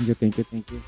Thank you.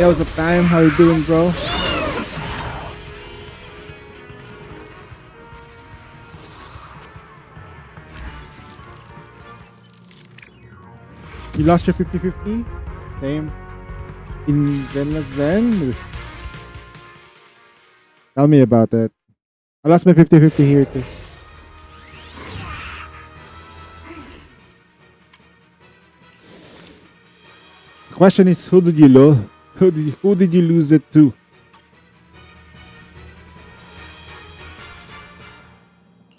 Yo, what's up, time? How you doing, bro? You lost your 50-50? Same. In Zenless Zen? Tell me about it. I lost my 50-50 here too. The question is, who did you lose? Who did you lose it to?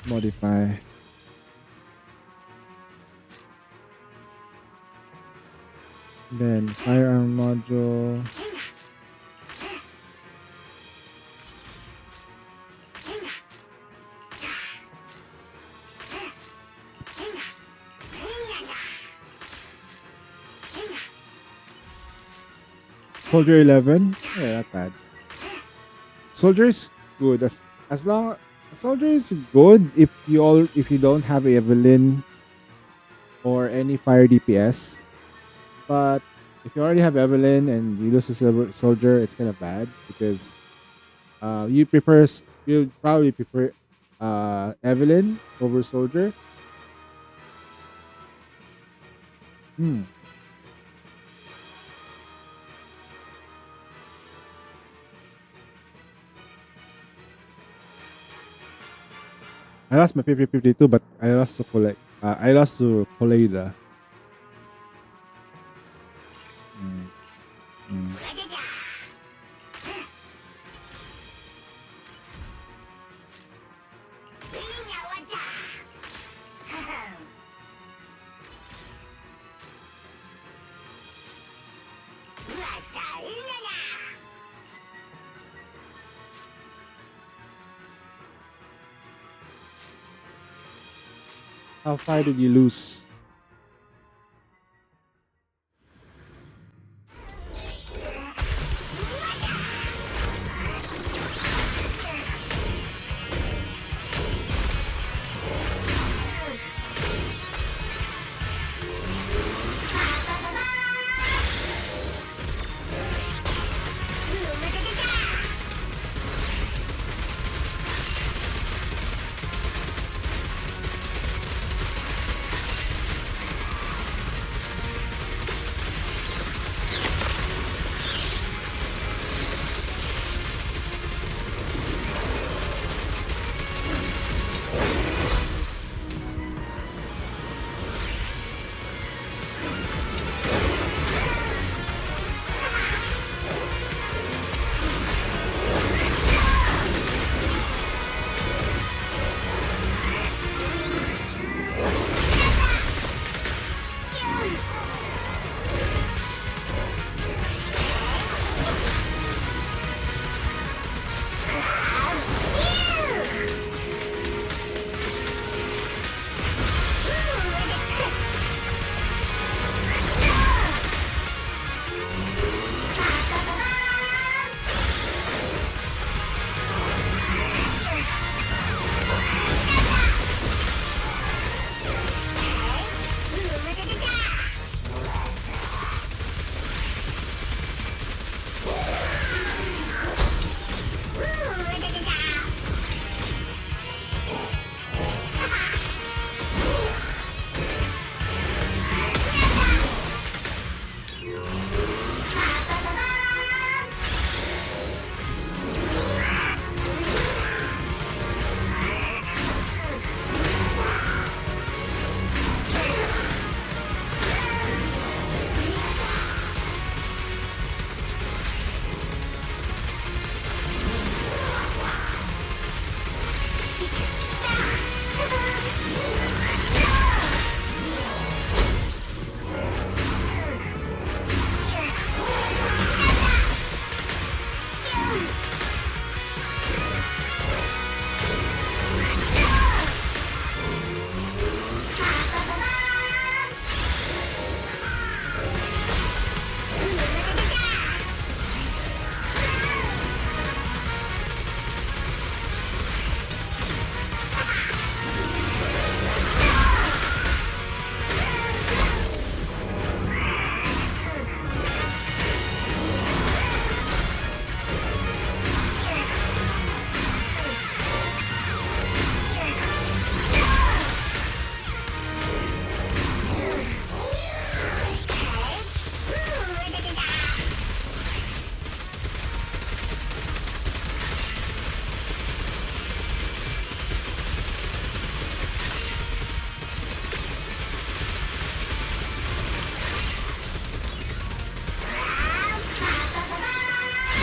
Modify. Then firearm module. Soldier 11. Yeah, not bad. Soldier is good as long soldier is good if you don't have Evelyn or any fire DPS. But if you already have Evelyn and you lose a silver soldier, it's kind of bad because you probably prefer Evelyn over soldier. Hmm. I lost my 50-52, but I lost to Koleida. Mm, mm. How far did you lose?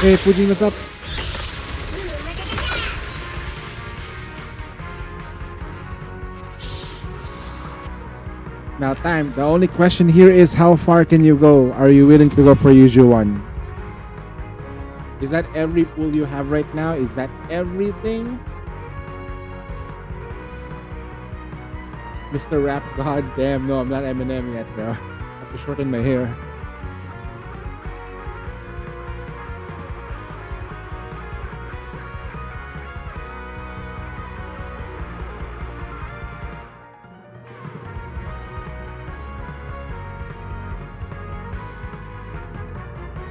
Hey, Pujing, what's up? Now, time. The only question here is how far can you go? Are you willing to go for usual one? Is that every pool you have right now? Is that everything? Mr. Rap God damn, no, I'm not Eminem yet, bro. I have to shorten my hair.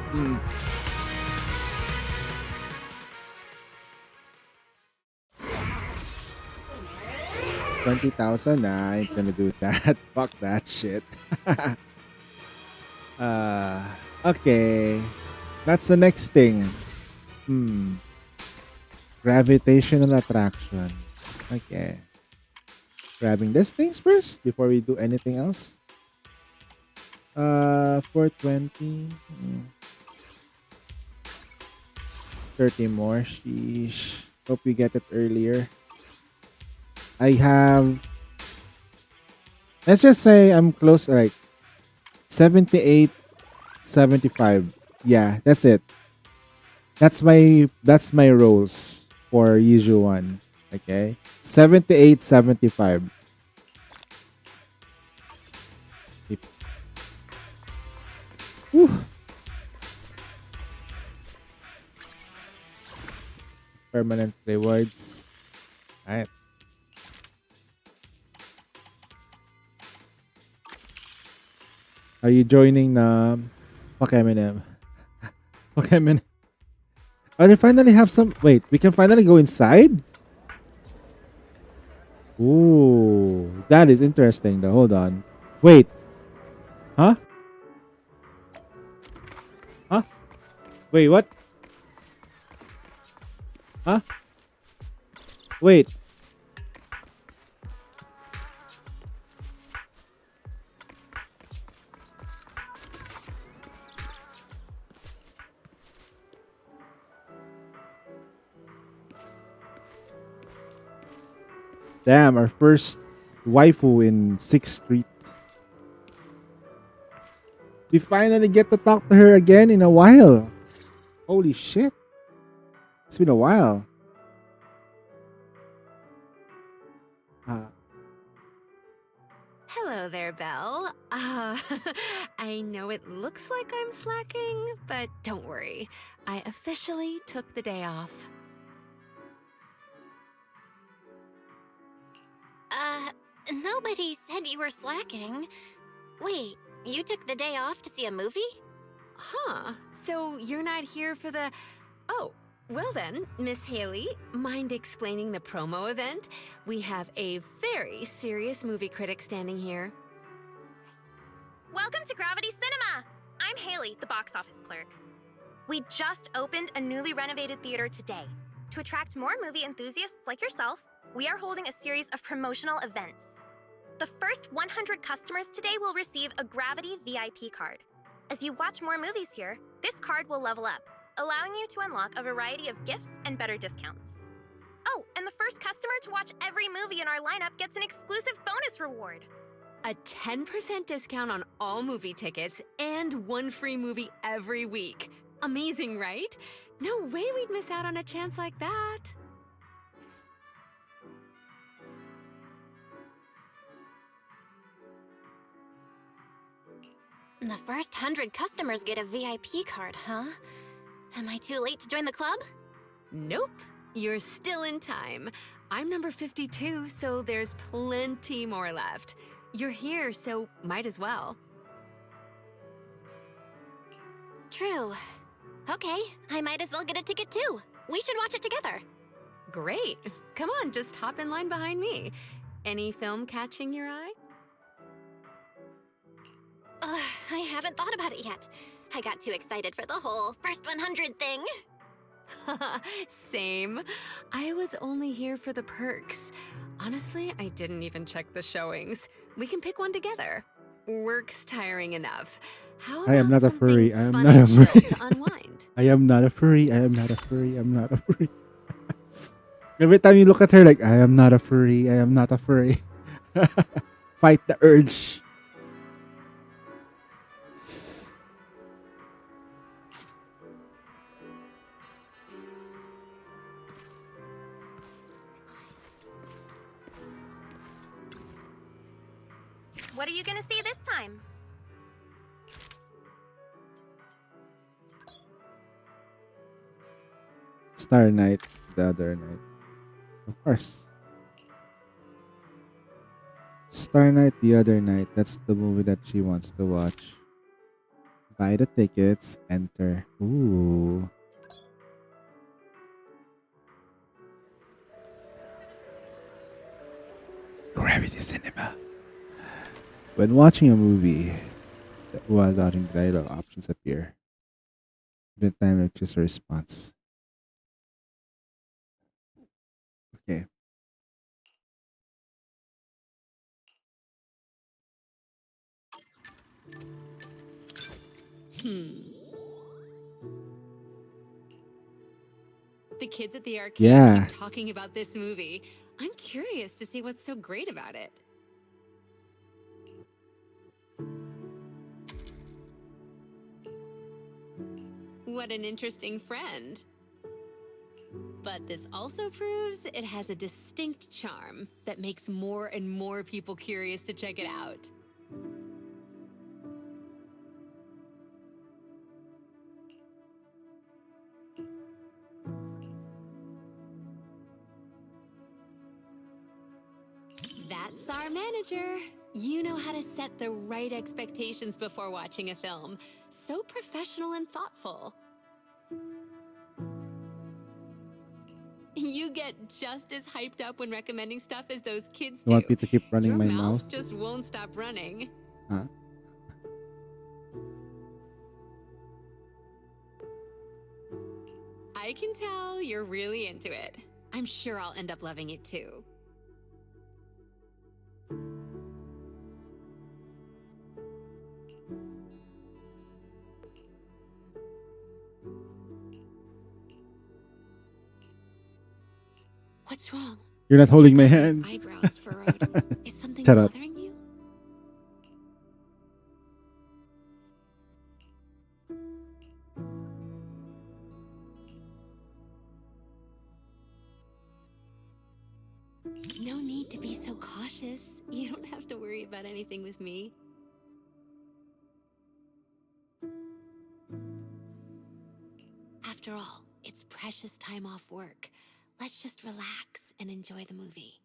Hmm. 20,000? Nah, I ain't gonna do that. Fuck that shit. uh, okay. That's the next thing. Gravitational attraction. Okay. Grabbing these things first before we do anything else. 420. 30 more. Sheesh. Hope we get it earlier. I have. Let's just say I'm close, like 78, 75. Yeah, that's it. That's my rolls for usual one. Okay. 78, 75. Whew. Permanent rewards. Alright. Are you joining the fuck Eminem? Fuck Eminem. Oh, they finally have some. Wait, we can finally go inside? Ooh, that is interesting though. Hold on. Wait. Huh? Huh? Wait, what? Huh? Wait. Damn, our first waifu in 6th Street. We finally get to talk to her again in a while. Holy shit. It's been a while. Uh, Hello there, Belle. I know it looks like I'm slacking, but don't worry. I officially took the day off. Nobody said you were slacking. Wait, you took the day off to see a movie? Huh. So you're not here for the... Oh, well then, Miss Haley, mind explaining the promo event? We have a very serious movie critic standing here. Welcome to Gravity Cinema! I'm Haley, the box office clerk. We just opened a newly renovated theater today. To attract more movie enthusiasts like yourself, we are holding a series of promotional events. The first 100 customers today will receive a Gravity VIP card. As you watch more movies here, this card will level up, allowing you to unlock a variety of gifts and better discounts. Oh, and the first customer to watch every movie in our lineup gets an exclusive bonus reward. A 10% discount on all movie tickets and one free movie every week. Amazing, right? No way we'd miss out on a chance like that. The first 100 customers get a VIP card, huh? Am I too late to join the club? Nope, you're still in time. I'm number 52, so there's plenty more left. You're here, so might as well. True. Okay, I might as well get a ticket too. We should watch it together. Great. Come on, just hop in line behind me. Any film catching your eye? I haven't thought about it yet. I got too excited for the whole first 100 thing. Same. I was only here for the perks. Honestly, I didn't even check the showings. We can pick one together. Work's tiring enough. How about I am not a something furry. I am fun not a and chill furry. to unwind? I am not a furry. I am not a furry. I'm not a furry. Every time you look at her, like, I am not a furry. I am not a furry. Fight the urge. What are you gonna see this time? Star Night, the other night. Of course. Star Night, the other night. That's the movie that she wants to watch. Buy the tickets, enter. Ooh. Gravity Cinema. When watching a movie, while dodging dialogue options appear. The time to choose a response. Okay. The kids at the arcade Yeah. keep talking about this movie. I'm curious to see what's so great about it. What an interesting friend. But this also proves it has a distinct charm that makes more and more people curious to check it out. That's our manager. You know how to set the right expectations before watching a film. So professional and thoughtful. You get just as hyped up when recommending stuff as those kids You want do. me to keep running Your my mouth mouse? just won't stop running. Huh? I can tell you're really into it. I'm sure I'll end up loving it too. What's wrong? You're not holding my Your hands. eyebrows furrowed. Is something Shut up. bothering you? No need to be so cautious. You don't have to worry about anything with me. After all, it's precious time off work. Let's just relax and enjoy the movie.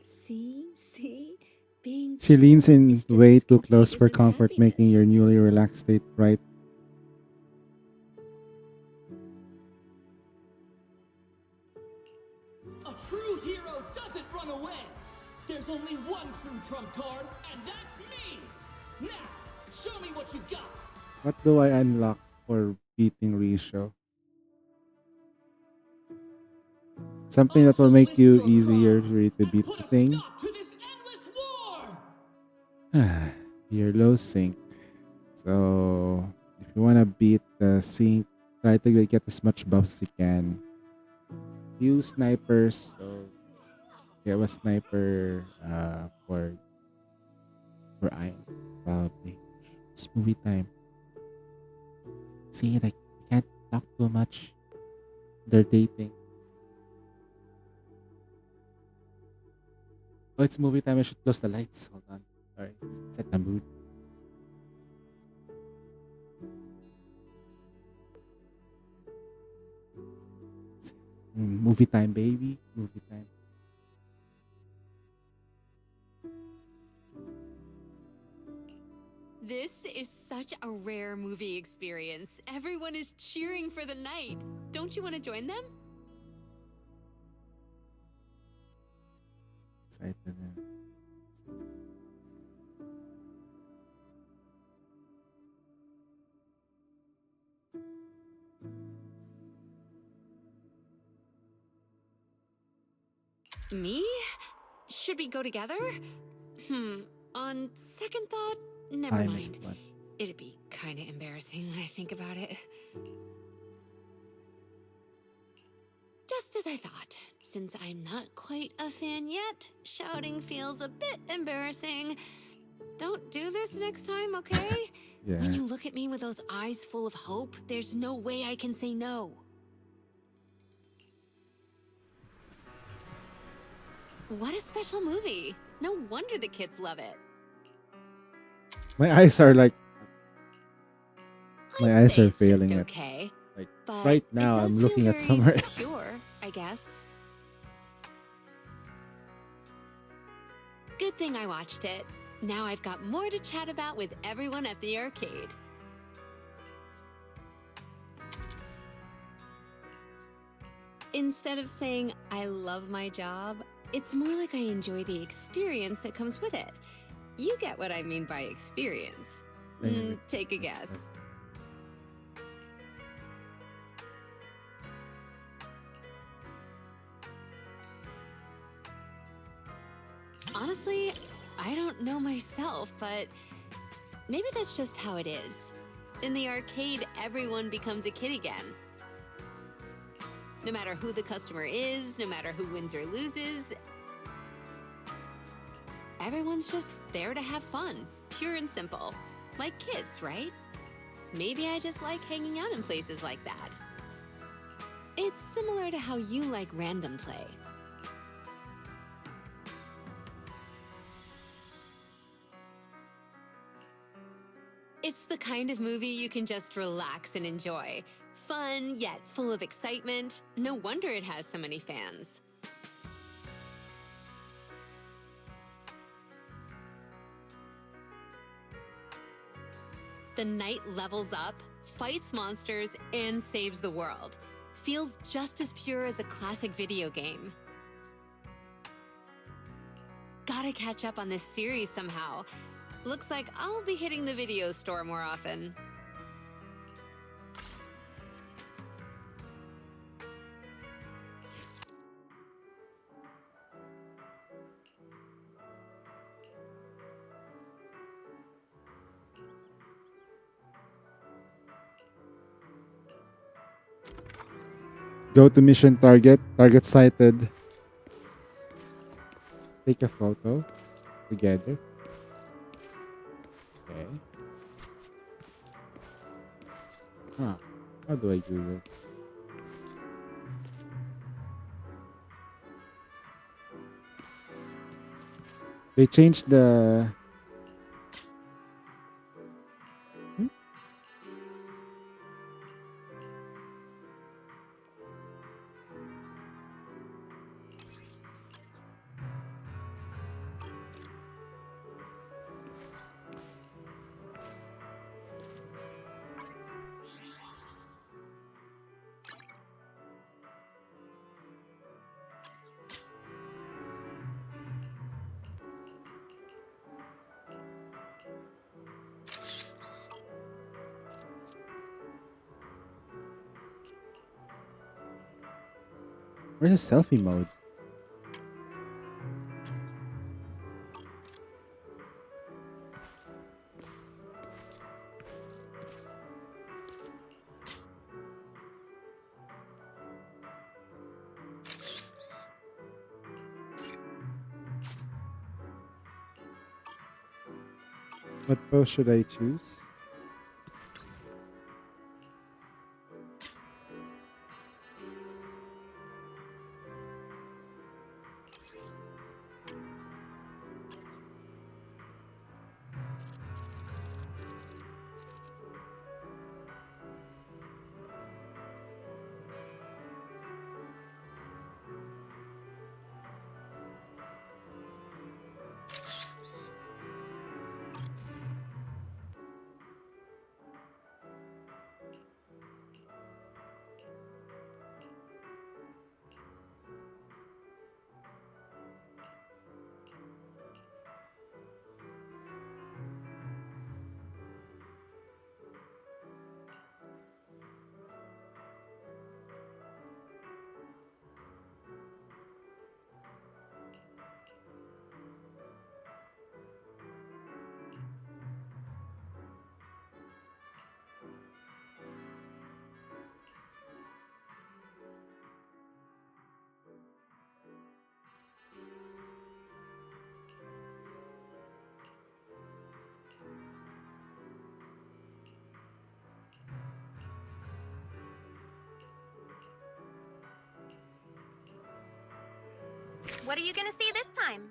See? Being She leans chill in is just way as too complete close as for with comfort, making your happiness. newly relaxed state bright. A true hero doesn't run away. There's only one true trump card, and that's me. Now, show me what you got. What do I unlock for beating Risho? Something that will Also make list you your easier crimes for you to and beat put the a thing. stop to this endless war. You're low sync. So if you wanna beat the sync, try to get as much buffs as you can. Use snipers. So get a sniper for Iron probably. It's movie time. See, like you can't talk too much. They're dating. Oh, it's movie time. I should close the lights. Hold on. Sorry. Set the mood. Movie time, baby. Movie time. This is such a rare movie experience. Everyone is cheering for the night. Don't you want to join them? Excited. Me? Should we go together? On second thought, never I missed mind. one. It'd be kind of embarrassing when I think about it. Just as I thought. Since I'm not quite a fan yet, shouting feels a bit embarrassing. Don't do this next time, okay? Yeah. When you look at me with those eyes full of hope, there's no way I can say no. What a special movie. No wonder the kids love it. My eyes are like My I'd eyes say are it's just failing it. okay. Like, But right it now, does I'm feel looking at very somewhere else. Pure, I guess. Good thing I watched it. Now I've got more to chat about with everyone at the arcade. Instead of saying, I love my job, it's more like I enjoy the experience that comes with it. You get what I mean by experience. Take a guess. Honestly, I don't know myself, but maybe that's just how it is. In the arcade, everyone becomes a kid again. No matter who the customer is, no matter who wins or loses, everyone's just there to have fun, pure and simple. Like kids, right? Maybe I just like hanging out in places like that. It's similar to how you like random play. It's the kind of movie you can just relax and enjoy. Fun, yet full of excitement. No wonder it has so many fans. The knight levels up, fights monsters, and saves the world. Feels just as pure as a classic video game. Gotta catch up on this series somehow. Looks like I'll be hitting the video store more often. Go to mission target. Target sighted. Take a photo together. Okay. Huh. How do I do this? They changed the... Where's the selfie mode? What pose should I choose? What are you gonna see this time?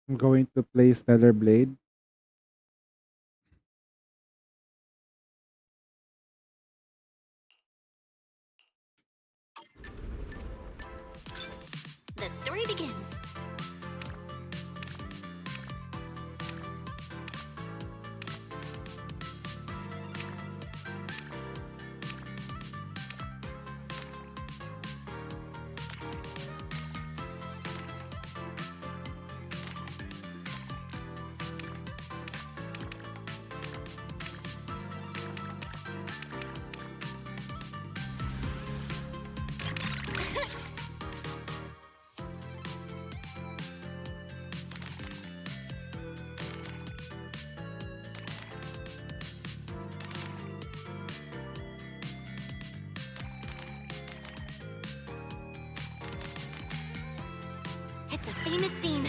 I'm going to play Stellar Blade. The story begins. famous scene.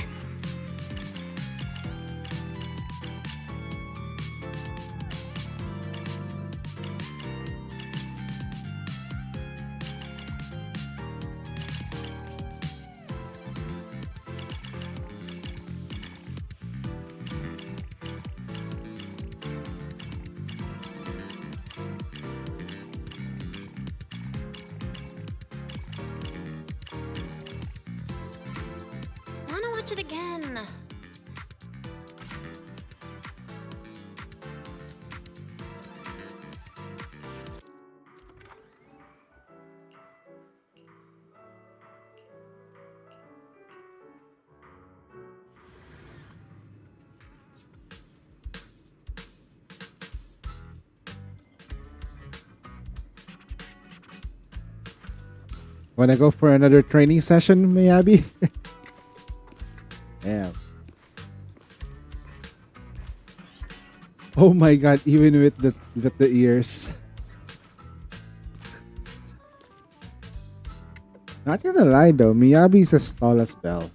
Wanna watch it again. Wanna go for another training session, Miyabi? Damn. Oh my god, even with the ears. Not gonna lie though, Miyabi's as tall as Belle.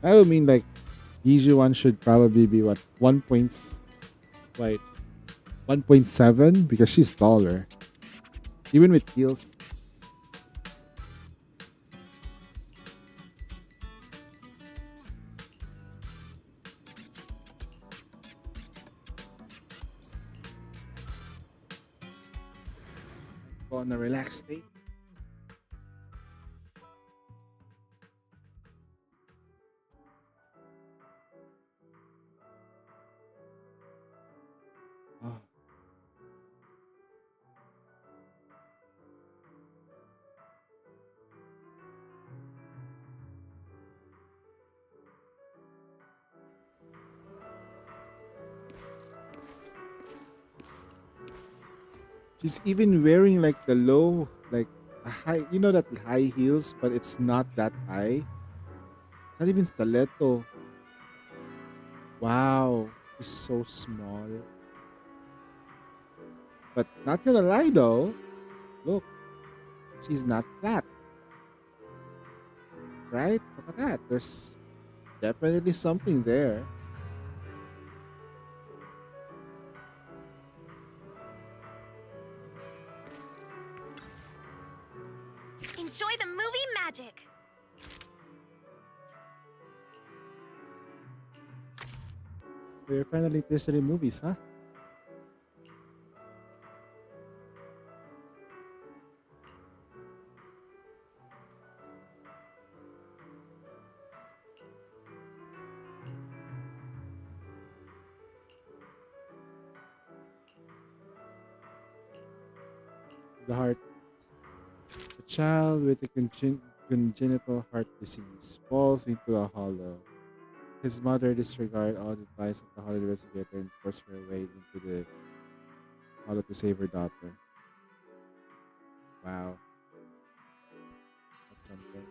I would mean like Gijuan should probably be what 1.7 because she's taller. Even with heels. Go on a relaxed state. Oh. She's even wearing like the low, like a high, you know that high heels, but it's not that high. It's not even stiletto. Wow, she's so small. But not gonna lie though, look, she's not flat, right? Look at that. There's definitely something there. Enjoy the movie magic. So you're finally interested in movies, huh? The heart. A child with a congenital heart disease falls into a hollow. His mother disregarded all the advice of the hollow investigator and forced her way into the hollow to save her daughter. Wow, that's something.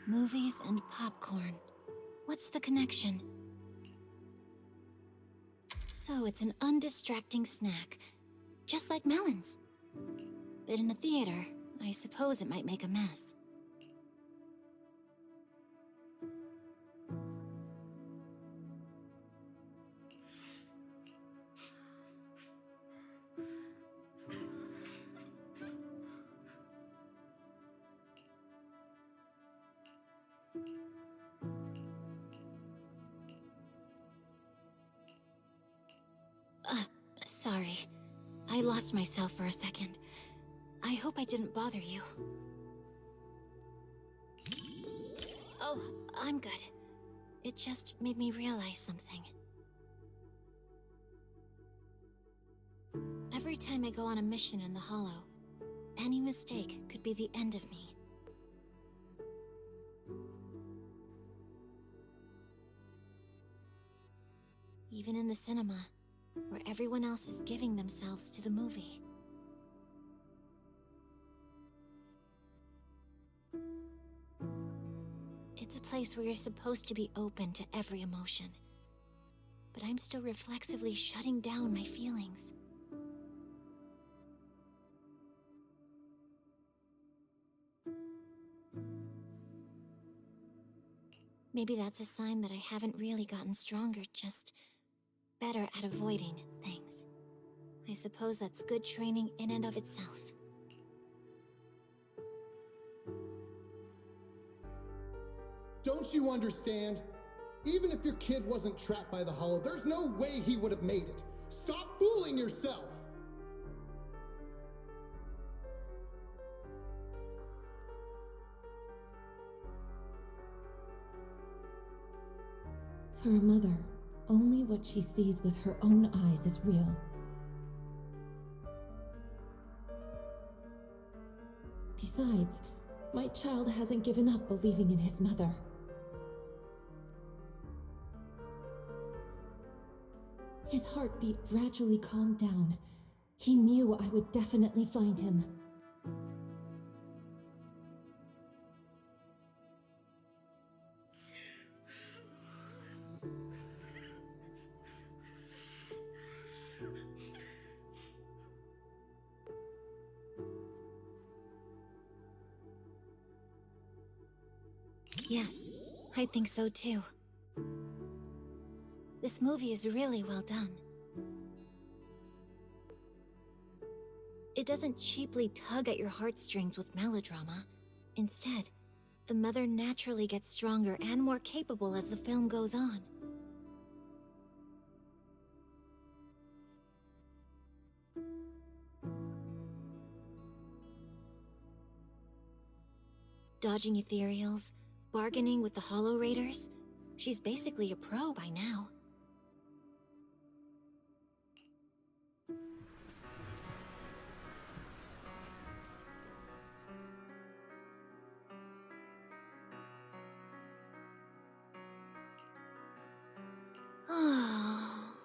Movies and popcorn. What's the connection? So it's an undistracting snack, just like melons. But in a theater, I suppose it might make a mess. Sorry. I lost myself for a second. I hope I didn't bother you. Oh, I'm good. It just made me realize something. Every time I go on a mission in the Hollow, any mistake could be the end of me. Even in the cinema, where everyone else is giving themselves to the movie. It's a place where you're supposed to be open to every emotion. But I'm still reflexively shutting down my feelings. Maybe that's a sign that I haven't really gotten stronger, just better at avoiding things. I suppose that's good training in and of itself. Don't you understand? Even if your kid wasn't trapped by the Hollow, there's no way he would have made it. Stop fooling yourself! For a mother, only what she sees with her own eyes is real. Besides, my child hasn't given up believing in his mother. His heartbeat gradually calmed down. He knew I would definitely find him. Yes, I think so too. This movie is really well done. It doesn't cheaply tug at your heartstrings with melodrama. Instead, the mother naturally gets stronger and more capable as the film goes on. Dodging ethereals, bargaining with the Hollow Raiders. She's basically a pro by now. Oh.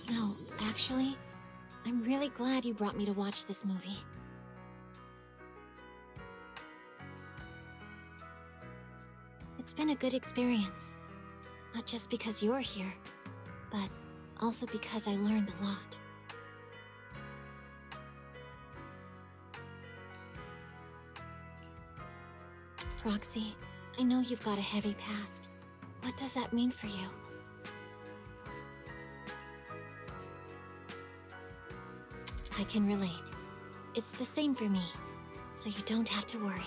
No, actually, I'm really glad you brought me to watch this movie. It's been a good experience. Not just because you're here, but also because I learned a lot. Roxy, I know you've got a heavy past. What does that mean for you? I can relate. It's the same for me, so you don't have to worry.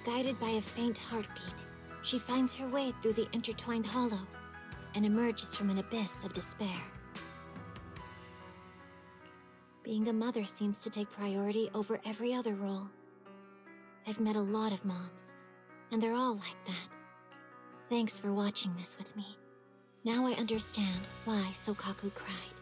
Guided by a faint heartbeat, she finds her way through the intertwined hollow and emerges from an abyss of despair. Being a mother seems to take priority over every other role. I've met a lot of moms, and they're all like that. Thanks for watching this with me. Now I understand why Sokaku cried.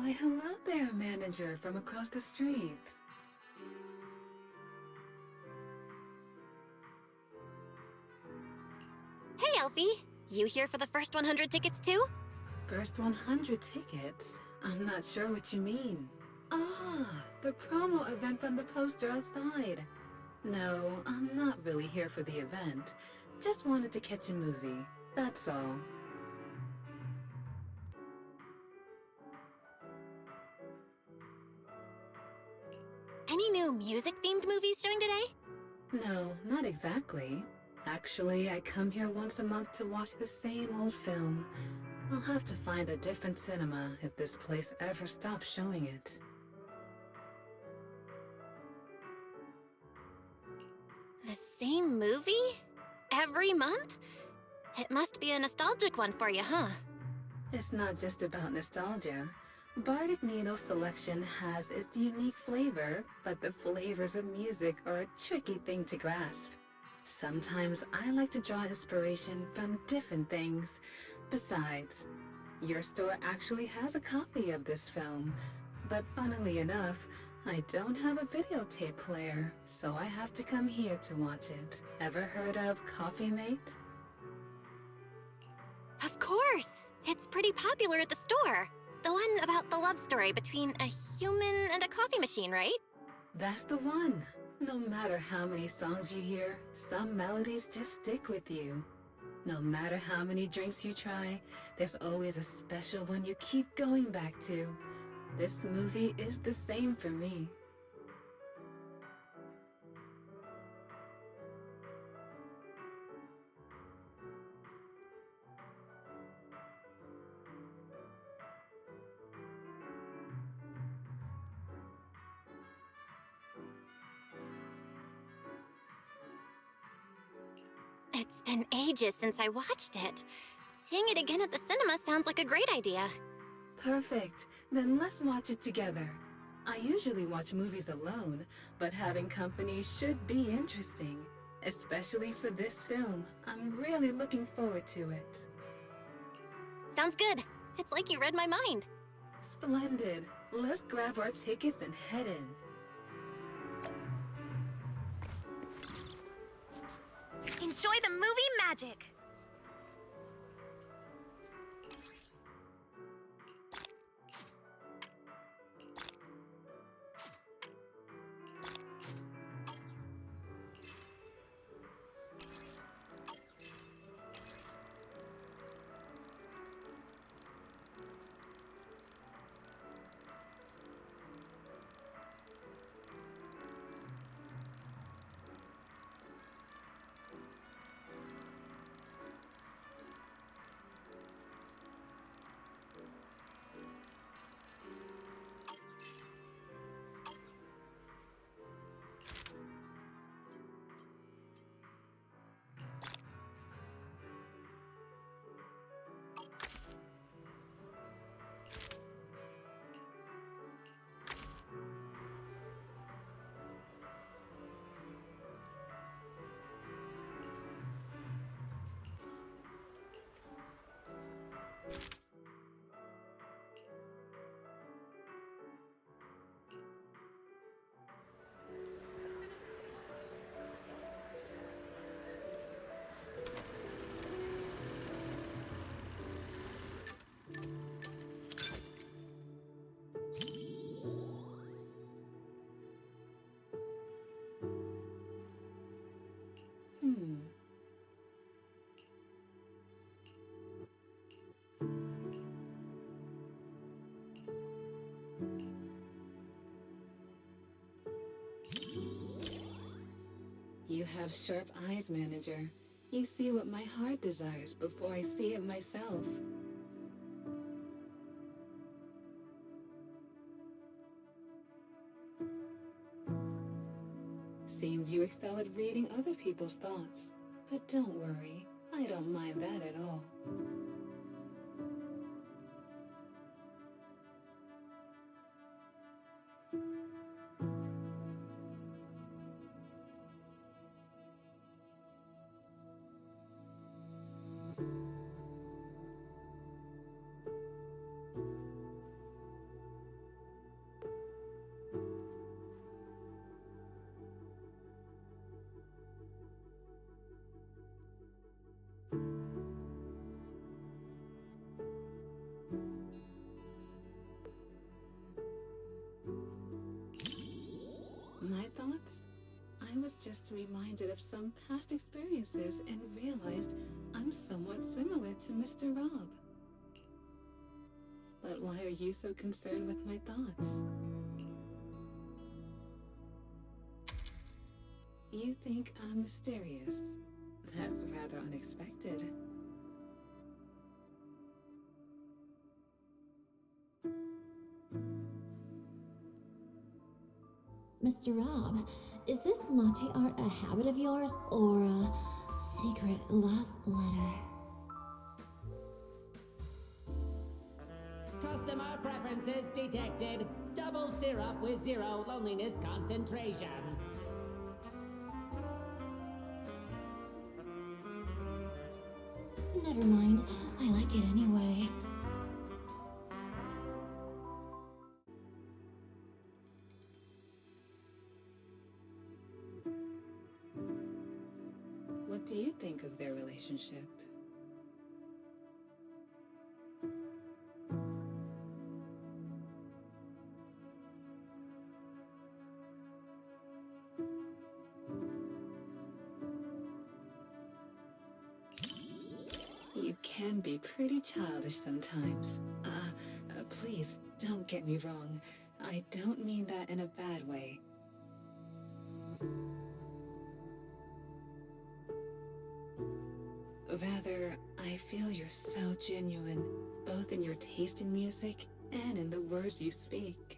Why, hello there, manager from across the street. Hey, Elfie! You here for the first 100 tickets too? First 100 tickets? I'm not sure what you mean. Ah, the promo event from the poster outside. No, I'm not really here for the event. Just wanted to catch a movie, that's all. Any new music-themed movies showing today? No, not exactly. Actually, I come here once a month to watch the same old film. I'll have to find a different cinema if this place ever stops showing it. The same movie? Every month? It must be a nostalgic one for you, huh? It's not just about nostalgia. Bardic Needle's selection has its unique flavor, but the flavors of music are a tricky thing to grasp. Sometimes I like to draw inspiration from different things. Besides, your store actually has a copy of this film, but funnily enough, I don't have a videotape player, so I have to come here to watch it. Ever heard of Coffee Mate? Of course! It's pretty popular at the store. The one about the love story between a human and a coffee machine, right? That's the one. No matter how many songs you hear, some melodies just stick with you. No matter how many drinks you try, there's always a special one you keep going back to. This movie is the same for me. It's been ages since I watched it. Seeing it again at the cinema sounds like a great idea. Perfect. Then let's watch it together. I usually watch movies alone, but having company should be interesting. Especially for this film. I'm really looking forward to it. Sounds good. It's like you read my mind. Splendid. Let's grab our tickets and head in. Enjoy the movie magic! You have sharp eyes, manager. You see what my heart desires before I see it myself. Seems you excel at reading other people's thoughts. But don't worry, I don't mind that at all. was just reminded of some past experiences and realized I'm somewhat similar to Mr. Rob. But why are you so concerned with my thoughts? You think I'm mysterious? That's rather unexpected. Mr. Rob, is this latte art a habit of yours or a secret love letter? Customer preferences detected. Double syrup with 0 loneliness concentration. Never mind, I like it anyway. What do you think of their relationship? You can be pretty childish sometimes. Please, don't get me wrong. I don't mean that in a bad way. Rather, I feel you're so genuine, both in your taste in music and in the words you speak.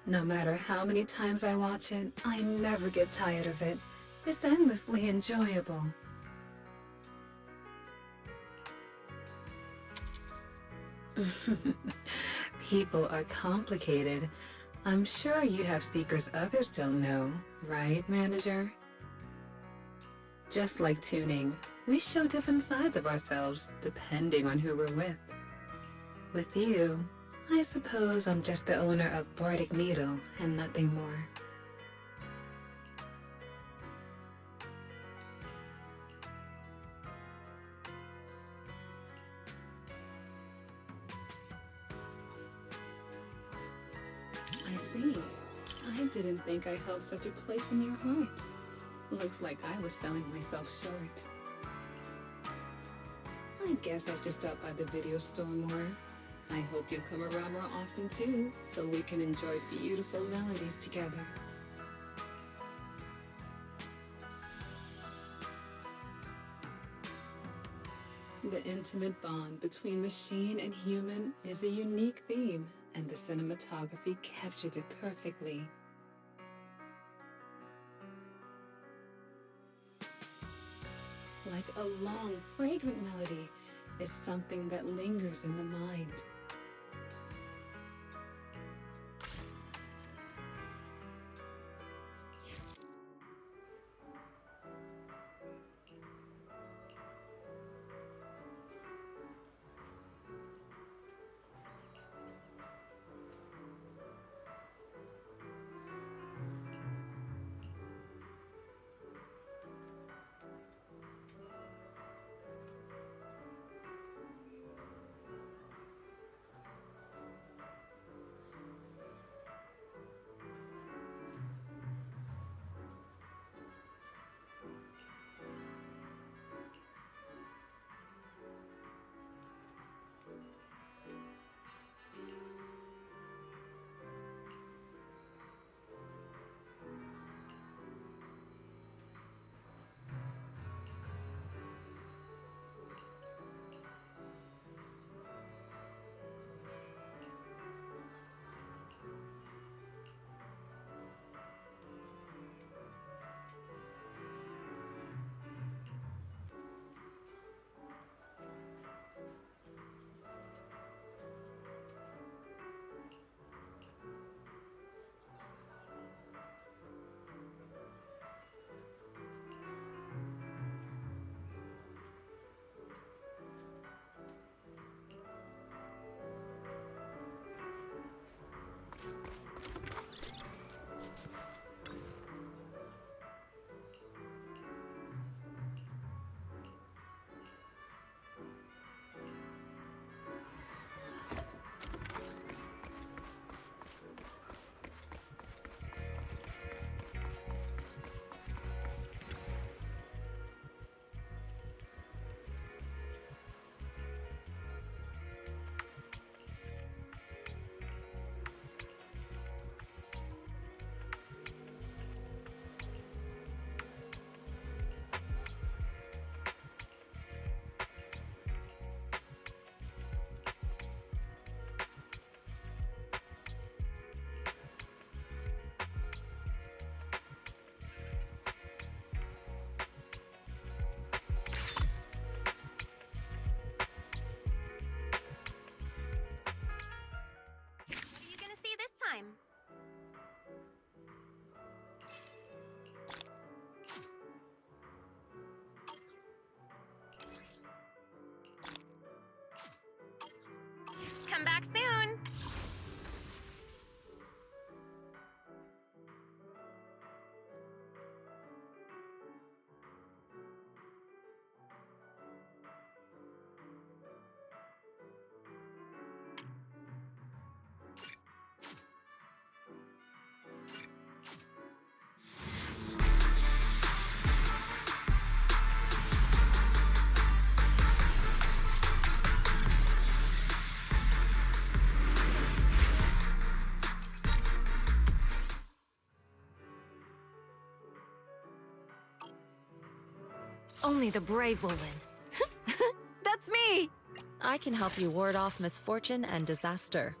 No matter how many times I watch it, I never get tired of it. It's endlessly enjoyable. People are complicated. I'm sure you have secrets others don't know, right, manager? Just like tuning, we show different sides of ourselves depending on who we're with. With you, I suppose I'm just the owner of Bardic Needle and nothing more. I see. I didn't think I held such a place in your heart. Looks like I was selling myself short. I guess I should stop by the video store more. I hope you'll come around more often too, so we can enjoy beautiful melodies together. The intimate bond between machine and human is a unique theme, and the cinematography captures it perfectly. Like a long, fragrant melody, is something that lingers in the mind. Only the brave will win. That's me! I can help you ward off misfortune and disaster.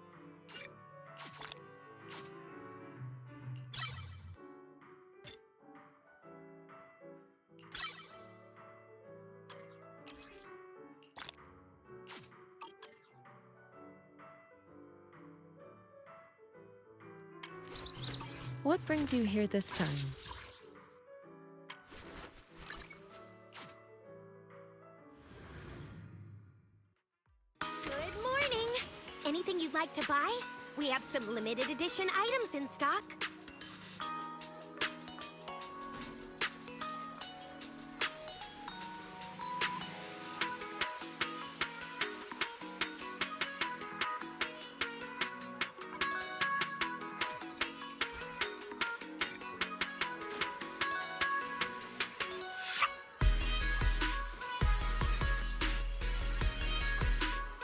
What brings you here this time? Good morning! Anything you'd like to buy? We have some limited edition items in stock.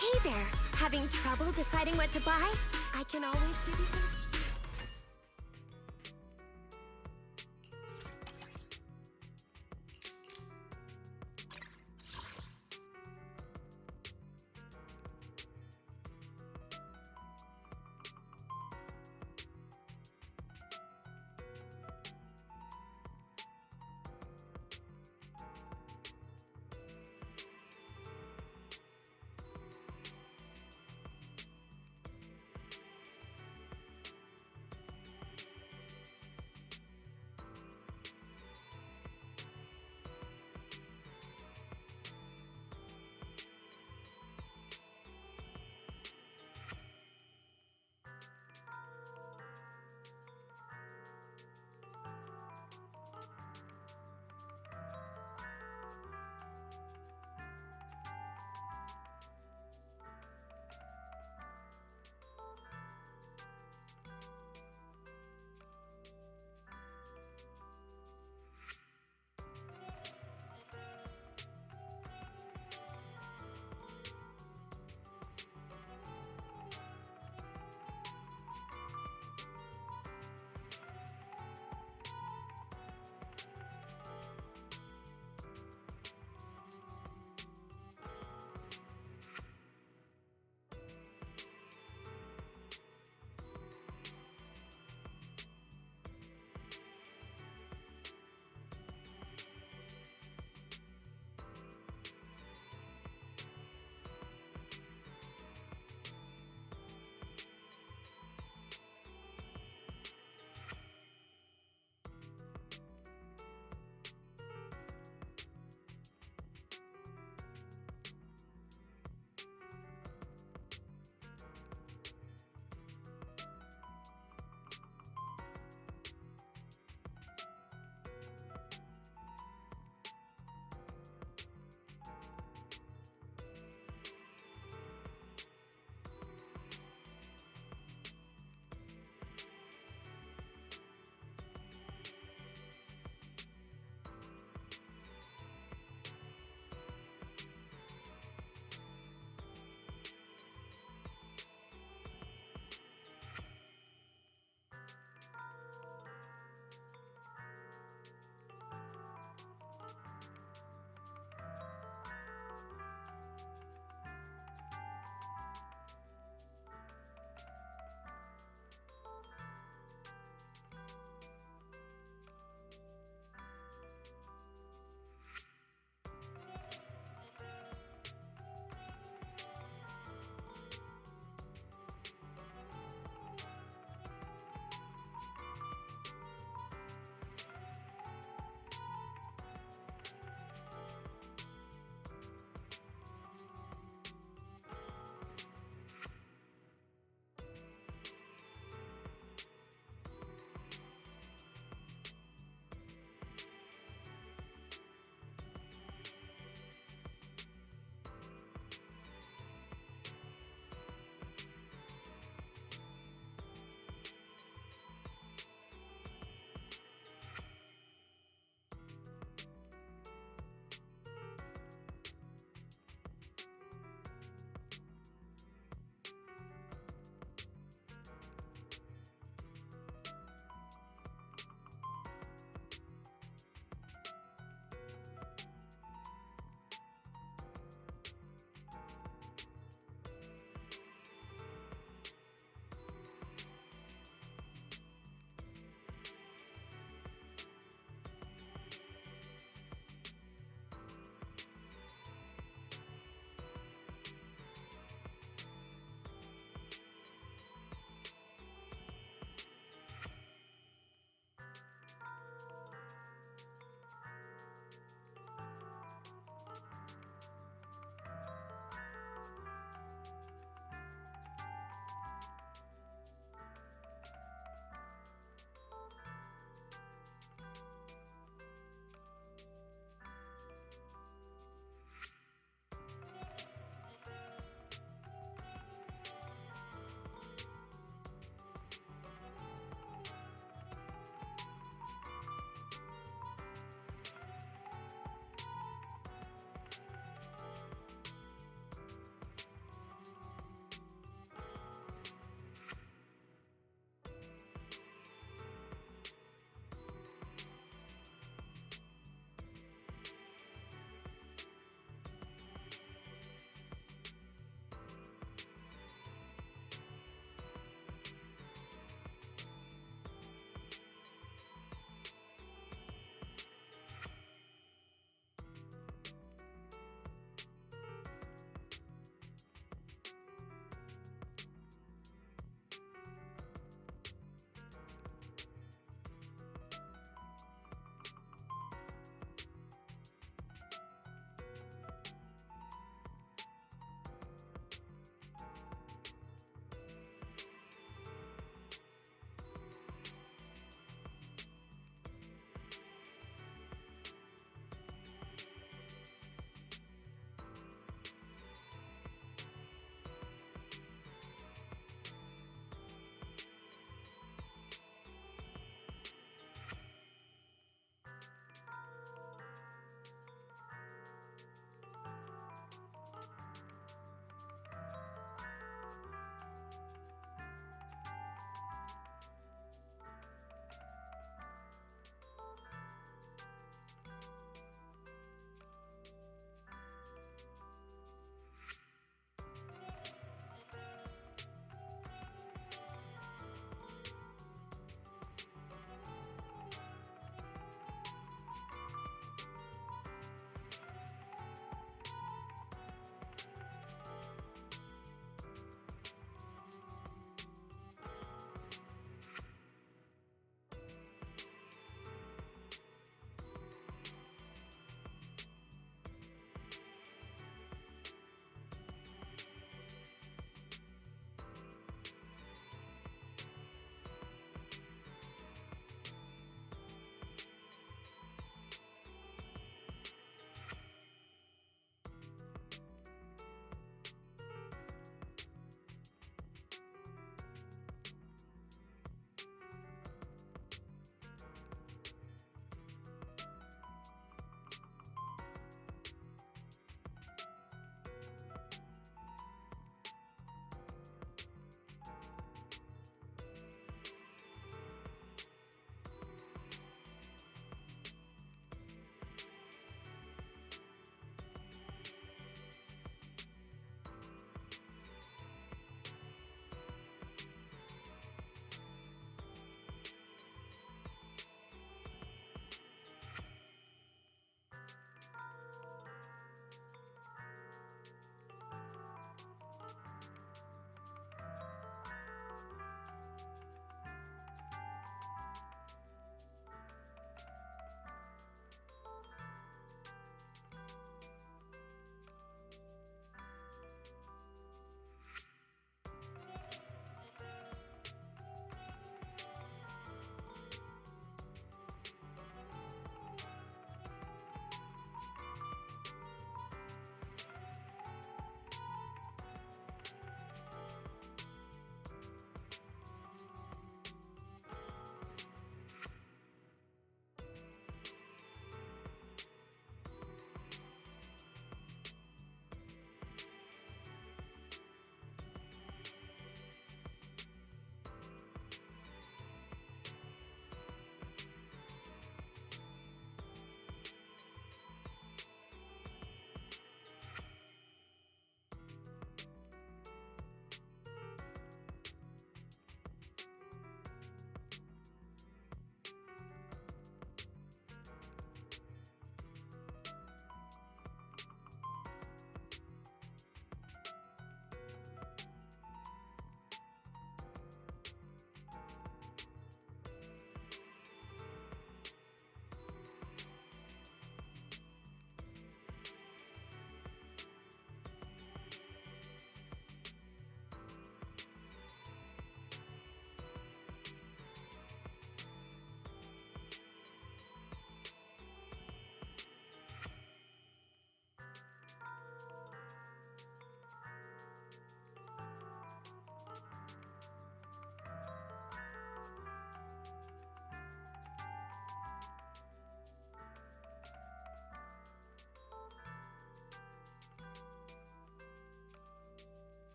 Hey there! Having trouble deciding what to buy? I can always give you some...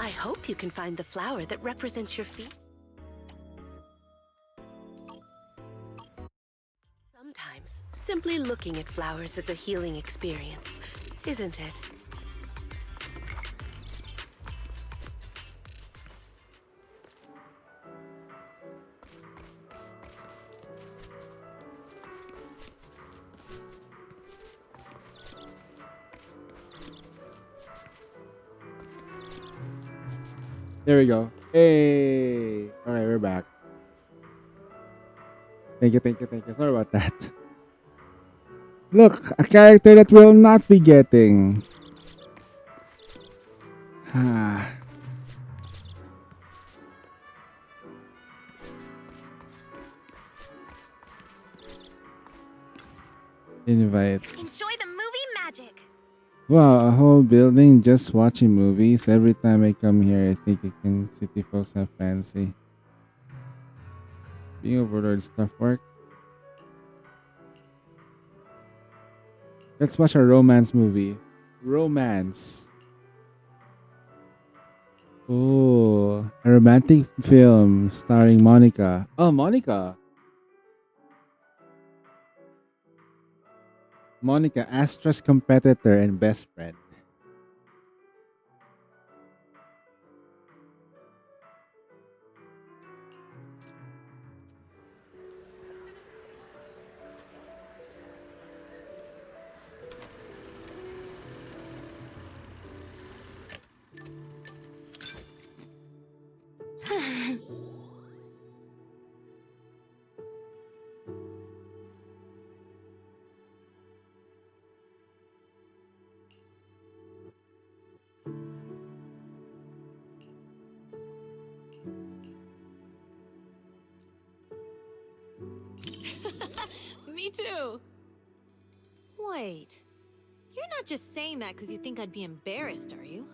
I hope you can find the flower that represents your feet. Sometimes, simply looking at flowers is a healing experience, isn't it? There we go. Hey. Okay, we're back. Thank you. Sorry about that. Look, a character that will not be getting. Invite. Enjoy the movie magic. Wow, a whole building just watching movies. Every time I come here, I think city folks have fancy. Being overlord stuff work. Let's watch a romance movie. Romance. Oh, a romantic film starring Monica. Oh, Monica. Monica, Astra's competitor and best friend. Me too. Wait. You're not just saying that because you think I'd be embarrassed, are you?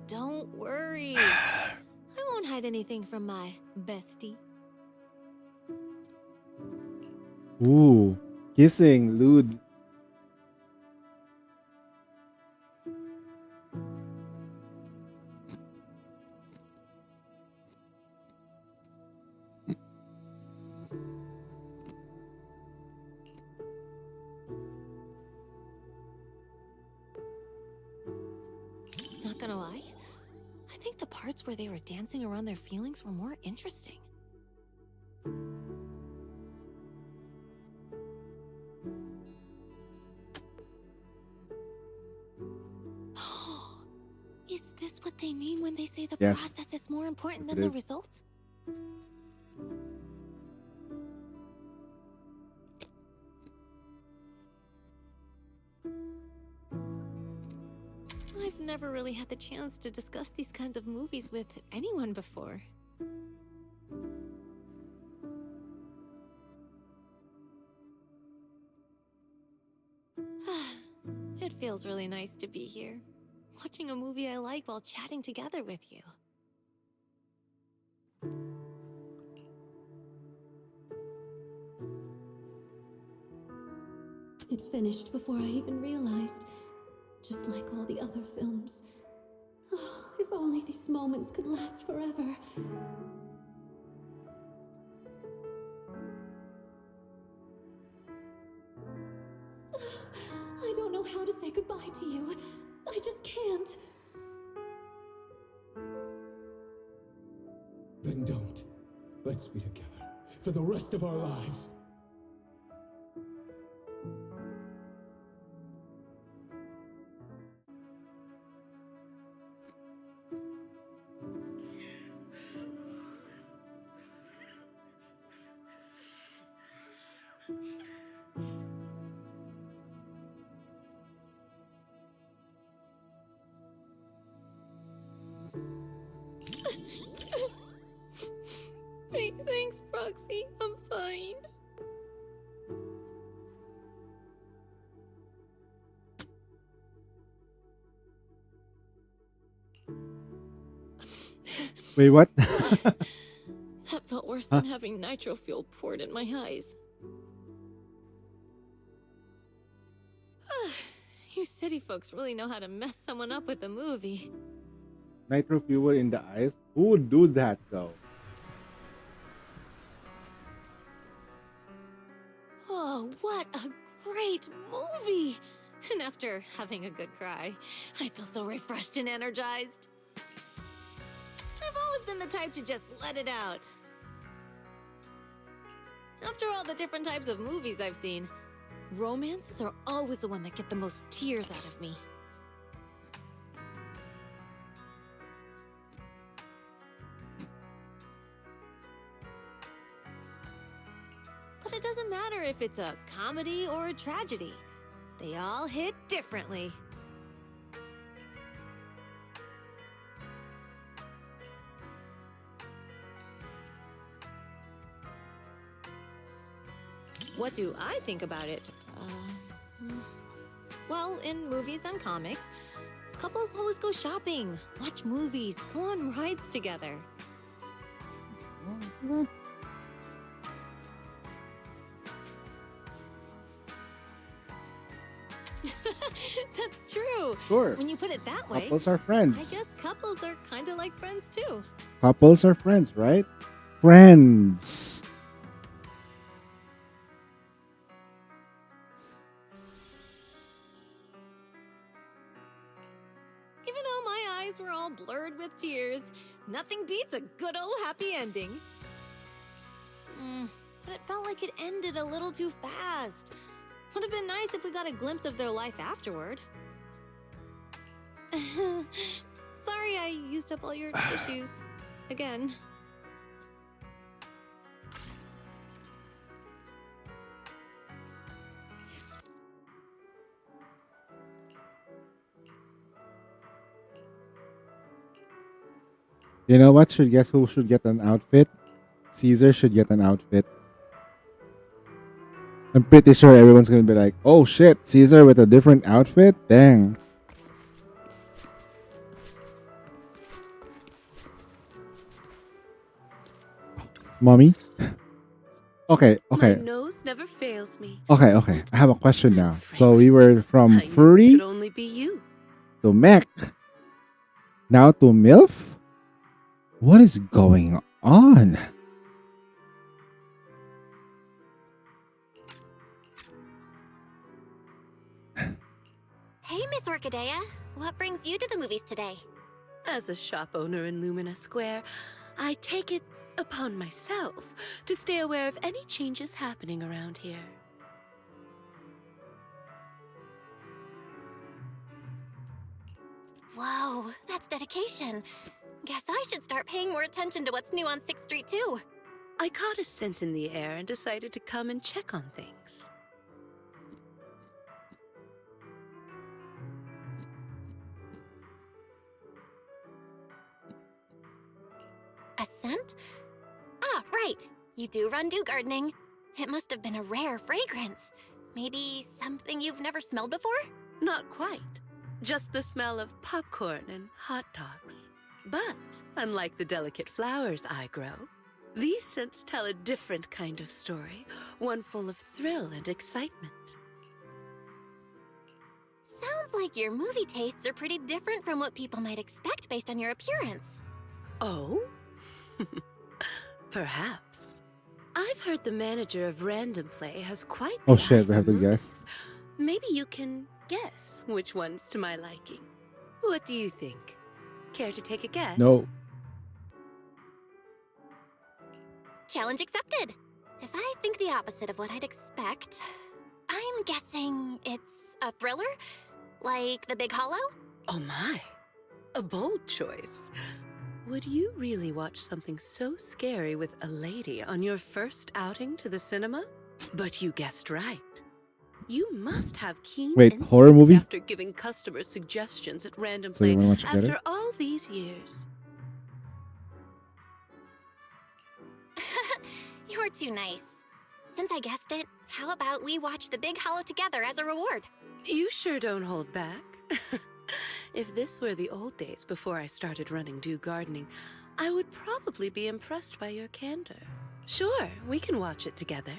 Don't worry. I won't hide anything from my bestie. Ooh, kissing, lewd. Not gonna lie, I think the parts where they were dancing around their feelings were more interesting. Is this what they mean when they say the Yes. process is more important It than the is. results? I've never really had the chance to discuss these kinds of movies with anyone before. It feels really nice to be here, watching a movie I like while chatting together with you. It finished before I even realized, just like all the other films. Oh, if only these moments could last forever. I don't know how to say goodbye to you. I just can't. Then don't. Let's be together for the rest of our lives. Thanks, Proxy. I'm fine. Wait, what? That felt worse Huh? than having nitro fuel poured in my eyes. You city folks really know how to mess someone up with a movie. Nitro fuel in the eyes. Who would do that though? Oh, what a great movie! And after having a good cry, I feel so refreshed and energized. I've always been the type to just let it out. After all the different types of movies I've seen, romances are always the one that get the most tears out of me. But it doesn't matter if it's a comedy or a tragedy. They all hit differently. What do I think about it? Well, in movies and comics, couples always go shopping, watch movies, go on rides together. That's true. Sure. When you put it that way, Couples are I friends. guess couples are kind of like friends too. Couples are friends, right? Friends. Even though my eyes were all blurred with tears, nothing beats a good old happy ending. But it felt like it ended a little too fast. Would have been nice if we got a glimpse of their life afterward. Sorry I used up all your tissues. Again. You know what? Who should get an outfit? Caesar should get an outfit. I'm pretty sure everyone's gonna be like, oh shit, Caesar with a different outfit? Dang. Mommy? Okay. My nose never fails me. Okay. I have a question now. So we were from I knew it furry could only be you. to mech. Now to MILF? What is going on? Hey, Miss Orchidea. What brings you to the movies today? As a shop owner in Lumina Square, I take it upon myself to stay aware of any changes happening around here. Whoa, that's dedication. Guess I should start paying more attention to what's new on 6th Street, too. I caught a scent in the air and decided to come and check on things. A scent? Ah, right. You do run dew gardening. It must have been a rare fragrance. Maybe something you've never smelled before? Not quite. Just the smell of popcorn and hot dogs. But, unlike the delicate flowers I grow, these scents tell a different kind of story, one full of thrill and excitement. Sounds like your movie tastes are pretty different from what people might expect based on your appearance. Oh? Perhaps. I've heard the manager of Random Play has quite the Oh shit, eye we have for to guess. movies. Maybe you can guess which one's to my liking. What do you think? Care to take a guess? No. Challenge accepted. If I think the opposite of what I'd expect, I'm guessing it's a thriller? Like The Big Hollow? Oh my. A bold choice. Would you really watch something so scary with a lady on your first outing to the cinema? But you guessed right. You must have keen Wait, instincts horror movie? after giving customers suggestions at Random So you Play wanna watch it together? after all these years. You're too nice. Since I guessed it, how about we watch The Big Hollow together as a reward? You sure don't hold back. If this were the old days before I started running Dew Gardening, I would probably be impressed by your candor. Sure, we can watch it together.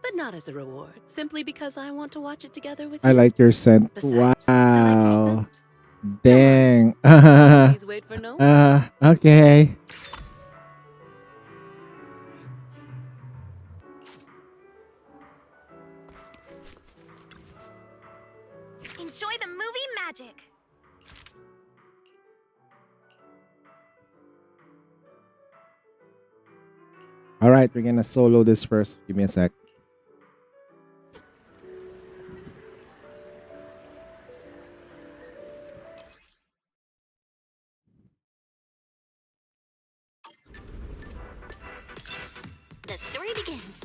but not as a reward, simply because I want to watch it together with I you. like your scent. Besides, I like your Wow. scent. Dang. Please wait for no one. Okay. Enjoy the movie magic. All right, we're gonna solo this first. Give me a sec. The story begins.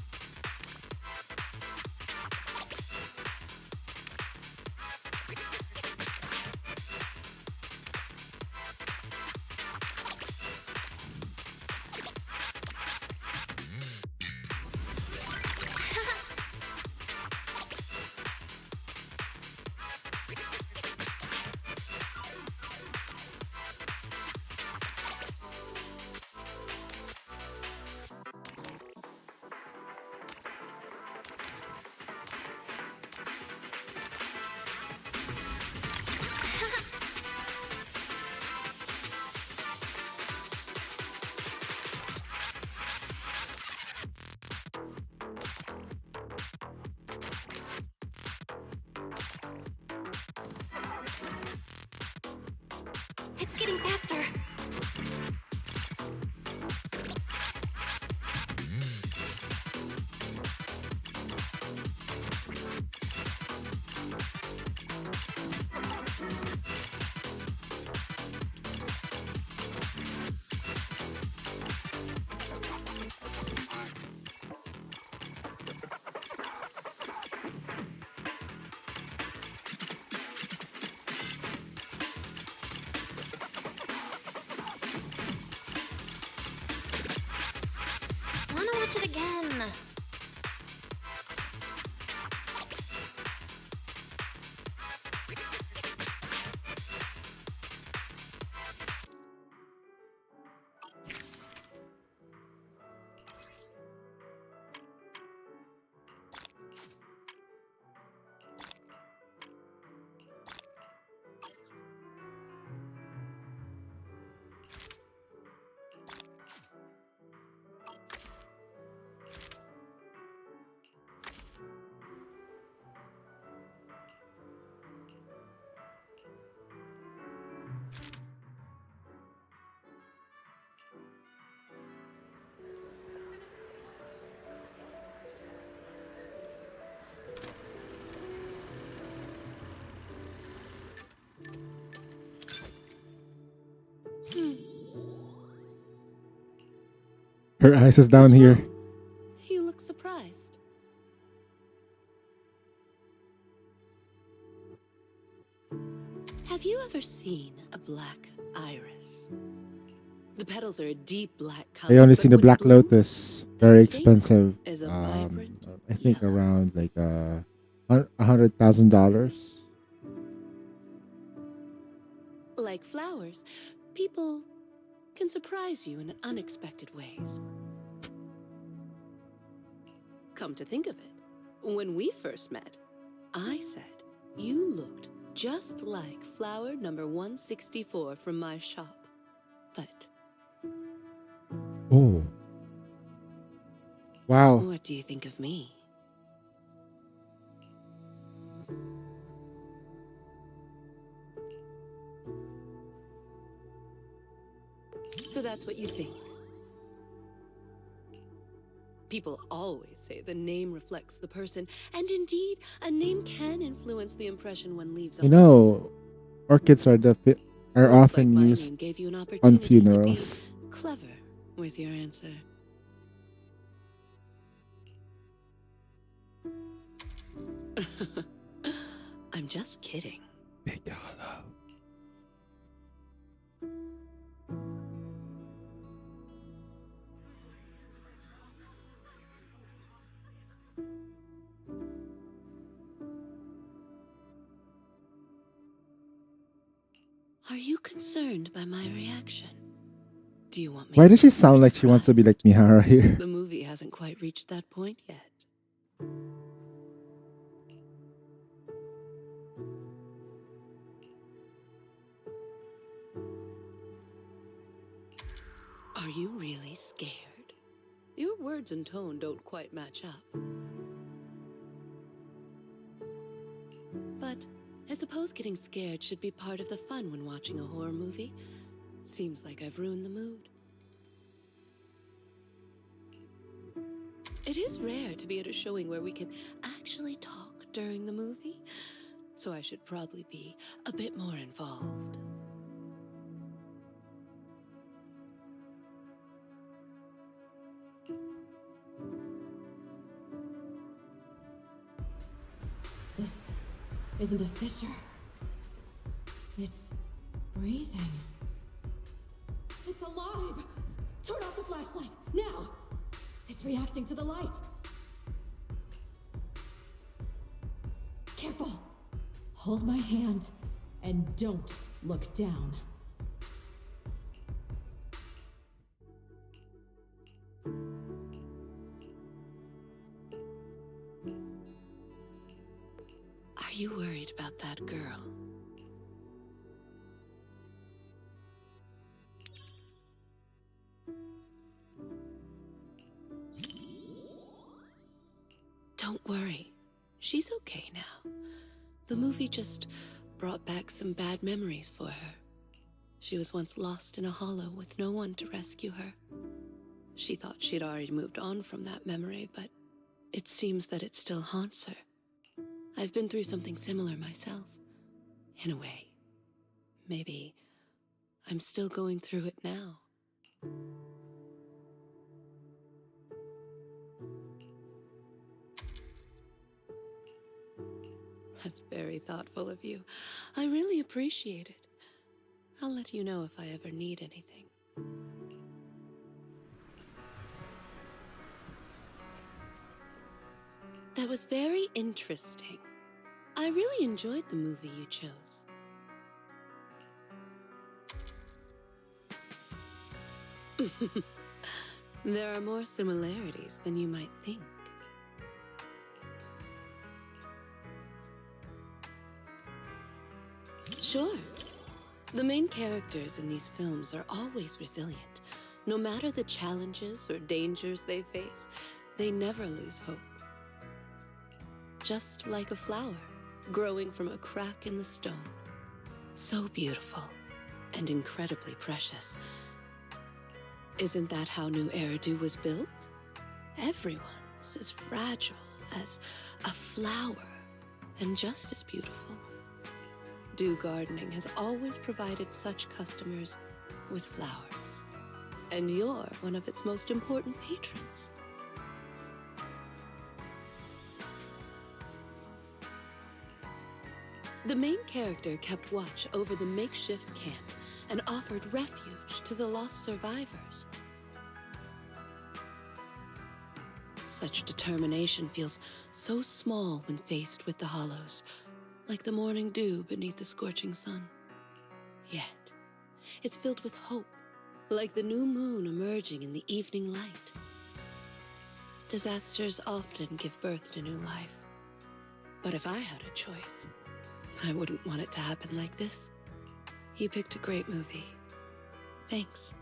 It's getting faster. Wanna watch it again? Her eyes is down here. You look surprised. Have you ever seen a black iris? The petals are a deep black color. I only but seen the when Black it blooms, Lotus. the Very state expensive. is a vibrant I think around like $100,000. Like flowers, people can surprise you in unexpected ways. Come to think of it, when we first met, I said you looked just like flower number 164 from my shop. But Oh. Wow. what do you think of me? So that's what you think. People always say the name reflects the person, and indeed, a name can influence the impression one leaves on You know, orchids are are Looks often like my used name gave you an on opportunity to be funerals. clever with your answer. I'm just kidding. Big hollow. Are you concerned by my reaction? Do you want me Why to does she look sound like she wants to be like Mihara here? The movie hasn't quite reached that point yet. Are you really scared? Your words and tone don't quite match up. But I suppose getting scared should be part of the fun when watching a horror movie. Seems like I've ruined the mood. It is rare to be at a showing where we can actually talk during the movie, so I should probably be a bit more involved. This isn't a fissure. It's breathing. It's alive! Turn off the flashlight, now! It's reacting to the light. Careful. Hold my hand and don't look down. Are you worried about that girl? Don't worry. She's okay now. The movie just brought back some bad memories for her. She was once lost in a hollow with no one to rescue her. She thought she'd already moved on from that memory, but it seems that it still haunts her. I've been through something similar myself, in a way. Maybe I'm still going through it now. That's very thoughtful of you. I really appreciate it. I'll let you know if I ever need anything. That was very interesting. I really enjoyed the movie you chose. There are more similarities than you might think. Sure. The main characters in these films are always resilient. No matter the challenges or dangers they face, they never lose hope. Just like a flower growing from a crack in the stone. So beautiful and incredibly precious. Isn't that how New Eridu was built? Everyone's as fragile as a flower and just as beautiful. Dew Gardening has always provided such customers with flowers. And you're one of its most important patrons. The main character kept watch over the makeshift camp and offered refuge to the lost survivors. Such determination feels so small when faced with the hollows, like the morning dew beneath the scorching sun. Yet, it's filled with hope, like the new moon emerging in the evening light. Disasters often give birth to new life. But if I had a choice, I wouldn't want it to happen like this. You picked a great movie. Thanks.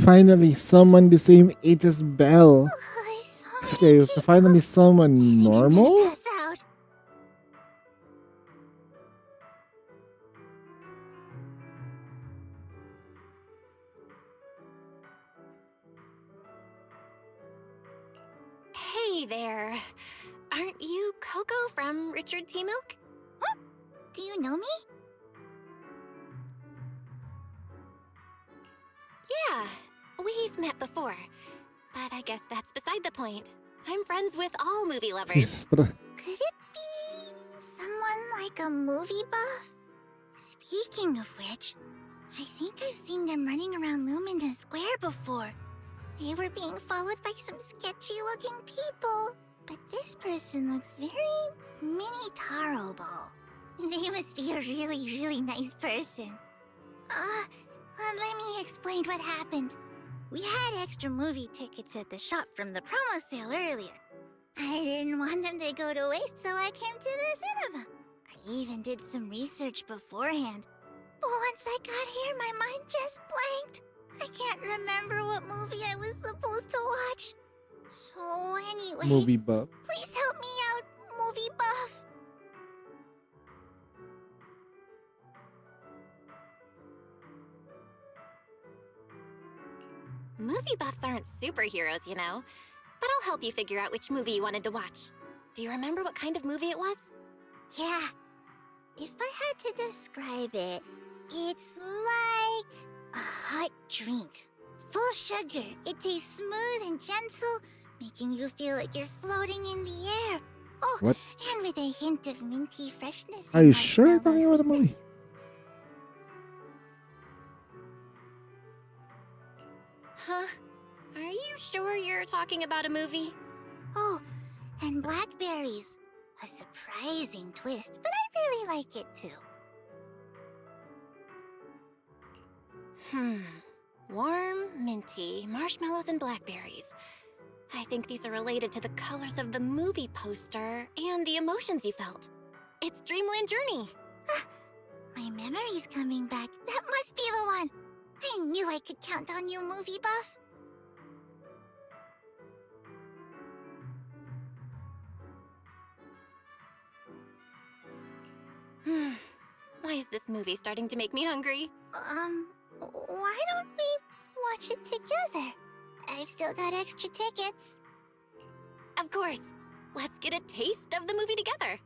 finally someone the same age as Belle. Okay, finally someone normal? Pass out. Hey there. Aren't you Coco from Richard T. Milk? Huh? Do you know me? Yeah, we've met before. But I guess that's beside the point. I'm friends with all movie lovers. Sistra. Could it be someone like a movie buff? Speaking of which, I think I've seen them running around Lumina Square before. They were being followed by some sketchy-looking people. But this person looks very mini Tarobo. They must be a really, really nice person. Let me explain what happened. We had extra movie tickets at the shop from the promo sale earlier. I didn't want them to go to waste, so I came to the cinema. I even did some research beforehand. But once I got here, my mind just blanked. I can't remember what movie I was supposed to watch. So anyway, Movie buff. please help me out, movie buff. Movie buffs aren't superheroes, you know. But I'll help you figure out which movie you wanted to watch. Do you remember what kind of movie it was? Yeah. If I had to describe it, it's like a hot drink. Full sugar. It tastes smooth and gentle, making you feel like you're floating in the air. Oh, What? and with a hint of minty freshness. Are and you sure you're talking marshmallow about the movie? sweetness. Huh? Are you sure you're talking about a movie? Oh, and blackberries. A surprising twist, but I really like it too. Warm, minty, marshmallows, and blackberries. I think these are related to the colors of the movie poster and the emotions you felt. It's Dreamland Journey. My memory's coming back. That must be the one. I knew I could count on you, movie buff. Why is this movie starting to make me hungry? Why don't we watch it together? I've still got extra tickets. Of course. Let's get a taste of the movie together.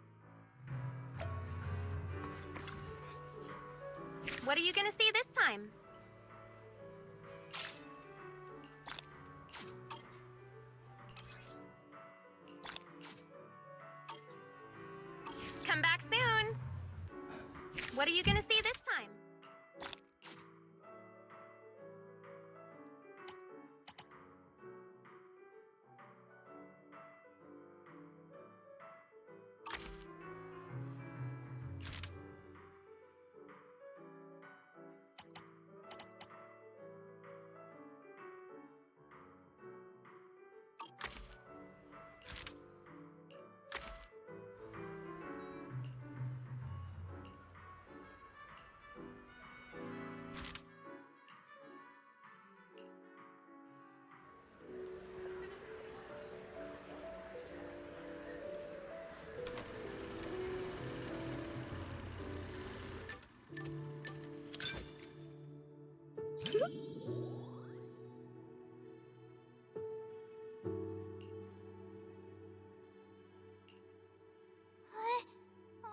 What are you gonna see this time? Come back soon. What are you gonna see this time?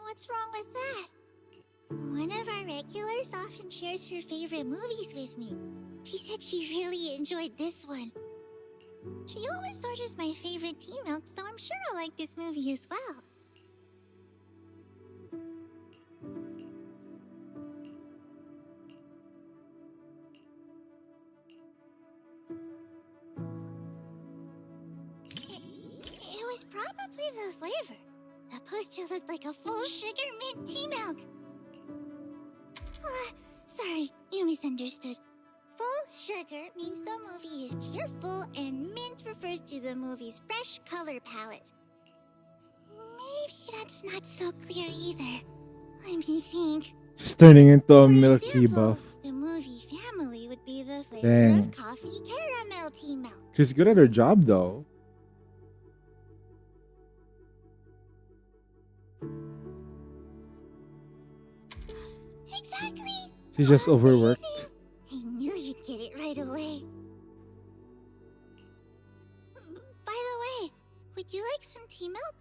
What's wrong with that? One of our regulars often shares her favorite movies with me. She said she really enjoyed this one. She always orders my favorite tea milk, so I'm sure I'll like this movie as well. It was probably the flavor. The poster looked like a full sugar mint tea milk. Sorry, you misunderstood. Full sugar means the movie is cheerful, and mint refers to the movie's fresh color palette. Maybe that's not so clear either. Let me think. She's turning into a For milky example, buff. the movie normally would be the flavor Dang. of coffee caramel tea milk. She's good at her job though. Exactly. She's just overworked. I knew you'd get it right away. By the way, would you like some tea milk?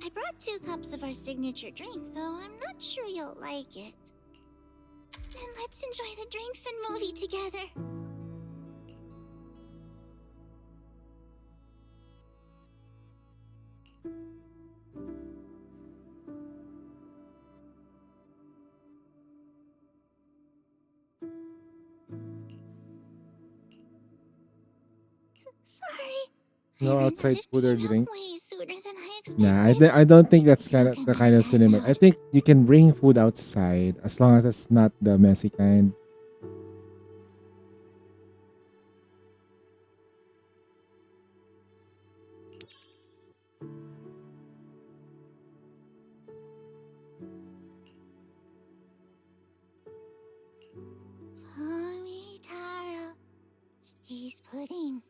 I brought 2 cups of our signature drink, though I'm not sure you'll like it. Then let's enjoy the drinks and movie together. Sorry. No outside food or drink. Way sooner than I expected. Nah, I don't think that's the kind of cinema. I think you can bring food outside as long as it's not the messy kind. Pomitaro cheese pudding.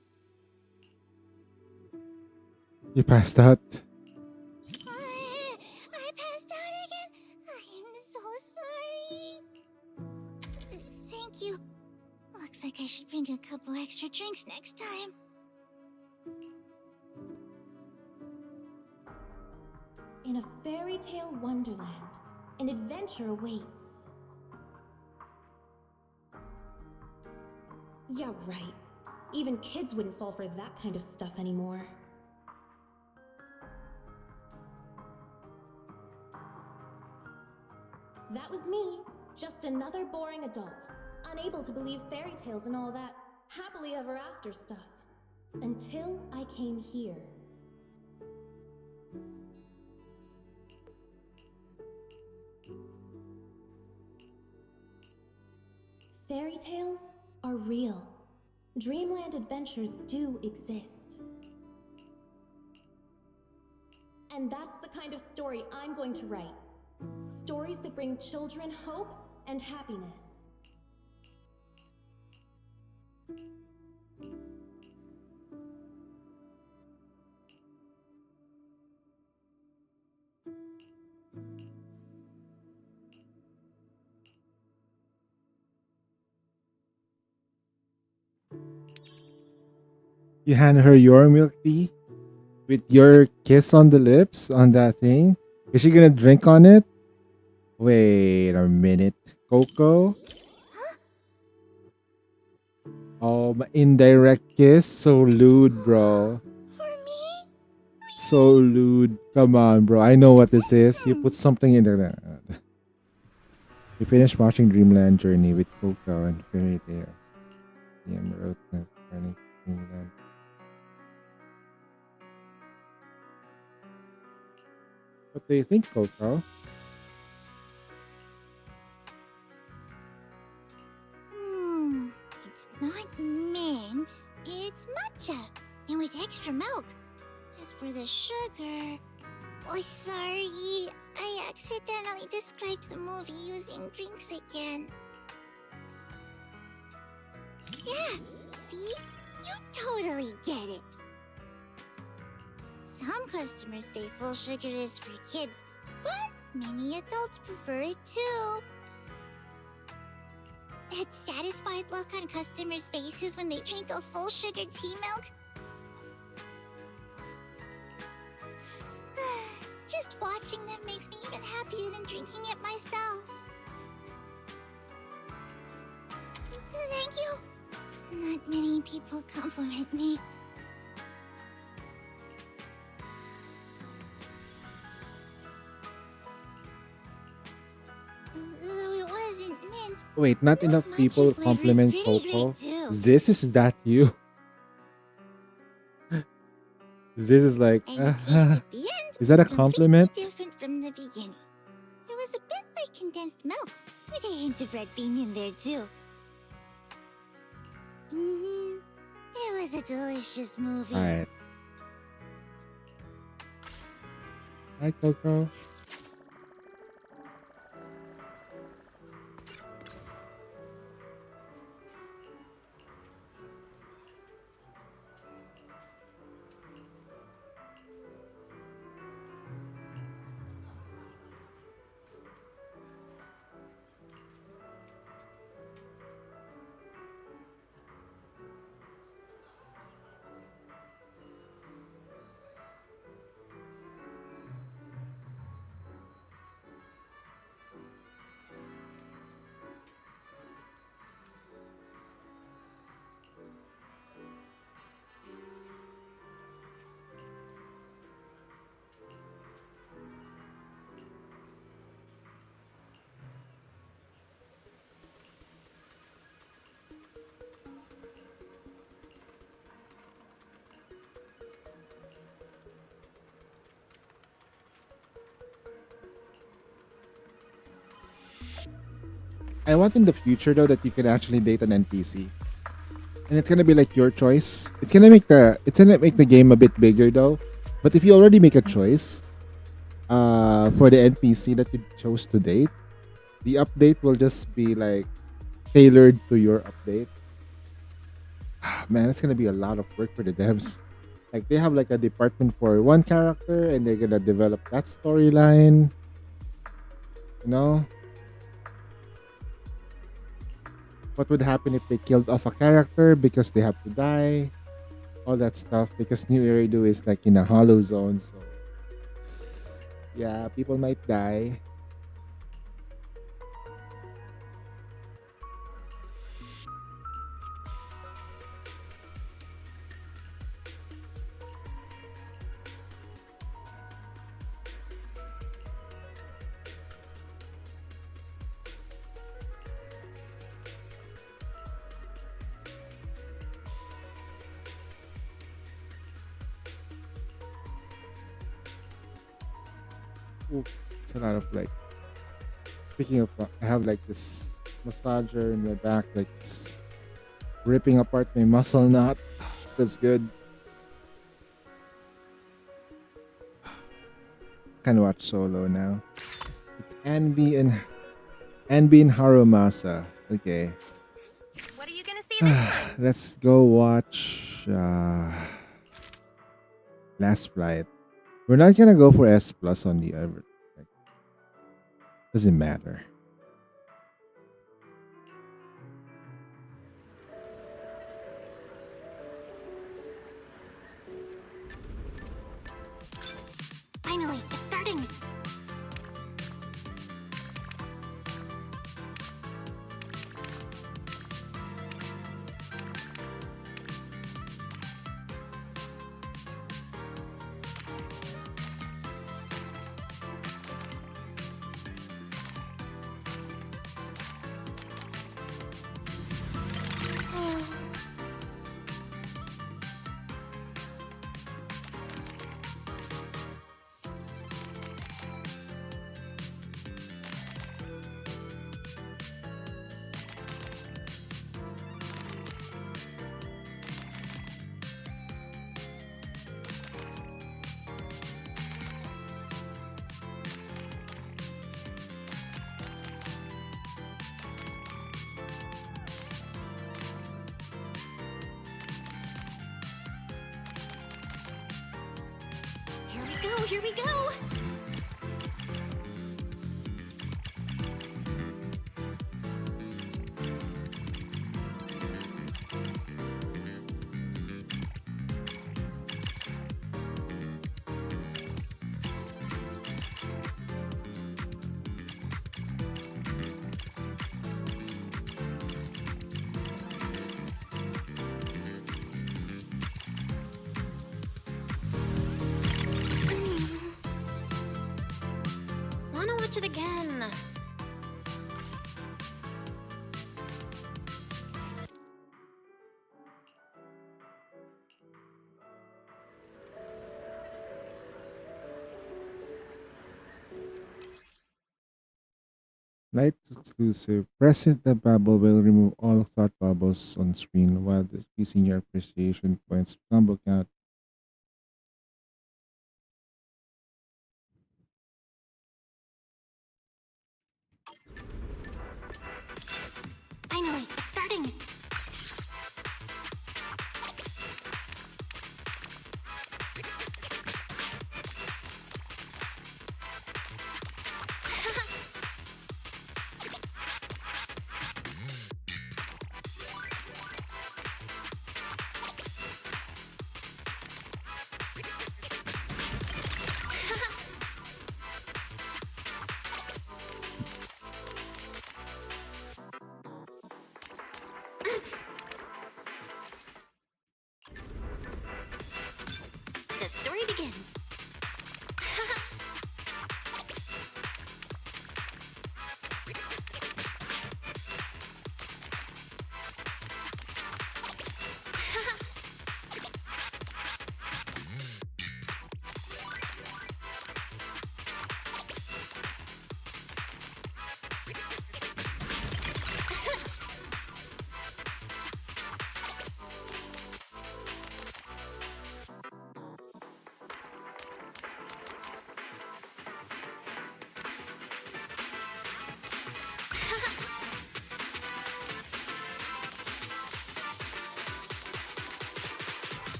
You passed out. I passed out again. I'm so sorry. Thank you. Looks like I should bring a couple extra drinks next time. In a fairy tale wonderland, an adventure awaits. Yeah, right. Even kids wouldn't fall for that kind of stuff anymore. That was me, just another boring adult, unable to believe fairy tales and all that happily ever after stuff. Until I came here. Fairy tales are real. Dreamland adventures do exist. And that's the kind of story I'm going to write. Stories that bring children hope and happiness. You hand her your milk tea with your kiss on the lips on that thing. Is she gonna drink on it? Wait a minute. Coco? Oh, my indirect kiss? So lewd, bro. So lewd. Come on, bro. I know what this is. You put something in there. We finished watching Dreamland Journey with Coco and Fairy Tale. Liam wrote the Dreamland. What do you think, Coco? It's not mint, it's matcha, and with extra milk. As for the sugar, oh sorry, I accidentally described the movie using drinks again. Yeah, see? You totally get it. Some customers say full sugar is for kids, but many adults prefer it too. That satisfied look on customers' faces when they drink a full sugar tea milk. Just watching them makes me even happier than drinking it myself. Thank you. Not many people compliment me. Though it wasn't mint. Wait, not enough people compliment Coco. This is that you? This is like, is that a compliment? Different from the beginning. It was a bit like condensed milk, with a hint of red bean in there too. It was a delicious movie. Alright. Hi, Coco. I want in the future though that you can actually date an NPC, and it's gonna be like your choice. It's gonna make the game a bit bigger though. But if you already make a choice, for the NPC that you chose to date, the update will just be like tailored to your update. Man, it's gonna be a lot of work for the devs. Like they have like a department for one character, and they're gonna develop that storyline. You know, what would happen if they killed off a character because they have to die? All that stuff because New Eridu is like in a hollow zone, so yeah, people might die. Ooh, it's a lot of like. Speaking of, I have like this massager in my back, like it's ripping apart my muscle knot. Feels good. Can watch Solo now. It's Anbi and Harumasa. Okay. What are you gonna say next time? Let's go watch Last Flight. We're not gonna go for S plus on the other. Like, doesn't matter. Finally, it's starting. Here we go! Wanna watch it again? Night exclusive. Pressing the bubble will remove all thought bubbles on screen while decreasing your appreciation points. Combo count. Finally, it's starting. The story begins.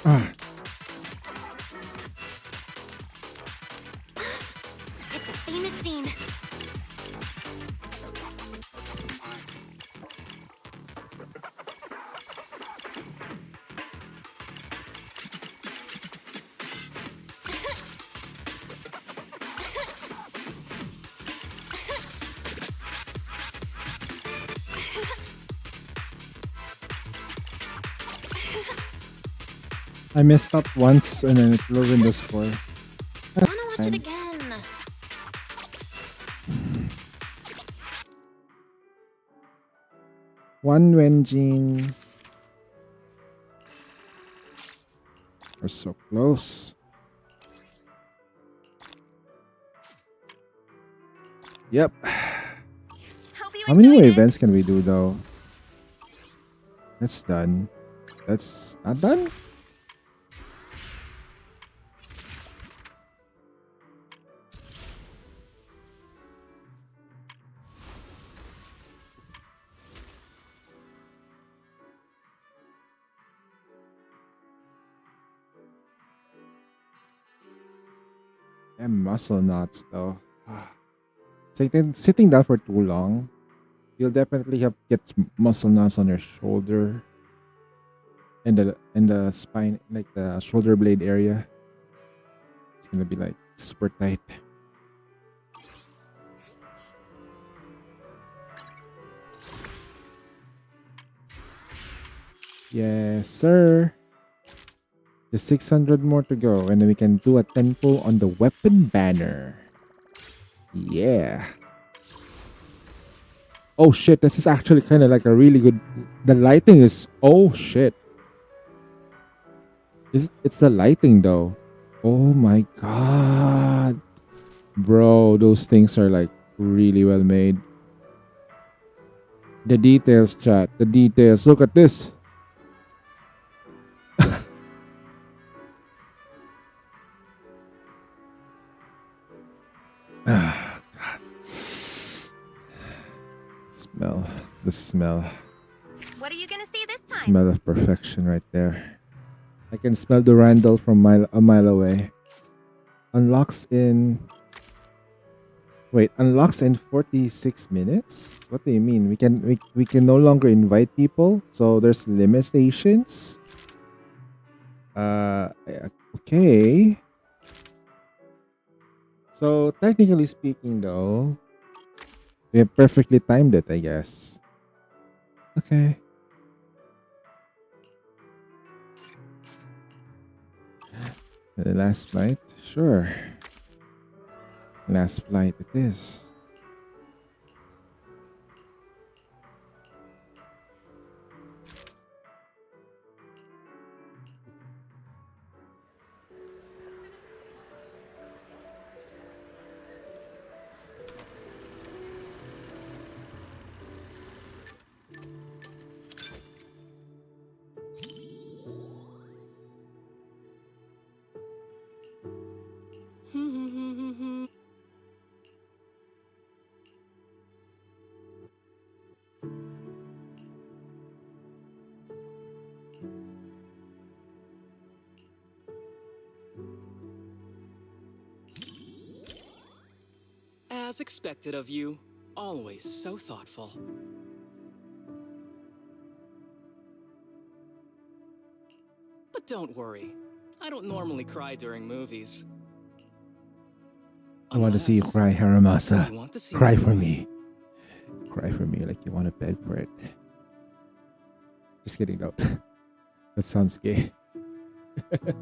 Ah, It's a famous scene. I messed up once and then it ruined the score. Wanna watch it again? One Wenjin. We're so close. Yep. Hope you How many more enjoyed it. events can we do though? That's done. That's not done? And muscle knots though. Sitting down for too long, you'll definitely get muscle knots on your shoulder and the spine, like the shoulder blade area. It's gonna be like super tight. Yes, sir. Just 600 more to go, and then we can do a tempo on the weapon banner. Yeah. Oh shit, this is actually kind of like a really good... The lighting is... Oh shit. It's the lighting though. Oh my god. Bro, those things are like really well made. The details, chat. The details. Look at this. Ah, God. Smell. The smell. What are you gonna see this time? Smell of perfection right there. I can smell the Randall from a mile away. Unlocks in... Wait, unlocks in 46 minutes? What do you mean? We can no longer invite people, so there's limitations? Okay. So technically speaking though, we have perfectly timed it, I guess. Okay. The last flight? Sure. Last flight it is. As expected of you, always so thoughtful. But don't worry, I don't normally cry during movies. I want to see you Unless cry, Haramasa. you want to see Cry me for cry. me. Cry for me like you want to beg for it. Just kidding, no. That sounds gay. That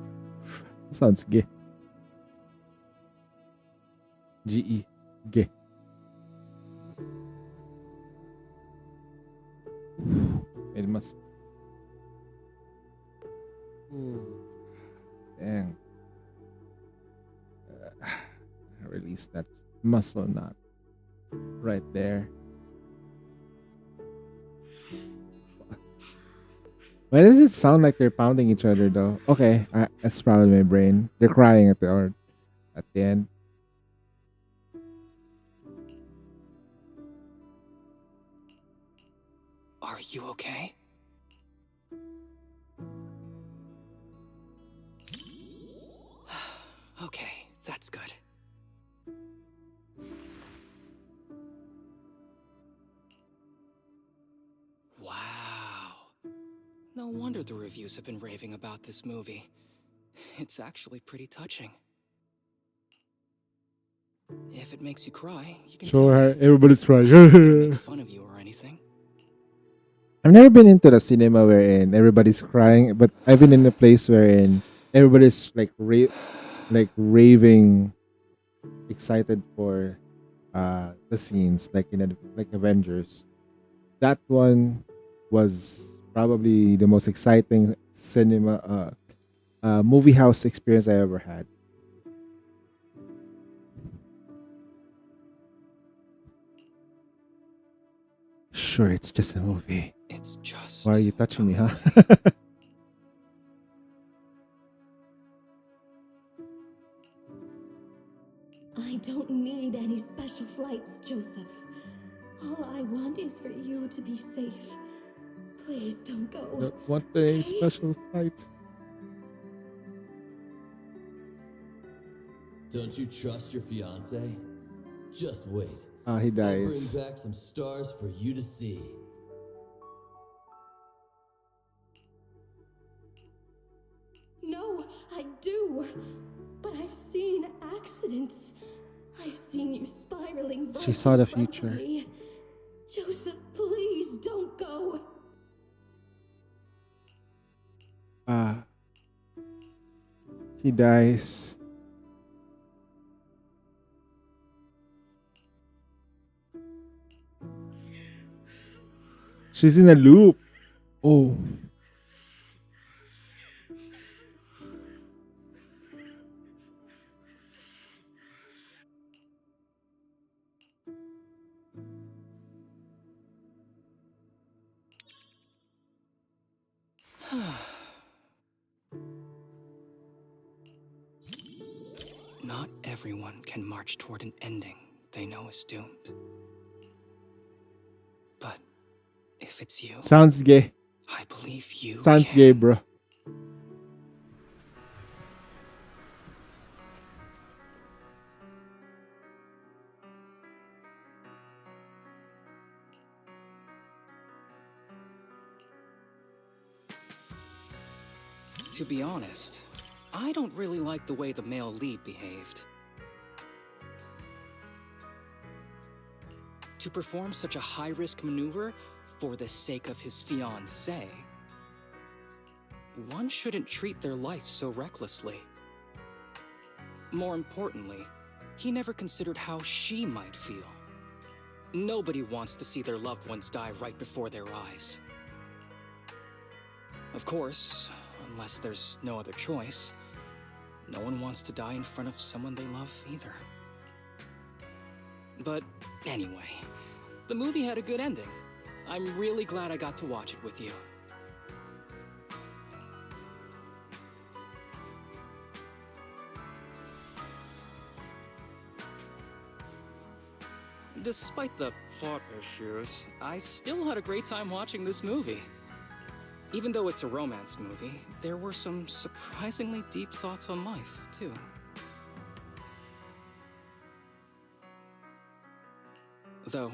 sounds gay. G-E. Gay. It must... Ooh. Dang. Release that muscle knot right there. Why does it sound like they're pounding each other though? Okay, that's probably my brain. They're crying at the end. Are you okay? Okay, that's good. Wow. No wonder the reviews have been raving about this movie. It's actually pretty touching. If it makes you cry, you can Show tell her. me. Everybody's crying. I don't make fun of you or anything. I've never been into the cinema wherein everybody's crying, but I've been in a place wherein everybody's like raving, excited for the scenes, like like Avengers. That one was probably the most exciting cinema movie house experience I ever had. Sure, it's just a movie. It's just. Why are you touching me, huh? I don't need any special flights, Joseph. All I want is for you to be safe. Please don't go. Don't want any okay? special fights. Don't you trust your fiance? Just wait. He I'll bring dies. back some stars for you to see. No, I do. But I've seen accidents. I've seen you spiraling. She right saw the in front of future. me. Joseph, please don't go. He dies. She's in a loop. Oh. Not everyone can march toward an ending they know is doomed. But if it's you, Sounds gay. I believe you Sounds can. gay, bro. To be honest, I don't really like the way the male lead behaved. To perform such a high-risk maneuver for the sake of his fiancée, one shouldn't treat their life so recklessly. More importantly, he never considered how she might feel. Nobody wants to see their loved ones die right before their eyes. Of course, unless there's no other choice, no one wants to die in front of someone they love either. But anyway, the movie had a good ending. I'm really glad I got to watch it with you. Despite the plot issues, I still had a great time watching this movie. Even though it's a romance movie, there were some surprisingly deep thoughts on life, too. Though,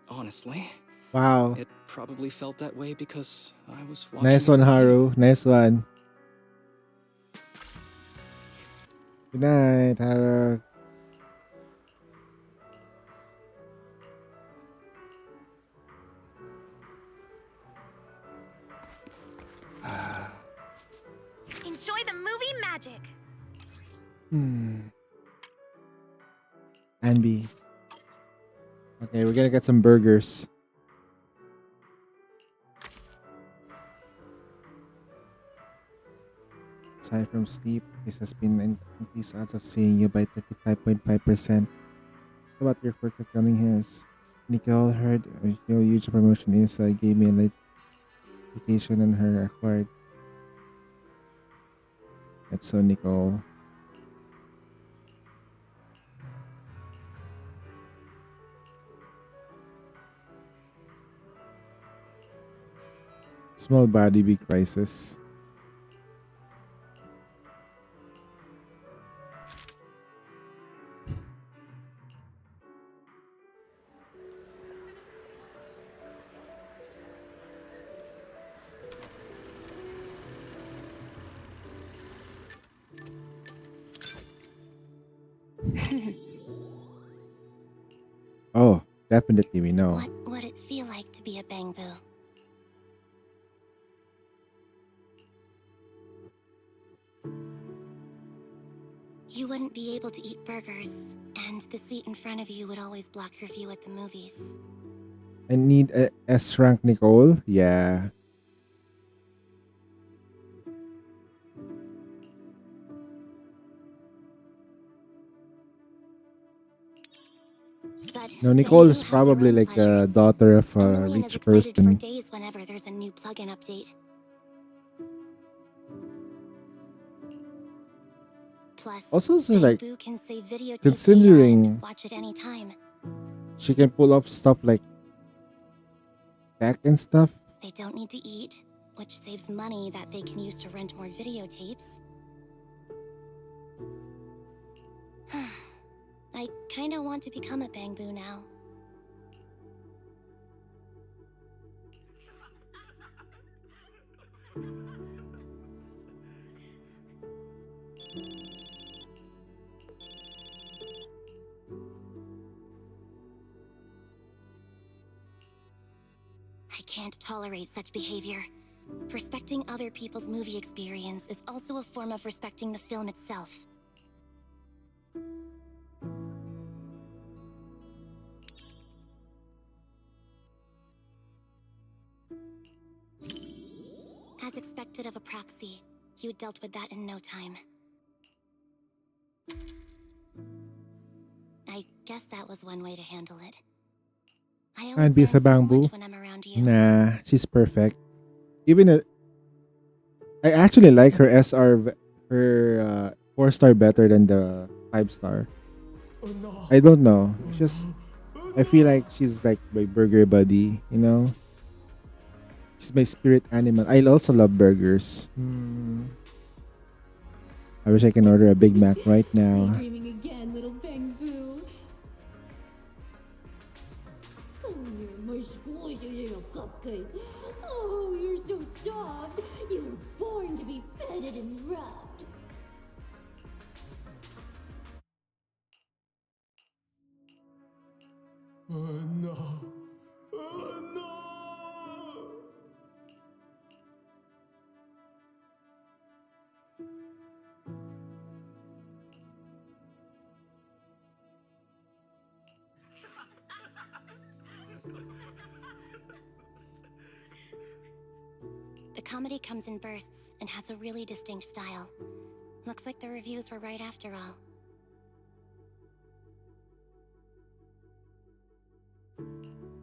honestly, Wow. it probably felt that way because I was watching. Nice it one, with you. Haru. Nice one. Good night, Haru. Enjoy the movie magic. Anby. Okay, we're gonna get some burgers. Aside from sleep, this has been increased odds of seeing you by 35.5%. What about your forthcoming hairs? Nicole heard your huge promotion is gave me a Vacation on her acquired. That's so Nicole. Small body, big crisis. Oh, definitely we know. What would it feel like to be a Bangbu? You wouldn't be able to eat burgers, and the seat in front of you would always block your view at the movies. I need a S rank Nicole. Yeah. But No, Nicole Bangbu is have their probably own like a pleasures. daughter of a Lillian is rich excited for person. days whenever there's a new plugin update. Plus, Also, so like Bangbu can save videotape data considering and watch it anytime. she can pull up stuff like tech and stuff. They don't need to eat, which saves money that they can use to rent more videotapes. I kinda want to become a Bangbu now. I can't tolerate such behavior. Respecting other people's movie experience is also a form of respecting the film itself. As expected of a proxy, you dealt with that in no time. I guess that was one way to handle it. I always And be sa learn so bamboo. much when I'm around you. Nah, she's perfect. Even I actually like her SR, her 4-star better than the 5-star. I don't know. It's just I feel like she's like my burger buddy. You know, she's my spirit animal. I also love burgers. I wish I can order a Big Mac right now. Daydreaming again, little Bangbu. Come here, my squishy little cupcake. Oh, you're so soft. You were born to be feted and rubbed. No. No. The comedy comes in bursts and has a really distinct style. Looks like the reviews were right after all.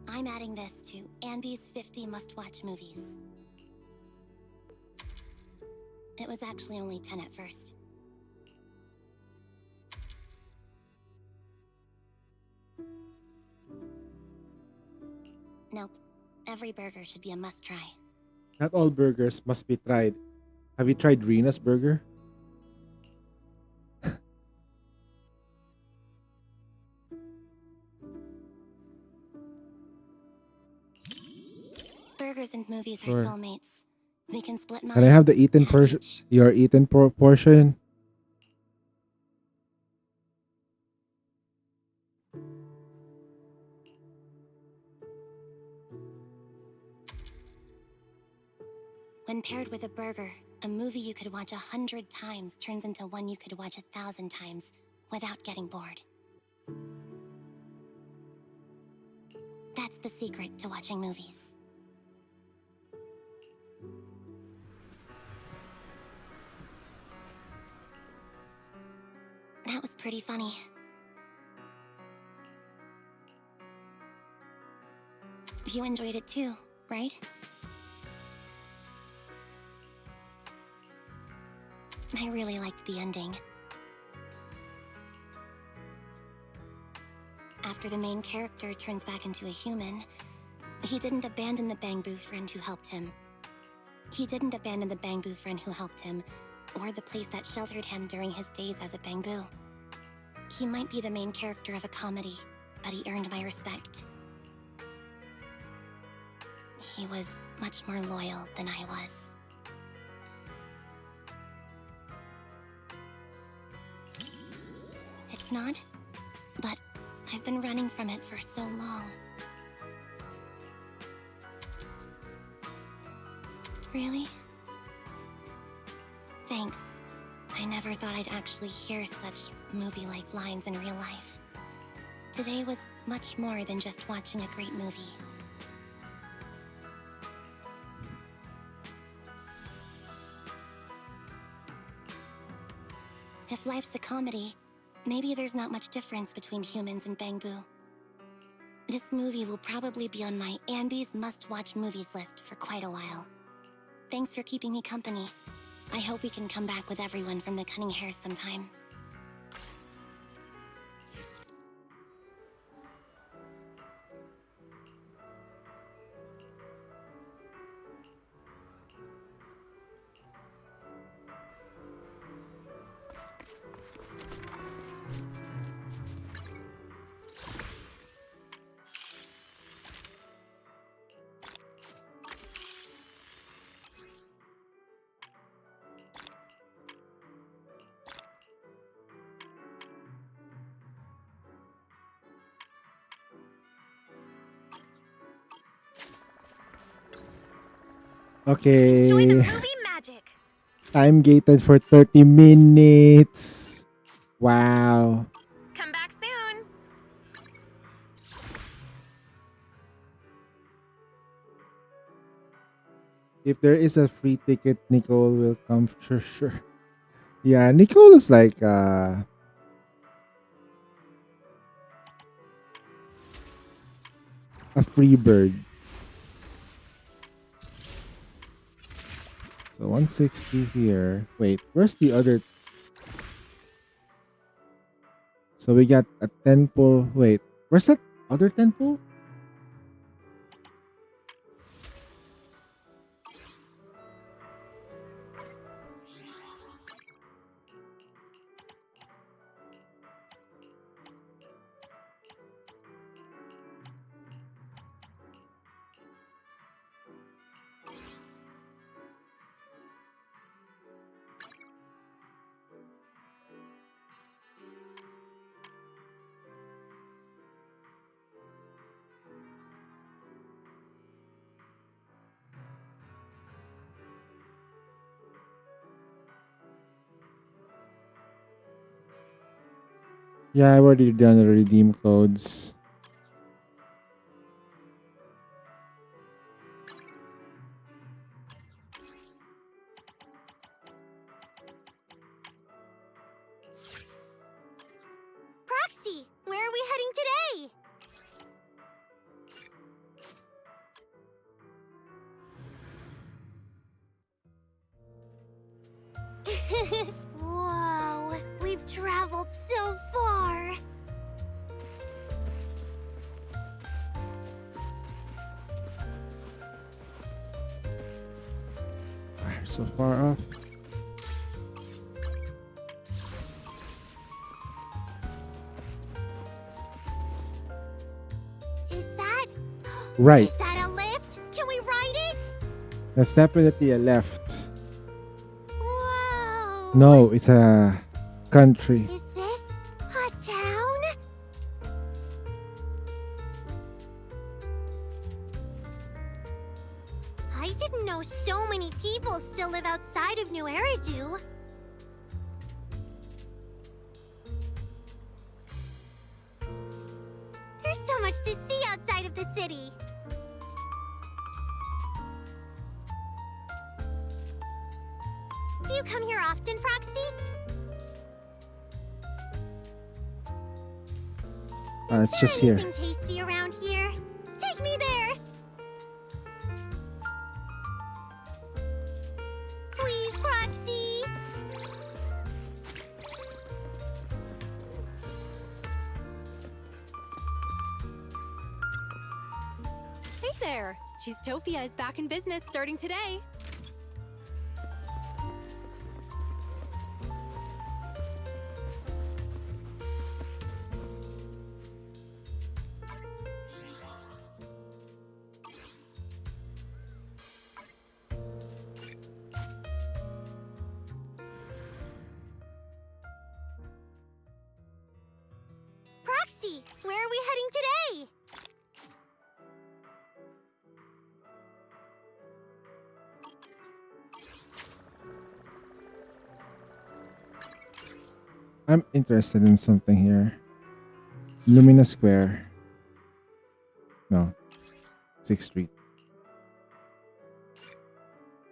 I'm adding this to Anby's 50 must-watch movies. It was actually only 10 at first. Nope. Every burger should be a must-try. Not all burgers must be tried. Have you tried Rena's burger? Burgers and movies are Sure. soulmates. We can split mine. Can I have the eaten portion? Your eaten portion? When paired with a burger, a movie you could watch 100 times turns into one you could watch 1,000 times without getting bored. That's the secret to watching movies. That was pretty funny. You enjoyed it too, right? I really liked the ending. After the main character turns back into a human, he didn't abandon the Bangbu friend who helped him. He didn't abandon the Bangbu friend who helped him, or the place that sheltered him during his days as a Bangbu. He might be the main character of a comedy, but he earned my respect. He was much more loyal than I was. It's not, but I've been running from it for so long. Really? Thanks. I never thought I'd actually hear such movie-like lines in real life. Today was much more than just watching a great movie. If life's a comedy, maybe there's not much difference between humans and Bangbu. This movie will probably be on my Andy's must-watch movies list for quite a while. Thanks for keeping me company. I hope we can come back with everyone from the Cunning Hares sometime. Okay. Enjoy the movie magic. Time gated for 30 minutes. Wow. Come back soon. If there is a free ticket, Nicole will come for sure. Yeah, Nicole is like a free bird. So 160 here. Wait, where's the other? So we got a 10 pull. Wait, where's that other 10 pull? Yeah, I've already done the redeem codes. Proxy, where are we heading today? Whoa, we've traveled so far. I'm so far off. Is that Right. Is that a lift? Can we ride it? That's definitely a left. Whoa. No, it's a country. Is this a town? I didn't know so many people still live outside of New Eridu. There's so much to see outside of the city. Do you come here often, Proxy? It's just here. Anything tasty around here? Take me there! Please, Proxy! Hey there! Cheesetopia is back in business starting today. Proxy, where are we heading today? I'm interested in something here. Lumina Square. No. 6th Street.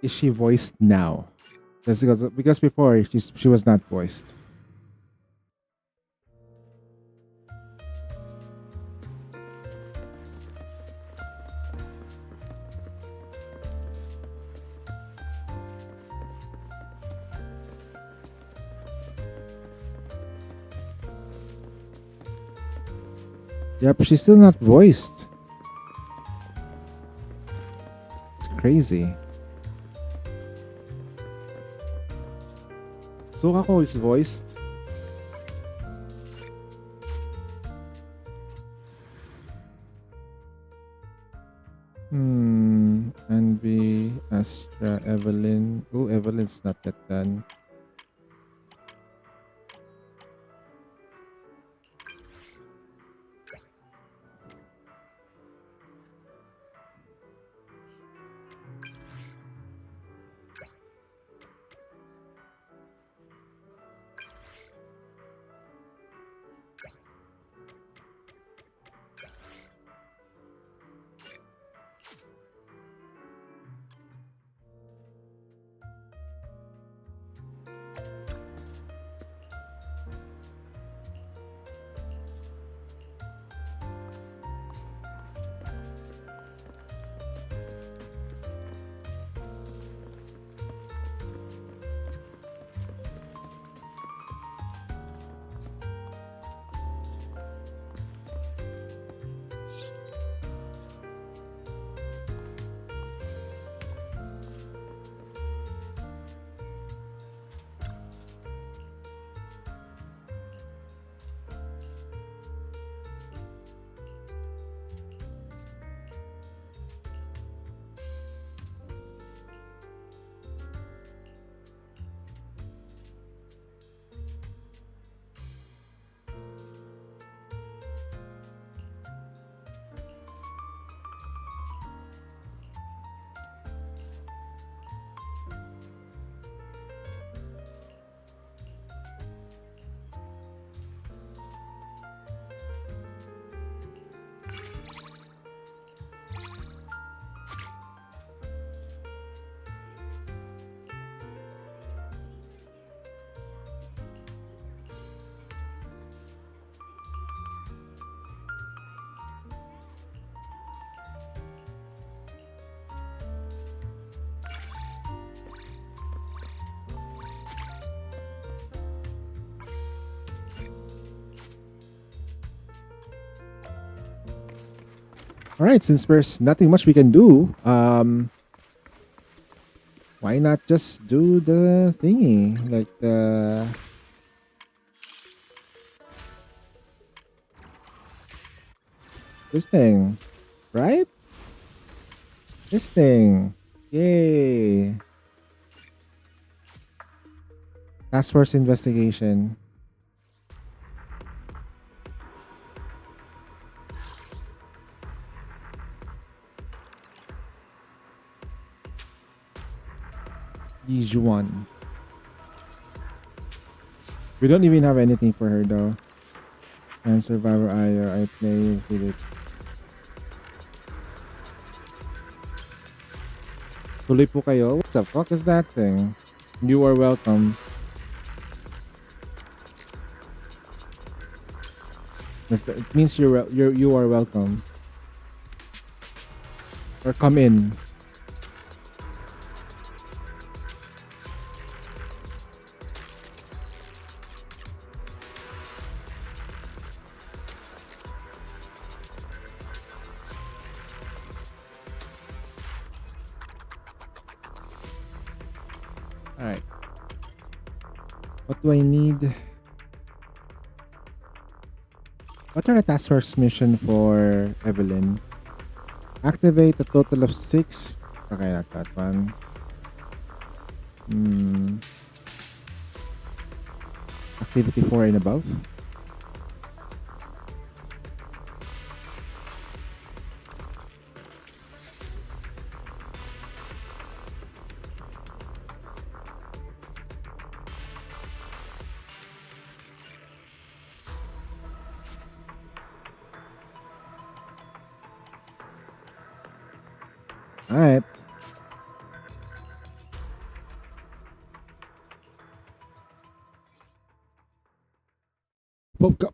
Is she voiced now? That's because before she was not voiced. Yep, she's still not voiced. It's crazy. Sukako is voiced. Envy, Astra, Evelyn. Oh, Evelyn's not yet done. All right, since there's nothing much we can do, why not just do the thingy, like this thing, right? This thing, yay! Task Force investigation. Yijuan. We don't even have anything for her though. And Survivor I play with it. Tuloy po kayo? What the fuck is that thing? You are welcome. It means you are welcome. Or come in. What do I need? What are the task force mission for Evelyn? Activate a total of 6. Okay, not that one. Activity 4 and above. All right. Poke up.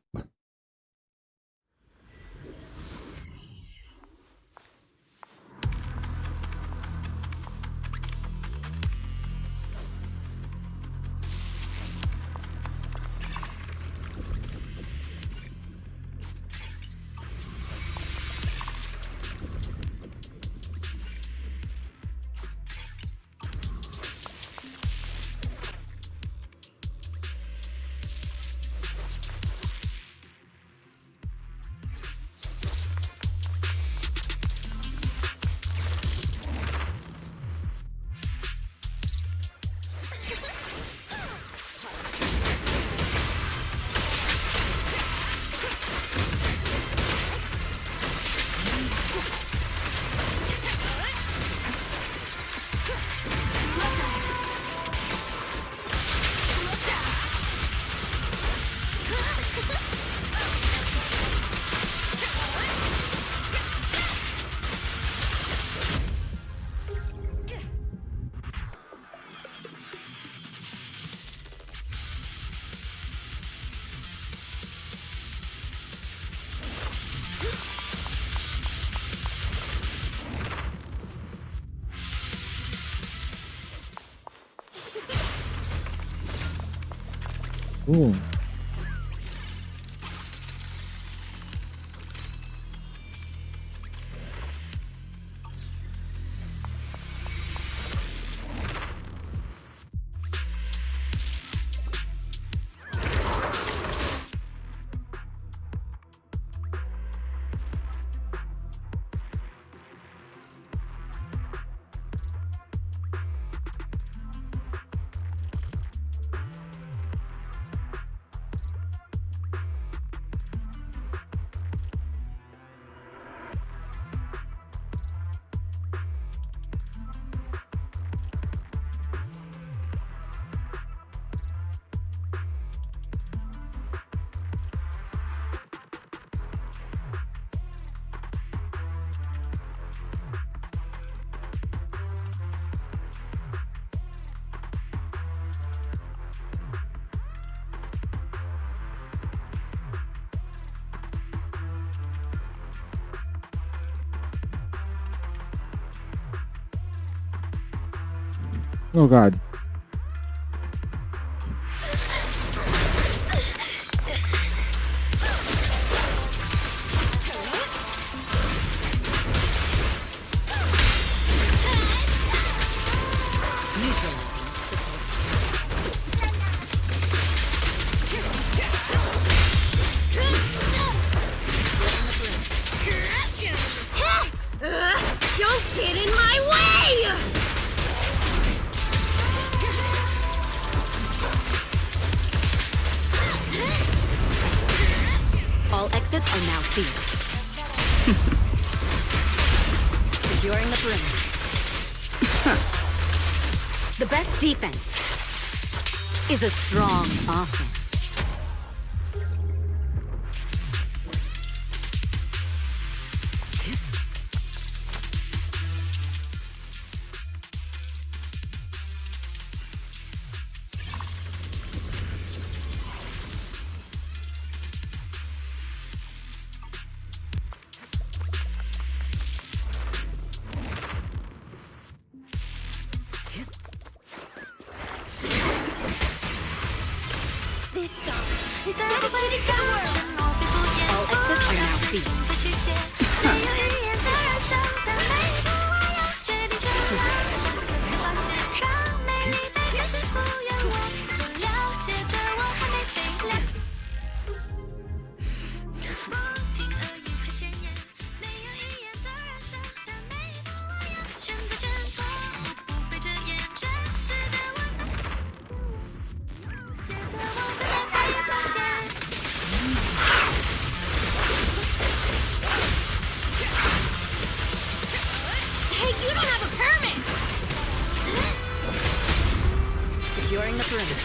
Ooh. Oh god. Don't get in my way! All exits are now sealed. Securing the perimeter. The best defense is a strong offense. All exits are now sealed. perimeter.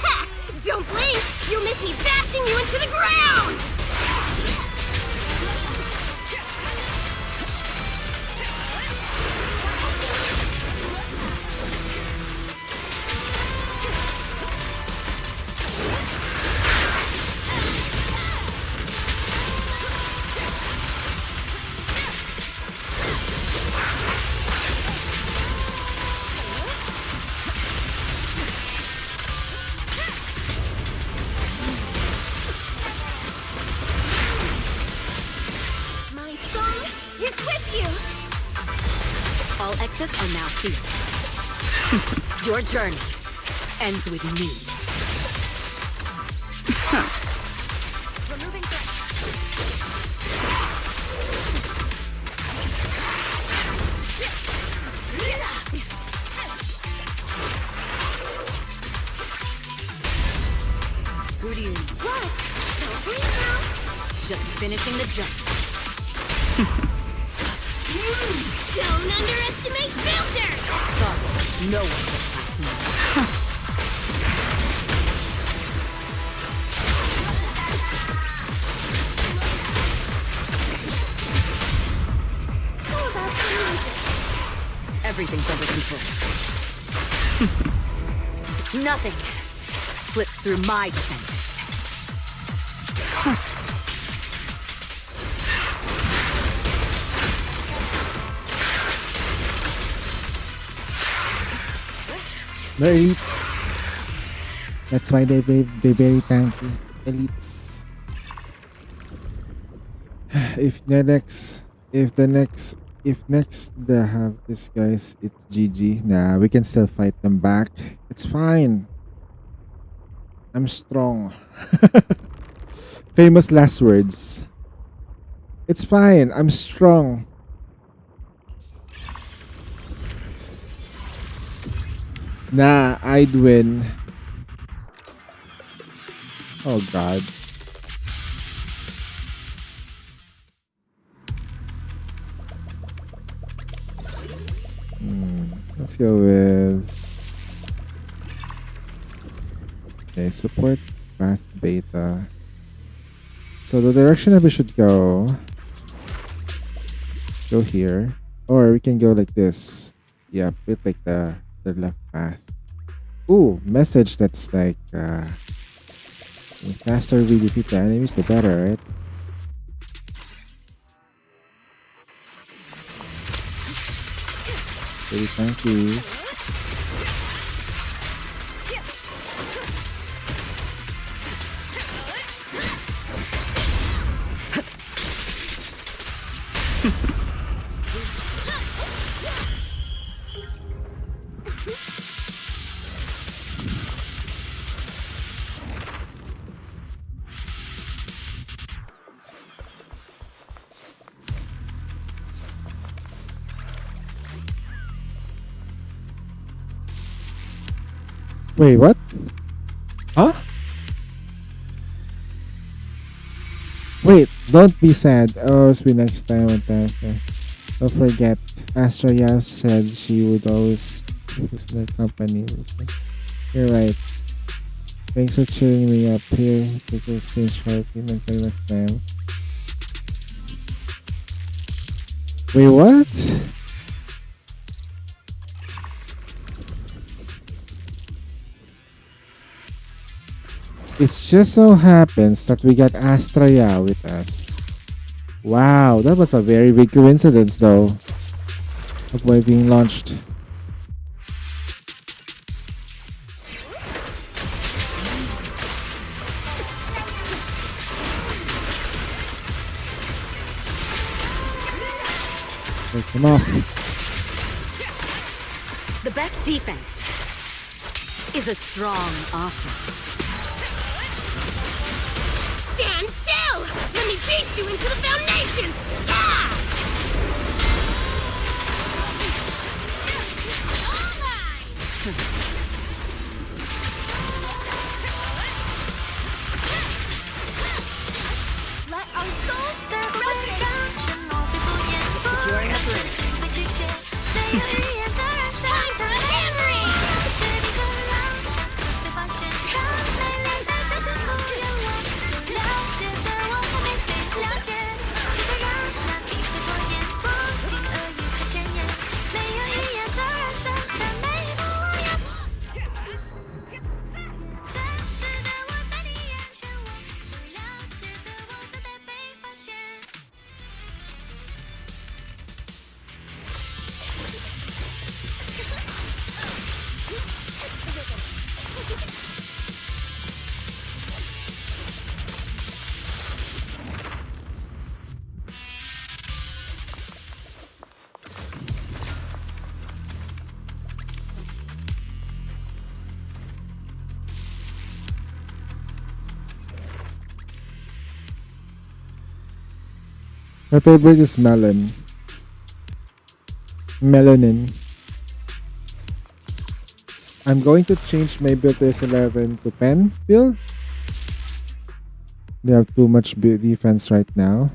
Ha! Don't blink! You'll miss me bashing you into the ground! My song is with you! All exits are now sealed. Your journey ends with me. Removing Who do you need? What? Don't breathe now! Just finishing the jump. Don't underestimate Builder! Sorry, no one gets past me. How about some music? Everything's under control. Nothing slips through my defenses. The elites. That's why they very tanky. Elites. If next they have this guys, it's GG. Nah, we can still fight them back. It's fine. I'm strong. Famous last words. It's fine. I'm strong. Nah, I'd win. Oh god. Let's go with... Okay, support path beta. So the direction that we should go here. Or we can go like this. Yeah, bit like the left path. Ooh, message that's like the faster we defeat the enemies, the better, right? Very thank you. Wait, what? Huh? Wait, don't be sad. Oh, it's be next time. Okay. Don't forget, Astra Yas said she would always listen to their company. You're right. Thanks for cheering me up here. Take the exchange shortly until next time. Wait, what? It just so happens that we got Astraya with us. Wow, that was a very big coincidence though. Of why being launched. Take them off. The best defense is a strong offense. Stand still! Let me beat you into the foundations! Yeah! All mine! Let our souls separate. Securing the perimeter. My favorite is melon. Melanin. I'm going to change my build to S11 to pen build. They have too much defense right now.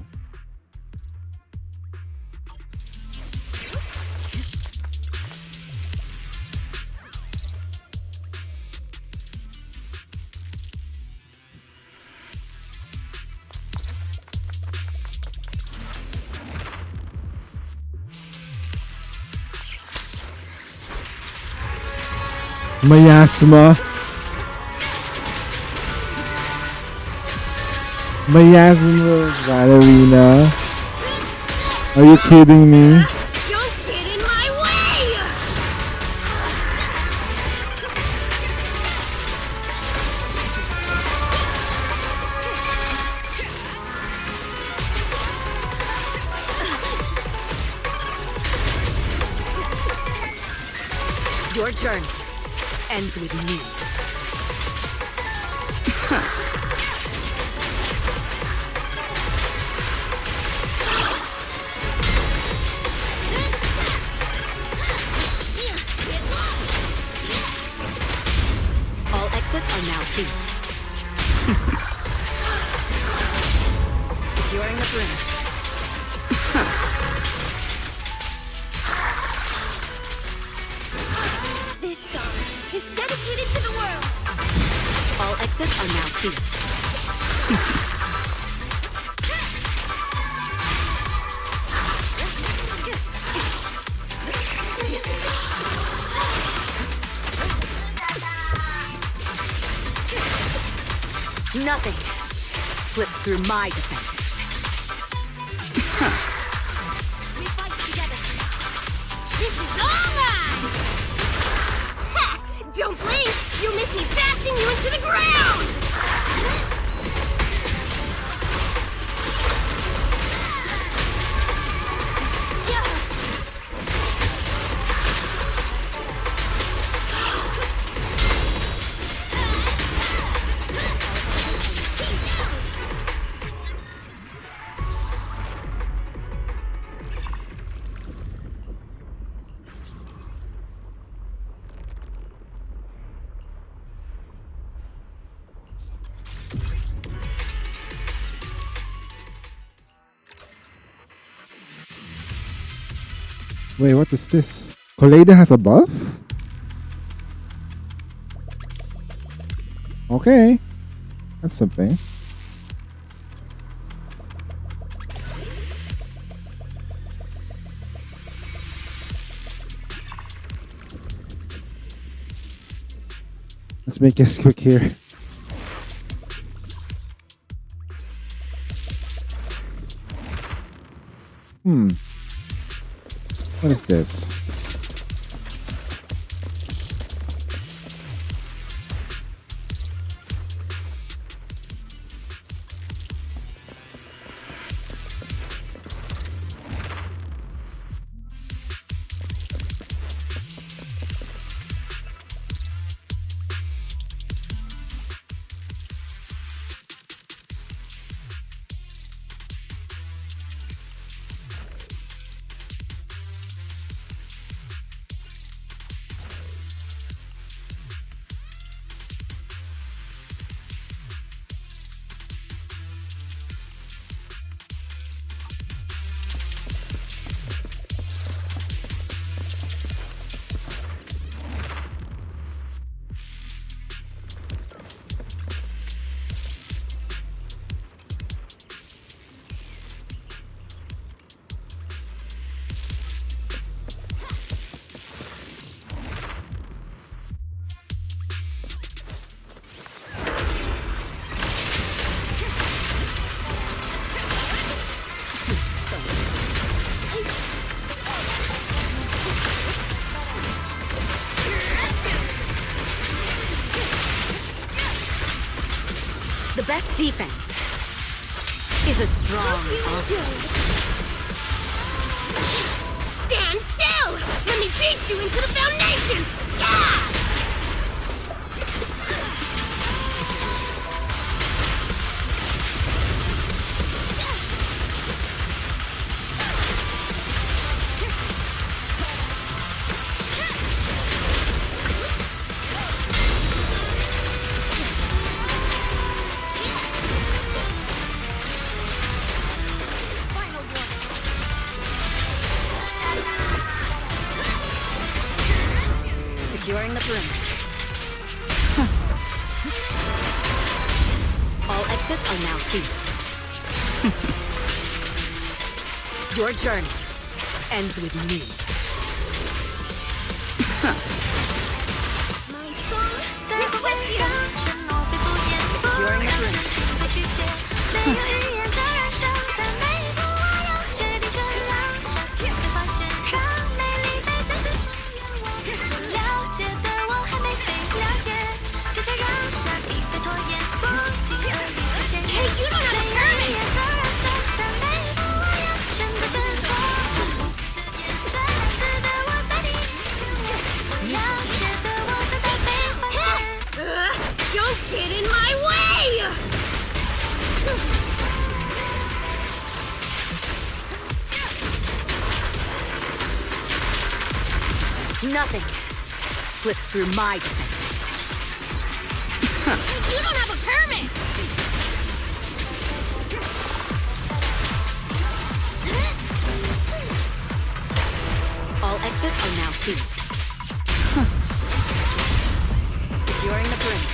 Miasma. Miasma Ballerina. Are you kidding me? Don't get in my way! Your journey ends with me. All exits are now sealed. Securing the perimeter. This song is dedicated to the world! All exits are now sealed. Nothing slips through my defense. We fight together! This is all mine! Ha! Don't blink! You'll miss me bashing you into the ground! Wait, what is this? Koleida has a buff? Okay. That's something. Let's make this quick here. What is this? The best defense is a strong offense. Stand still! Let me beat you into the foundations! Yeah! cease. Your journey ends with me. Securing the bridge. Hey, you don't have a permit! Don't get in my way! Nothing slips through my defense. You don't have a permit! All exits are now sealed. Securing the bridge.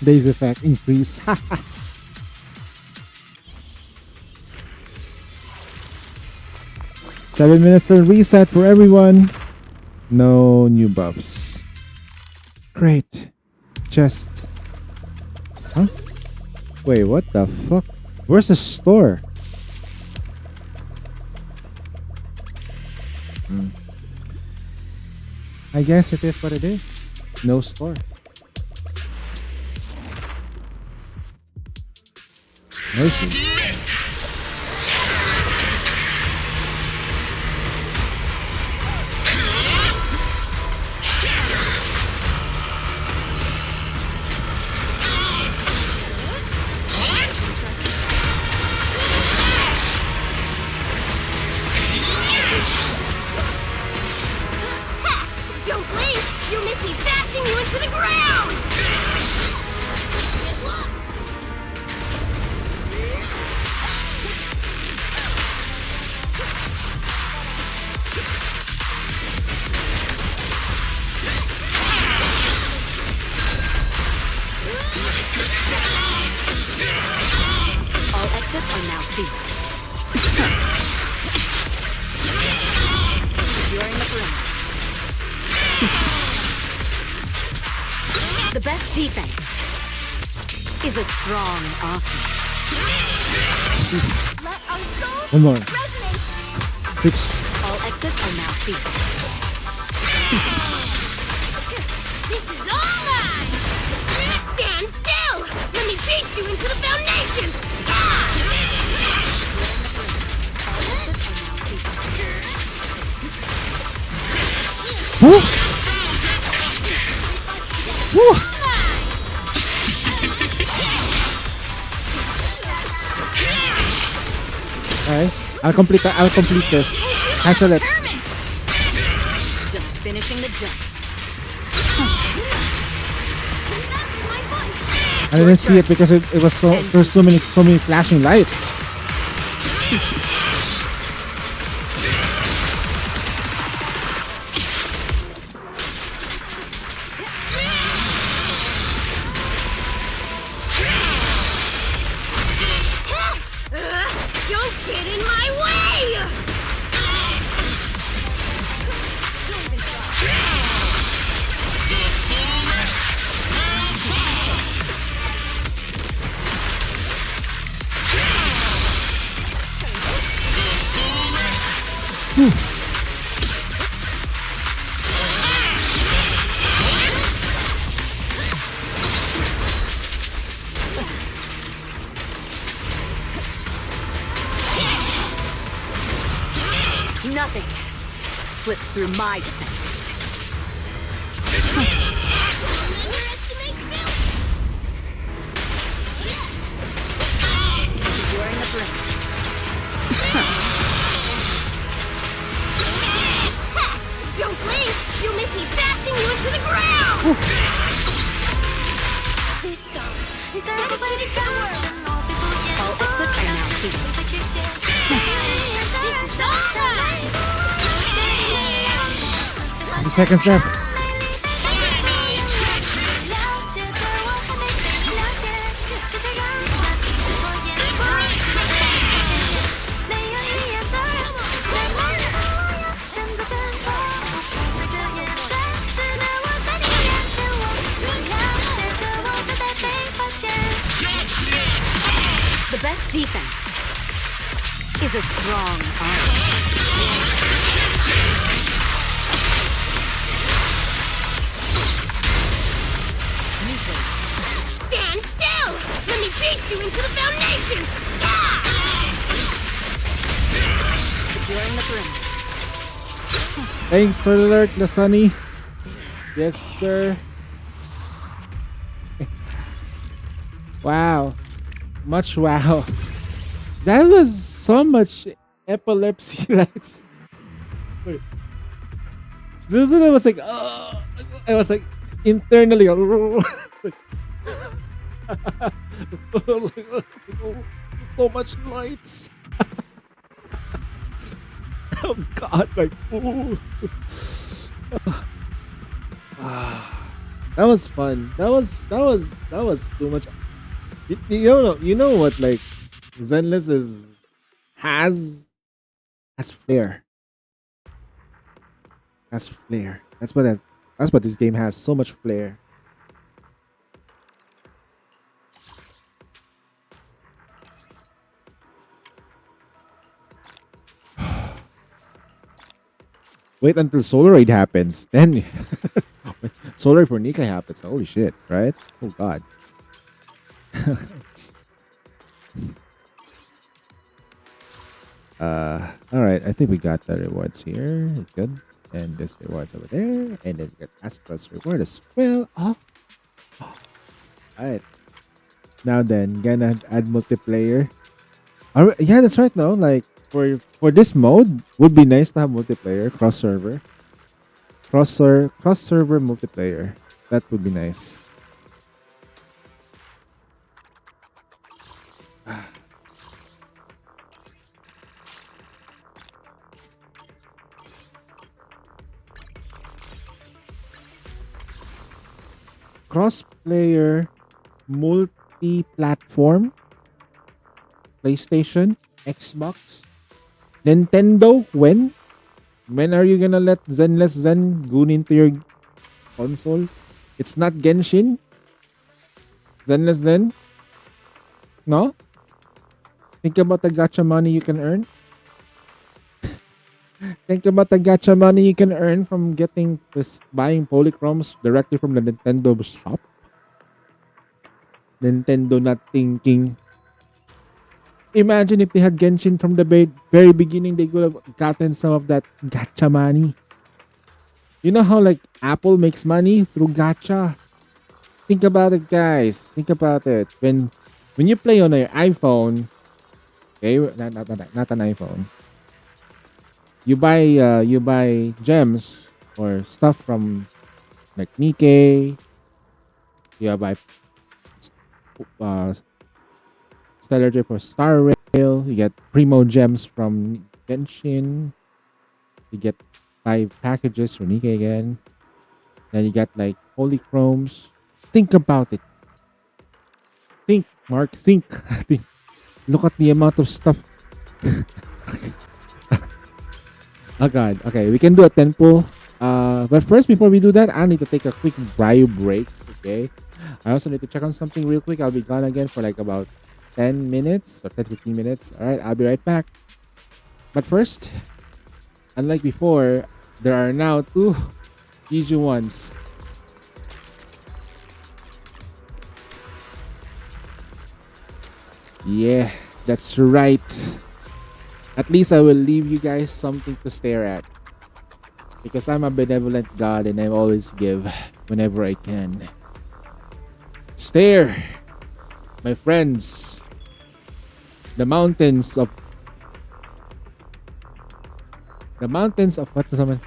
Days effect increase. 7 minutes till reset for everyone. No new buffs. Great. Just... Huh? Wait, what the fuck? Where's the store? I guess it is what it is. No store. Mercy. Don't blink! You'll miss me bashing you into the ground! Get lost! All exits are now sealed. Securing the bridge. The best defense is a strong offense. Let our souls One more. resonate! 6. All exits are now sealed. This is all mine! Stand still! Let me beat you into the foundation! Woo! Woo! Okay, I'll complete this. Cancel it. Just finishing the jump. I didn't see it because it was so there's so many flashing lights. Don't get in my way! Nothing slips through my defense. Securing the bridge. Don't blink! You'll miss me bashing you into the ground! This song is everybody power! All exits are now sealed. This is all mine! the second step. The best defense is a strong arm. Stand still! Let me beat you into the foundations! Yeah! Securing the perimeter. Thanks for the alert, Lasani. Yes, sir. Wow. Much wow. That was so much epilepsy lights. Susan was like, oh, I was like internally. So much lights. Oh God, like, that was fun. That was too much. You know what? Like, Zenless has flair. Has flair. That's what this game has. So much flair. Wait until Solar Raid happens. Then Solar Raid for Nika happens. Holy shit, right? Oh God. Alright, I think we got the rewards here. Good. And this rewards over there. And then we got Astro's reward as well. Oh. Alright. Now then, gonna add multiplayer. Yeah, that's right. No, like for this mode, would be nice to have multiplayer, cross server multiplayer. That would be nice. Cross-player, multi-platform, PlayStation, Xbox, Nintendo. When are you gonna let Zenless Zen goon into your console? It's not Genshin. Zenless Zen. No. Think about the gacha money you can earn. Think about the gacha money you can earn from buying polychromes directly from the Nintendo shop. Nintendo not thinking. Imagine if they had Genshin from the very beginning, they could have gotten some of that gacha money. You know how like Apple makes money through gacha? Think about it, guys. Think about it. When you play on your iPhone, okay, not an iPhone. You buy gems or stuff from like Nikkei. You buy Stellar Gem for Star Rail. You get Primo gems from Genshin. You get 5 packages for Nikkei again. Then you get like polychromes. Think about it. Think, Mark. Think. Think. Look at the amount of stuff. Oh God. Okay, we can do a 10 pull. But first, before we do that, I need to take a quick bio break. Okay. I also need to check on something real quick. I'll be gone again for like about 10 minutes or 10-15 minutes. All right, I'll be right back. But first, unlike before, there are now 2 Giju ones. Yeah, that's right. At least I will leave you guys something to stare at. Because I'm a benevolent God and I always give whenever I can. Stare, my friends. The mountains of what is it?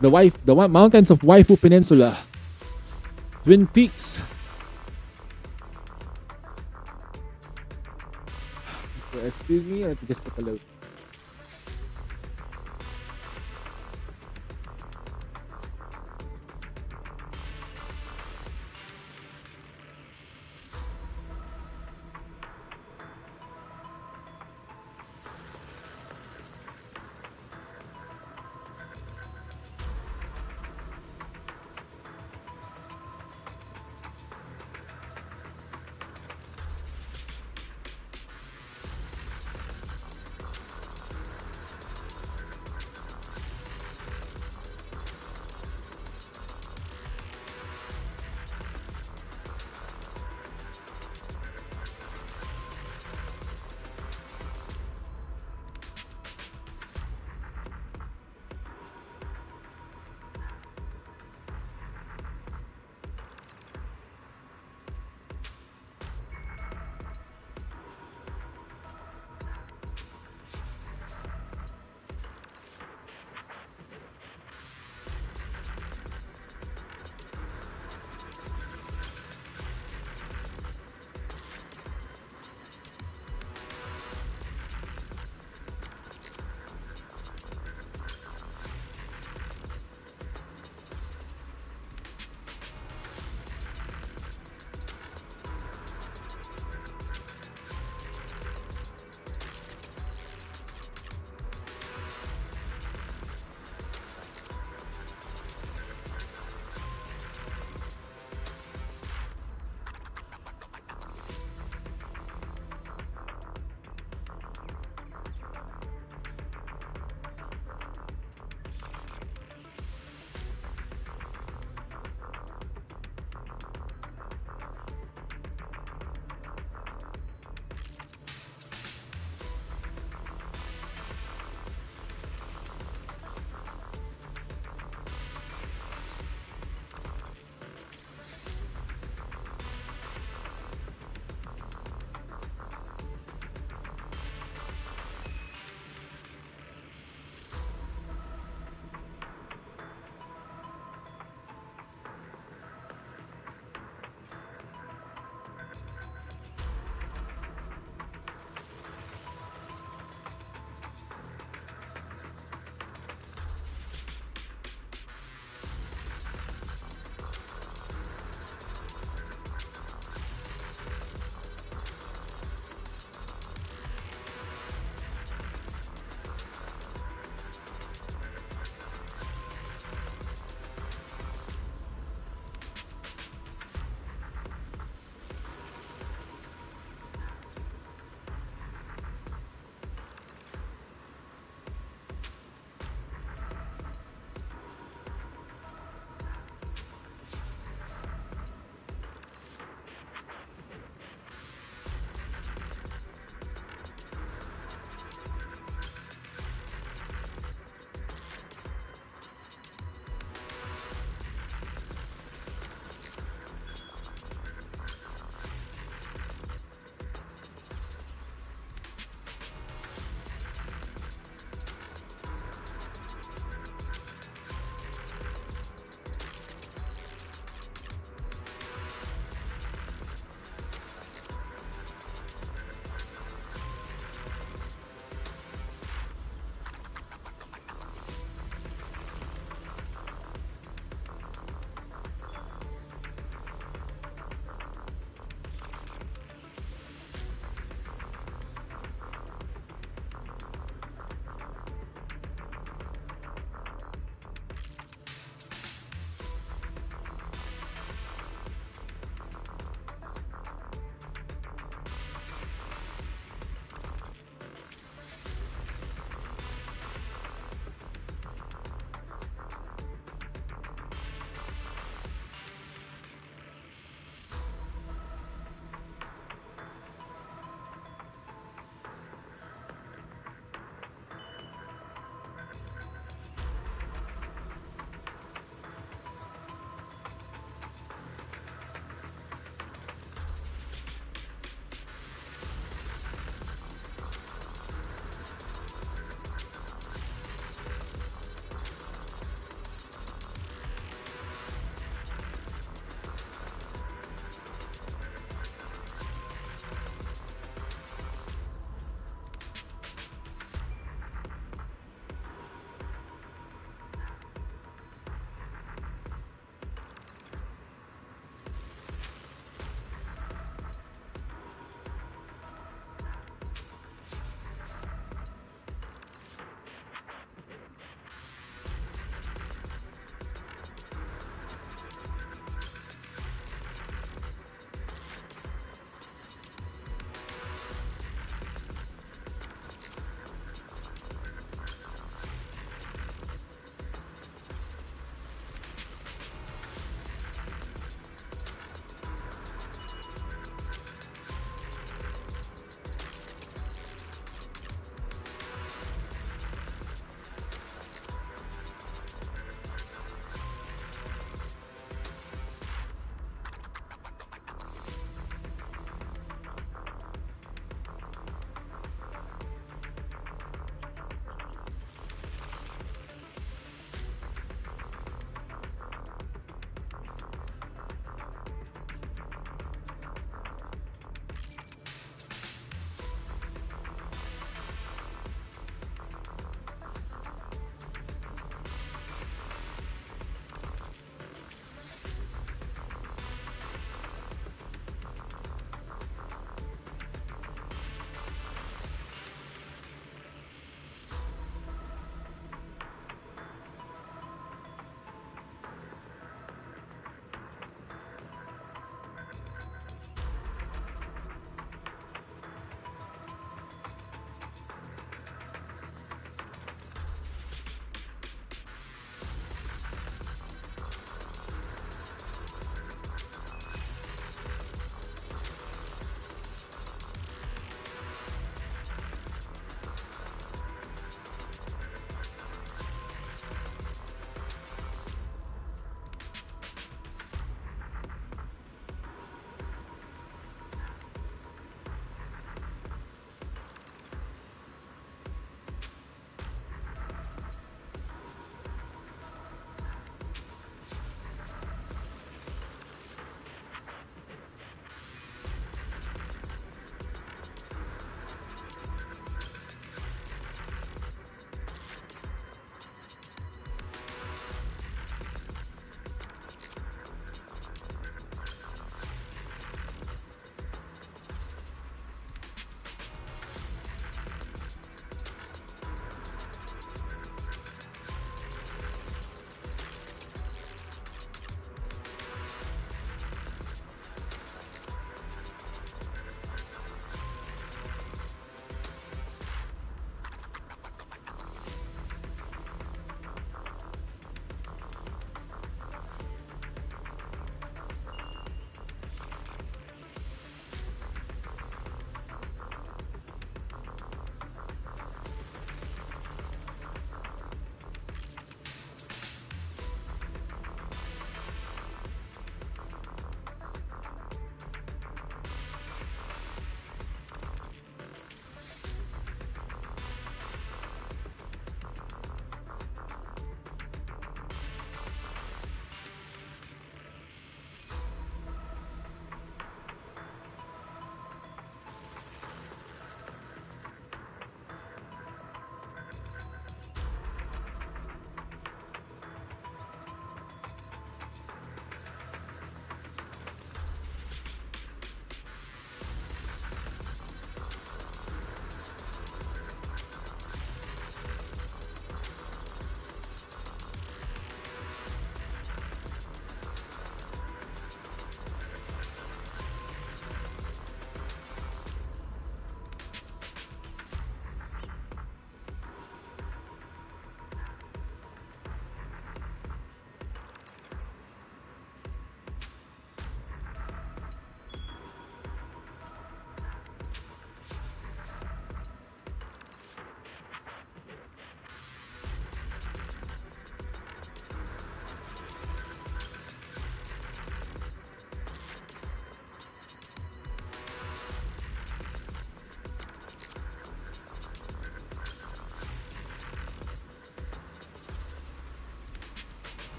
The mountains of Waifu Peninsula. Twin Peaks. Excuse me, let me just take a look.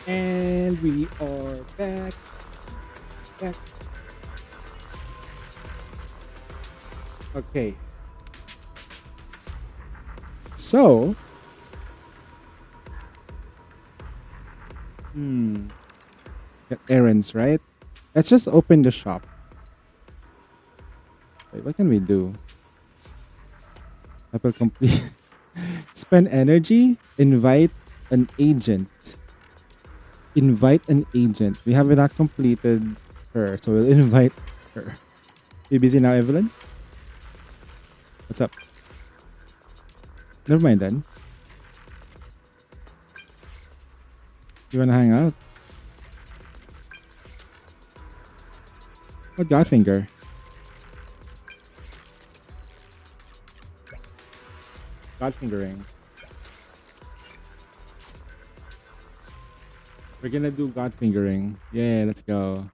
And we are back. Back. Okay. So, got errands, right? Let's just open the shop. Wait, what can we do? Apple complete. Spend energy. Invite an agent. Invite an agent. We have not completed her, so we'll invite her. You busy now, Evelyn? What's up? Never mind then. You wanna hang out? What Godfinger? Godfingering. We're gonna do Godfingering. Yeah, let's go.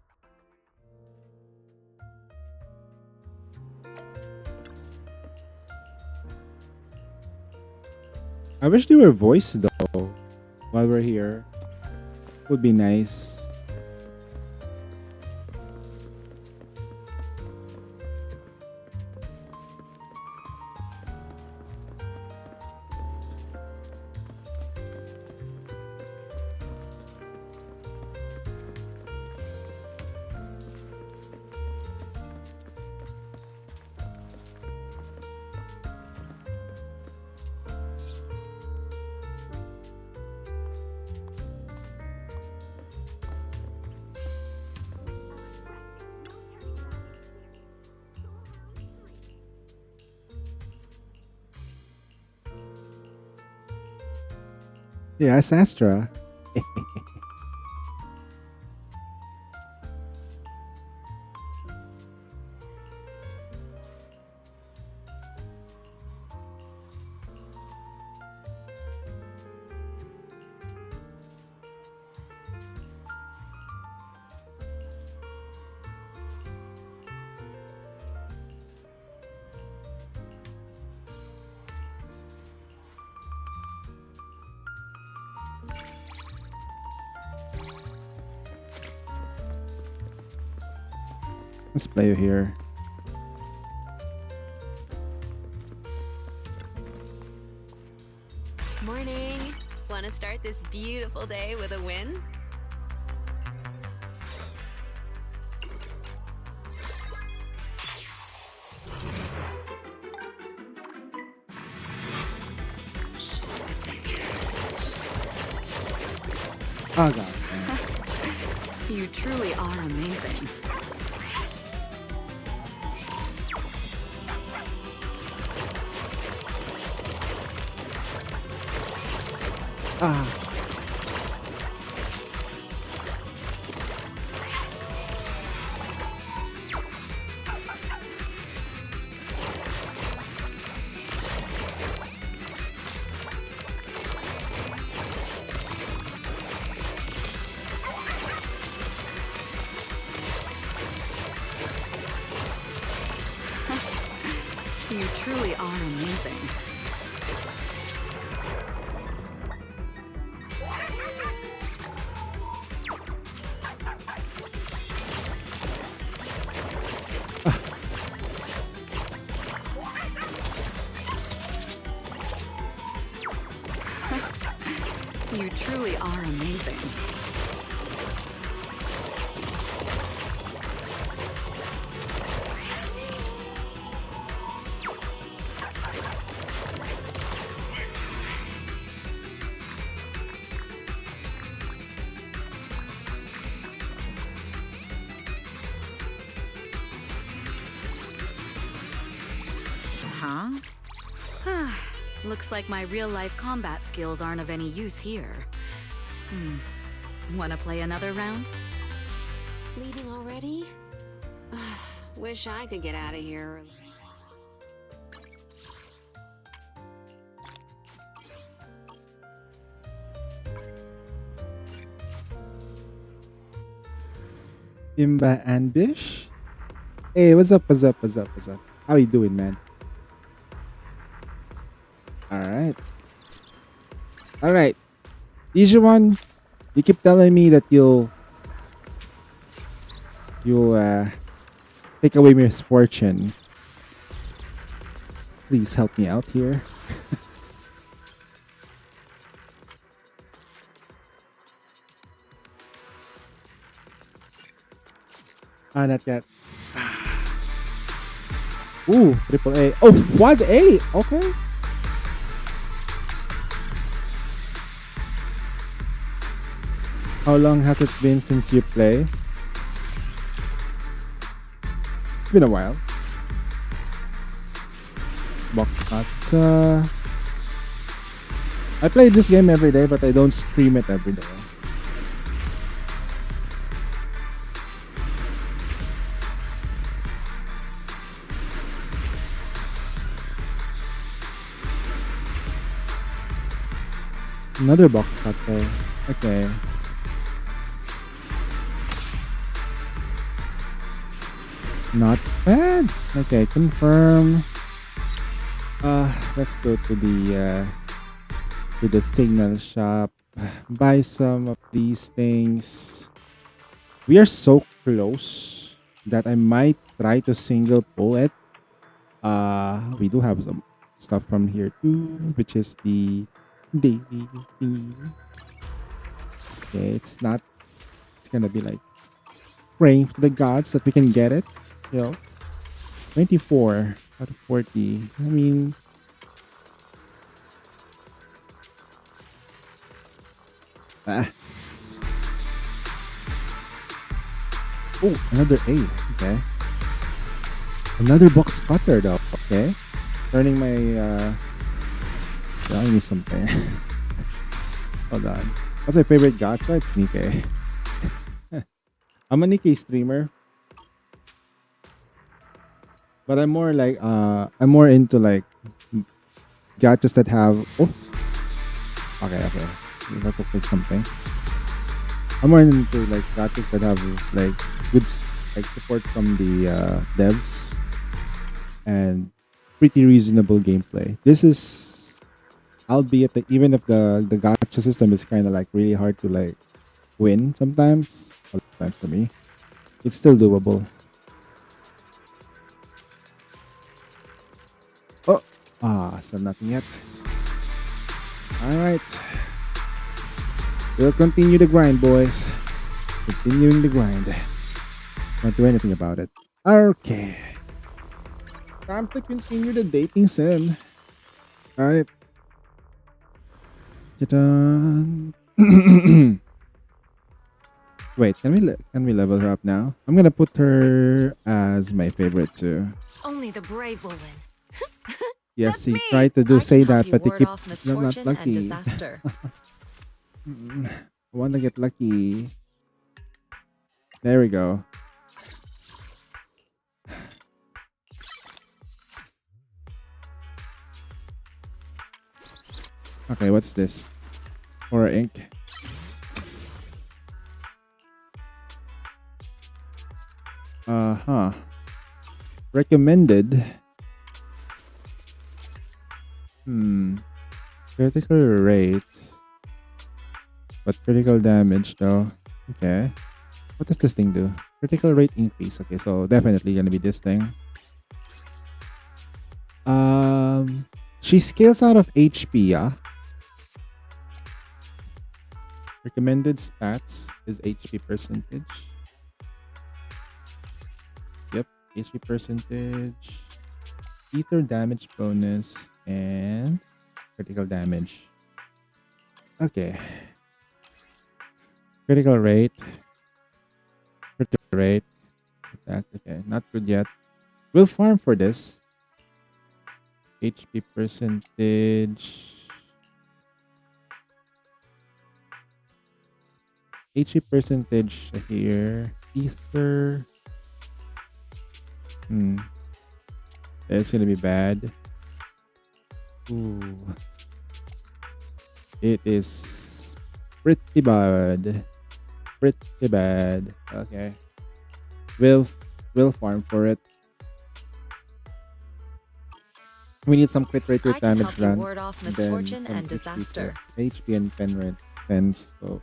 I wish they were voiced though. While we're here, would be nice. Yeah, it's Astra. Let's play here. Morning. Want to start this beautiful day with a win? Oh god. You truly are amazing. Ah. You truly are amazing. You truly are amazing. Huh? Looks like my real-life combat skills aren't of any use here. Wanna play another round? Leaving already? Wish I could get out of here. Imba and Bish? Hey, what's up, what's up, what's up, what's up? How you doing, man? Alright. Alright. Easy one. You keep telling me that you'll take away my misfortune. Please help me out here. Not yet. Ooh, triple A. Oh, quad A. Okay. How long has it been since you play? It's been a while. Box cut. I play this game every day, but I don't stream it every day. Another box cutter. Okay. Not bad. Okay, confirm. Let's go to the signal shop. Buy some of these things. We are so close that I might try to single pull it. We do have some stuff from here too, which is the daily thing. Okay, it's gonna be like praying to the gods that we can get it. 24 out of 40. I mean, oh, another A. Okay, another box cutter though. Okay, turning my it's telling me something. Hold on. What's my favorite gacha? It's Nikkei. I'm a Nikkei streamer, but I'm more into like gachas that have. Oh, okay. We have to fix something. I'm more into like gachas that have like good like support from the devs and pretty reasonable gameplay. This is, albeit that even if the gacha system is kind of like really hard to like win sometimes, a lot of times for me, it's still doable. Oh, so nothing yet. All right, we'll continue the grind, boys. Continuing the grind. Not do anything about it. Okay, time to continue the dating sim. All right. Ta-da. Wait, can we level her up now? I'm gonna put her as my favorite too. Only the brave will win. Yes, he tried to say that, but he keeps not and lucky. disaster. I want to get lucky. There we go. Okay, what's this? Horror ink. Recommended. Critical rate. But critical damage though. Okay. What does this thing do? Critical rate increase. Okay, so definitely gonna be this thing. She scales out of HP, yeah. Recommended stats is HP percentage. Yep, HP percentage, ether damage bonus, and critical damage. Okay. Critical rate. Critical rate. Attack. Okay, not good yet. We'll farm for this. HP percentage. HP percentage here. Ether. That's gonna be bad. Ooh. It is pretty bad. Pretty bad. Okay. We'll farm for it. We need some crit rate with damage help you run. ward off and then misfortune some and disaster. HP and pen rate. So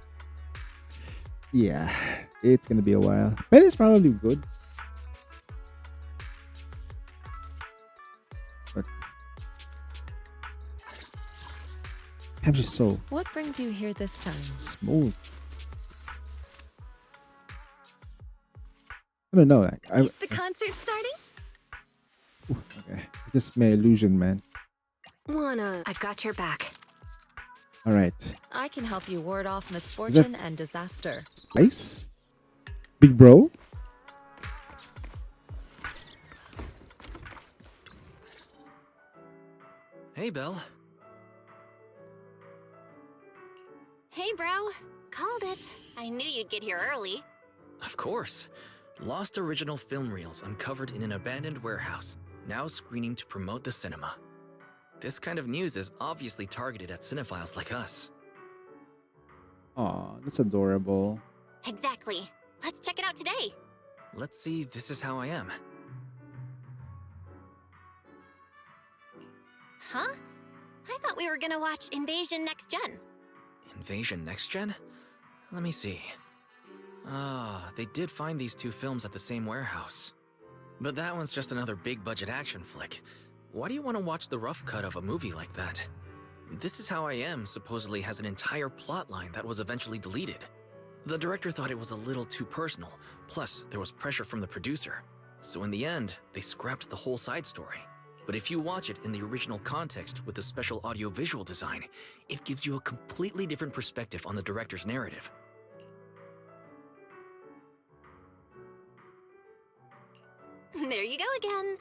Yeah, it's gonna be a while. But it's probably good. But I'm just so What brings you here this time? smooth. I don't know. Is the concert starting? Okay, just my illusion, man. I've got your back. All right, I can help you ward off misfortune and disaster. ice, big bro. Hey, Belle. Hey, bro. Called it. I knew you'd get here early. Of course. Lost original film reels uncovered in an abandoned warehouse, now screening to promote the cinema. This kind of news is obviously targeted at cinephiles like us. Aw, that's adorable. Exactly. Let's check it out today. Let's see, This Is How I Am. Huh? I thought we were gonna watch Invasion Next Gen. Invasion Next Gen? Let me see. Ah, they did find these two films at the same warehouse. But that one's just another big budget action flick. Why do you want to watch the rough cut of a movie like that? This Is How I Am supposedly has an entire plotline that was eventually deleted. The director thought it was a little too personal, plus there was pressure from the producer. So in the end, they scrapped the whole side story. But if you watch it in the original context with the special audio-visual design, it gives you a completely different perspective on the director's narrative. There you go again.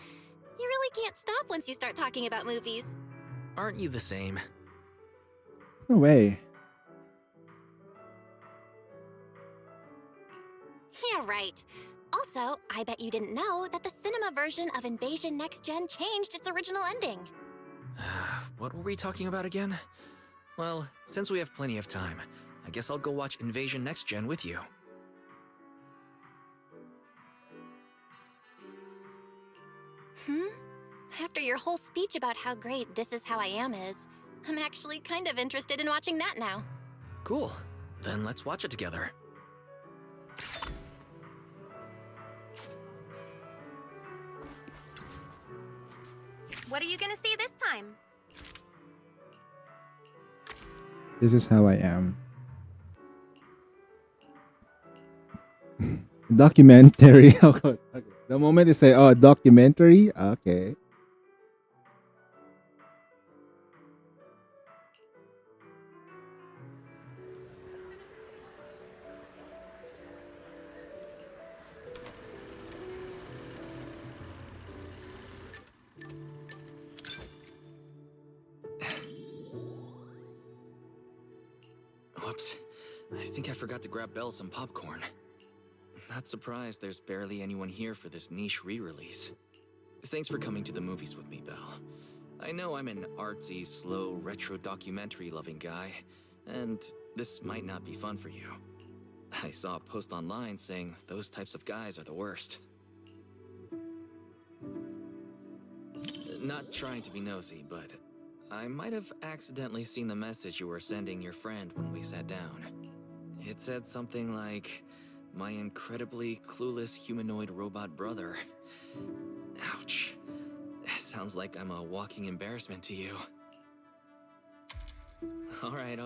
You really can't stop once you start talking about movies. Aren't you the same? No way. Yeah, right. Also, I bet you didn't know that the cinema version of Invasion Next Gen changed its original ending. What were we talking about again? Well, since we have plenty of time, I guess I'll go watch Invasion Next Gen with you. After your whole speech about how great This Is How I Am is, I'm actually kind of interested in watching that now. Cool. Then let's watch it together. What are you gonna see this time? This Is How I Am. Documentary. Okay. The moment they say, "Oh, documentary," okay. Whoops. I think I forgot to grab Belle some popcorn. Not surprised there's barely anyone here for this niche re-release. Thanks for coming to the movies with me, Belle. I know I'm an artsy, slow, retro documentary-loving guy, and this might not be fun for you. I saw a post online saying those types of guys are the worst. Not trying to be nosy, but I might have accidentally seen the message you were sending your friend when we sat down. It said something like, "My incredibly clueless humanoid robot brother." Ouch. Sounds like I'm a walking embarrassment to you. Alright.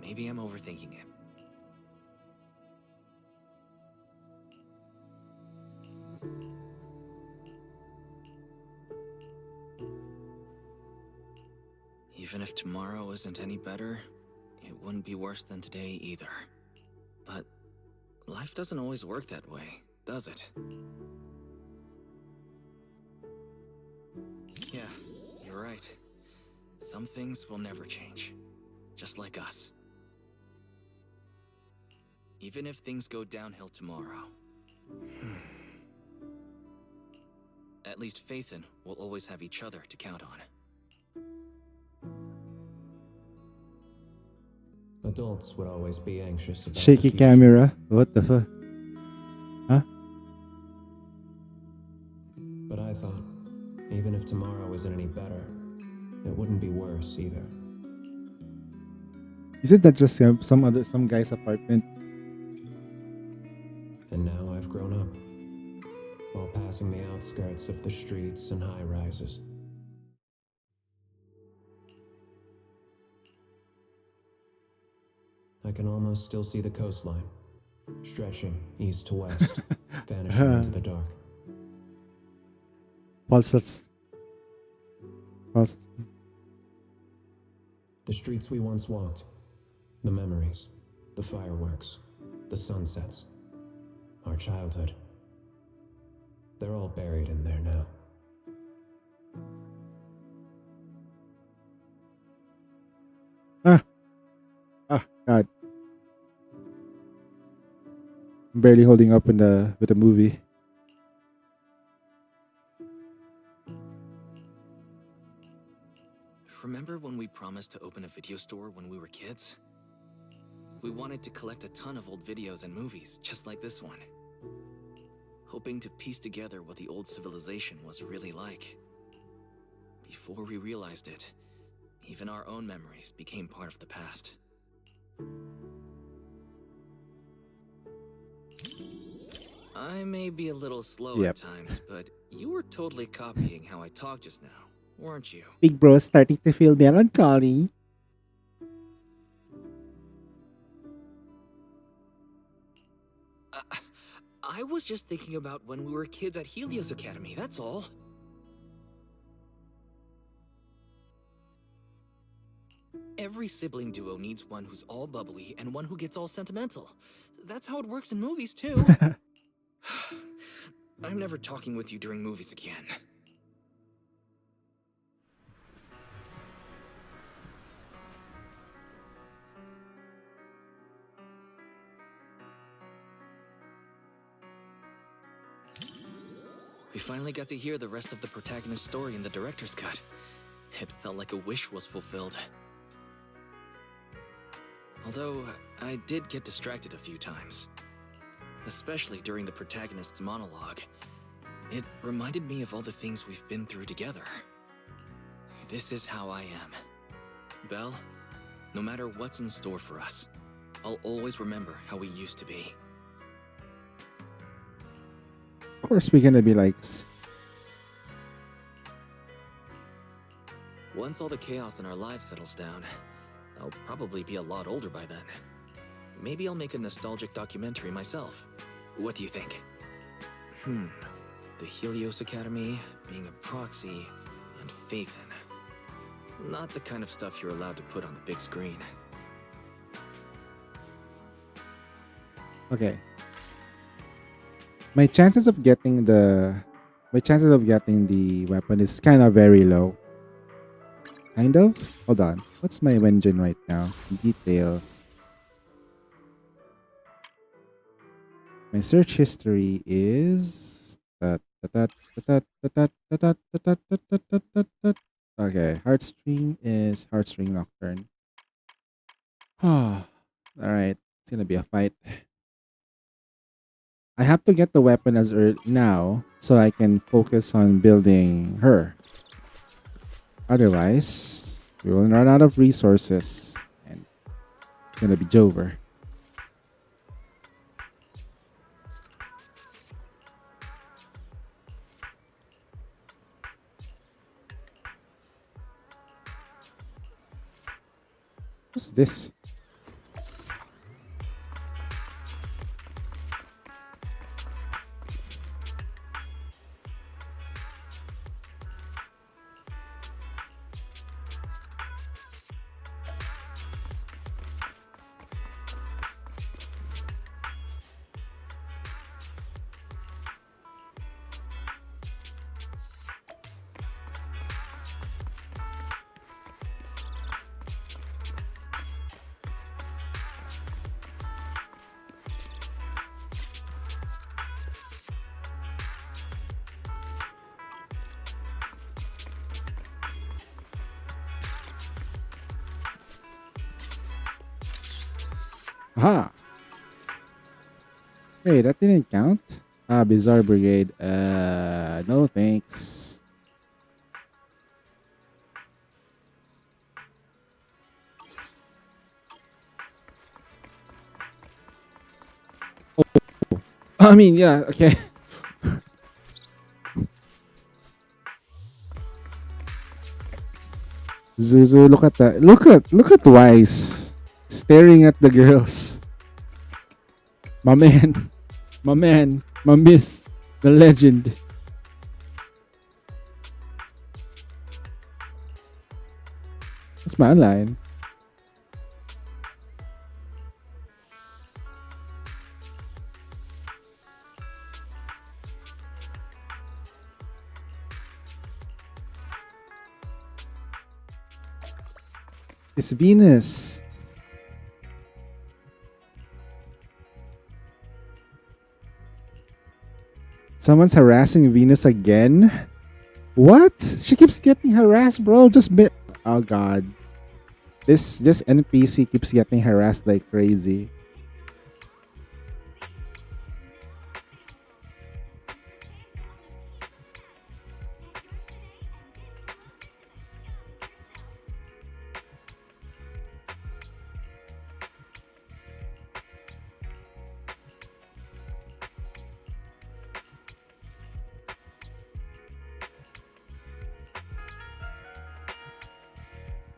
Maybe I'm overthinking it. Even if tomorrow isn't any better, it wouldn't be worse than today either. But life doesn't always work that way, does it? Yeah, you're right. Some things will never change. Just like us. Even if things go downhill tomorrow. At least Faithin will always have each other to count on. Adults would always be anxious about Shaky the future. camera. What the fuck? Huh? But I thought, even if tomorrow isn't any better, it wouldn't be worse either. Isn't that just some guy's apartment? passing the outskirts of the streets and high rises. I can almost still see the coastline, stretching east to west, vanishing into the dark. Pulses. The streets we once walked, the memories, the fireworks, the sunsets, our childhood. They're all buried in there now. God. I'm barely holding up with the movie. Remember when we promised to open a video store when we were kids? We wanted to collect a ton of old videos and movies, just like this one. Hoping to piece together what the old civilization was really like. Before we realized it, even our own memories became part of the past. I may be a little slow at times, but you were totally copying how I talked just now, weren't you? Big bro is starting to feel melancholy. I was just thinking about when we were kids at Helios Academy, that's all. Every sibling duo needs one who's all bubbly and one who gets all sentimental. That's how it works in movies, too. I'm never talking with you during movies again. We finally got to hear the rest of the protagonist's story in the director's cut. It felt like a wish was fulfilled. Although, I did get distracted a few times. Especially during the protagonist's monologue. It reminded me of all the things we've been through together. This is how I am. Belle, no matter what's in store for us, I'll always remember how we used to be. Of course, we're gonna be like. Once all the chaos in our lives settles down, I'll probably be a lot older by then. Maybe I'll make a nostalgic documentary myself. What do you think? The Helios Academy, being a proxy, and Phaethon. Not the kind of stuff you're allowed to put on the big screen. Okay. My chances of getting the weapon is kind of very low. Kind of? Hold on. What's my engine right now? Details. My search history is okay. Heartstring is Heartstring Nocturne. Alright. It's gonna be a fight. I have to get the weapon as early now so I can focus on building her. Otherwise, we will run out of resources and it's gonna be Jover. What's this? Aha! Wait, that didn't count? Bizarre Brigade. No thanks. Oh. I mean, yeah, okay. Zuzu, look at that. Look at Wise staring at the girls. My man, my myth, the legend. That's my line. It's Venus. Someone's harassing Venus again? What? She keeps getting harassed, bro. Oh god. This NPC keeps getting harassed like crazy.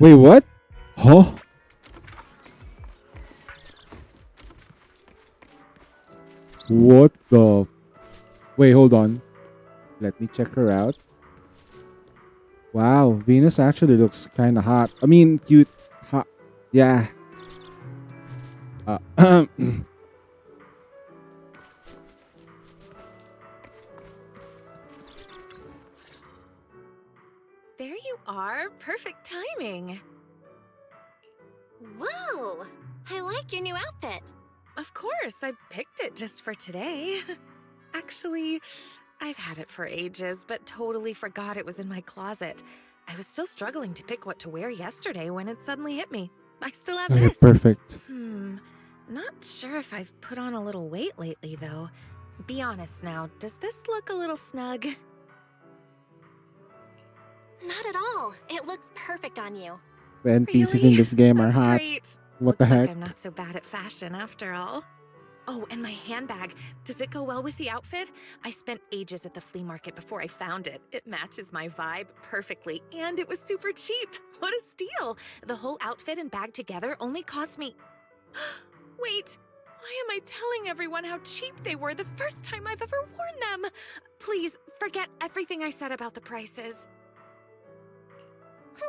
Wait, what? Huh? What the? Wait, hold on. Let me check her out. Wow, Venus actually looks kind of hot. I mean, cute. Hot. Yeah. There you are. Perfect timing. Whoa! I like your new outfit. Of course, I picked it just for today. Actually, I've had it for ages, but totally forgot it was in my closet. I was still struggling to pick what to wear yesterday when it suddenly hit me. I still have Okay, this. perfect. Not sure if I've put on a little weight lately, though. Be honest now, does this look a little snug? Not at all. It looks perfect on you. The NPCs in this game are hot. Great. What the heck? I'm not so bad at fashion after all. Oh, and my handbag. Does it go well with the outfit? I spent ages at the flea market before I found it. It matches my vibe perfectly, and it was super cheap. What a steal! The whole outfit and bag together only cost me... Wait, why am I telling everyone how cheap they were the first time I've ever worn them? Please, forget everything I said about the prices.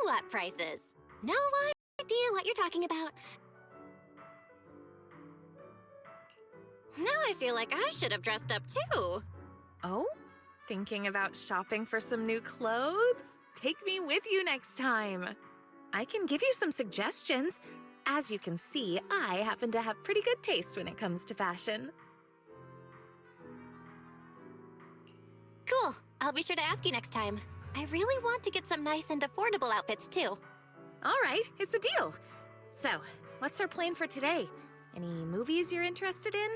What prices? No idea what you're talking about. Now I feel like I should have dressed up too. Oh? Thinking about shopping for some new clothes? Take me with you next time. I can give you some suggestions. As you can see, I happen to have pretty good taste when it comes to fashion. Cool. I'll be sure to ask you next time. I really want to get some nice and affordable outfits too. All right, it's a deal. So, what's our plan for today? Any movies you're interested in?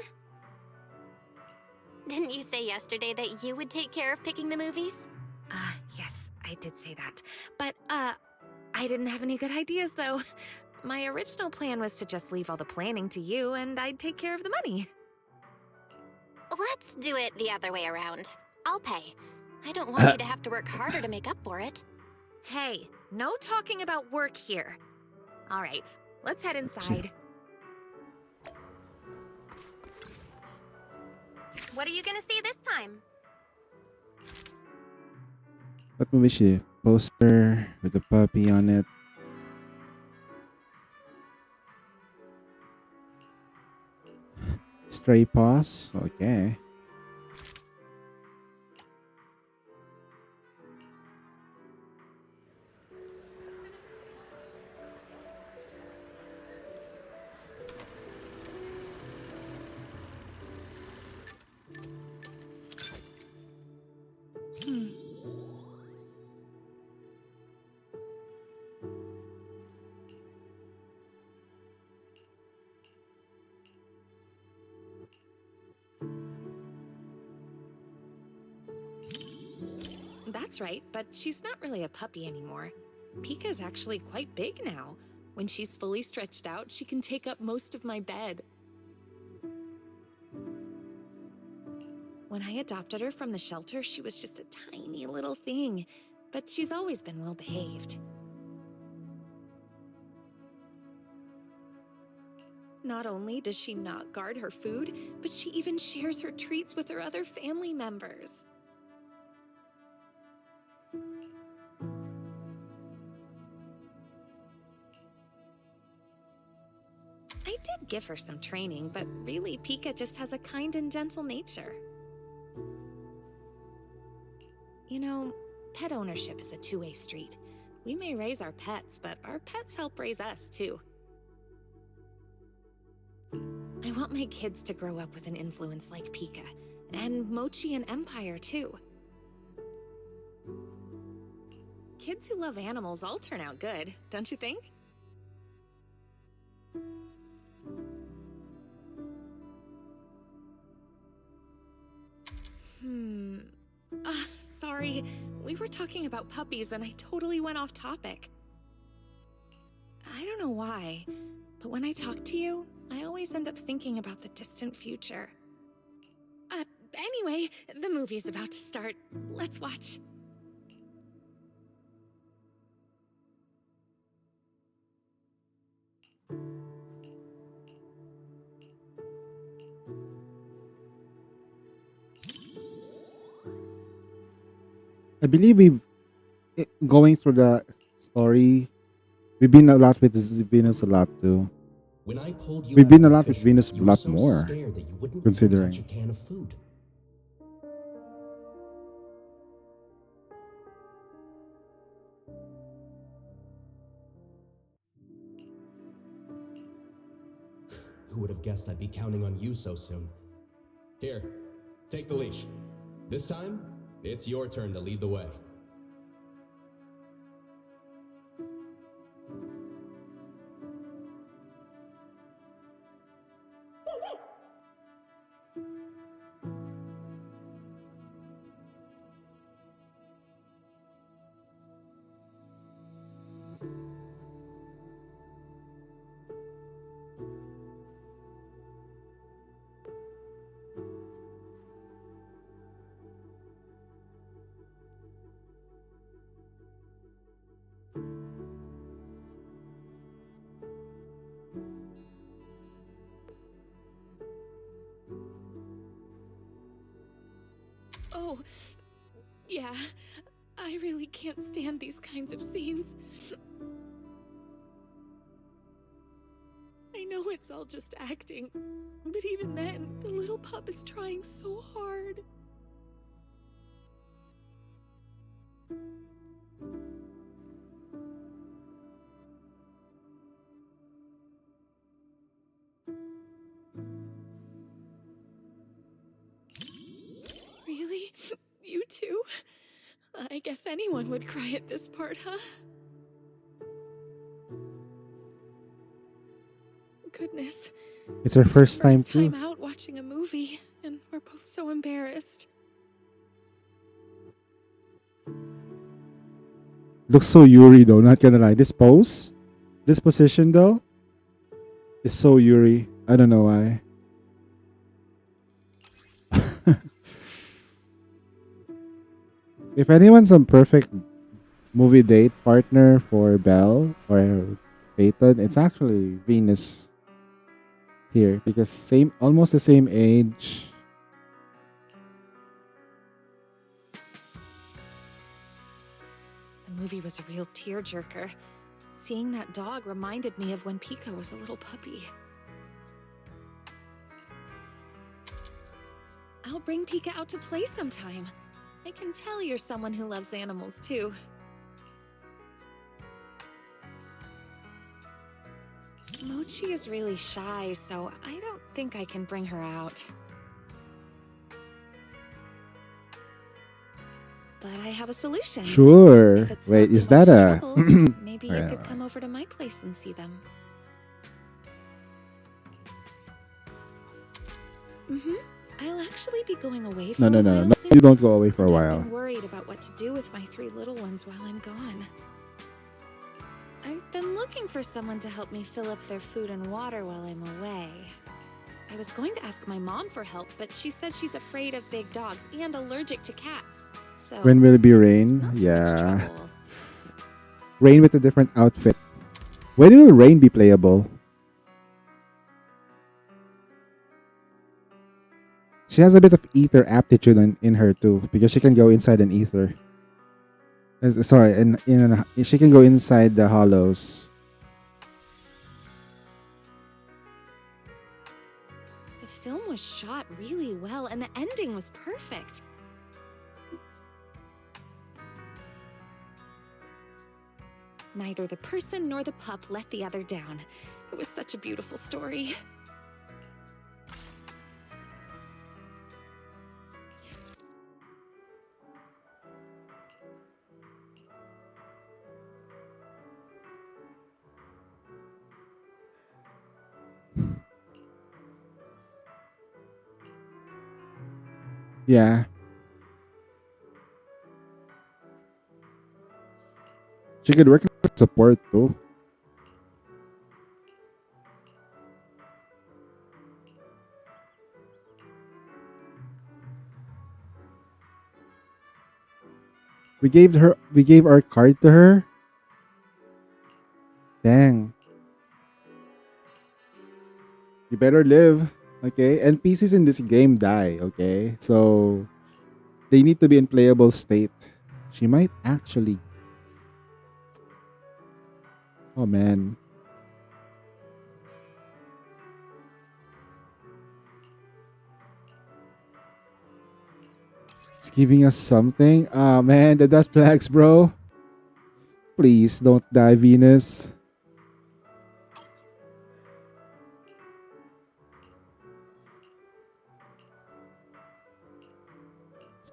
Didn't you say yesterday that you would take care of picking the movies? Yes, I did say that. But, I didn't have any good ideas, though. My original plan was to just leave all the planning to you, and I'd take care of the money. Let's do it the other way around. I'll pay. I don't want you to have to work harder to make up for it. Hey, no talking about work here. All right, let's head inside. What are you gonna see this time? What movie she? Poster with a puppy on it. Stray Paws? Okay. That's right, but she's not really a puppy anymore. Pika's actually quite big now. When she's fully stretched out, she can take up most of my bed. When I adopted her from the shelter, she was just a tiny little thing, but she's always been well behaved. Not only does she not guard her food, but she even shares her treats with her other family members. I did give her some training, but really, Pika just has a kind and gentle nature. You know, pet ownership is a two-way street. We may raise our pets, but our pets help raise us, too. I want my kids to grow up with an influence like Pika, and Mochi and Empire, too. Kids who love animals all turn out good, don't you think? Sorry. We were talking about puppies and I totally went off topic. I don't know why, but when I talk to you, I always end up thinking about the distant future. Anyway, the movie's about to start. Let's watch. I believe going through the story, we've been a lot with Venus a lot too. When I pulled you We've out been a of the lot with fish, Venus a you were lot so more, scared that you wouldn't considering. touch a can of food. Who would have guessed I'd be counting on you so soon? Here, take the leash. This time, it's your turn to lead the way. Oh, yeah. I really can't stand these kinds of scenes. I know it's all just acting, but even then, the little pup is trying so hard. Really? You too? I guess anyone would cry at this part, huh? Goodness. It's our first time too. Time out watching a movie, and we're both so embarrassed. Looks so Yuri though, not gonna lie. This pose, this position though, is so Yuri. I don't know why. If anyone's a perfect movie date partner for Belle or Peyton, it's actually Venus here because almost the same age. The movie was a real tearjerker. Seeing that dog reminded me of when Pika was a little puppy. I'll bring Pika out to play sometime. I can tell you're someone who loves animals too. Mochi is really shy, so I don't think I can bring her out. But I have a solution. Sure. If it's Wait, not is too much that a? trouble, maybe you Yeah. could come over to my place and see them. I'll actually be going away for No, a no, no, while no. soon. You don't go away for a I've while. been worried about what to do with my 3 little ones while I'm gone. I've been looking for someone to help me fill up their food and water while I'm away. I was going to ask my mom for help, but she said she's afraid of big dogs and allergic to cats. So When will it be Rain? Yeah. Rain with a different outfit. When will Rain be playable? She has a bit of ether aptitude in her too, because she can go inside an ether. Sorry, she can go inside the hollows. The film was shot really well, and the ending was perfect. Neither the person nor the pup let the other down. It was such a beautiful story. Yeah. She could work with support too. We gave our card to her. Dang. You better live. Okay? NPCs in this game die, okay? So they need to be in playable state. She might actually. Oh man. It's giving us something. Ah man, the dot flags, bro. Please don't die, Venus.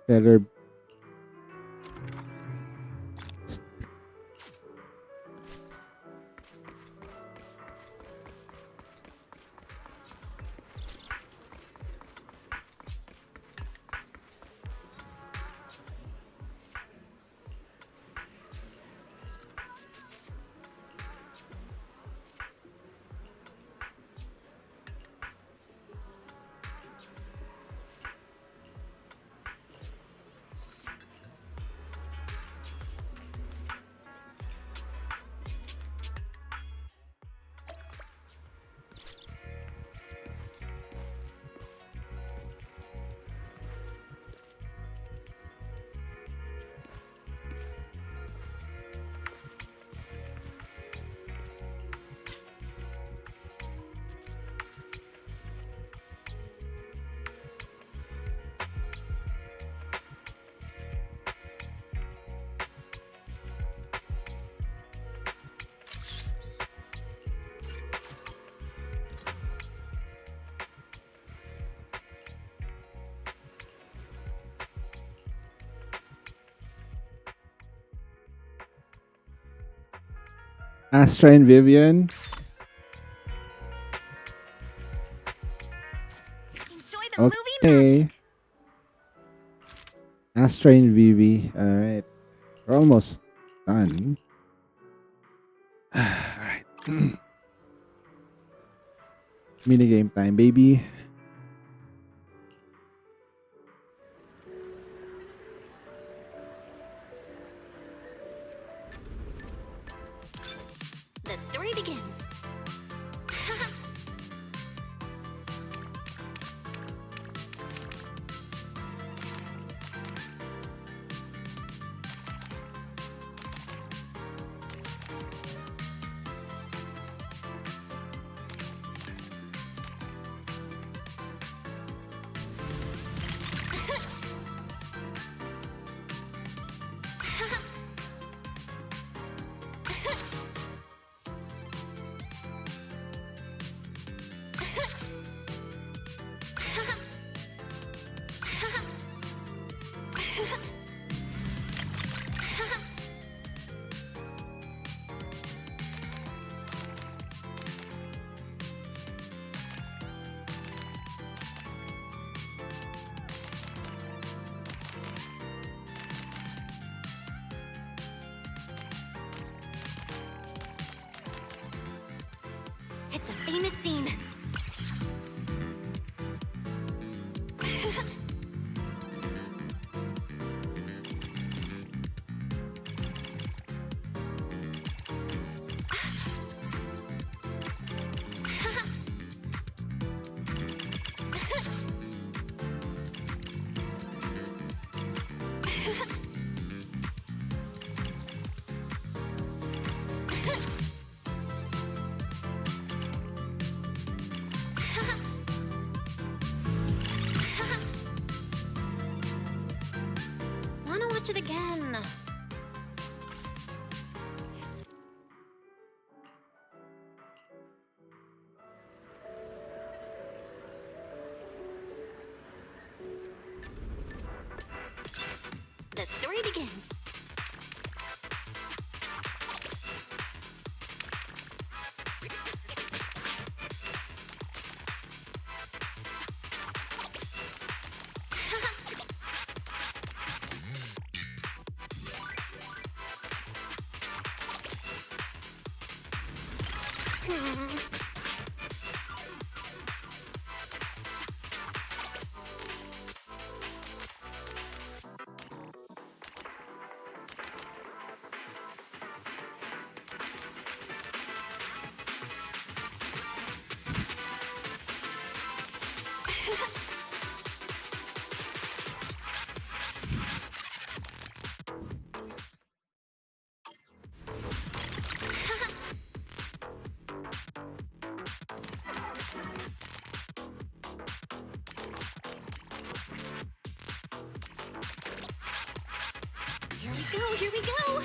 Stellar. Astra and Vivian. Okay. Astra and Vivi. Alright. We're almost done. Alright. Minigame time, baby. The story begins. It's a famous scene. Here we go, here we go!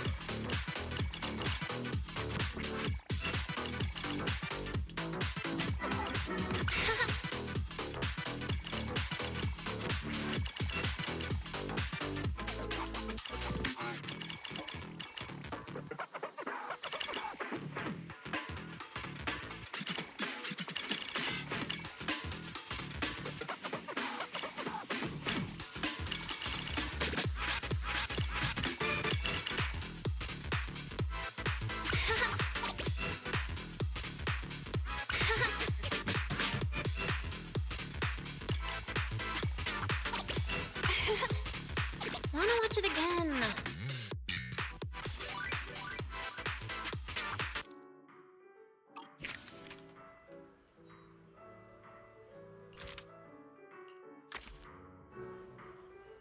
Wanna watch it again?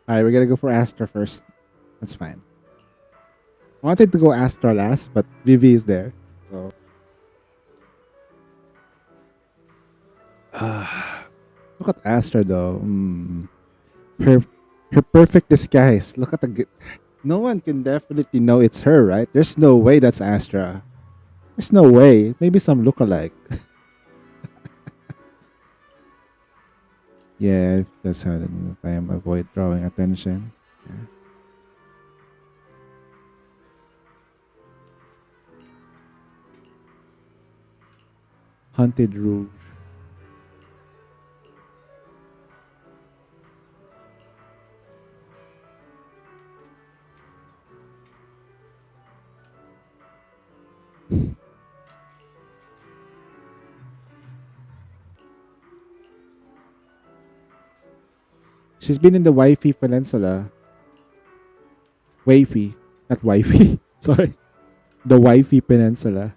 Alright, we're gonna go for Astra first. That's fine. I wanted to go Astra last, but Vivi is there. So look at Astra though. Her perfect disguise. Look at no one can definitely know it's her, right? There's no way that's Astra. There's no way. Maybe some lookalike. Yeah, that's how I am avoid drawing attention. Yeah. Haunted Rouge. She's been in the Wifey Peninsula. Wifey, not Wifey. Sorry. The Wifey Peninsula.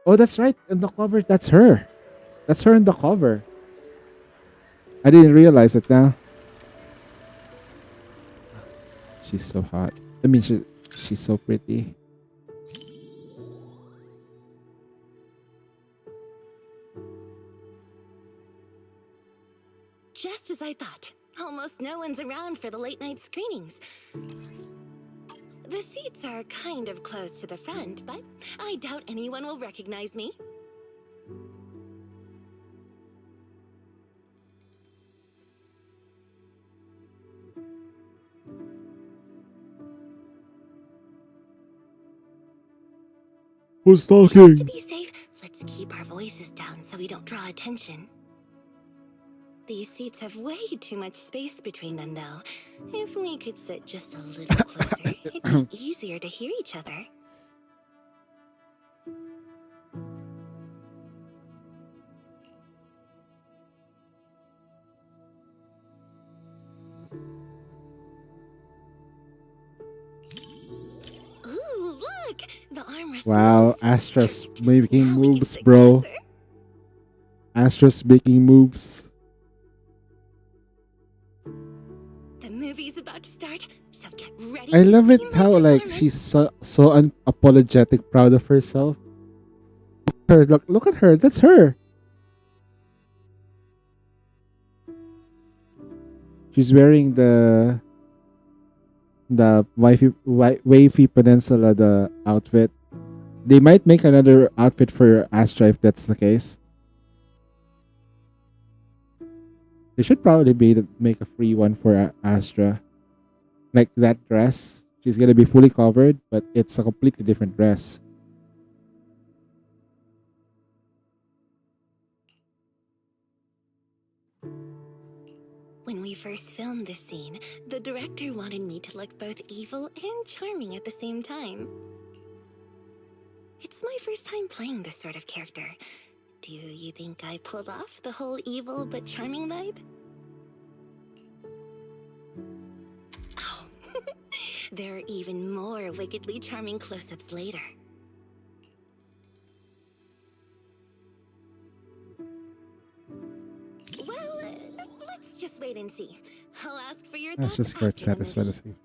Oh, that's right. In the cover, that's her. That's her in the cover. I didn't realize it now. She's so hot. I mean, she's so pretty. Just as I thought. Almost no one's around for the late night screenings. The seats are kind of close to the front, but I doubt anyone will recognize me. Who's Just talking? to be safe, let's keep our voices down so we don't draw attention. These seats have way too much space between them, though. If we could sit just a little closer, it'd be easier to hear each other. Ooh, look! The armrest Wow, moves. Astra's making moves, bro. Astra's making moves. The movie's about to start, so get ready. I love to it see my how like performance. she's so unapologetic, proud of herself. Look at her. That's her. She's wearing the Wavy Peninsula the outfit. They might make another outfit for Astra if that's the case. They should probably make a free one for Astra. Like that dress. She's gonna be fully covered, but it's a completely different dress. When we first filmed this scene, the director wanted me to look both evil and charming at the same time. It's my first time playing this sort of character. Do you think I pulled off the whole evil but charming vibe? Oh, there are even more wickedly charming close-ups later. Well, let's just wait and see. I'll ask for your That's thoughts just quite after the satisfying movie. to see.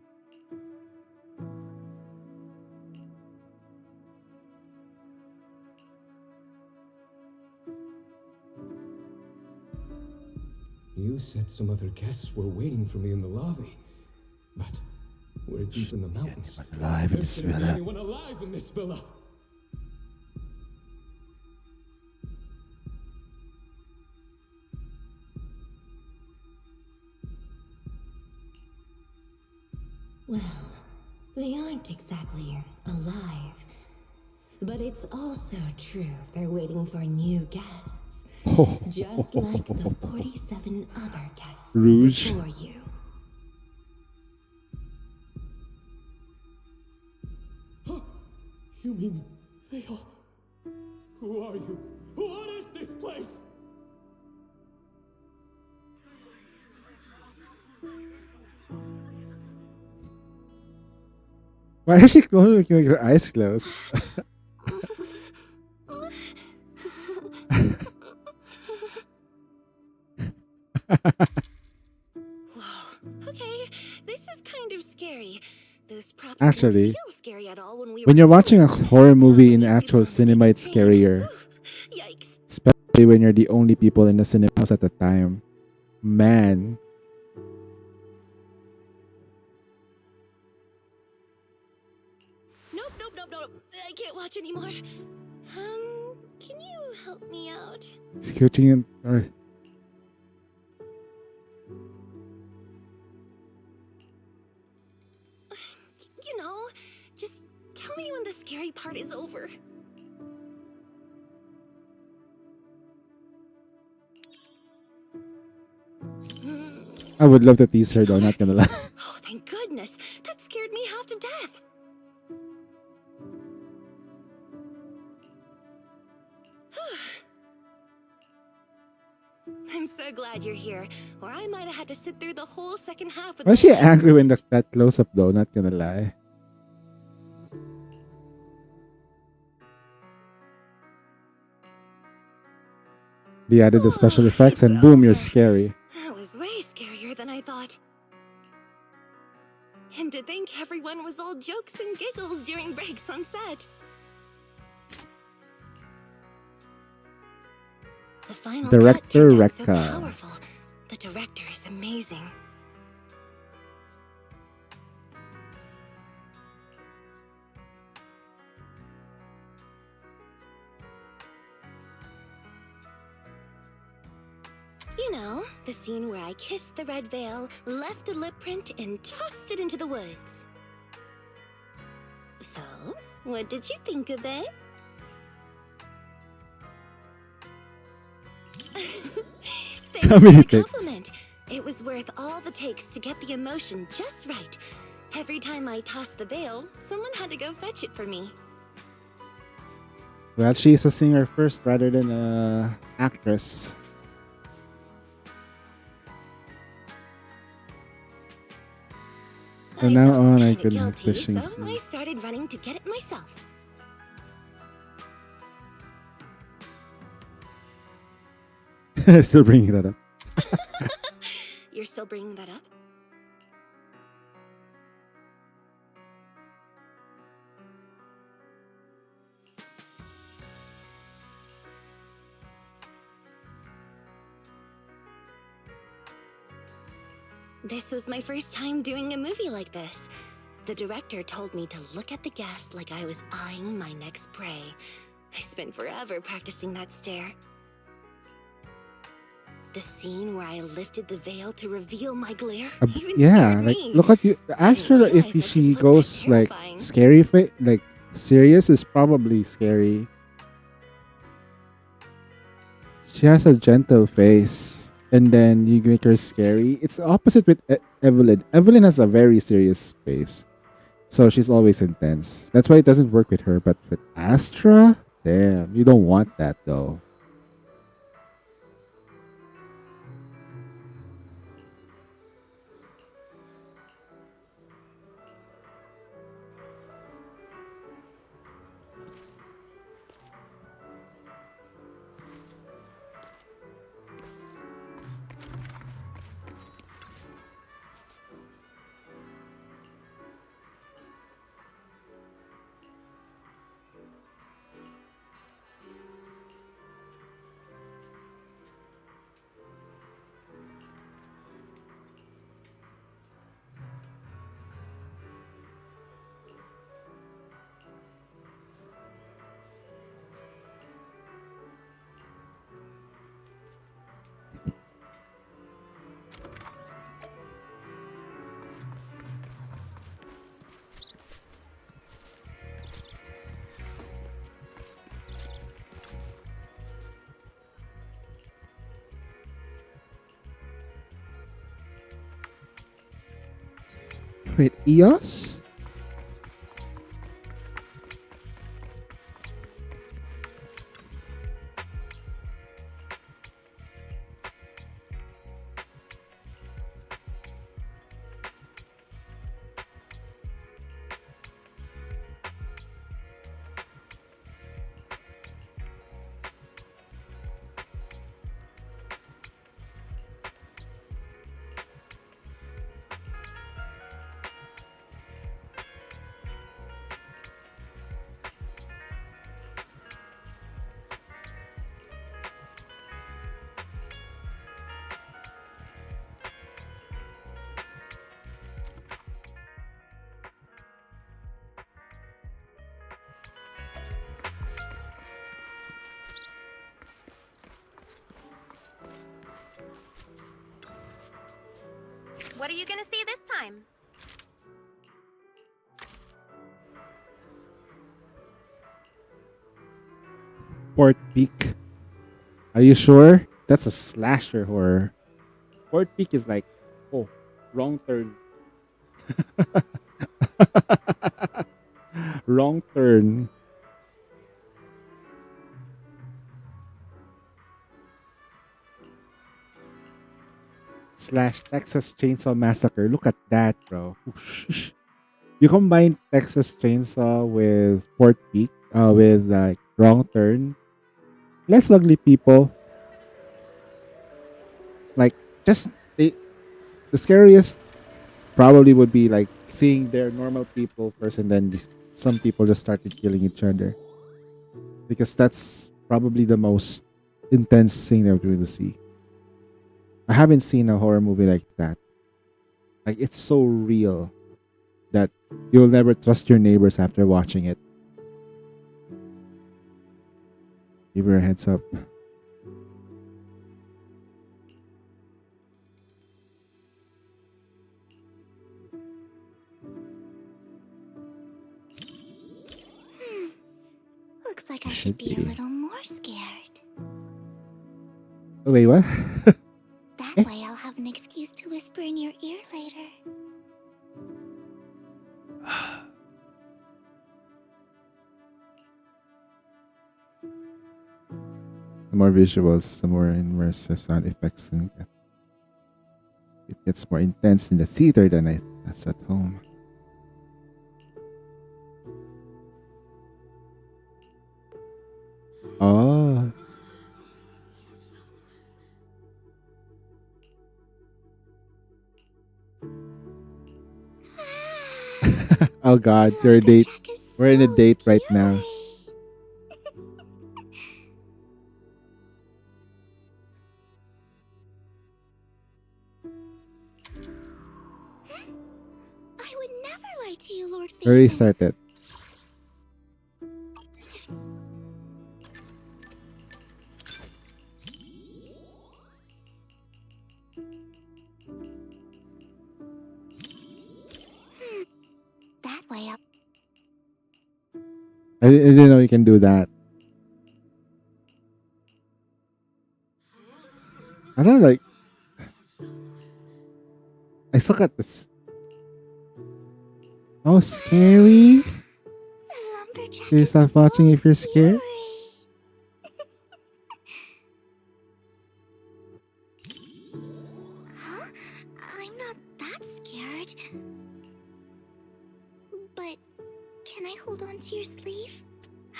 You said some other guests were waiting for me in the lobby. But we're deep in the mountains. Alive in this There's gonna be villa. anyone alive in this villa? Well, they aren't exactly alive. But it's also true they're waiting for new guests. Just like the 47 other guests Rouge. before you. You mean they all... Who are you? What is this place? Why is she making like her eyes closed? Okay, this is kind of scary. Those props Actually, didn't feel scary at all when we when were you're watching a horror movie in actual cinema, it's scarier. Especially when you're the only people in the cinemas at the time. Man. Nope. I can't watch anymore. Can you help me out? Scooting in, or You know, just tell me when the scary part is over. I would love to tease her though, not gonna lie. Oh, thank goodness. That scared me half to death. I'm so glad you're here, or I might have had to sit through the whole second half of Why is she angry when that close up though, not gonna lie. They added the special effects and boom, you're scary. That was way scarier than I thought. And to think everyone was all jokes and giggles during breaks on set. The final Director cut turned out so Rekka. powerful. The director is amazing. You know, the scene where I kissed the red veil, left a lip print, and tossed it into the woods. So, what did you think of it? Thanks How for many the takes? compliment. It was worth all the takes to get the emotion just right. Every time I tossed the veil, someone had to go fetch it for me. Well, she's a singer first rather than a actress. And now on, I Kinda can have guilty, fishing so I scene. started running to get it myself. Still bringing that up. You're still bringing that up? This was my first time doing a movie like this. The director told me to look at the guest like I was eyeing my next prey. I spent forever practicing that stare. The scene where I lifted the veil to reveal my glare even Yeah, scared like me. look at you. Ask her if she goes like scary, like serious is probably scary. She has a gentle face. and then you make her scary. It's opposite with Evelyn. Evelyn has a very serious face, so she's always intense. That's why it doesn't work with her. But with Astra, damn, you don't want that though. Wait, EOS? What are you gonna see this time? Port Peak. Are you sure? That's a slasher horror. Port Peak is like, oh, wrong turn. Wrong turn. Slash Texas Chainsaw Massacre. Look at that, bro. You combine Texas Chainsaw with Port Peak, with like Wrong Turn. Less ugly people. Like, just the scariest probably would be like seeing their normal people first, and then some people just started killing each other. Because that's probably the most intense thing that we're going to see. I haven't seen a horror movie like that. Like, it's so real that you'll never trust your neighbors after watching it. Give her a heads up. Looks like I should be a little more scared. Oh, wait, what? That way I'll have an excuse to whisper in your ear later. The more visuals, the more immersive sound effects. And it gets more intense in the theater than it's at home. Oh. Oh God, you're a date. We're in a date right now. I would never lie to you, Lord Phaeton. Already started. That way I'll... I didn't know you can do that. I thought like I suck at this. Oh, scary. Should you stop watching if you're scared? Huh? I'm not that scared. But can I hold on to your sleeve?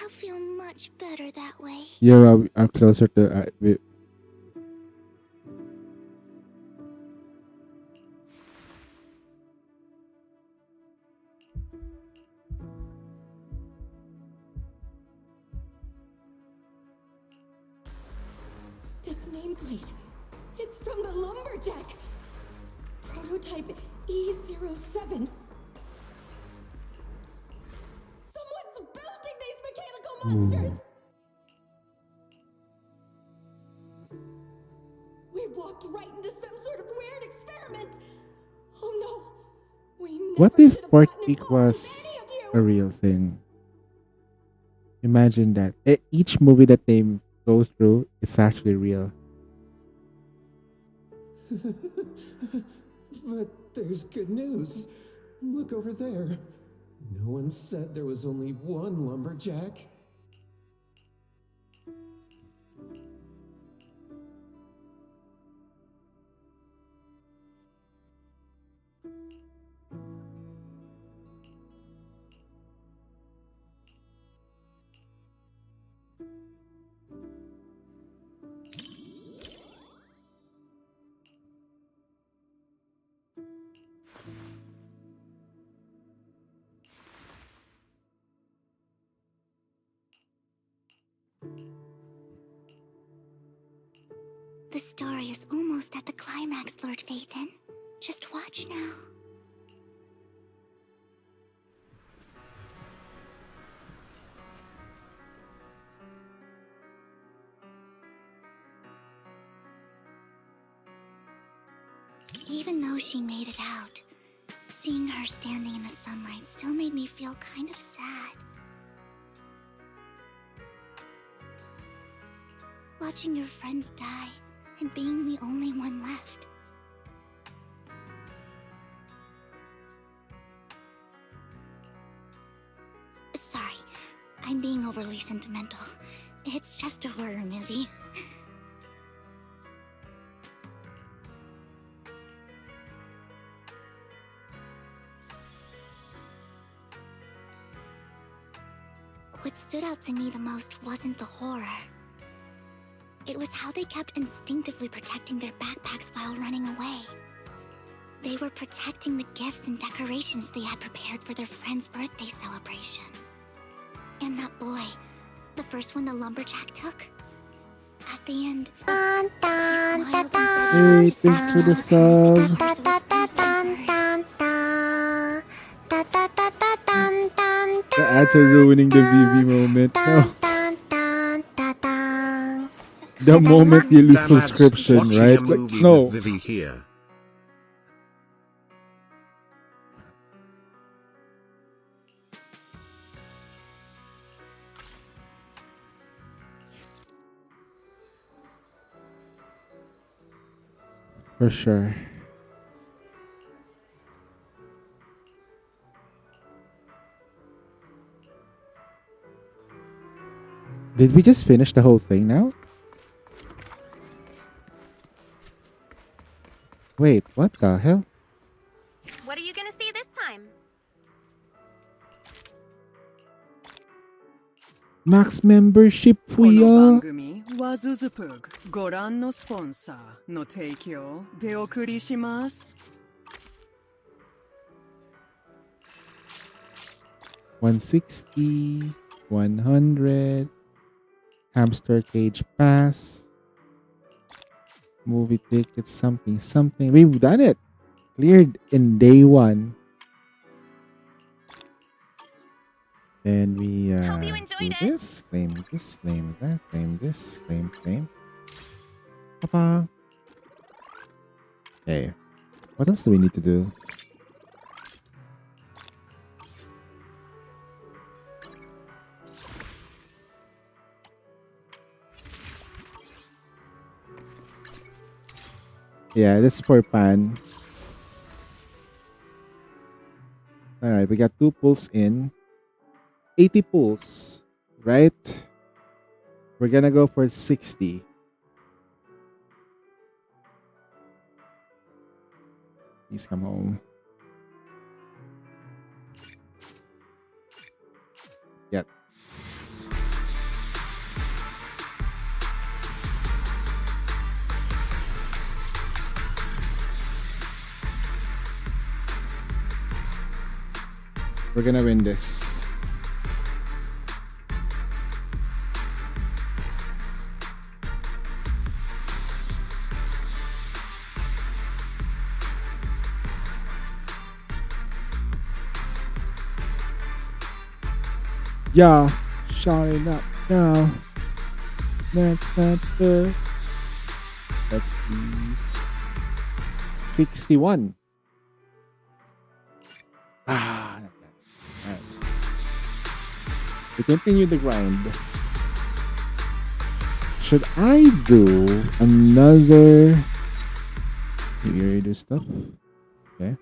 I'll feel much better that way. Yeah, I'm closer to. This nameplate. It's from the Lumberjack. Prototype E07. Someone's building these mechanical monsters! We walked right into some sort of weird experiment. Oh no. We What never if should have Port gotten Peak involved with was any of you. a real thing? Imagine that. Each movie that they go through, it's actually real. But there's good news. Look over there. No one said there was only one lumberjack. The story is almost at the climax, Lord Phaethon. Just watch now. Even though she made it out, seeing her standing in the sunlight still made me feel kind of sad. Watching your friends die and being the only one left. Sorry, I'm being overly sentimental. It's just a horror movie. What stood out to me the most wasn't the horror. It was how they kept instinctively protecting their backpacks while running away. They were protecting the gifts and decorations they had prepared for their friend's birthday celebration. And that boy, the first one the lumberjack took, at the end, he smiled and said Hey, thanks for the sub. The ads are ruining the VV moment. No. The moment you lose subscription, right? Like, no. Vivi here. For sure. Did we just finish the whole thing now? Wait, what the hell? What are you gonna see this time? Max membership この番 fuya. 組はズズプグご覧のスポンサーの提供でお送りします。$160, $100, hamster cage pass, movie tickets, something, something. We've done it. Cleared in day one. Then we do this, claim this, claim that, claim this, claim. Papa. Okay. What else do we need to do? Yeah, that's for Pan. All right, we got 2 pulls in. 80 pulls, right? We're gonna go for 60. Please come home. Yep. We're gonna win this. Yeah, shouting up now. That's please 61. Ah, not bad. Alright. We continue the grind. Should I do another? You already do stuff? Okay.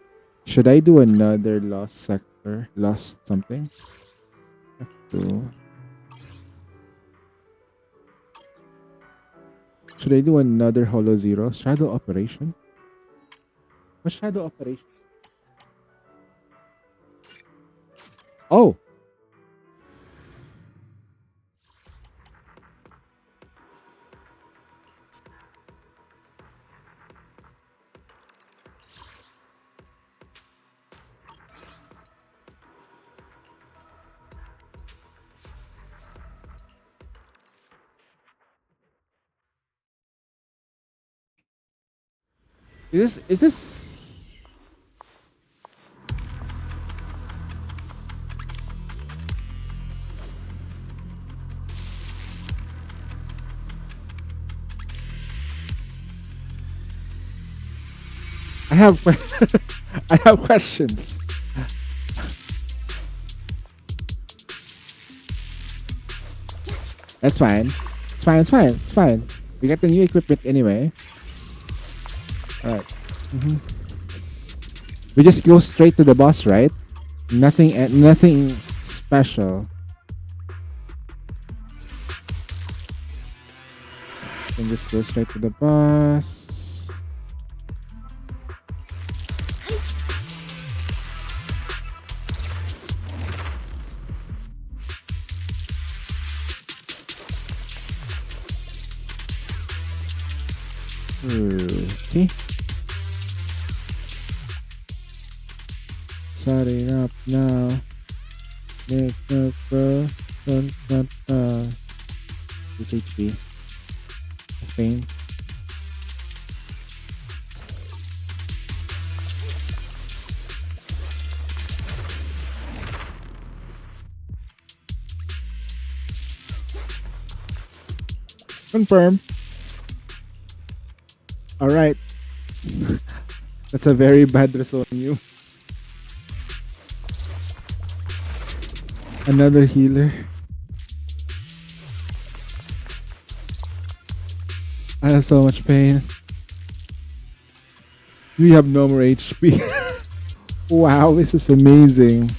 Should I do another lost sector? Lost something? Should I do another Holo Zero? Shadow Operation? What's Shadow Operation? Oh! Is this I have I have questions. That's fine. It's fine, it's fine, it's fine. We got the new equipment anyway. Alright. We just go straight to the boss, right? Nothing special. Can just go straight to the boss. Okay. Starting up now. Make up this HP. Spain. Confirm. All right. That's a very bad result on you. Another healer. I have so much pain. We have no more HP. Wow, this is amazing.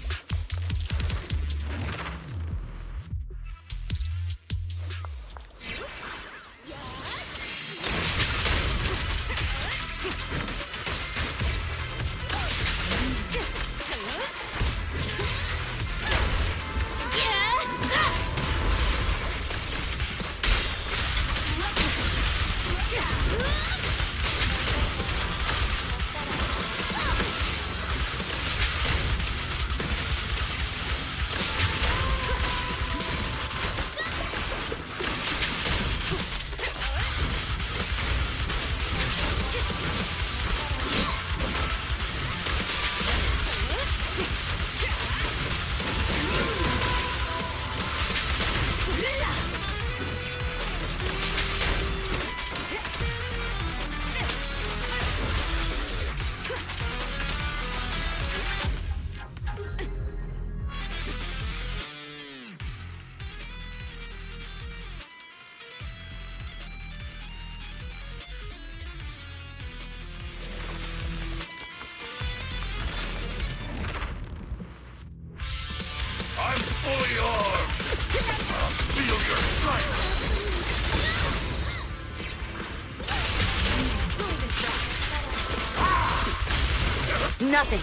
Nothing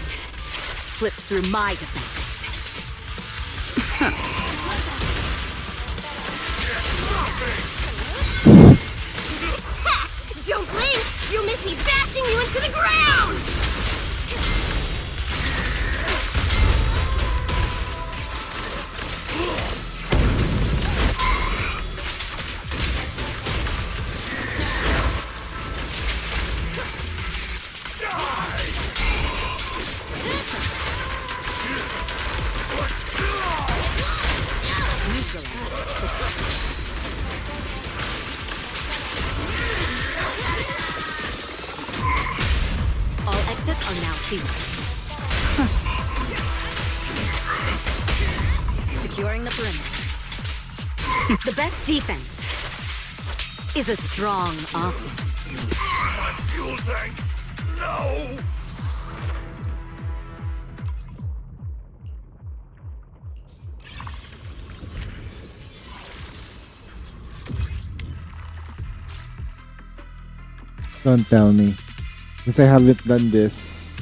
slips through my defense. Ha! Don't blink! You'll miss me bashing you into the ground! All exits are now sealed. Securing the perimeter. The best defense is a strong offense. My fuel tank! No! Don't tell me. Since I haven't done this,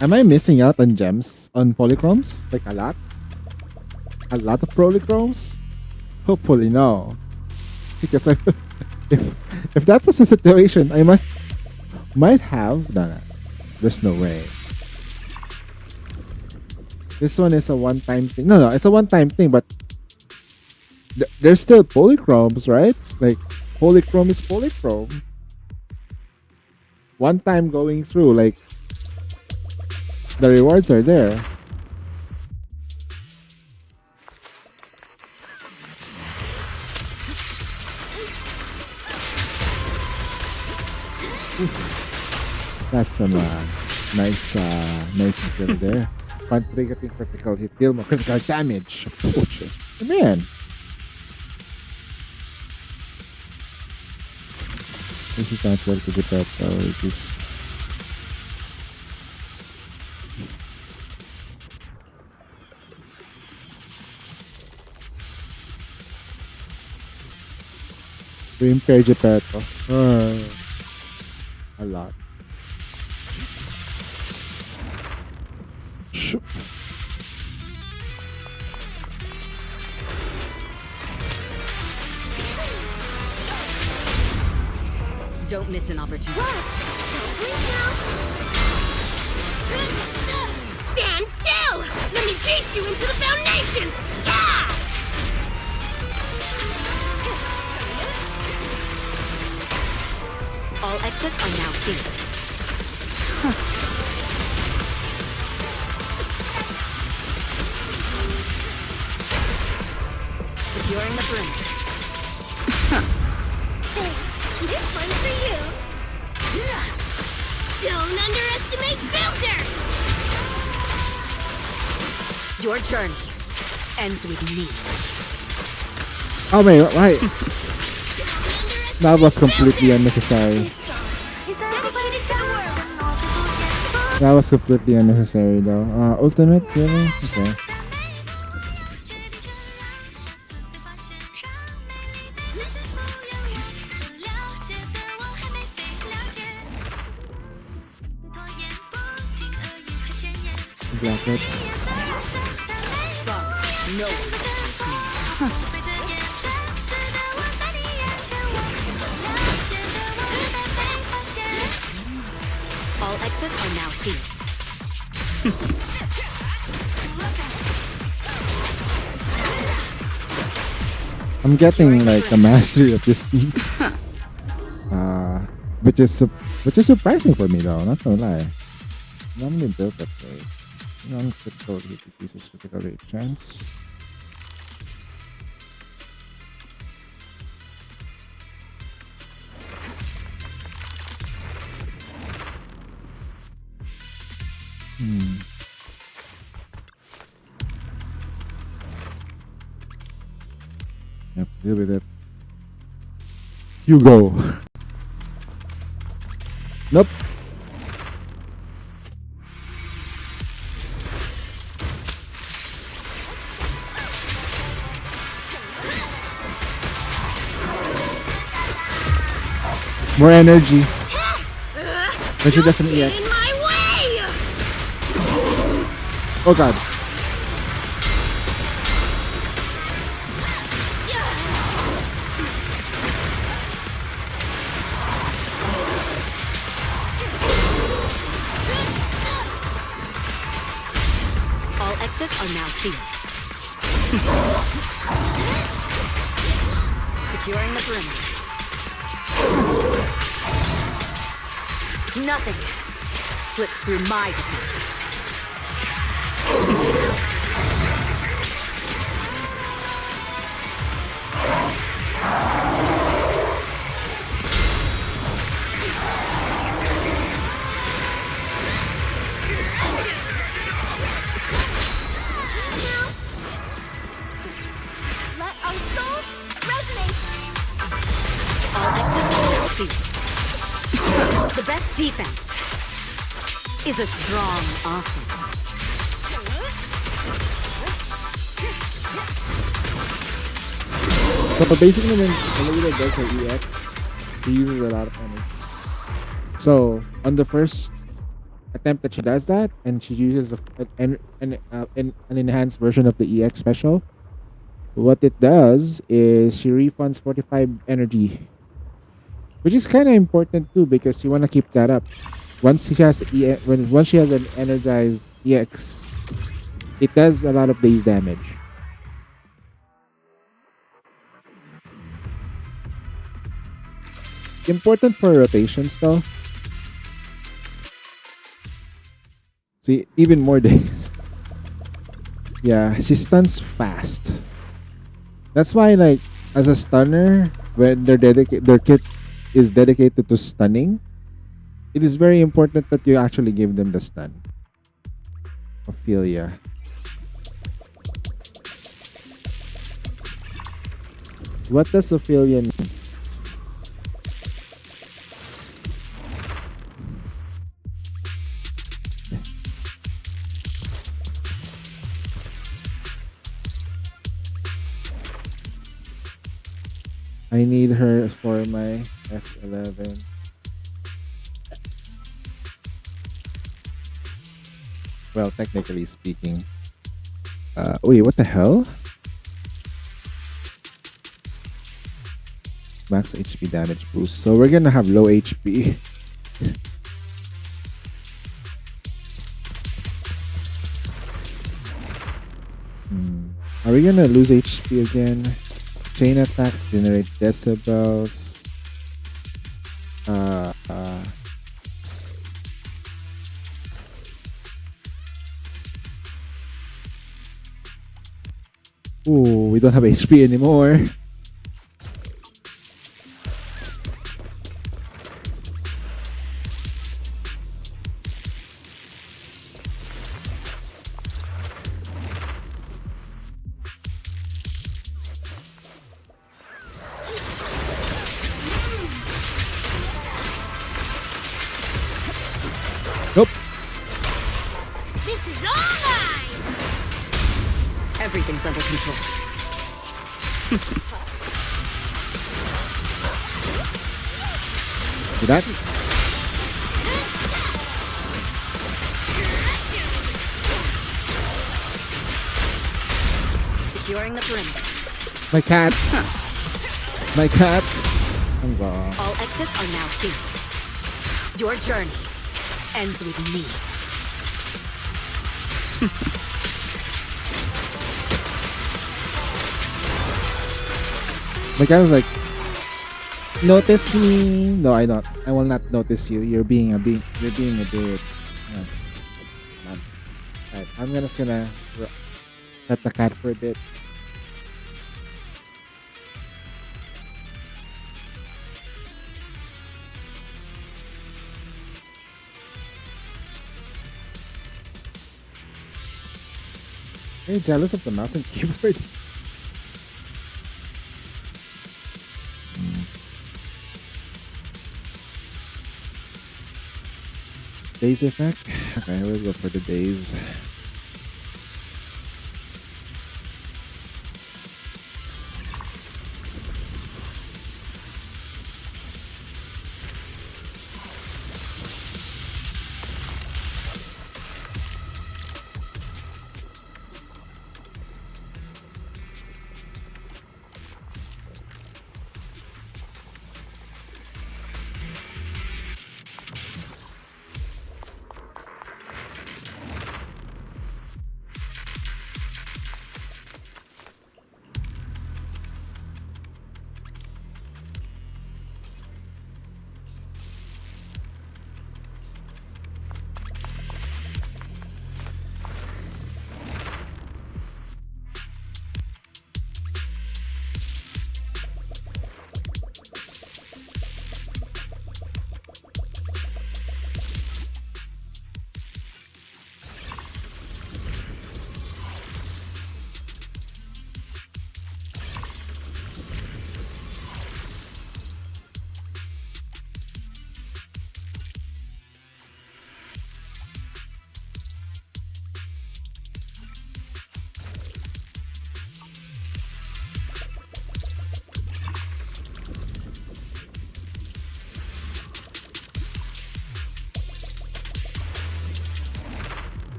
am I missing out on gems? On polychromes? Like a lot? A lot of polychromes? Hopefully no. Because if that was the situation, I might have. No, there's no way. This one is a one-time thing. No, it's a one-time thing, but there's still polychromes, right? Like polychrome is polychrome. One time going through, like the rewards are there. That's some nice skill there. One triggering critical hit, deal more critical damage. Oh, shit. Man. This is natural to the pet power, which is impair Geppetto. A lot. Shoot. Don't miss an opportunity. Stand still! Let me beat you into the foundations! Yeah! All exits are now sealed. Securing the perimeter. This one's for you! Don't underestimate builders! Your journey ends with me. Oh wait, why? That was completely unnecessary. That was completely unnecessary though. Ultimate, really? Okay. Blackwood. No. All exits are now sealed. I'm getting like a mastery of this thing. Which is surprising for me though, not gonna lie. Normally built that way. Non-critical hit decreases critical rate chance. Yep, deal with it. You go. Nope. More energy. But she doesn't EX. Oh god. All exits are now sealed. Securing the perimeter. Nothing slips through my defense. Let our souls resonate. All exits are now sealed. The best defense is a strong offense. So basically when Alita does her EX, she uses a lot of energy. So on the first attempt that she does that, and she uses an enhanced version of the EX special, what it does is she refunds 45 energy. Which is kind of important too because you want to keep that up. Once she has once she has an energized EX, it does a lot of base damage. Important for rotations though. See, even more days. Yeah, she stuns fast. That's why, like, as a stunner, when their kit is dedicated to stunning, it is very important that you actually give them the stun. Ophelia. What does Ophelia means? I need her for my S11. Well, technically speaking. Wait, what the hell? Max HP damage boost. So we're gonna have low HP. Are we gonna lose HP again? Chain attack, generate decibels. Ooh, we don't have HP anymore. Nope. This is all mine. Everything's under control. See that? Securing the perimeter. My cat. My cat. Hands off. All exits are now sealed. Your journey ends with me. My cat was like, notice me. No, I don't. I will not notice you. You're being a bit. No. Alright, I'm just gonna let the cat for a bit. Are you jealous of the mouse and keyboard? Days effect? Okay, we'll go for the days.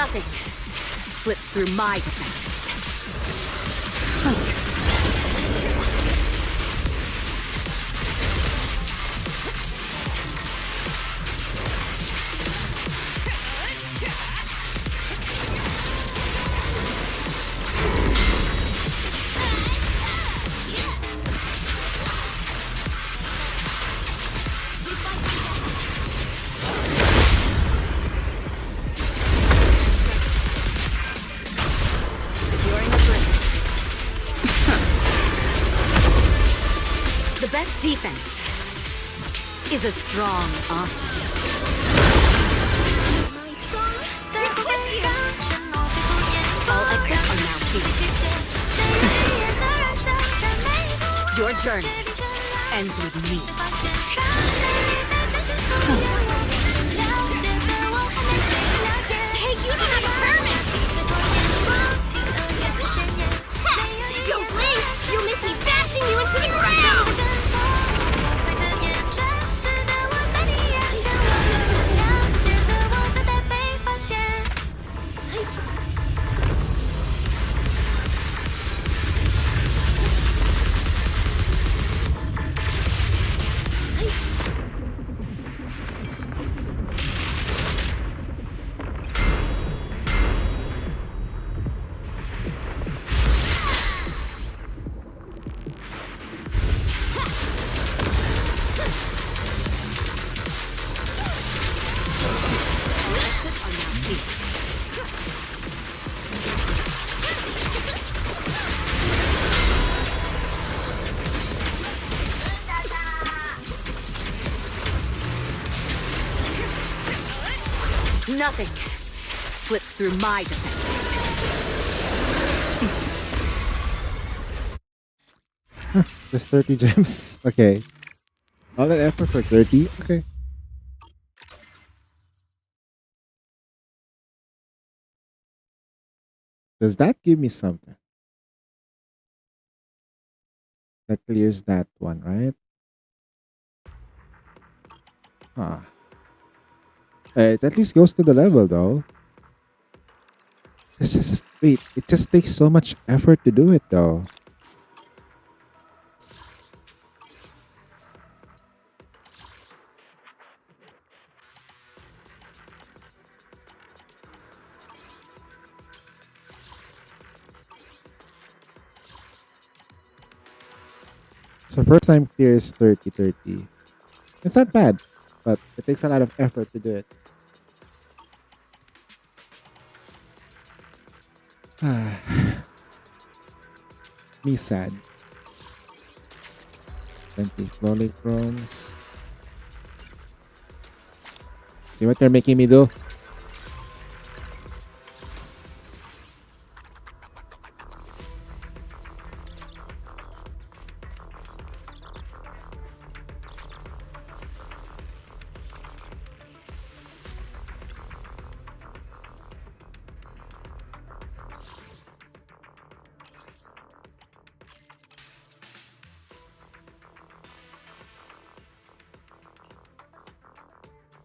Nothing slips through my defense. The best defense is a strong offense. All exits are now sealed. Your journey ends with me. Hey, you don't have a permit! Don't blink! You'll miss me bashing you into the ground! Nothing slips through my defense. Just 30 gems. Okay. All that effort for 30? Okay. Does that give me something? That clears that one, right? Huh. It at least goes to the level though. This is wait, it just takes so much effort to do it though. So first time clear is 30-30. It's not bad, but it takes a lot of effort to do it. Me sad. 20 polychromes. See what they're making me do?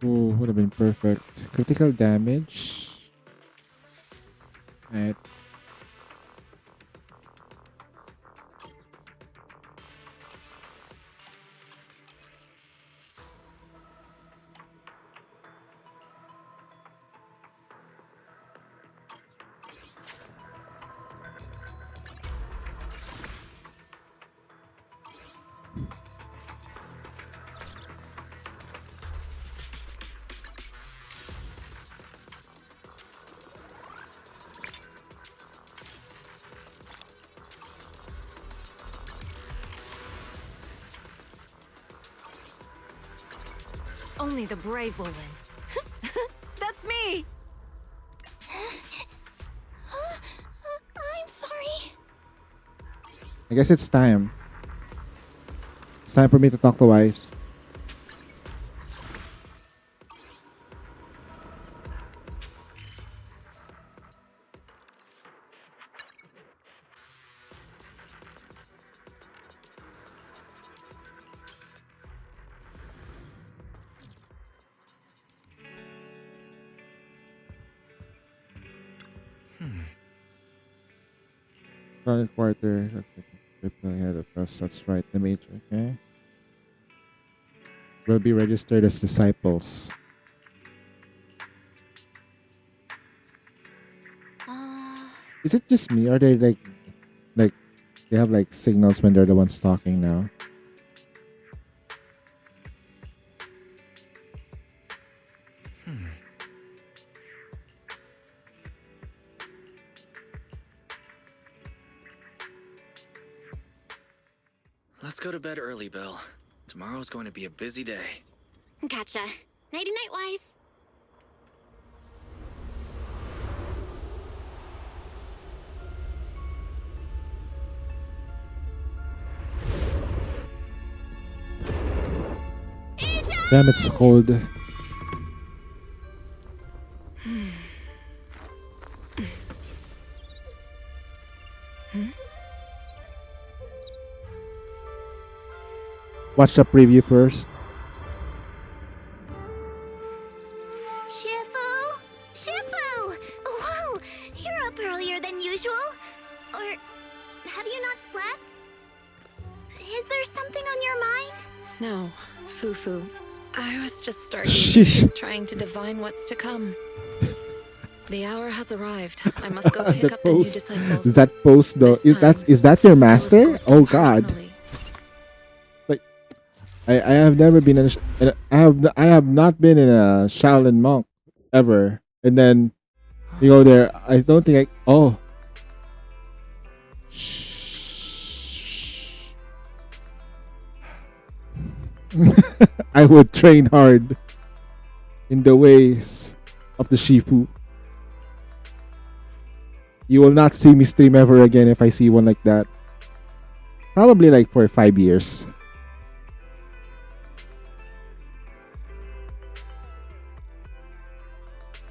Ooh, would have been perfect. Critical damage. Alright. Only the brave will win. That's me! I'm sorry. I guess it's time. It's time for me to talk to Wise. Scarlet Quarter. That's like triple ahead of us. That's right. The Major. Okay. Will be registered as disciples. Is it just me, or are they like they have like signals when they're the ones talking now? Let's go to bed early, Bill. Tomorrow's going to be a busy day. Gotcha. Nighty-night, Wise. Damn, it's cold. Watch the preview first. Shifu! Shifu! Whoa! You're up earlier than usual? Or have you not slept? Is there something on your mind? No, Fufu. I was just starting, Sheesh. trying to divine what's to come. The hour has arrived. I must go pick The up the new post. disciples. That post though. Is that your master? Oh God. Like I have never been in I have not been in a Shaolin monk ever. And then you go there. I don't think oh. I would train hard in the ways of the Shifu. You will not see me stream ever again if I see one like that. Probably like for 5 years.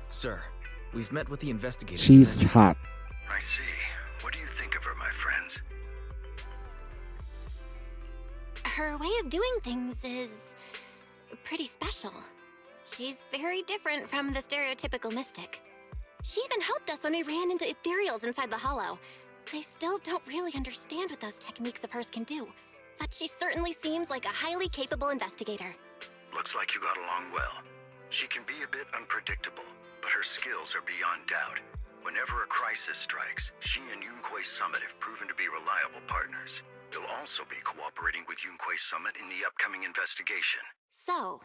Sir, we've met with the investigators. She's hot. I see. What do you think of her, my friends? Her way of doing things is pretty special. She's very different from the stereotypical mystic. She even helped us when we ran into ethereals inside the hollow. I still don't really understand what those techniques of hers can do, but she certainly seems like a highly capable investigator. Looks like you got along well. She can be a bit unpredictable, but her skills are beyond doubt. Whenever a crisis strikes, she and Yunquei Summit have proven to be reliable partners. They'll also be cooperating with Yunquei Summit in the upcoming investigation. So,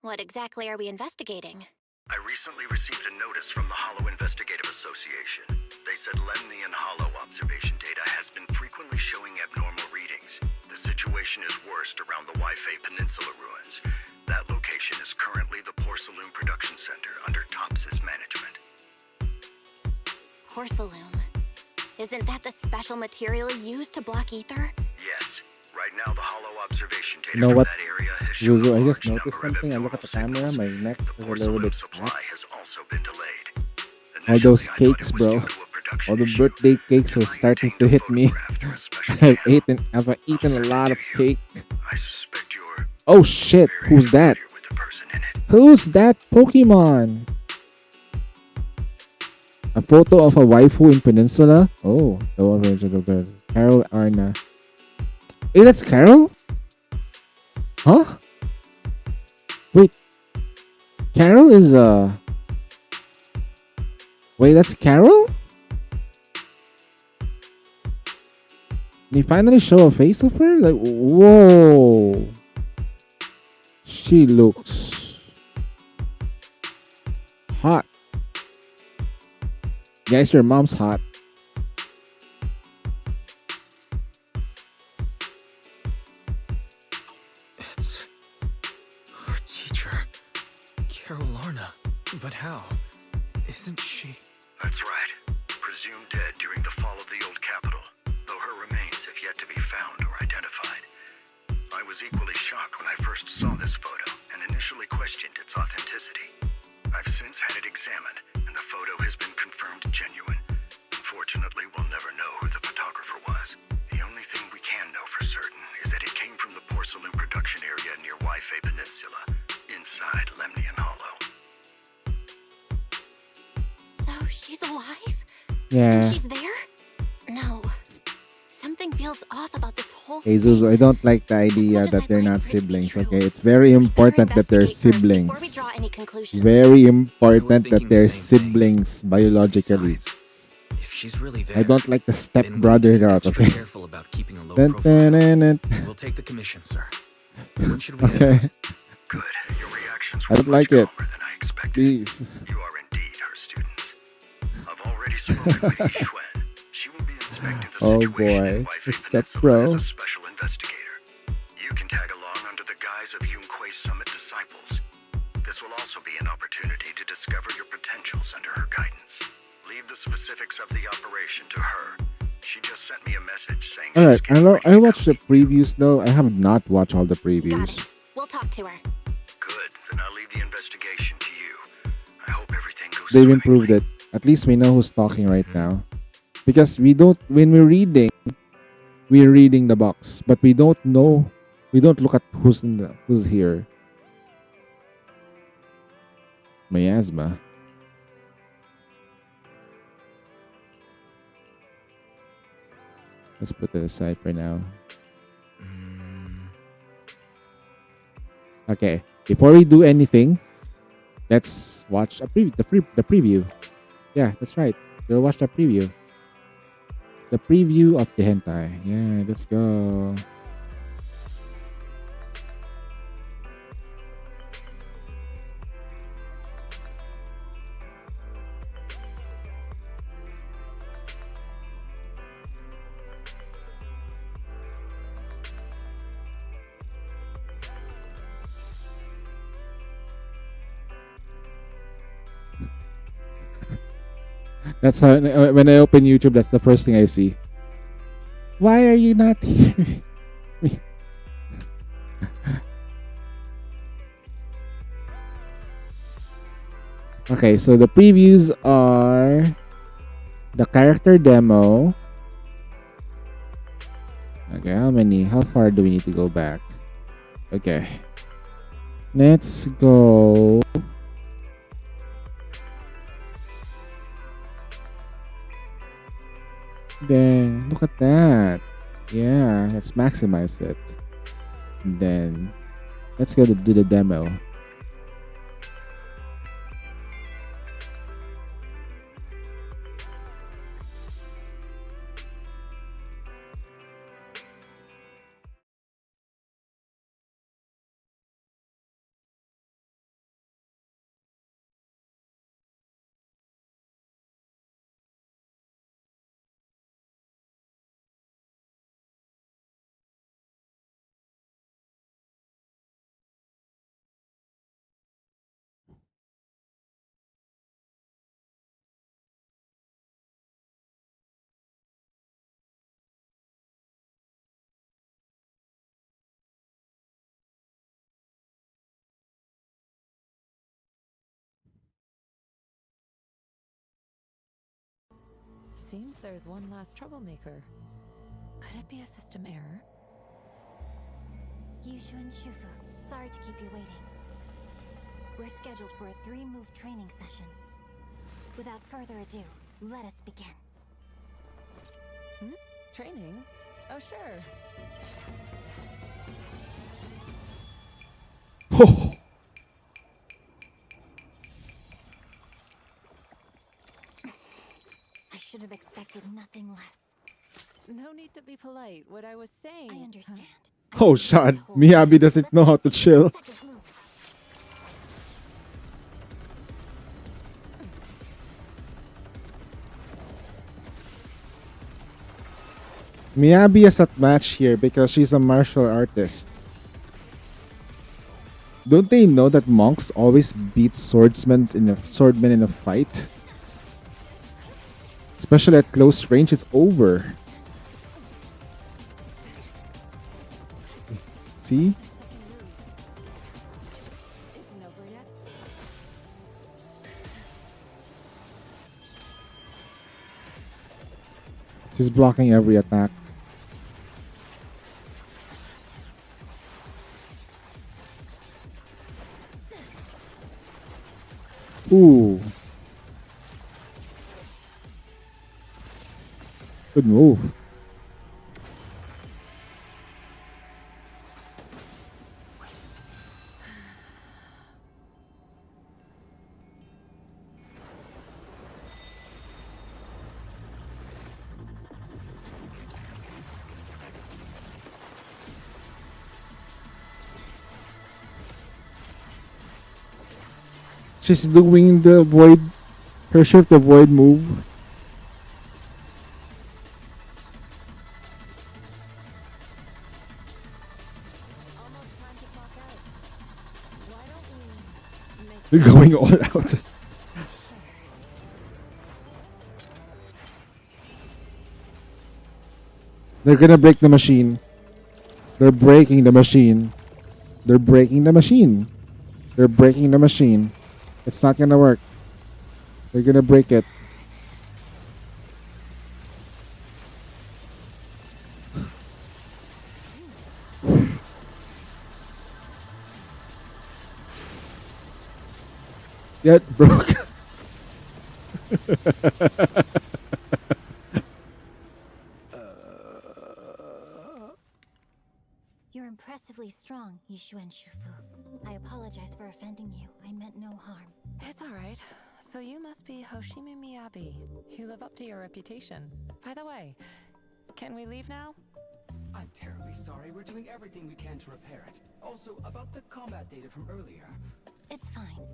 what exactly are we investigating? I recently received a notice from the Hollow Investigative Association. They said Lemnian Hollow observation data has been frequently showing abnormal readings. The situation is worst around the Waifei Peninsula ruins. That location is currently the Porcelain Production Center under Tops's management. Porcelain. Isn't that the special material used to block ether? Yes. Right now, the Hollow observation data You know from what, that area has shown Zuzu? a I just large noticed number of something. I look at the camera, my neck is a little porcelain bit supply flat. has also been delayed. All those cakes, bro. All the birthday cakes are starting to hit me. I've eaten a lot of cake. Oh shit! Who's that? Who's that Pokemon? A photo of a waifu in Peninsula? Oh, the one with the birds. Carol Arna. Hey, that's Carol? Huh? Wait. Carol is Wait, that's Carol? They finally show a face of her? Like, whoa. She looks hot. Guys, your mom's hot. It's her teacher, Carol Lorna. But how? Isn't she? That's right. Presumed dead during the fall of the old capital, though her remains have yet to be found or identified. I was equally shocked when I first saw this photo and initially questioned its authenticity. I've since had it examined, and the photo has been confirmed genuine. Unfortunately, we'll never know who the photographer was. The only thing we can know for certain is that it came from the porcelain production area near Waifei Peninsula, inside Lemnian Hollow. So she's alive? Yeah. She's there? No. Something feels off about this whole Hey Zuzu, I don't like the idea that they're not siblings, okay? It's very important that they're siblings. draw any conclusions. Very important that thinking the they're same thing. siblings biologically. If she's really there, I don't like the stepbrother route, extra okay? careful about keeping a low Dun, profile. dun, dun, dun. We'll take the commission, sir. When should we Okay. Good. Your reactions I don't like it. Please. You are indeed her students. I've already spoken with Yixuan. She will be inspecting the Oh situation boy. The stepbro. as a special investigator. You can tag along under the guise of Yunquei Summit disciples. This will also be an opportunity to discover your potentials under her guidance. Leave the specifics of the operation to her. She just sent me a message saying Alright, I watched the previews though. I have not watched all the previews. We'll talk to her. Good. Then I'll leave the investigation to you. I hope everything goes They've improved it. At least we know who's talking right now. Because we don't, when we're reading the box, but we don't know, we don't look at who's here. Miasma. Let's put it aside for now. Okay, before we do anything, let's watch a the preview. Yeah, that's right. We'll watch the preview. The preview of the hentai. Yeah, let's go. That's how when I open YouTube, that's the first thing I see. Why are you not here? Okay, so the previews are the character demo. Okay, how far do we need to go back? Okay. Let's go. Then look at that. Yeah, let's maximize it. And then let's go to do the demo. Seems there's one last troublemaker. Could it be a system error? Yushu and Shufu, sorry to keep you waiting. We're scheduled for a 3-move training session. Without further ado, let us begin. Training? Oh, sure. I should have expected nothing less. No need to be polite. What I was saying. I understand. Oh, shot. Miyabi doesn't know how to chill. Miyabi is at match here because she's a martial artist. Don't they know that monks always beat swordmen in a fight? Especially at close range, it's over. See? She's blocking every attack. Ooh. Good move. She's doing the void, her shift the void move. They're going all out. They're gonna break the machine. They're breaking the machine. They're breaking the machine. They're breaking the machine. It's not gonna work. They're gonna break it. Yeah, it broke. You're impressively strong, Yishuen Shufu. I apologize for offending you. I meant no harm. It's alright. So you must be Hoshimi Miyabi. You live up to your reputation. By the way, can we leave now? I'm terribly sorry. We're doing everything we can to repair it. Also, about the combat data from earlier. It's fine.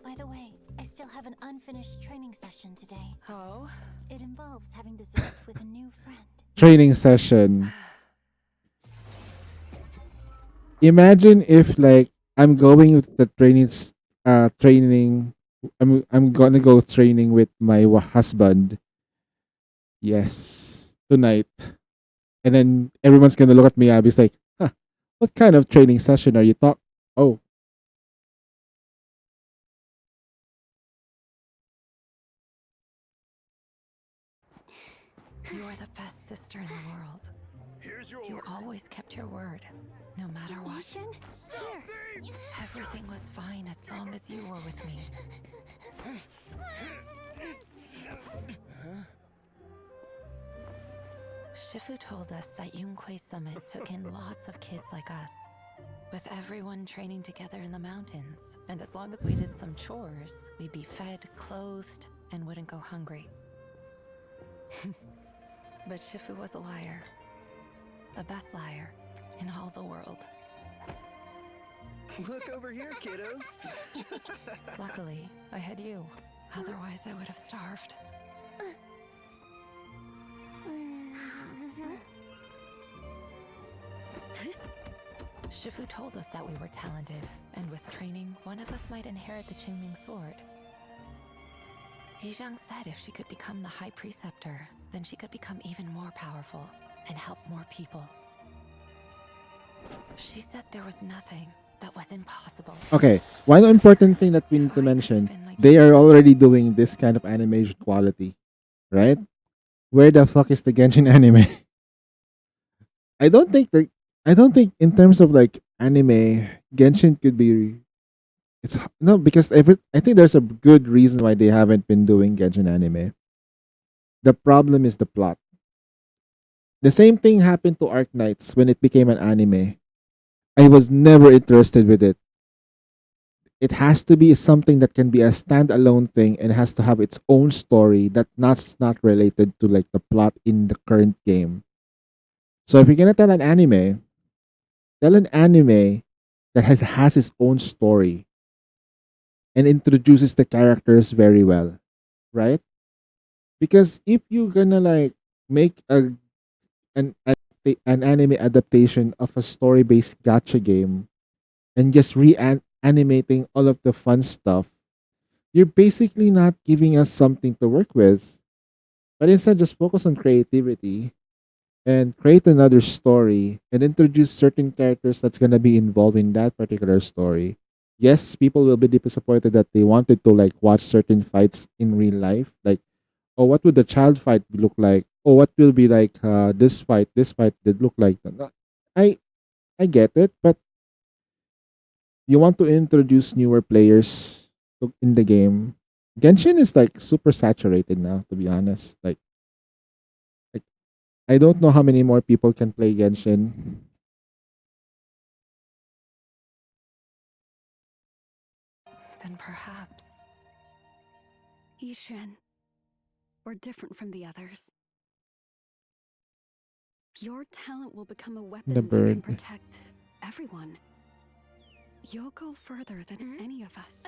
By the way, I still have an unfinished training session today. Oh? It involves having dessert with a new friend. Training session. Imagine if like I'm going with the training. I'm gonna go training with my husband. Yes, tonight. And then everyone's gonna look at me. Abby's like, huh, what kind of training session are you talking? Oh. You are the best sister in the world. You always kept your word, no matter what. Everything was fine as long as you were with me. Shifu told us that Yunquei Summit took in lots of kids like us, with everyone training together in the mountains. And as long as we did some chores, we'd be fed, clothed, and wouldn't go hungry. But Shifu was a liar. The best liar in all the world. Look over here, kiddos. Luckily, I had you. Otherwise, I would have starved. Shifu told us that we were talented, and with training, one of us might inherit the Qingming sword. Yizhang said if she could become the High Preceptor, then she could become even more powerful and help more people. She said there was nothing that was impossible. Okay, one important thing that we need to mention, they are already doing this kind of animation quality, right? Where the fuck is the Genshin anime? I don't think in terms of like anime, Genshin could be. It's no because I think there's a good reason why they haven't been doing Genshin anime. The problem is the plot. The same thing happened to Arc Knights when it became an anime. I was never interested with it. It has to be something that can be a standalone thing and has to have its own story that's not related to like the plot in the current game. So if you're gonna tell an anime that has its own story and introduces the characters very well, right? Because if you're gonna like make an anime adaptation of a story-based gacha game and just animating all of the fun stuff, you're basically not giving us something to work with. But instead, just focus on creativity and create another story and introduce certain characters that's gonna be involved in that particular story. Yes, people will be disappointed that they wanted to like watch certain fights in real life. Like, oh, what would the child fight look like? Oh, what will be like this fight did look like. I get it, but you want to introduce newer players in the game. Genshin is like super saturated now, to be honest. Like I don't know how many more people can play Genshin. Then perhaps Ishan, we're different from the others. Your talent will become a weapon The that bird. can protect everyone. You'll go further than any of us.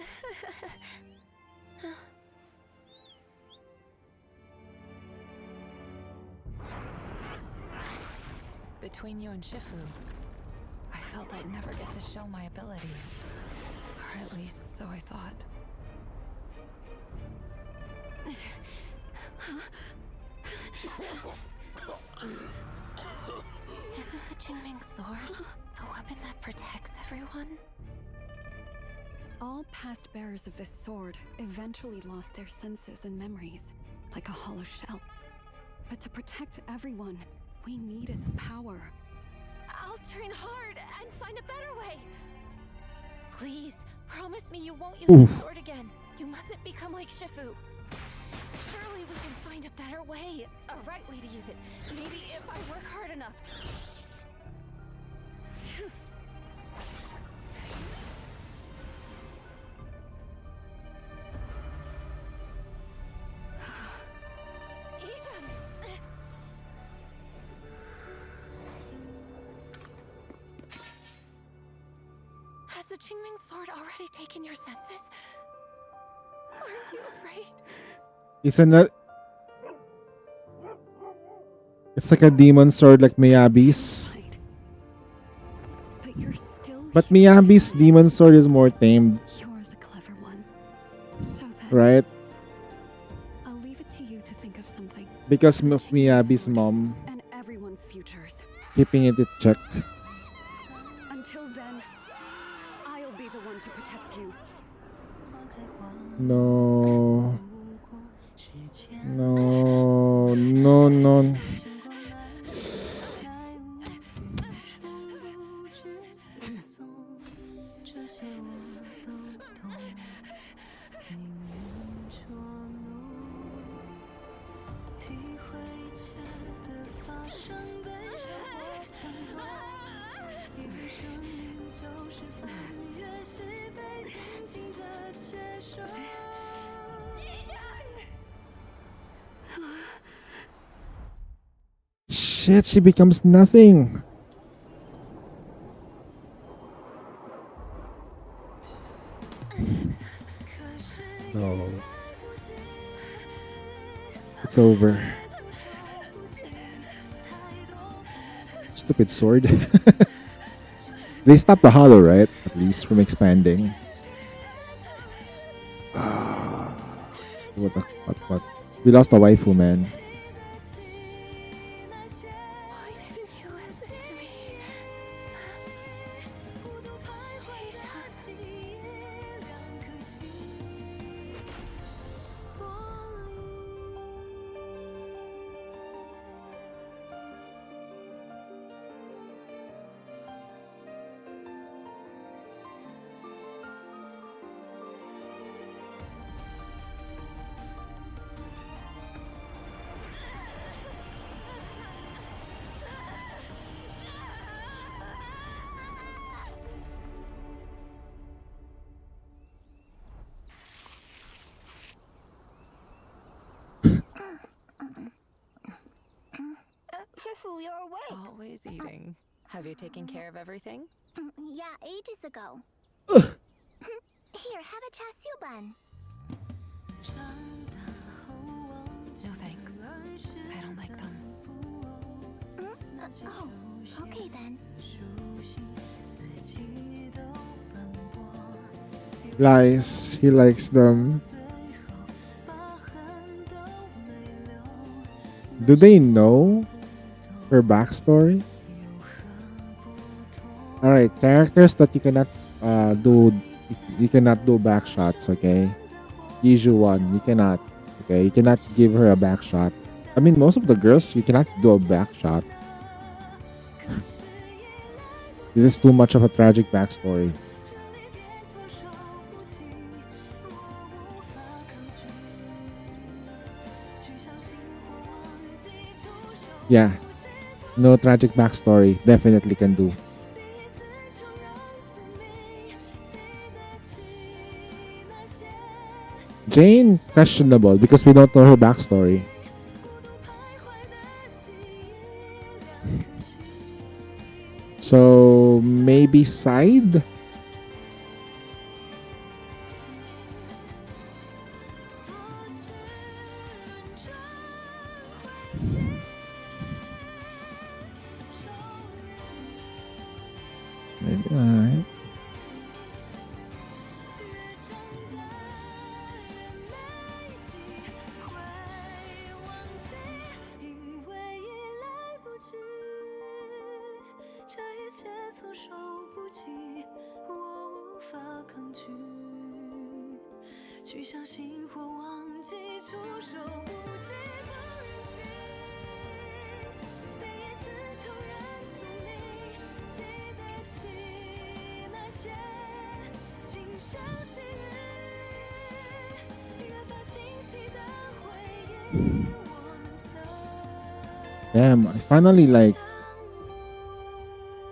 between you and Shifu, I felt I'd never get to show my abilities. Or at least so I thought. Isn't the Qingming sword the weapon that protects everyone? All past bearers of this sword eventually lost their senses and memories, like a hollow shell. But to protect everyone, we need its power. I'll train hard and find a better way. Please, promise me you won't use the sword again. You mustn't become like Shifu. Surely we can find a better way, a right way to use it. Maybe if I work hard enough. Has the Qingming sword already taken your senses? Aren't you afraid? It's It's like a demon sword like Miyabi's. But Miyabi's demon sword is more tamed. You're the clever one. So then, Right? I'll leave it to you to think of something. Because of Miyabi's mom And everyone's futures. keeping it in check. Until then, I'll be the one to protect you. No. No. No, no. Shit, she becomes nothing. No. It's over. Stupid sword. They stopped the hollow, right? At least from expanding. What? We lost a waifu, man. Shifu, you're awake. Always eating. Have you taken care of everything? Yeah, ages ago. Here, have a chassu bun. No thanks. I don't like them. Oh, okay then. Lies. He likes them. Do they know her backstory? Alright, characters that you cannot do back shots, okay? Issue 1, you cannot. Okay, you cannot give her a back shot. I mean, most of the girls, you cannot do a back shot. This is too much of a tragic backstory. Yeah, No tragic backstory. Definitely can do. Jane, questionable because we don't know her backstory. So maybe side? Maybe, alright. Damn, I finally like.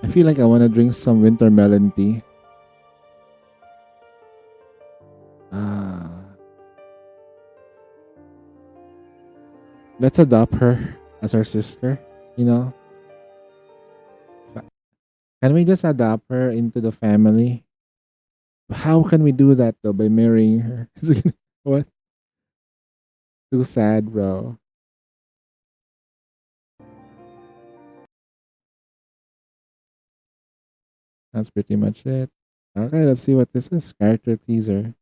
I feel like I want to drink some winter melon tea. Let's adopt her as our sister, you know? Can we just adopt her into the family? How can we do that though? By marrying her? What? Too sad, bro. That's pretty much it. Okay, let's see what this is. Character teaser.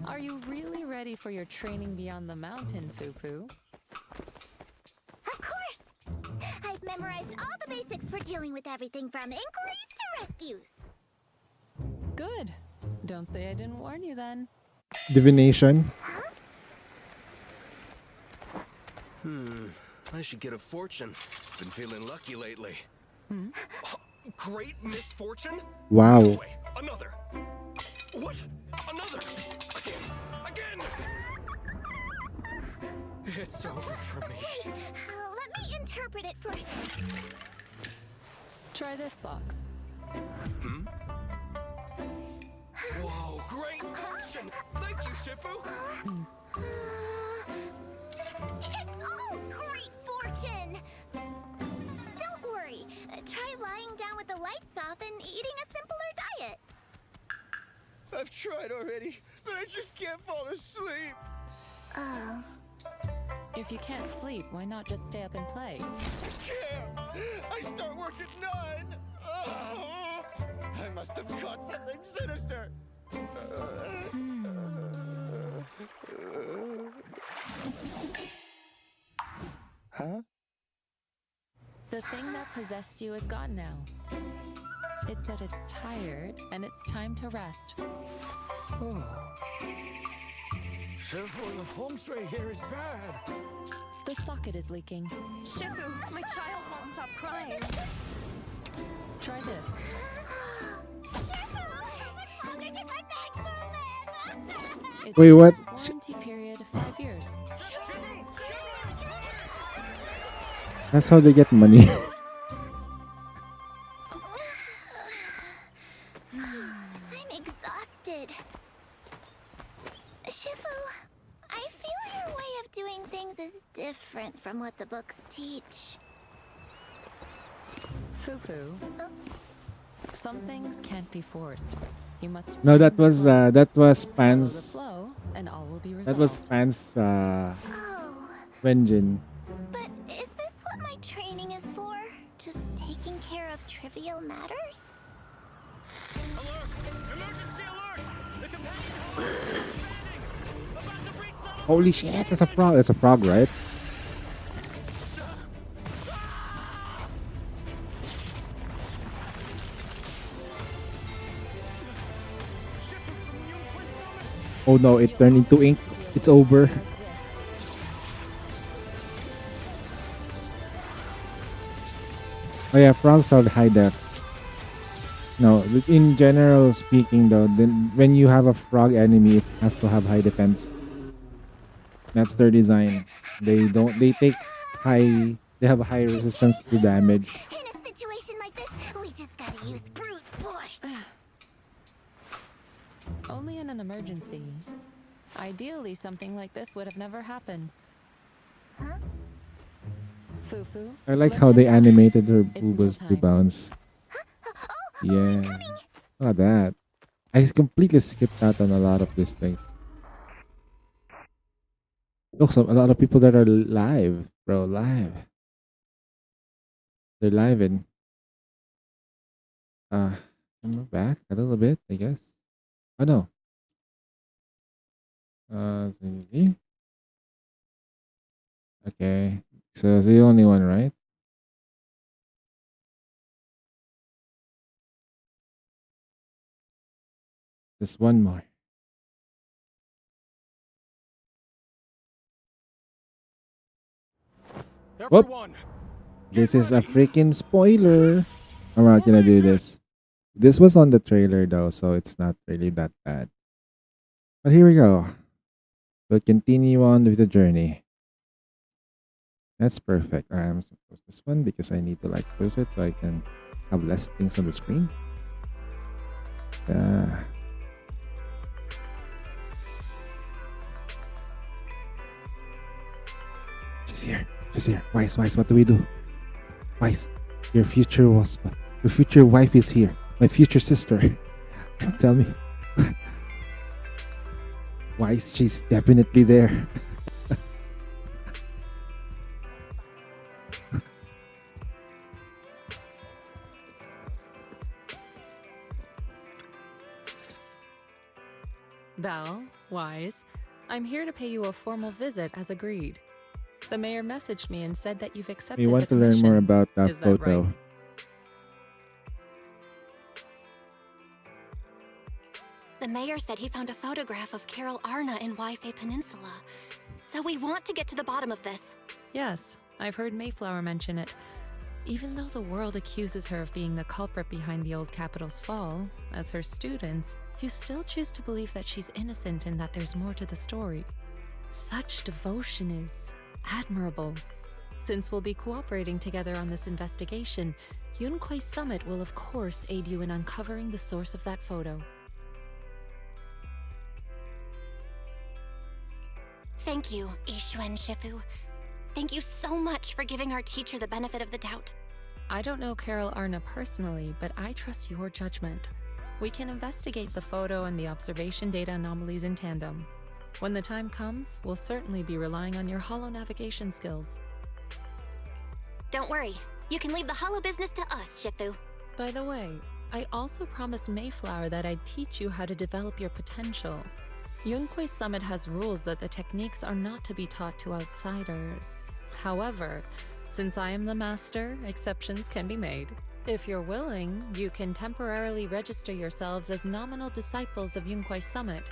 Are you really ready for your training beyond the mountain, Fufu? Of course! I've memorized all the basics for dealing with everything from inquiries to rescues. Good. Don't say I didn't warn you then. Divination. I should get a fortune. Been feeling lucky lately. Great misfortune? Wow. No way. Another. What? Another? Again! It's over for me. Let me interpret it for... Try this box. Whoa, great fortune! Thank you, Shifu! It's all great fortune! Don't worry. Try lying down with the lights off and eating a simpler diet. I've tried already, but I just can't fall asleep. Oh. If you can't sleep, why not just stay up and play? I can't! I start work at 9! Oh, I must have caught something sinister! Huh? The thing that possessed you is gone now. It said it's tired and it's time to rest. Shifu, the feng shui here is bad. The socket is leaking. Shifu, my child won't stop crying. Try this. It's Wait, what? Warranty period 5 years. That's how they get money. I'm exhausted. Shifu, I feel your way of doing things is different from what the books teach. Fufu. Some things can't be forced. You must. No, that was Pan's. Flow, and all will be That was Pan's Vengeance. But is this what my training is for? Just taking care of trivial matters? Alert! Emergency alert! The companion about to breach level. Holy shit! That's a frog. That's a frog, right? Oh no! It turned into ink. It's over. Oh yeah, frogs are high def. No, in general speaking though, then when you have a frog enemy, it has to have high defense. That's their design. They take high, they have a high resistance to damage. In a situation like this, we just gotta use brute force. Only in an emergency. Ideally, something like this would have never happened. Huh? Fufu. I like how they animated her boobas to bounce. Yeah. Look at that. I completely skipped out on a lot of these things. Look, a lot of people that are live, bro, live. They're live in. I'm back a little bit, I guess. Oh no. Okay. So it's the only one, right? Just one more. Whoop. This is a freaking spoiler. I'm not gonna do this. This was on the trailer though, so it's not really that bad. But here we go. We'll continue on with the journey. That's perfect. I'm supposed to post this one because I need to like close it so I can have less things on the screen. She's here. She's here. Wise, what do we do? Wise, your future wife is here. My future sister. Tell me. Wise, she's definitely there. Val, Wise, I'm here to pay you a formal visit as agreed. The mayor messaged me and said that you've accepted We want the to learn commission. more about that Is that photo. right? The mayor said he found a photograph of Carol Arna in Waifei Peninsula. So we want to get to the bottom of this. Yes, I've heard Mayflower mention it. Even though the world accuses her of being the culprit behind the old capital's fall, as her students, you still choose to believe that she's innocent and that there's more to the story. Such devotion is admirable. Since we'll be cooperating together on this investigation, Yunquei Summit will of course aid you in uncovering the source of that photo. Thank you, Yixuan Shifu. Thank you so much for giving our teacher the benefit of the doubt. I don't know Carol Arna personally, but I trust your judgment. We can investigate the photo and the observation data anomalies in tandem. When the time comes, we'll certainly be relying on your holo navigation skills. Don't worry, you can leave the holo business to us, Shifu. By the way, I also promised Mayflower that I'd teach you how to develop your potential. Yunquei Summit has rules that the techniques are not to be taught to outsiders. However, since I am the master, exceptions can be made. If you're willing, you can temporarily register yourselves as nominal disciples of Yunquei Summit.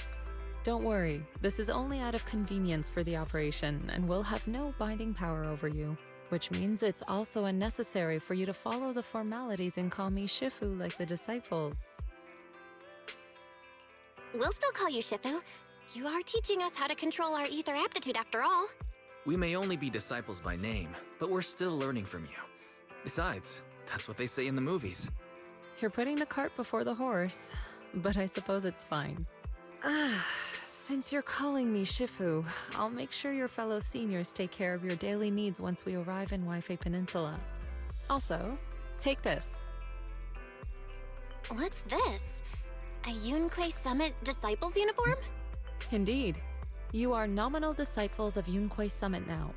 Don't worry, this is only out of convenience for the operation and will have no binding power over you, which means it's also unnecessary for you to follow the formalities and call me Shifu like the disciples. We'll still call you Shifu. You are teaching us how to control our ether aptitude after all. We may only be disciples by name, but we're still learning from you. Besides, that's what they say in the movies. You're putting the cart before the horse, but I suppose it's fine. Since you're calling me Shifu, I'll make sure your fellow seniors take care of your daily needs once we arrive in Waifei Peninsula. Also, take this. What's this? A Yunquei Summit Disciples uniform? Indeed. You are nominal disciples of Yunquei Summit now.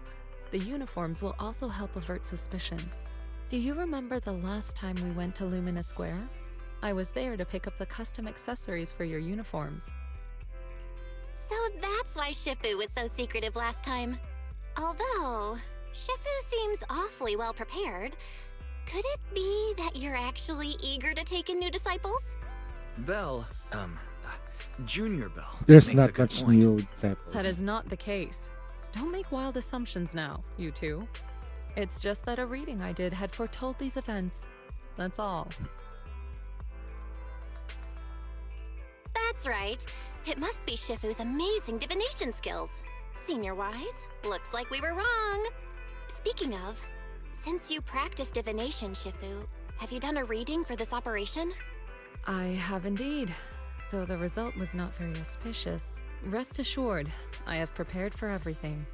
The uniforms will also help avert suspicion. Do you remember the last time we went to Lumina Square? I was there to pick up the custom accessories for your uniforms. So that's why Shifu was so secretive last time. Although, Shifu seems awfully well prepared. Could it be that you're actually eager to take in new disciples? Bell, Junior Bell. There's makes a not good much point. new disciples. That is not the case. Don't make wild assumptions now, you two. It's just that a reading I did had foretold these events. That's all. That's right. It must be Shifu's amazing divination skills. Senior-wise, looks like we were wrong. Speaking of, since you practice divination, Shifu, have you done a reading for this operation? I have indeed, though the result was not very auspicious. Rest assured, I have prepared for everything.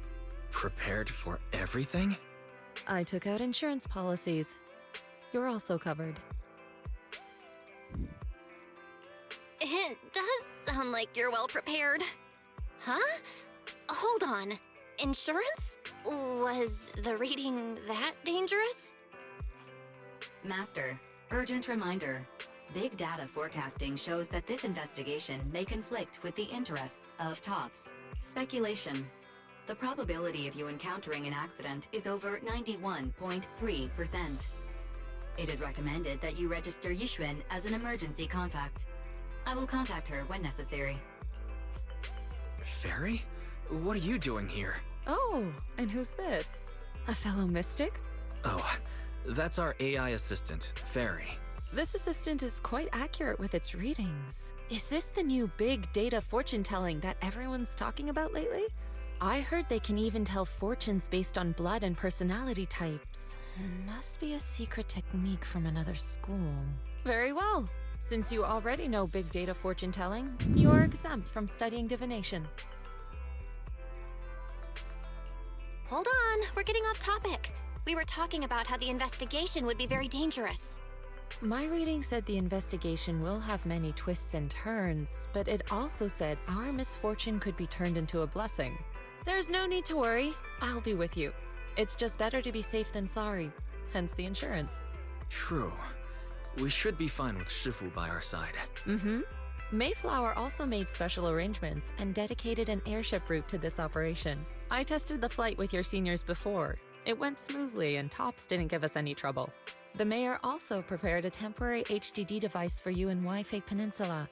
Prepared for everything? I took out insurance policies. You're also covered. It does sound like you're well prepared. Huh? Hold on. Insurance? Was the reading that dangerous? Master, urgent reminder. Big data forecasting shows that this investigation may conflict with the interests of TOPS. Speculation. The probability of you encountering an accident is over 91.3%. It is recommended that you register Yixuan as an emergency contact. I will contact her when necessary. Fairy? What are you doing here? Oh, and who's this? A fellow mystic? Oh, that's our AI assistant, Fairy. This assistant is quite accurate with its readings. Is this the new big data fortune telling that everyone's talking about lately? I heard they can even tell fortunes based on blood and personality types. Must be a secret technique from another school. Very well. Since you already know big data fortune telling, you are exempt from studying divination. Hold on, we're getting off topic. We were talking about how the investigation would be very dangerous. My reading said the investigation will have many twists and turns, but it also said our misfortune could be turned into a blessing. There's no need to worry. I'll be with you. It's just better to be safe than sorry, hence the insurance. True. We should be fine with Shifu by our side. Mm-hmm. Mayflower also made special arrangements and dedicated an airship route to this operation. I tested the flight with your seniors before. It went smoothly and TOPS didn't give us any trouble. The mayor also prepared a temporary HDD device for you in Wi-Fi Peninsula.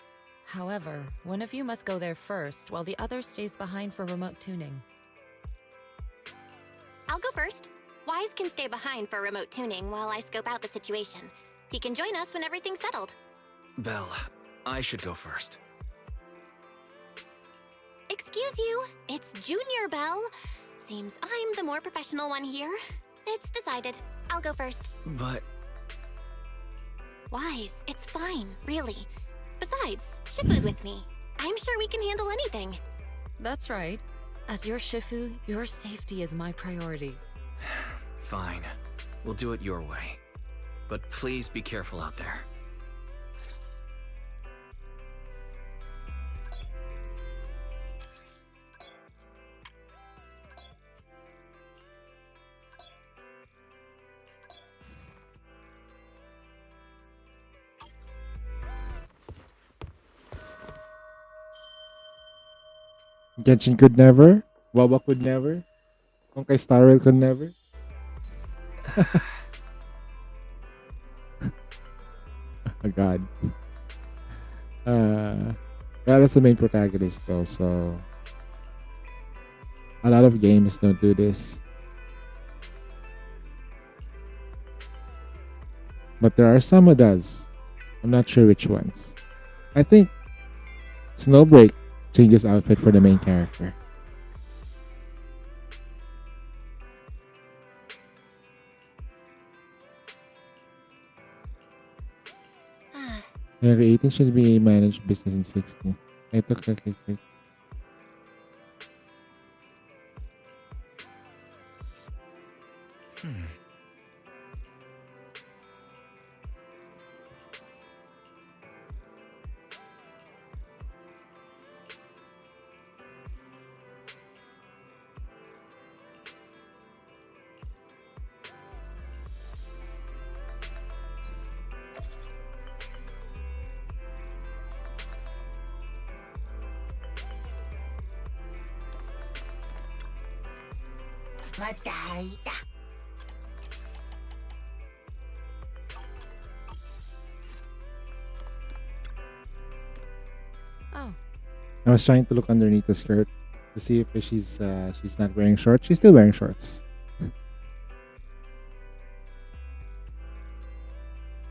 However, one of you must go there first while the other stays behind for remote tuning. I'll go first. Wise can stay behind for remote tuning while I scope out the situation. He can join us when everything's settled. Belle, I should go first. Excuse you, it's Junior Belle. Seems I'm the more professional one here. It's decided. I'll go first. But... Wise, it's fine, really. Besides, Shifu's with me. I'm sure we can handle anything. That's right. As your Shifu, your safety is my priority. Fine. We'll do it your way. But please be careful out there. Genshin could never. Wawa could never. Honkai Star Rail could never. Oh god. That is the main protagonist though, so a lot of games don't do this. But there are some who does. I'm not sure which ones. I think Snowbreak changes outfit for the main character. Every 18 should be managed business in 60. I took a click. Oh. I was trying to look underneath the skirt to see if she's not wearing shorts. She's still wearing shorts.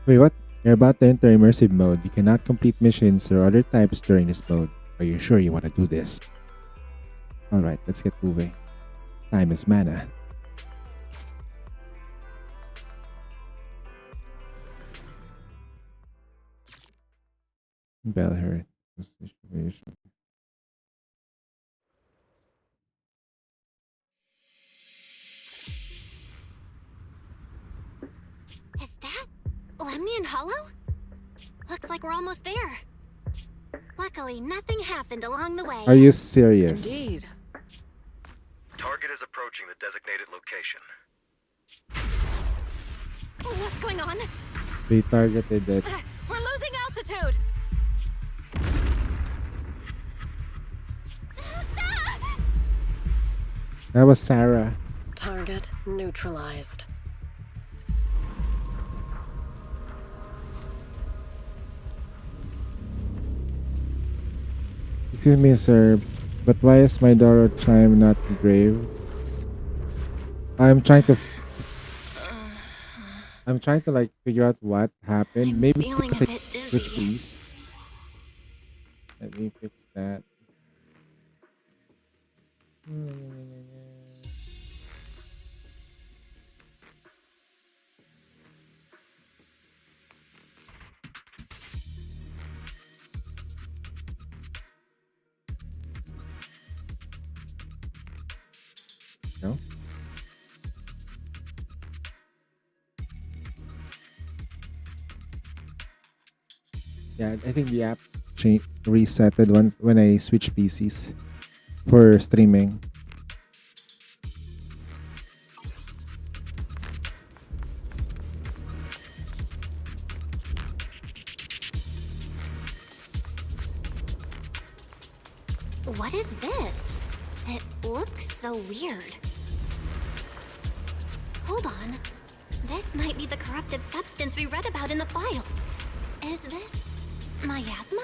Wait, what? You're about to enter immersive mode. You cannot complete missions or other types during this mode. Are you sure you want to do this? Alright, let's get moving. Time is mana. Bellhurt. Is that Lemnian Hollow? Looks like we're almost there. Luckily, nothing happened along the way. Are you serious? Indeed. Target is approaching the designated location. What's going on? They targeted it. We're losing altitude. That was Sarah. Target neutralized. Excuse me, sir, but why is my Doro chime not engraved? I'm trying to like figure out what happened. Maybe feeling because a I bit dizzy. switch please. Let me fix that. No? Yeah, I think the app resetted once when I switched PCs for streaming. What is this? It looks so weird. Hold on. This might be the corruptive substance we read about in the files. Is this miasma?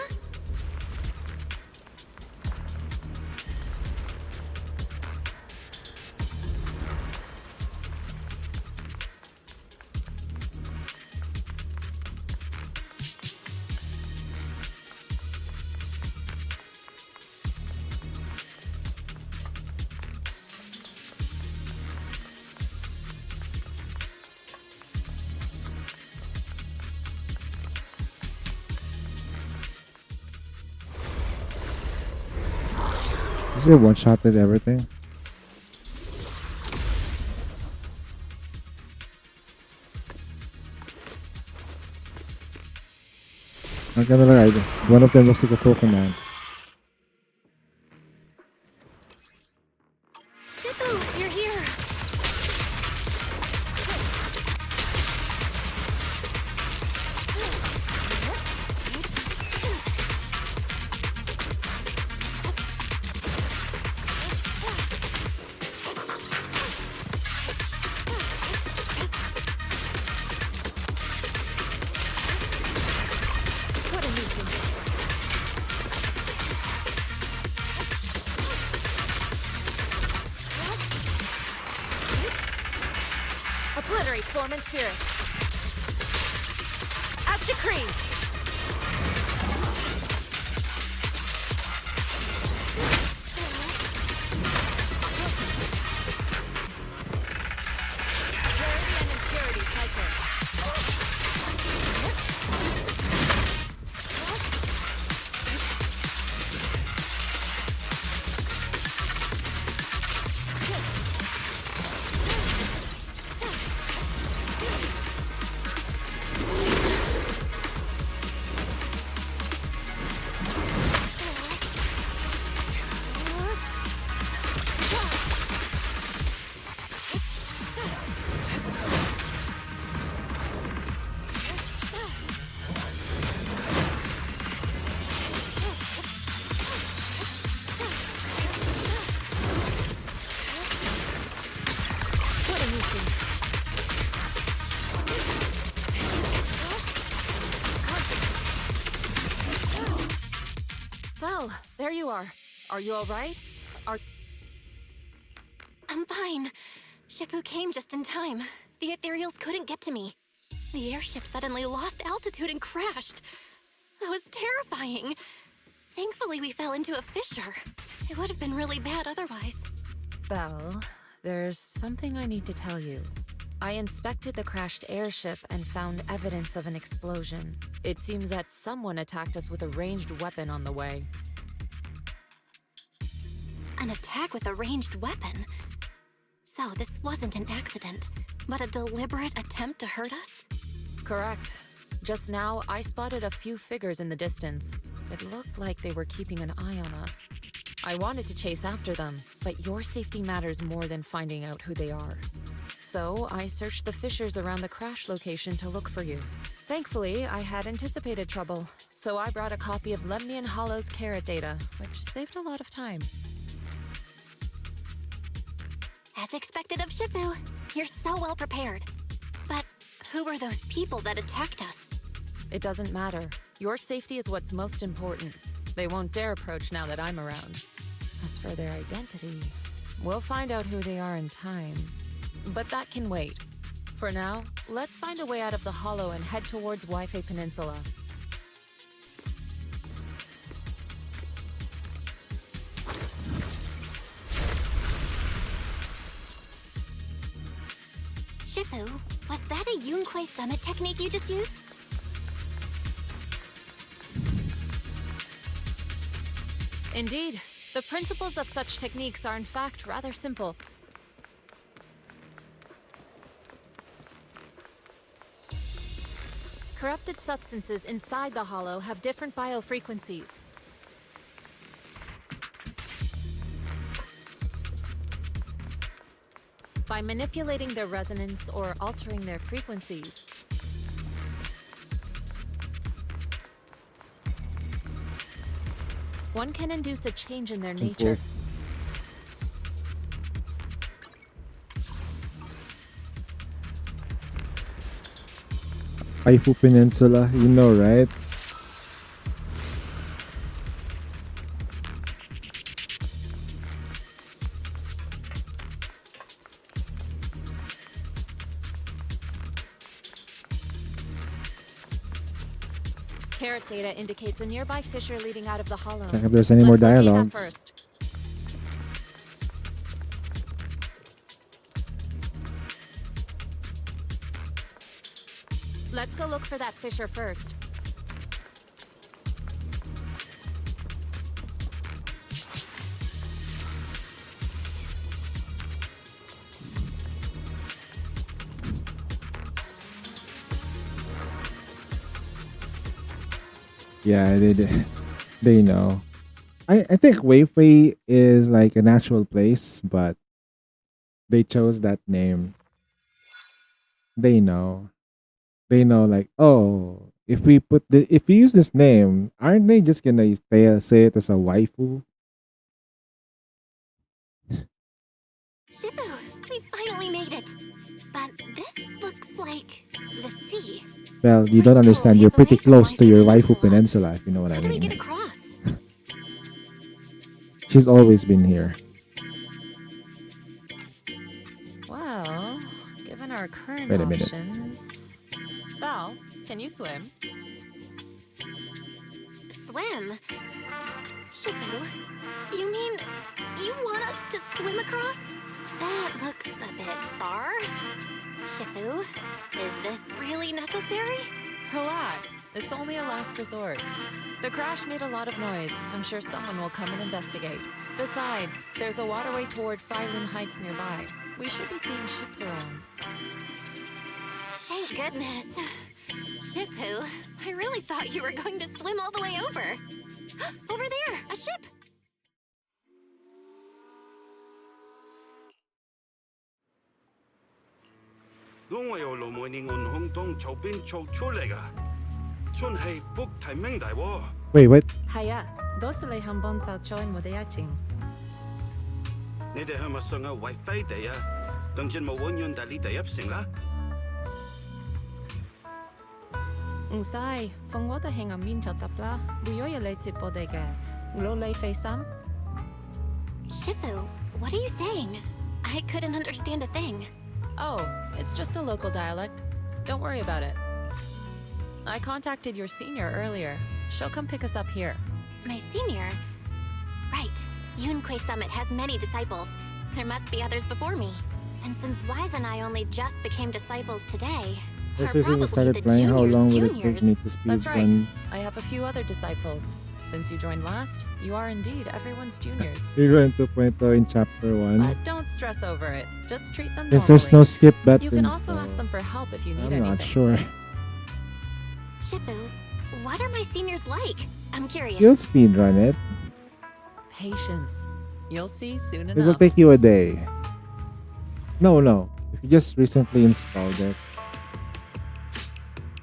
Is it one-shotted everything? I'm gonna ride. One of them looks like a Pokemon. Shippu, you're here. Obliterate Storm and Spirit. As decreed. Clarity and impurity cycle. Well, there you are. Are you all right? I'm fine. Shippu came just in time. The ethereals couldn't get to me. The airship suddenly lost altitude and crashed. That was terrifying. Thankfully, we fell into a fissure. It would have been really bad otherwise. Belle, there's something I need to tell you. I inspected the crashed airship and found evidence of an explosion. It seems that someone attacked us with a ranged weapon on the way. An attack with a ranged weapon? So this wasn't an accident, but a deliberate attempt to hurt us? Correct. Just now, I spotted a few figures in the distance. It looked like they were keeping an eye on us. I wanted to chase after them, but your safety matters more than finding out who they are. So I searched the fissures around the crash location to look for you. Thankfully, I had anticipated trouble, so I brought a copy of Lemnian Hollow's carrot data, which saved a lot of time. As expected of Shifu, you're so well prepared. But who were those people that attacked us? It doesn't matter. Your safety is what's most important. They won't dare approach now that I'm around. As for their identity, we'll find out who they are in time. But that can wait. For now, let's find a way out of the hollow and head towards Waifei Peninsula. Shifu, was that a Yunquei Summit technique you just used? Indeed. The principles of such techniques are in fact rather simple. Corrupted substances inside the hollow have different biofrequencies. By manipulating their resonance or altering their frequencies, one can induce a change in their nature. Waifu Peninsula, you know, right? Carrot data indicates a nearby fissure leading out of the hollow. Check if there's any more Let's locate that dialogues. first. Let's go look for that fissure first. Yeah, they know. I think Waifei is like an actual place, but they chose that name. They know. They know, like, oh, if we use this name, aren't they just gonna say it as a waifu? Shifu, we finally made it. But this looks like the sea. Well, you don't understand. You're pretty close to your waifu peninsula, if you know what I How do we get mean. across? She's always been here. Well, given our current Wait a minute. options... Val, can you swim? Swim? Shifu, you mean you want us to swim across? That looks a bit far. Shifu, is this really necessary? Relax. It's only a last resort. The crash made a lot of noise. I'm sure someone will come and investigate. Besides, there's a waterway toward Phylum Heights nearby. We should be seeing ships around. Thank goodness. Shifu, I really thought you were going to swim all the way over. Over there, a ship! Wait, what? Haya, dosule hambon sao choin modeyaching. Sai, phong water hang a min chotapla, buyoya late bodega. Lo lay face Shifu, what are you saying? I couldn't understand a thing. Oh, it's just a local dialect. Don't worry about it. I contacted your senior earlier. She'll come pick us up here. My senior? Right. Yunquei Summit has many disciples. There must be others before me. And since Wise and I only just became disciples today, Just we're recently probably started the playing. How juniors' long will it take juniors. me to speed That's right. run? I have a few other disciples. Since you joined last, you are indeed everyone's juniors. Speedrun 2.0 in chapter 1. But don't stress over it. Just treat them Since there's no normally. skip buttons, You can also so ask them for help if you need I'm anything. not sure. Shifu, what are my seniors like? I'm curious. You'll speedrun it. Patience. You'll see soon It will enough. take you a day. No. If you just recently installed it,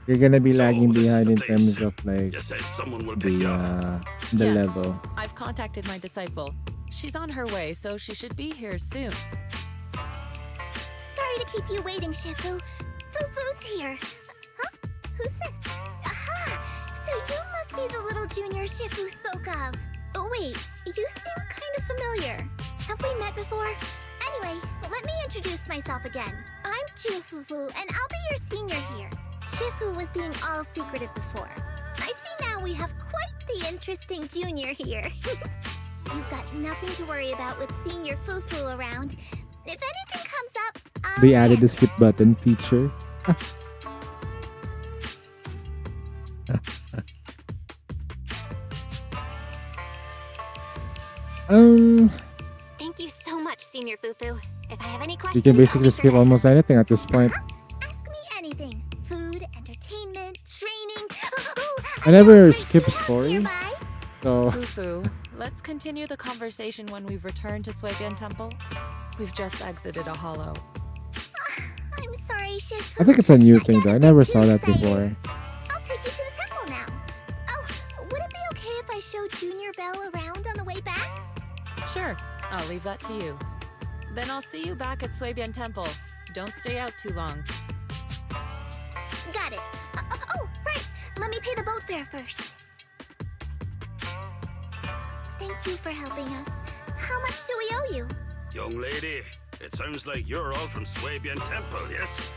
you're gonna be lagging behind in terms of like the Yes. level. I've contacted my disciple. She's on her way, so she should be here soon. Sorry to keep you waiting, Shifu. Fufu's here. Huh? Who's this? Aha! So you must be the little junior Shifu spoke of. Oh, wait, you seem kind of familiar. Have we met before? Anyway, let me introduce myself again. I'm Jufufu, and I'll be your senior here. Shifu was being all secretive before. I see now we have quite the interesting junior here. You've got nothing to worry about with senior Fufu around. If anything comes up, They added the skip button feature. Thank you so much, Senior Fufu. If I have any You questions, can basically skip almost anything at this point. ask me anything. Food, entertainment, training. I never skip story, so Fufu, let's continue the conversation when we've returned to Suibian Temple. We've just exited a hollow. I'm sorry, Shifu. I think it's a new thing though. I never saw that before. I'll take you to the temple now. Oh, would it be okay if I showed Junior Bell around on the way back? Sure, I'll leave that to you. Then I'll see you back at Suibian Temple. Don't stay out too long. Got it. Oh, right. Let me pay the boat fare first. Thank you for helping us. How much do we owe you? Young lady, it sounds like you're all from Suibian Temple, yes?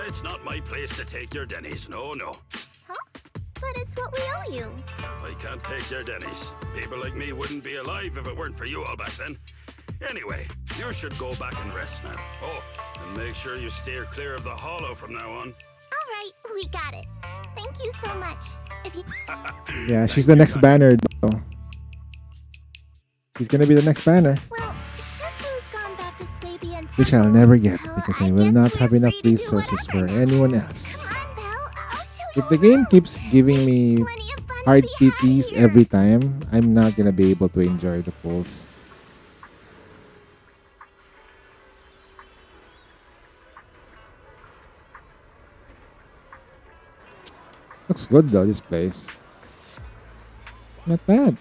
It's not my place to take your dennies, no. But it's what we owe you. I can't take your dennies. People like me wouldn't be alive if it weren't for you all back then. Anyway, you should go back and rest now. Oh, and make sure you steer clear of the hollow from now on. All right, we got it. Thank you so much. If you Yeah, she's the next banner though. She's gonna be the next banner, Shifu's gone back to Suibian Temple. which I'll never get because I will not have enough resources for anyone else. If the game keeps giving me hard PTs every time, I'm not gonna be able to enjoy the pulls. Looks good though, this place. Not bad.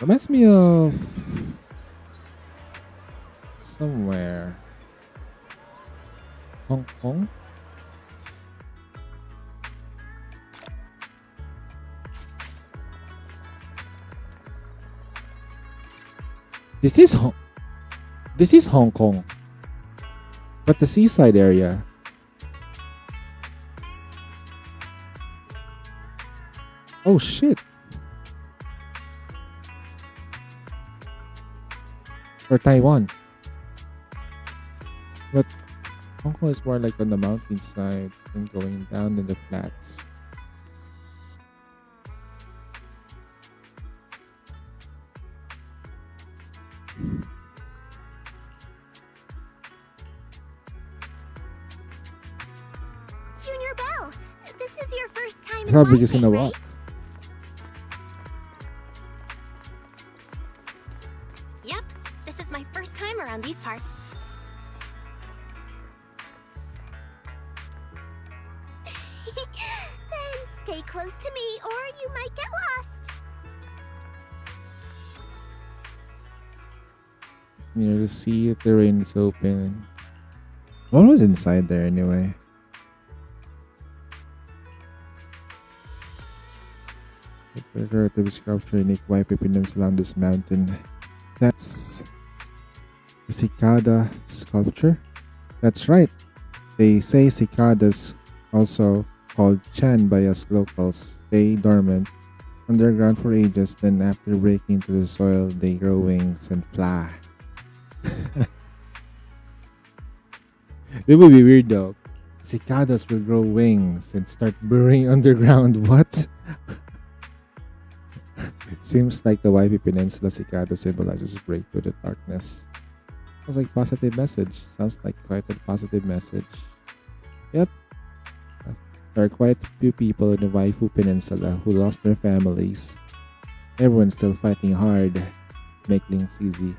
Reminds me of somewhere. Hong Kong? This is Hong Kong. But the seaside area. Oh shit. Or Taiwan. But Hong Kong is more like on the mountainside and going down in the flats. Junior Bell, this is your first time I in thought we were just London, gonna right? walk. Yep, this is my first time around these parts. Then stay close to me or you might get lost. It's near the sea, the terrain is open. What was inside there anyway? The decorative sculpture unique white pinions along this mountain. That's the cicada sculpture. That's right. They say cicadas also called Chan by us locals, stay dormant underground for ages, then after breaking into the soil, they grow wings and fly. It would be weird though. Cicadas will grow wings and start burrowing underground. What? Seems like the Waipi Peninsula cicada symbolizes break through the darkness. Sounds like positive message. Sounds like quite a positive message. Yep. There are quite a few people in the Waifu Peninsula who lost their families. Everyone's still fighting hard to make things easy.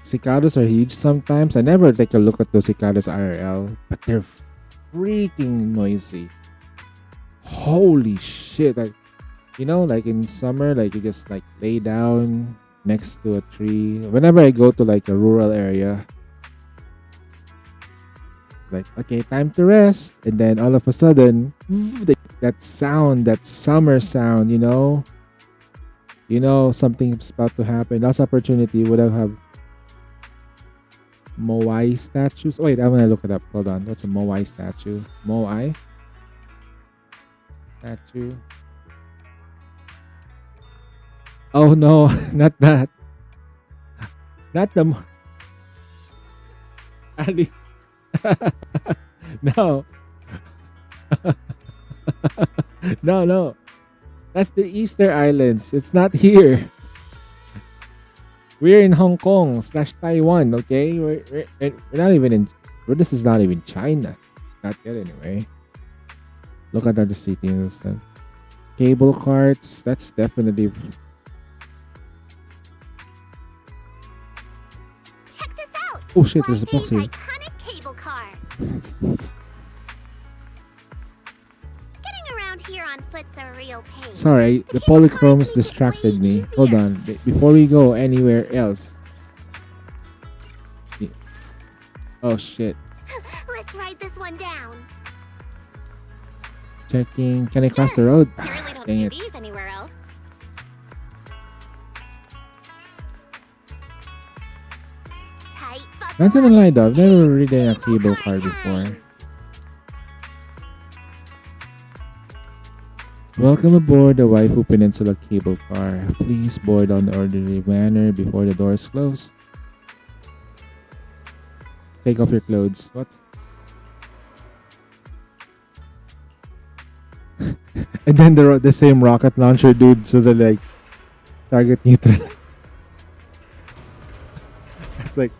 Cicadas are huge sometimes. I never take a look at those cicadas IRL, but they're freaking noisy. Holy shit. Like, you know, like in summer, like you just like lay down next to a tree. Whenever I go to like a rural area, it's like, okay, time to rest. And then all of a sudden, that sound, that summer sound, you know, something's about to happen. Lost opportunity would have Moai statues. Wait, I'm gonna look it up. Hold on. What's a Moai statue? Moai statue. Oh no, not that. Not the Ali. No. No. That's the Easter Islands. It's not here. We're in Hong Kong / Taiwan, okay? We're not even in... This is not even China. Not yet, anyway. Look at the city and stuff. Cable carts. That's definitely... Check this out. Oh shit, there's a box here. Iconic cable car. Getting around here on foot's a real pain. Sorry, the polychromes distracted me. Hold on. Before we go anywhere else. Oh shit. Let's ride this one down. Checking. Can I cross the road? You really don't Dang see it. these anywhere else. Tight Not gonna lie though, I've never ridden a cable car before. Welcome aboard the Waifu Peninsula cable car. Please board on the orderly manner before the doors close. Take off your clothes. What? And then the same rocket launcher dude, so the like target neutralized. It's like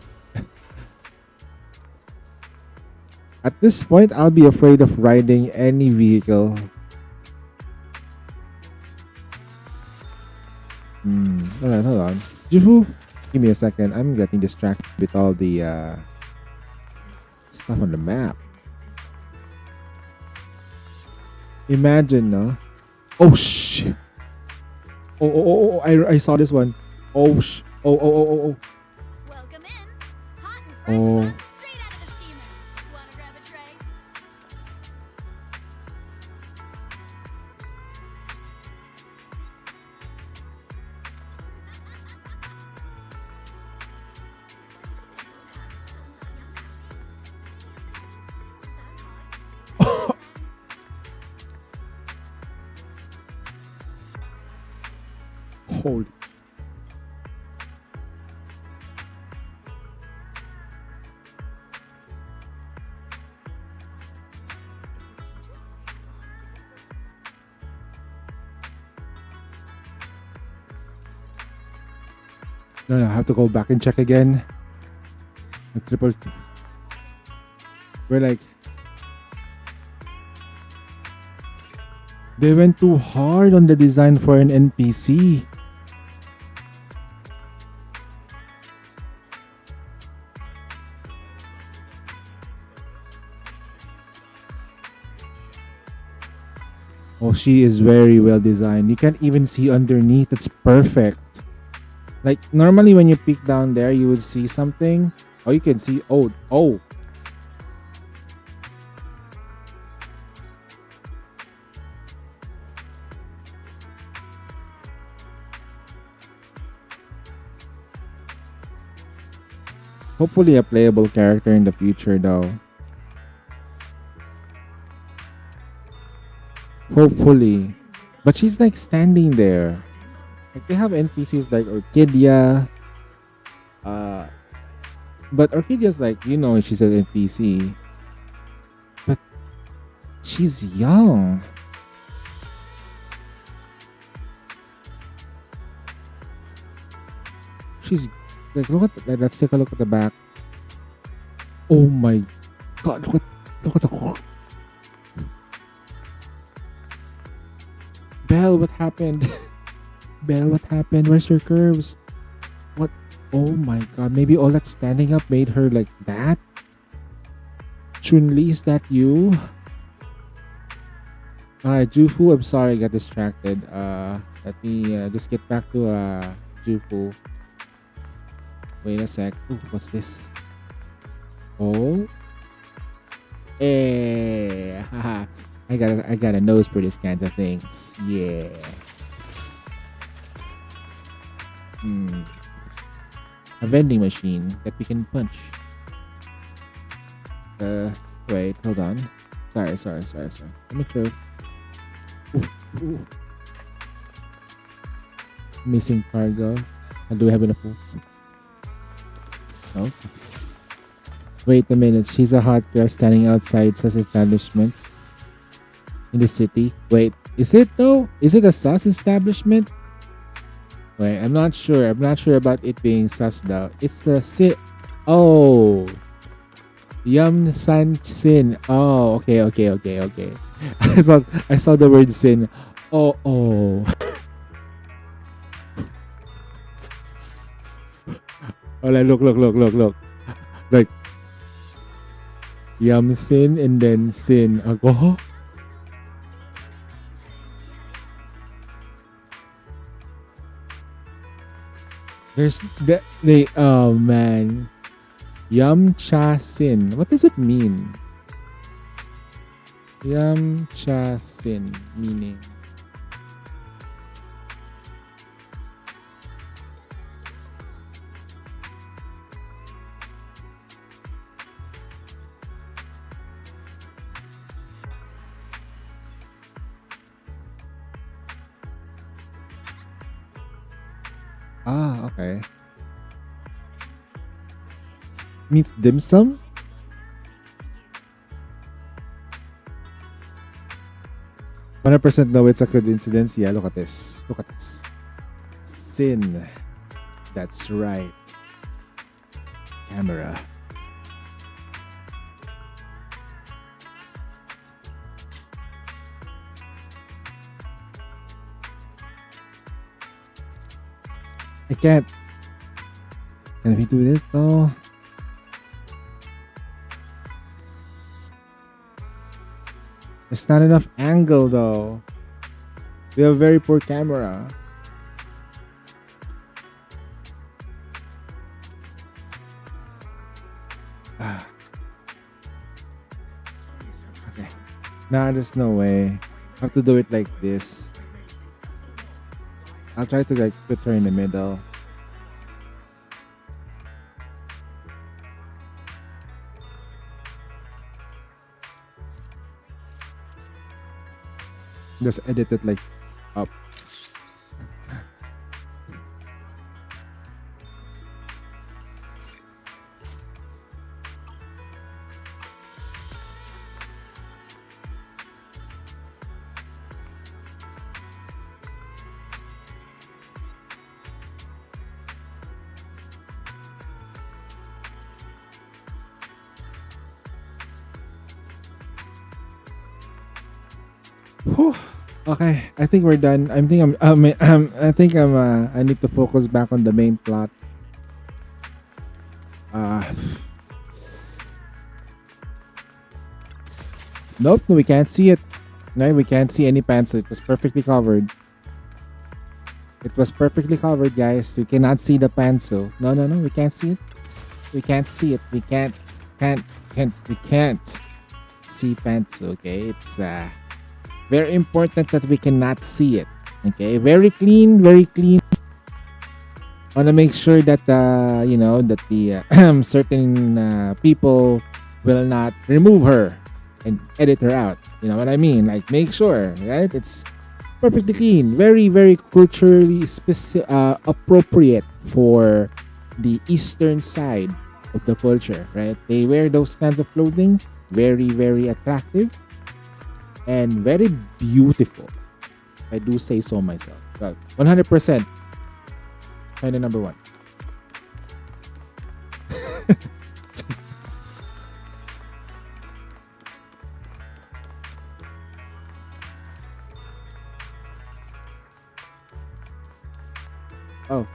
at this point I'll be afraid of riding any vehicle. Alright, hold on. Juhu, give me a second. I'm getting distracted with all the stuff on the map. Imagine, no? Oh shit! Oh! I saw this one. Oh sh! Oh! Welcome in. Hot and fresh Oh! buns straight out of the steamer. Wanna grab a tray? Holy! No, I have to go back and check again. The triple. We're like. They went too hard on the design for an NPC. Oh, she is very well designed. You can't even see underneath. It's perfect. Like, normally when you peek down there, you would see something. Oh, you can see. Oh. Hopefully a playable character in the future, though. Hopefully. But she's like standing there. Like they have NPCs like Orchidia. But Orchidia's like, you know, she's an NPC. But she's young. She's like, let's take a look at the back. Oh my god, look at the Belle, what happened? Belle, what happened? Where's your curves? What? Oh my god, maybe all that standing up made her like that? Chun-Li, is that you? Jufu, I'm sorry, I got distracted. Let me just get back to Jufu. Wait a sec. Ooh, what's this? Oh. Eh. Haha. I got a nose for these kinds of things. Yeah. A vending machine that we can punch. Wait, hold on. Sorry. Let me throw. Ooh. Missing cargo. Do we have enough? No. Wait a minute. She's a hot girl standing outside Sus establishment in the city. Wait, is it though? Is it a Sus establishment? Wait, I'm not sure. I'm not sure about it being Sus though. It's the Oh. Yum San Sin. Oh, okay. I saw the word sin. Oh. Oh, like, look. Like, Yum Sin and then Sin. Ako? There's oh man. Yum Cha Sin. What does it mean? Yum Cha Sin meaning. Ah, okay. Means dim sum? %, no, it's a coincidence. Yeah, look at this. Sin. That's right. Camera. I can't. Can we do this though? There's not enough angle though. We have a very poor camera. Okay. Nah, there's no way. I have to do it like this. I'll try to like put her in the middle. Just edit it like up. Whew. Okay, I think we're done. I need to focus back on the main plot. Nope, no, we can't see it. No, we can't see any pants. It was perfectly covered. It was perfectly covered, guys. You cannot see the pants. No, we can't see it. We can't see it. We can't see pants. Okay, it's very important that we cannot see it. Okay, very clean. Want to make sure that that the certain people will not remove her and edit her out. You know what I mean? Like, make sure, right? It's perfectly clean. Very, very culturally appropriate for the eastern side of the culture, right? They wear those kinds of clothing. Very, very attractive. And very beautiful. I do say so myself. But 100%. China number one. Oh,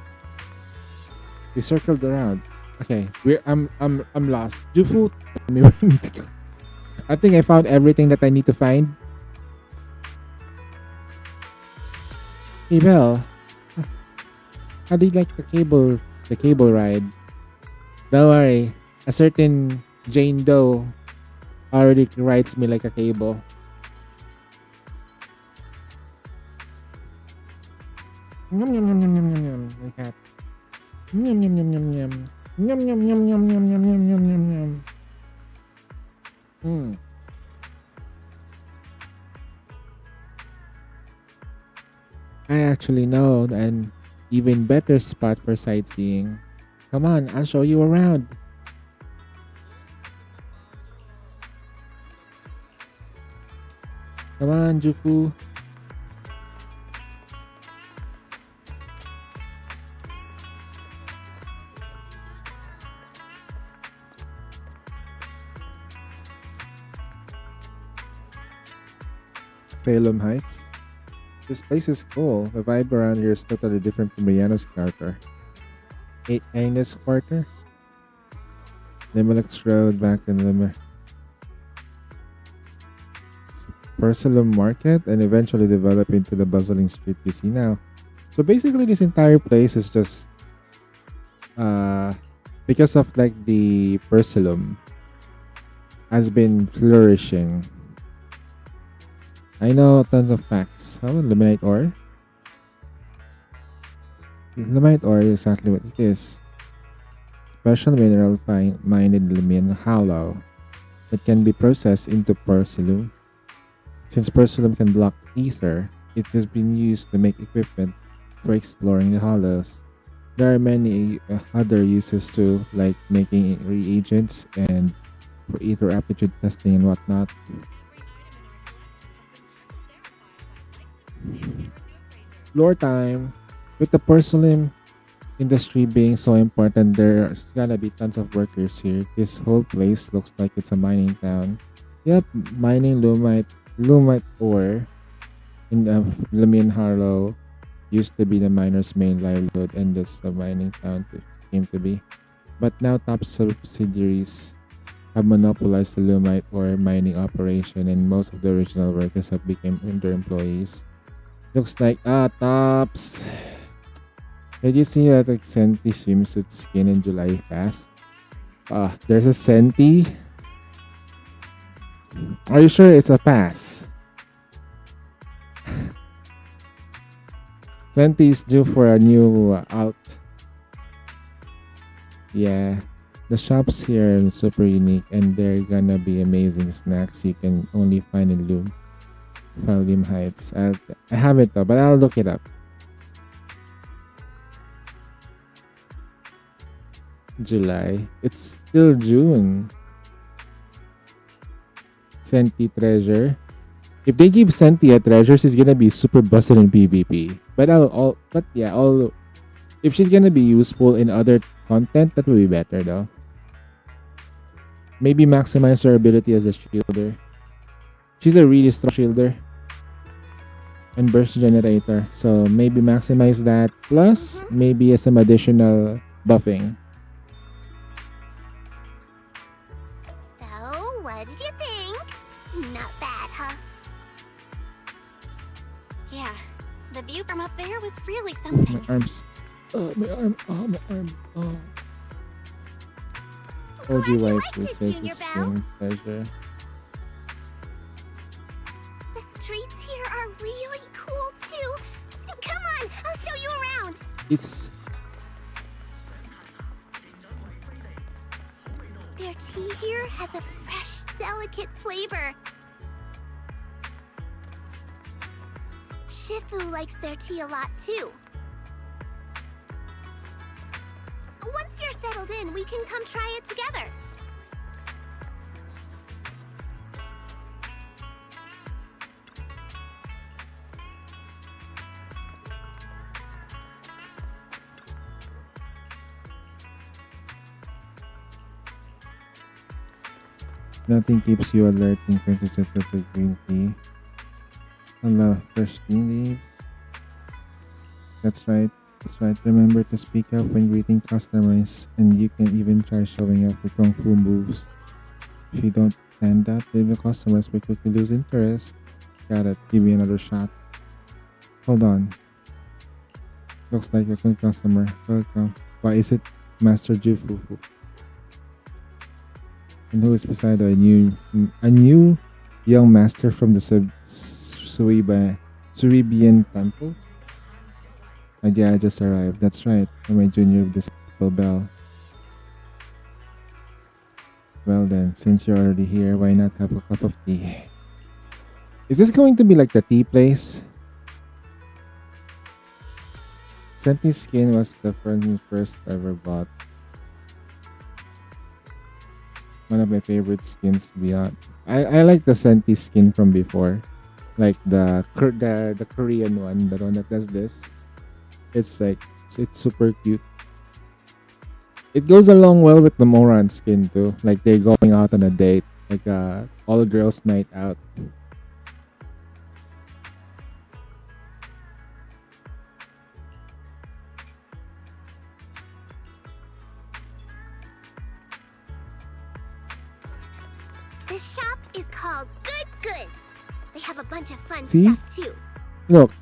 we circled around. Okay, I'm lost. Jufu, tell me where I need to go. I think I found everything that I need to find. Hey Belle, how do you like the cable ride? Don't worry, a certain Jane Doe already rides me like a cable. Yum yum yum yum yum yum yum like that. Yum yum yum yum yum. Yum yum yum yum yum yum yum yum yum yum. I actually know an even better spot for sightseeing. Come on, I'll show you around. Come on, Jufu. Salem Heights. This place is cool. The vibe around here is totally different from Rihanna's quarter. Agnes Quarter. Limelix Road back in Limer. Porcelain Market and eventually develop into the bustling street you see now. So basically this entire place is just because of like the Porcelain has been flourishing. I know tons of facts. How about Luminite ore? Luminite ore is exactly what it is. Special mineral mined in Lumion Hollow that can be processed into Porcelain. Since Porcelain can block ether, it has been used to make equipment for exploring the hollows. There are many other uses too, like making reagents and for ether aptitude testing and whatnot. Lore time. With the porcelain industry being so important, there's gonna be tons of workers here. This whole place looks like it's a mining town. Yep, mining lumite ore in the Lumion Hollow used to be the miners' main livelihood, and that's the mining town came to be. But now top subsidiaries have monopolized the lumite ore mining operation, and most of the original workers have become their employees. Looks like Tops. Did you see that like Senti swimsuit skin in July Fast? There's a Senti. Are you sure it's a pass? Senti is due for a new out. Yeah, the shops here are super unique, and they're gonna be amazing snacks you can only find in Fallium Heights. I have it though, but I'll look it up. July. It's still June. Senti treasure. If they give Senti a treasure, she's gonna be super busted in PvP. But if she's gonna be useful in other content, that will be better though. Maybe maximize her ability as a shielder. She's a really strong shielder and burst generator, so maybe maximize that. Plus, maybe some additional buffing. So, what did you think? Not bad, huh? Yeah, the view from up there was really My something. arms. My arm. My arm. OG wife who says it's being pleasure. The streets here are really cool too. Come on, I'll show you around. It's Their tea here has a fresh delicate flavor. Shifu likes their tea a lot too. Once you're settled in, we can come try it together. Nothing keeps you alert in countries of the green tea. Allah, fresh tea leaves. That's right. That's right. Remember to speak up when greeting customers, and you can even try showing off your kung fu moves. If you don't stand up, then the customers will quickly lose interest. Got it. Give me another shot. Hold on. Looks like a good customer. Welcome. Why is it Master Jufufu? And who is beside a new young master from the Suribian temple? And yeah, I just arrived. That's right. I'm a junior of this bell. Well then, since you're already here, why not have a cup of tea? Is this going to be like the tea place? Senti skin was the first ever bought. One of my favorite skins, to be honest. I like the Senti skin from before, like the Korean one, the one that does this. It's like it's super cute. It goes along well with the Moran skin too. Like they're going out on a date, like a all girls night out. The shop is called Good Goods. They have a bunch of fun See? stuff too. Look,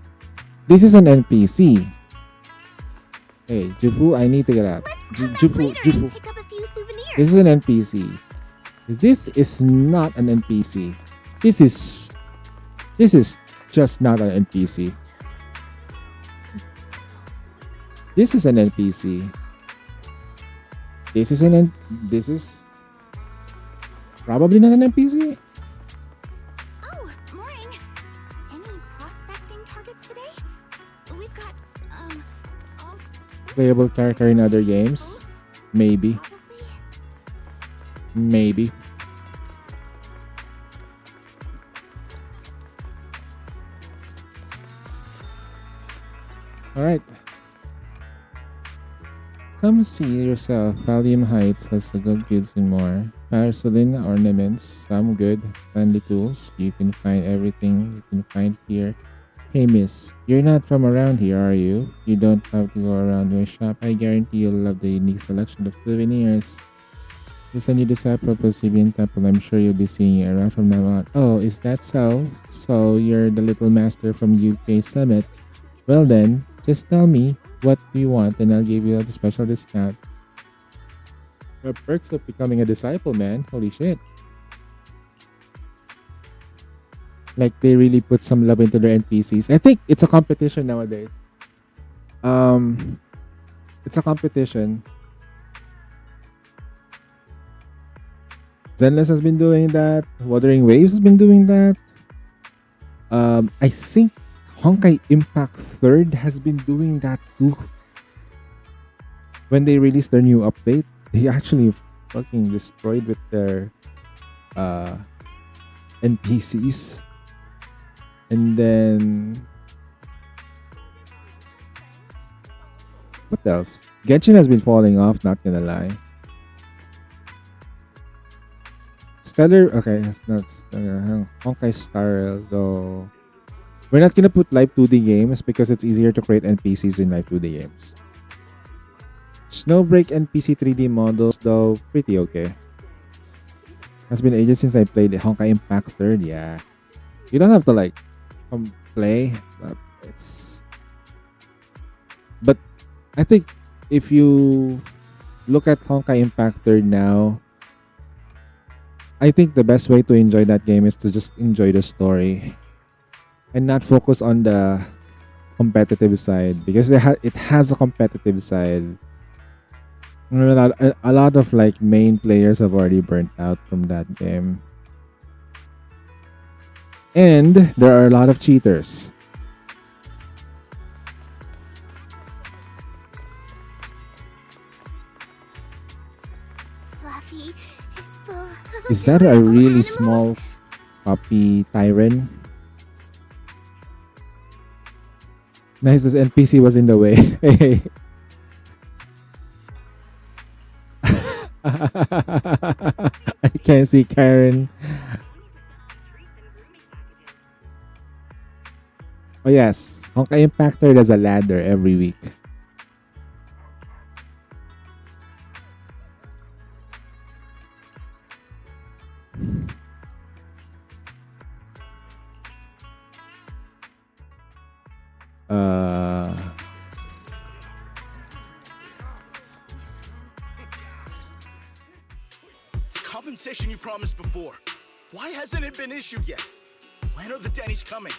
this is an NPC. Hey, Jufu, I need to get up. Jufu. This is an NPC. This is not an NPC. This is just not an NPC. This is an NPC. This is probably not an NPC. Oh, morning. Any prospecting targets today? We've got all Playable character in other games. Maybe. Alright. Come see yourself. Valium Heights has a good goods and more. Porcelain ornaments, some good, friendly tools. You can find everything you can find here. Hey miss, you're not from around here, are you? You don't have to go around my shop. I guarantee you'll love the unique selection of souvenirs. It's a new disciple of Sibian Temple. I'm sure you'll be seeing it around from now on. Oh, is that so? So you're the little master from UK Summit. Well then, just tell me what you want and I'll give you a special discount. The perks of becoming a disciple, man. Holy shit. Like they really put some love into their NPCs. I think it's a competition nowadays. It's a competition. Zenless has been doing that. Wuthering Waves has been doing that. I think Honkai Impact 3rd has been doing that too. When they released their new update, they actually fucking destroyed with their NPCs. And then what else? Genshin has been falling off, not gonna lie. Stellar, okay, it's not Honkai Star Rail though. We're not gonna put live 2D games because it's easier to create NPCs in live 2D games. Snowbreak NPC 3D models though, pretty okay. Has been ages since I played Honkai Impact 3rd, yeah. You don't have to like play, but it's. But I think if you look at Honkai Impact 3rd now, I think the best way to enjoy that game is to just enjoy the story and not focus on the competitive side, because it has a competitive side. A lot of like main players have already burnt out from that game. And there are a lot of cheaters. Fluffy is full of Is that a really small puppy Tyran? Nice, this NPC was in the way. Hey. I can't see Karen. Oh yes, Honkai Impactor does a ladder every week. Uh, The compensation you promised before. Why hasn't it been issued yet? When are the Denny's coming?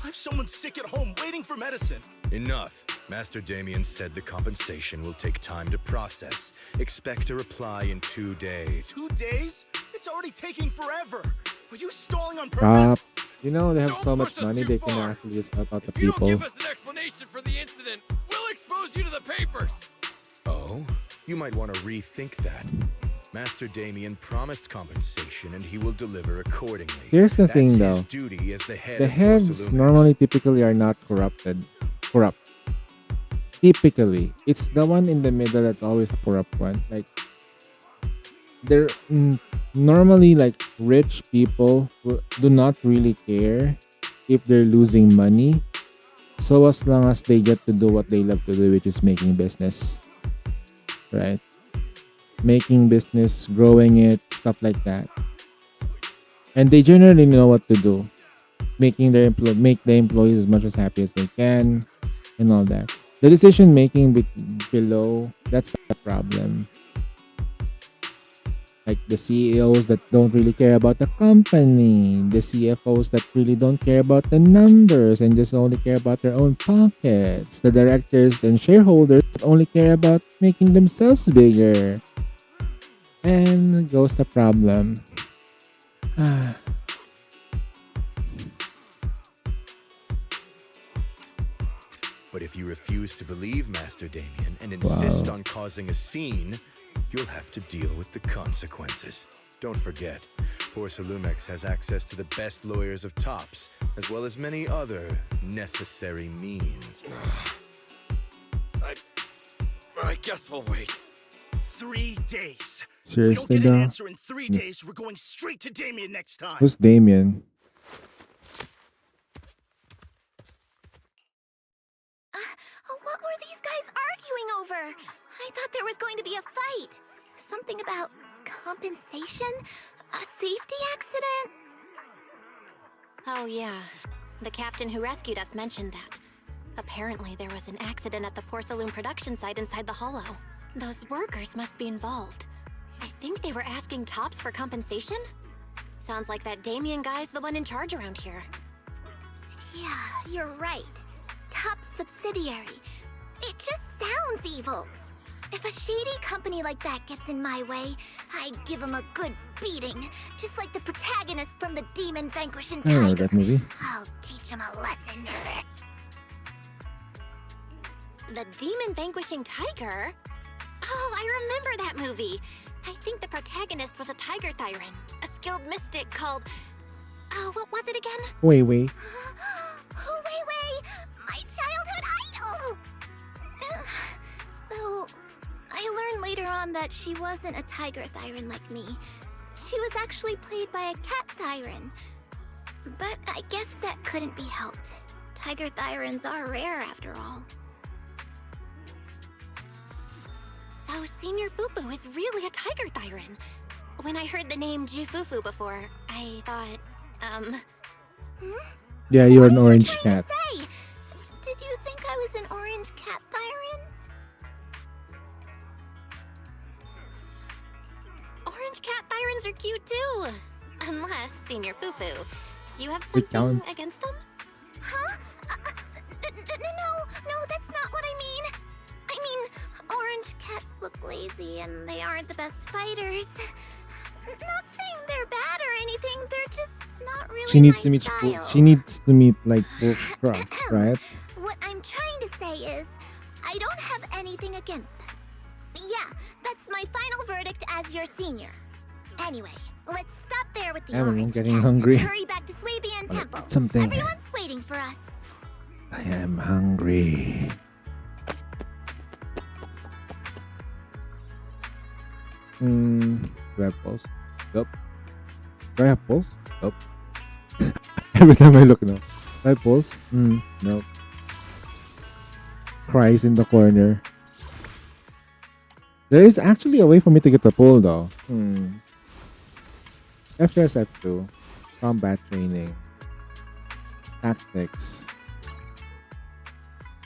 I have someone sick at home waiting for medicine. Enough. Master Damien said the compensation will take time to process. Expect a reply in 2 days. 2 days? It's already taking forever. Are you stalling on Stop. purpose? You know they have so much push us money too they can far. actually just help out the If you don't people. give us an explanation for the incident, we'll expose you to the papers. Oh? You might want to rethink that. Master Damien promised compensation and he will deliver accordingly. Here's the thing That's his though. duty as the head The of heads Corsalumis. normally typically are not corrupt. Typically, it's the one in the middle that's always the corrupt one. Like they're normally like rich people who do not really care if they're losing money, so as long as they get to do what they love to do, which is making business, right? Making business, growing it, stuff like that. And they generally know what to do, making their make the employees as much as happy as they can, and all that. The decision making below, that's the problem. Like the CEOs that don't really care about the company, the CFOs that really don't care about the numbers and just only care about their own pockets, the directors and shareholders that only care about making themselves bigger. And goes the problem. But if you refuse to believe Master Damien and insist Wow. on causing a scene, you'll have to deal with the consequences. Don't forget, Porcelumex has access to the best lawyers of Tops, as well as many other necessary means. I guess we'll wait. 3 days. Seriously If we don't get an though? answer in 3 days, we're going straight to Damien next time. Who's Damien? What were these guys arguing over? I thought there was going to be a fight. Something about compensation? A safety accident? Oh, yeah. The captain who rescued us mentioned that. Apparently, there was an accident at the Porcelain production site inside the Hollow. Those workers must be involved. I think they were asking Tops for compensation? Sounds like that Damien guy's the one in charge around here. Yeah, you're right. Top subsidiary. It just sounds evil. If a shady company like that gets in my way, I give them a good beating, just like the protagonist from the Demon Vanquishing I remember Tiger. that movie. I'll teach him a lesson. The Demon Vanquishing Tiger? Oh, I remember that movie. I think the protagonist was a Tiger Thyran, a skilled mystic called... Oh, what was it again? Wait. Wei, my childhood idol! Though, I learned later on that she wasn't a Tiger Thyran like me. She was actually played by a Cat Thyran. But I guess that couldn't be helped. Tiger Thyrans are rare after all. So Senior Fufu is really a Tiger Thyran. When I heard the name Jufufu before, I thought, Yeah, you're an orange cat. Say, did you think I was an orange Cat Thyran? Orange Cat Thyrans are cute too. Unless, Senior Fufu, you have We something count. against them? Huh? No, that's not what I mean. I mean, orange cats look lazy and they aren't the best fighters. Not saying they're bad or anything, they're just not really She needs my to meet. style. She needs to meet like Wolf Scrub, right? What I'm trying to say is, I don't have anything against them. Yeah, that's my final verdict as your senior. Anyway, let's stop there with the I'm orange getting cats hungry. and hurry back to Swabian Wanna Temple. eat something. Everyone's waiting for us. I am hungry. Do I have pulse? Nope. Do I have pulse? Nope. Every time I look, no. Do I have pulse? Nope. Cries in the corner. There is actually a way for me to get the pull though. FPS F2. Combat training. Tactics.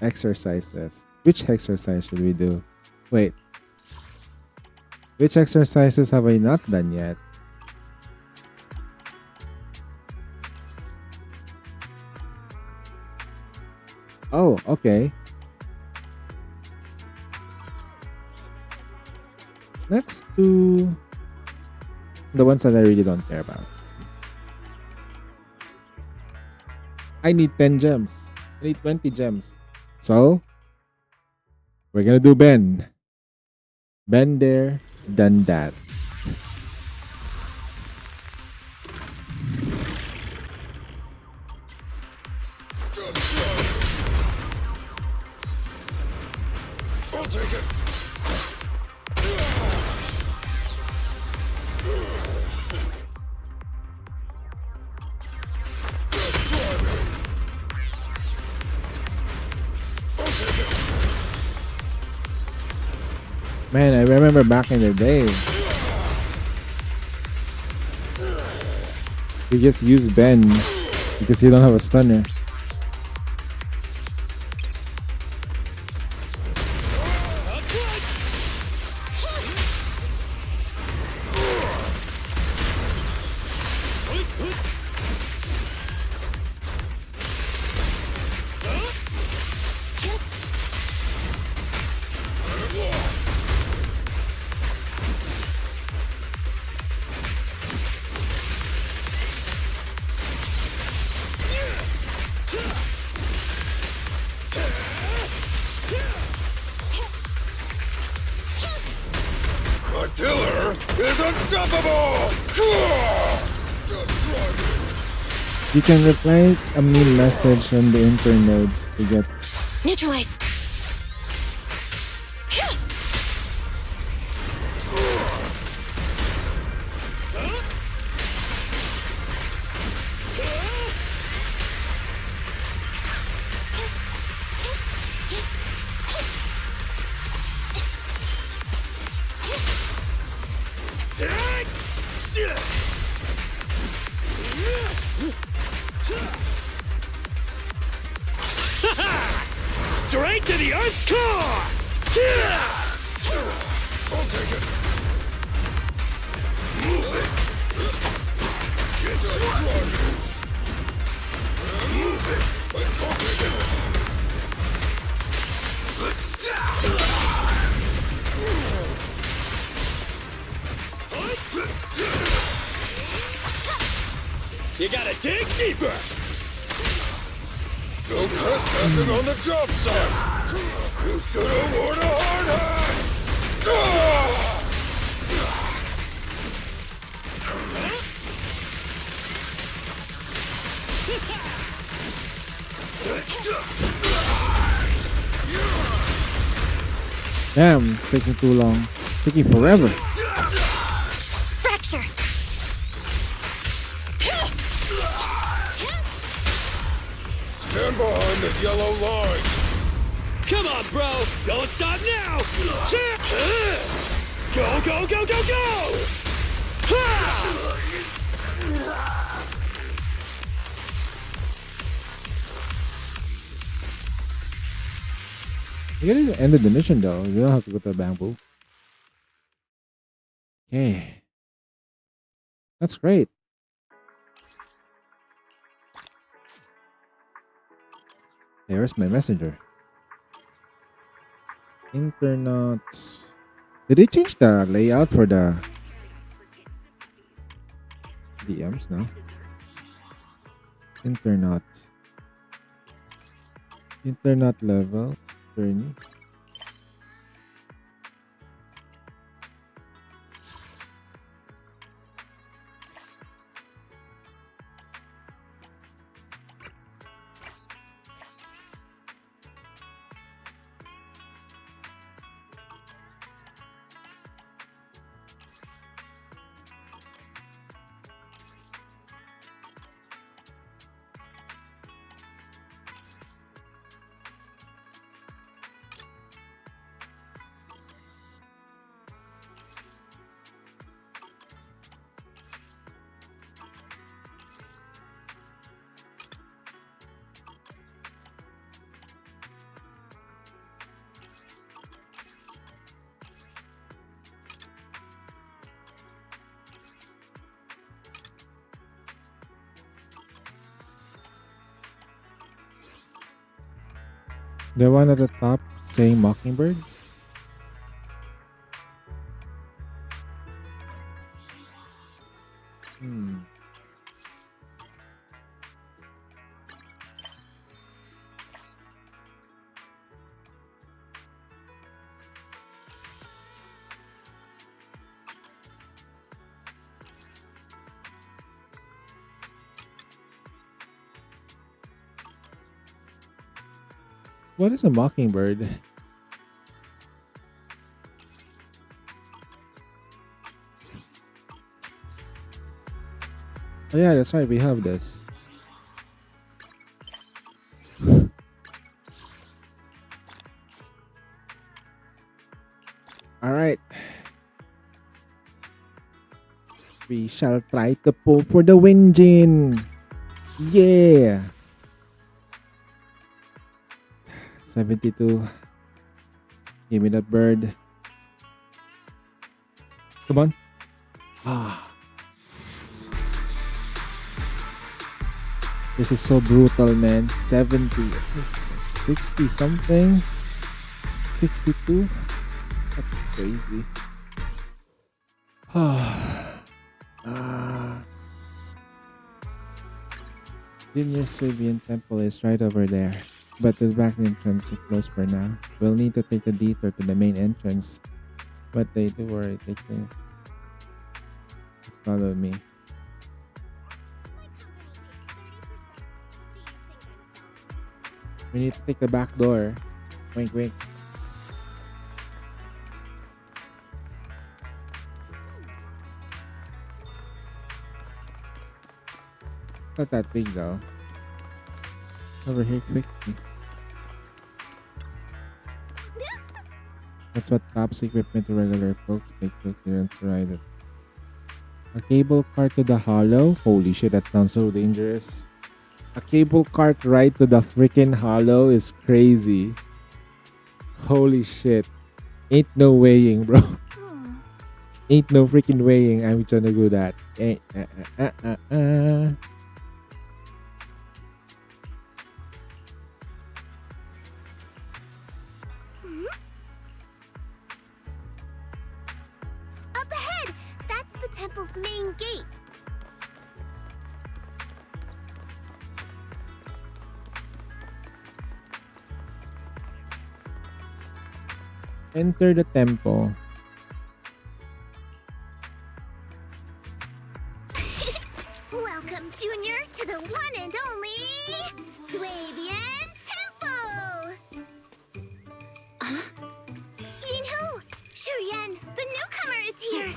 Exercises. Which exercise should we do? Wait. Which exercises have I not done yet? Oh, okay. Let's do the ones that I really don't care about. I need 10 gems. I need 20 gems. So, we're gonna do Ben. Been there, done that. I'll take it. Man, I remember back in the day. You just use Ben because you don't have a stunner. The killer is unstoppable! Destroy me! You can reply a mean message on the internodes to get Neutralize! Straight to the Earth's core! I'll take it. Move it. Get destroyed. Move it. I'll take it. You gotta dig deeper. No trespassing on the job site! You should have worn a hard hat! Damn, it's taking too long. Taking forever. Fracture! Stand behind the yellow line! Come on, bro! Don't stop now! Go, go, go, go, go! You gotta end the mission though. You don't have to go to the bamboo. Okay. That's great. There's my messenger. Internet. Did they change the layout for the DMs now. Internaut. Internaut level. Journey. The one at the top saying Mockingbird. What is a mockingbird? Oh yeah, that's right. We have this. All right. We shall try to pull for the wind, Jin. Yeah. 72. Give me that bird. Come on. Ah. This is so brutal, man. 70. 60 something. 62. That's crazy. Junior Sabian Temple is right over there. But the back entrance is closed for now. We'll need to take a detour to the main entrance. But they do worry. They can just follow me. We need to take the back door. Wink, wink. It's not that big though. Over here quickly. That's what tops equipment to regular folks take to clearance to ride it. A cable car to the hollow? Holy shit, that sounds so dangerous. A cable cart ride to the freaking hollow is crazy. Holy shit. Ain't no weighing, bro. Ain't no freaking weighing I'm gonna do that. Up ahead! That's the temple's main gate. Enter the temple. Welcome, Junior, to the one and only Swabian Temple! Yinhu! Shuyan, the newcomer is here!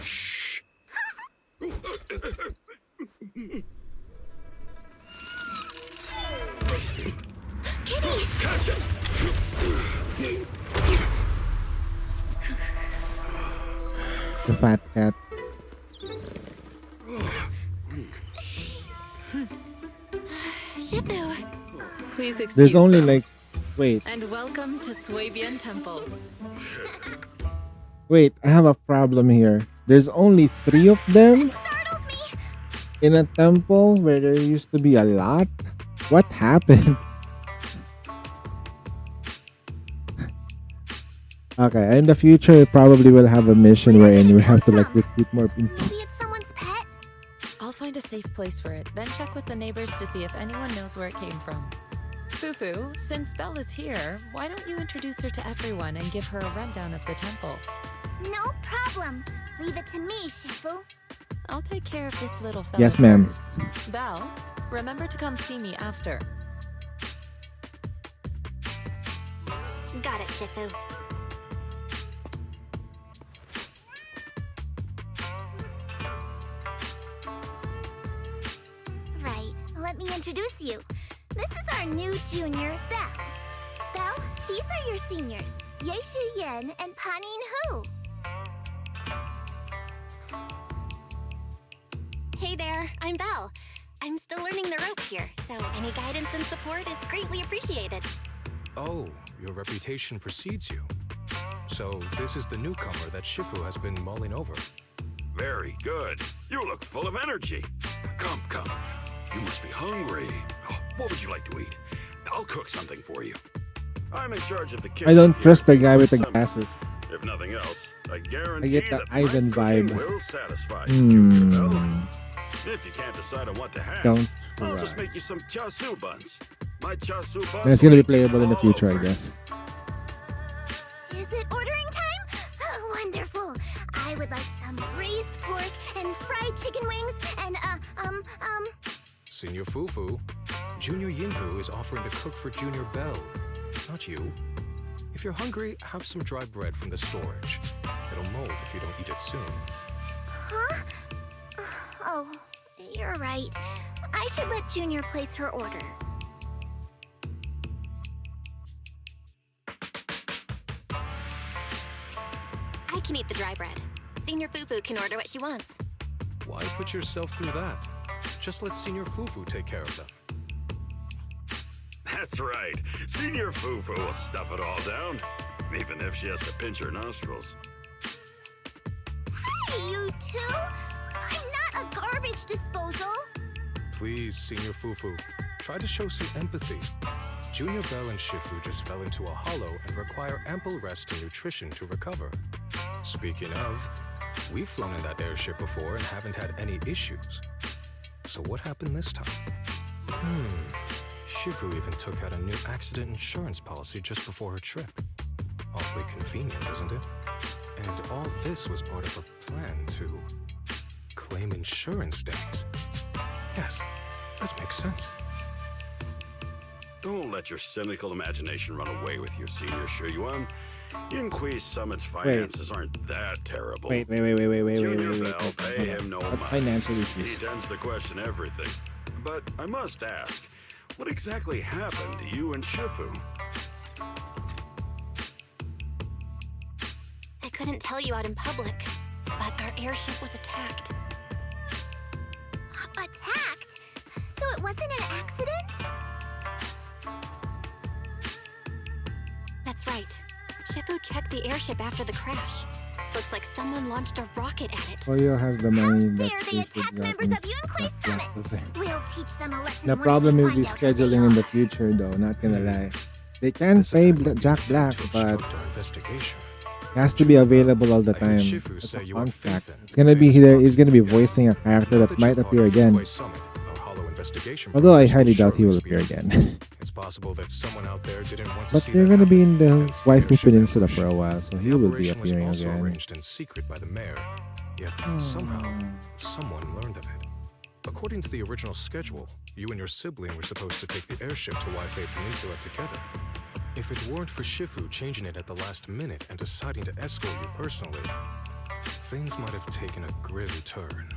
Kitty! Catch it! The fat cat. Shifu! Please excuse There's only them. like... Wait. And welcome to Swabian Temple. Wait, I have a problem here. There's only 3 of them? In a temple where there used to be a lot? What happened? Okay, in the future, we probably will have a mission wherein we have to like recruit more people. Maybe it's someone's pet? I'll find find a safe place for it, then check with the neighbors to see if anyone knows where it came from. Fufu, since Belle is here, why don't you introduce her to everyone and give her a rundown of the temple? No problem. Leave it to me, Shifu. I'll take care of this little fella. Yes, ma'am. first. Belle, remember to come see me after. Got it, Shifu. Right, let me introduce you. This is our new junior, Belle. Belle, these are your seniors, Yeishu Yen and Panin Hu. Hey there, I'm Belle. I'm still learning the ropes here, so any guidance and support is greatly appreciated. Oh, your reputation precedes you. So this is the newcomer that Shifu has been mulling over. Very good. You look full of energy. Come, come. You must be hungry. Oh, what would you like to eat? I'll cook something for you. I'm in charge of the kitchen. I don't here. trust the guy with the Some- glasses. If nothing else, I guarantee I get the that Aizen my cooking vibe. will satisfy you, Junior Bell. Hmm. If you can't decide on what to have, Don't I'll just try. make you some chasu buns. My chasu buns. And it's gonna be playable in the future, I guess. Is it ordering time? Oh, wonderful. I would like some braised pork and fried chicken wings and, Senior Fufu, Junior Yinhu is offering to cook for Junior Bell, not you. If you're hungry, have some dry bread from the storage. It'll mold if you don't eat it soon. Huh? Oh, you're right. I should let Junior place her order. I can eat the dry bread. Senior Fufu can order what she wants. Why put yourself through that? Just let Senior Fufu take care of them. That's right. Senior Fufu will stuff it all down, even if she has to pinch her nostrils. Hey, you two! I'm not a garbage disposal! Please, Senior Fufu, try to show some empathy. Junior Bell and Shifu just fell into a hollow and require ample rest and nutrition to recover. Speaking of, we've flown in that airship before and haven't had any issues. So what happened this time? Shifu even took out a new accident insurance policy just before her trip. Awfully convenient, isn't it? And all this was part of her plan to claim insurance days. Yes, this makes sense. Don't let your cynical imagination run away with you, Senior Shuyuan. Yinqui's Summit's finances aren't that terrible. Wait. Junior Bell, pay Hold him on. no What mind. financial He issues? tends to question everything. But I must ask, what exactly happened to you and Shifu? I couldn't tell you out in public, but our airship was attacked. Attacked? So it wasn't an accident? That's right. Shifu checked the airship after the crash. Looks like someone launched a rocket at it. Oyo has the money that Dare they they attack could members got of Yunque's Summit? We'll teach them a lesson. The once problem we will be find out who they scheduling in the are. future, though. Not gonna lie, they can pay Jack Black, but Investigation. it has to be available all the I heard time. Shifu That's say a you fun have faith fact. in It's gonna be advanced here. He's gonna be voicing a character that might appear again. Summit, a hollow investigation Although I process highly will doubt he will surely appear speed. again. It's possible that someone out there didn't want to But see they're that gonna be in the Hence, the Waifu airship Peninsula ambush. for a while, so he The will be operation was appearing also again. arranged in secret by the mayor, yet somehow someone learned of it. According to the original schedule, you and your sibling were supposed to take the airship to Waifei Peninsula together. If it weren't for Shifu changing it at the last minute and deciding to escort you personally, things might have taken a grim turn.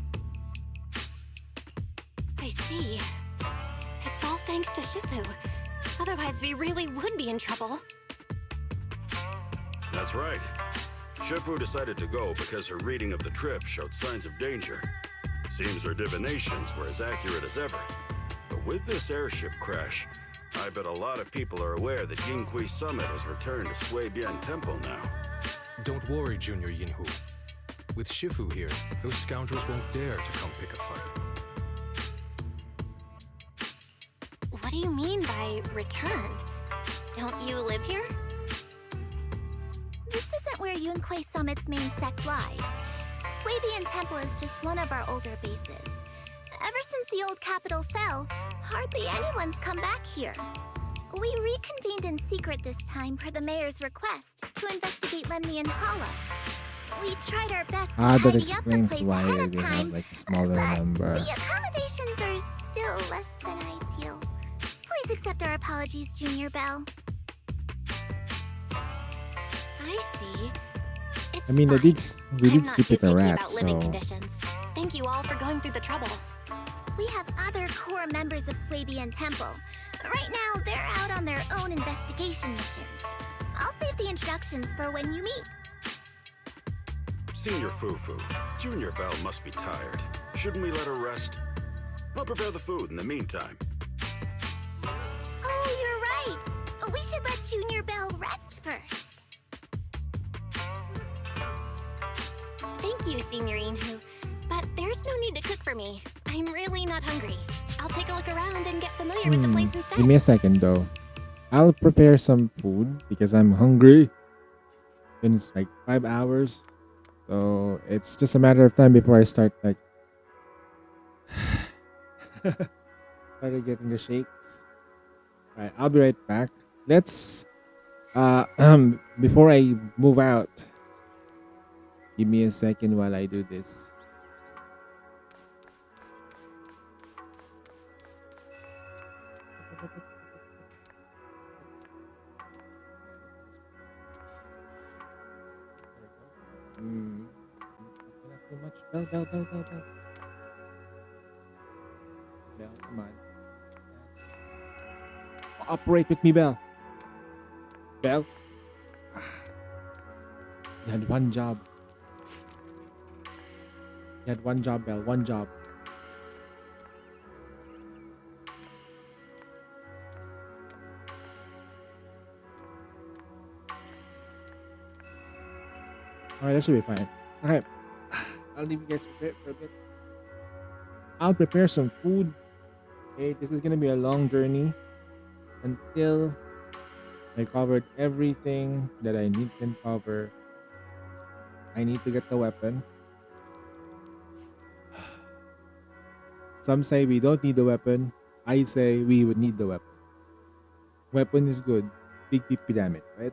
I see. It's all thanks to Shifu. Otherwise, we really would be in trouble. That's right. Shifu decided to go because her reading of the trip showed signs of danger. Seems her divinations were as accurate as ever. But with this airship crash, I bet a lot of people are aware that Yinqui Summit has returned to Suibian Temple now. Don't worry, Junior Yinhu. With Shifu here, those scoundrels won't dare to come pick a fight. What do you mean by returned? Don't you live here? This isn't where Yunquei Summit's main sect lies. Suibian Temple is just one of our older bases. the old capital fell, hardly anyone's come back here. We reconvened in secret this time per the mayor's request to investigate Lemnian Hollow. We tried our best to That tidy up the explains place why ahead of they have time, like a smaller number. the accommodations are still less than ideal. Please accept our apologies, Junior Bell. I see. It's I mean, fine. we I'm did not sleep too with a picky rat, about living so conditions. Thank you all for going through the trouble. We have other core members of Swabian Temple. Right now, they're out on their own investigation missions. I'll save the introductions for when you meet. Senior Fufu, Junior Bell must be tired. Shouldn't we let her rest? I'll prepare the food in the meantime. Oh, you're right. We should let Junior Bell rest first. Thank you, Senior Inhu. But there's no need to cook for me. I'm really not hungry. I'll take a look around and get familiar with the place instead. Give me a second though. I'll prepare some food because I'm hungry. It's been like 5 hours. So it's just a matter of time before I start like started getting the shakes. Alright, I'll be right back. Let's before I move out. Give me a second while I do this. Not too much. Bell. Bell, come on. Cooperate with me, Bell. Bell. You had one job. You had one job, Bell. One job. Alright, that should be fine. Okay. I'll leave you guys for a bit. I'll prepare some food. Okay, this is gonna be a long journey until I covered everything that I need to cover. I need to get the weapon. Some say we don't need the weapon. I say we would need the weapon. Weapon is good. Big damn it, right?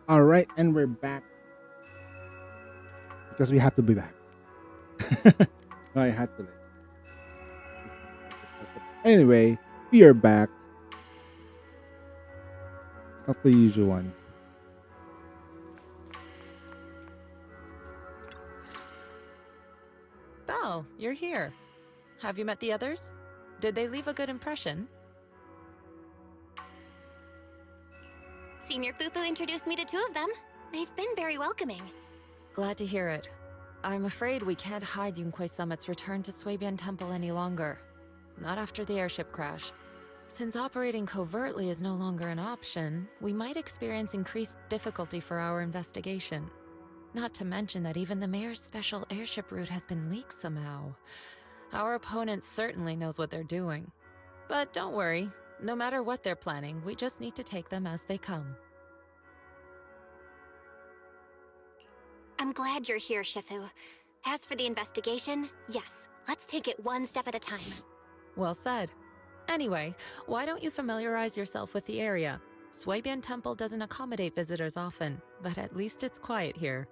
All right, and we're back because we have to be back. No, I had to. Anyway, we are back. It's not the usual one. Belle, you're here. Have you met the others? Did they leave a good impression? Senior Fufu introduced me to 2 of them. They've been very welcoming. Glad to hear it. I'm afraid we can't hide Yunquei Summit's return to Suibian Temple any longer. Not after the airship crash. Since operating covertly is no longer an option, we might experience increased difficulty for our investigation. Not to mention that even the mayor's special airship route has been leaked somehow. Our opponent certainly knows what they're doing. But don't worry, no matter what they're planning, we just need to take them as they come. I'm glad you're here, Shifu. As for the investigation, yes, let's take it one step at a time. Well said. Anyway, why don't you familiarize yourself with the area? Suibian Temple doesn't accommodate visitors often, but at least it's quiet here.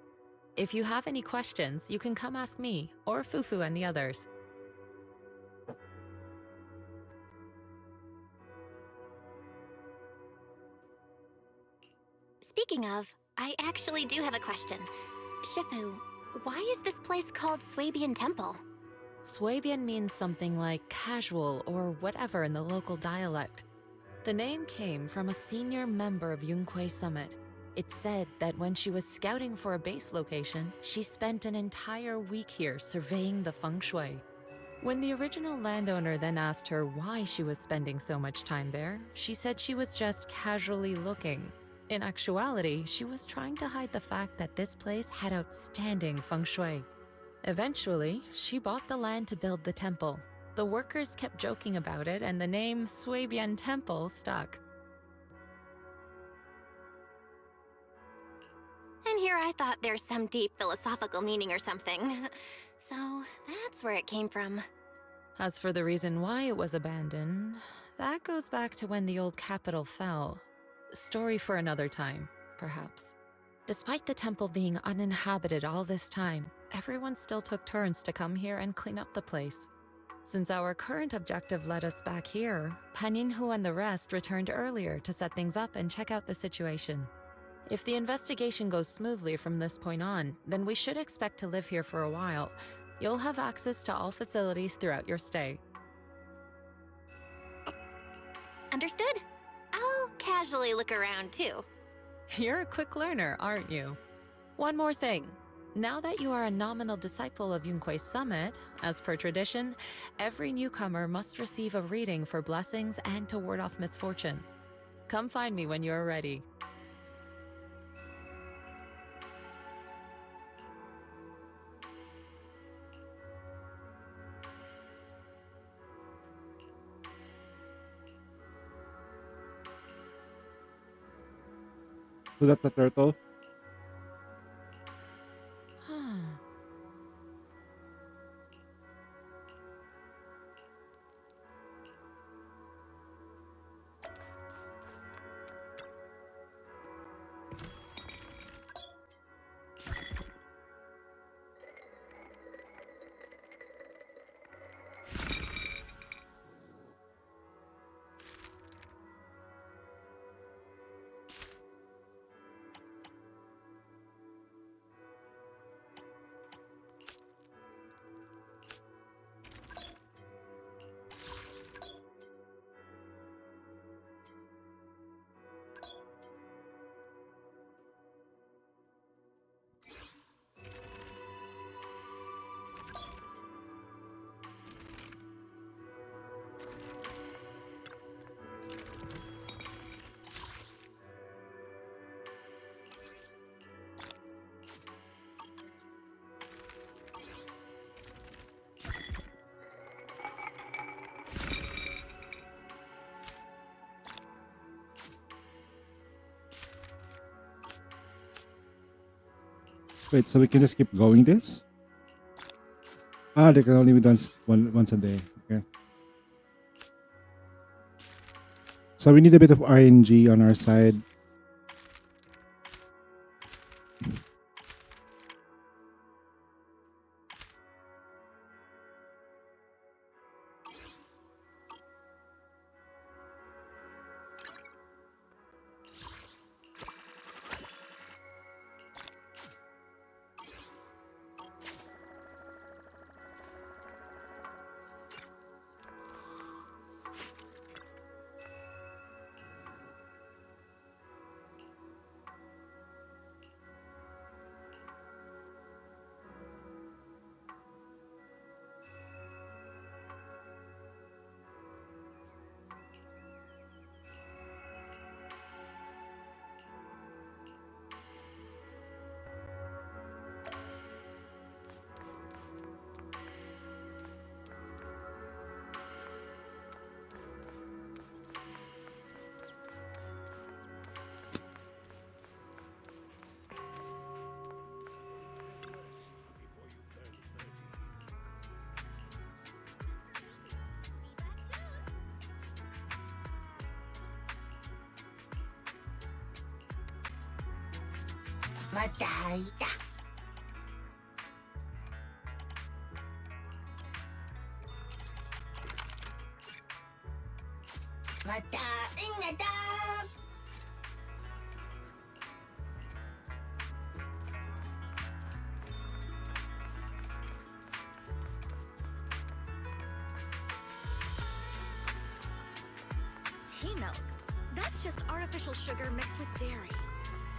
If you have any questions, you can come ask me, or Fufu and the others. Speaking of, I actually do have a question. Shifu, why is this place called Suibian Temple? Suibian means something like casual or whatever in the local dialect. The name came from a senior member of Yunquei Summit. It's said that when she was scouting for a base location, she spent an entire week here surveying the feng shui. When the original landowner then asked her why she was spending so much time there, she said she was just casually looking. In actuality, she was trying to hide the fact that this place had outstanding feng shui. Eventually, she bought the land to build the temple. The workers kept joking about it, and the name Suibian Temple stuck. And here I thought there's some deep philosophical meaning or something. So that's where it came from. As for the reason why it was abandoned, that goes back to when the old capital fell. Story for another time, perhaps. Despite the temple being uninhabited all this time, everyone still took turns to come here and clean up the place. Since our current objective led us back here, Paninhu and the rest returned earlier to set things up and check out the situation. If the investigation goes smoothly from this point on, then we should expect to live here for a while. You'll have access to all facilities throughout your stay. Understood? I'll casually look around too. You're a quick learner, aren't you? One more thing. Now that you are a nominal disciple of Yunquei Summit, as per tradition, every newcomer must receive a reading for blessings and to ward off misfortune. Come find me when you are ready. So that's the turtle. Wait, so we can just keep going this? Ah, they can only be done once a day. Okay. So we need a bit of RNG on our side. Tea milk. That's just artificial sugar mixed with dairy.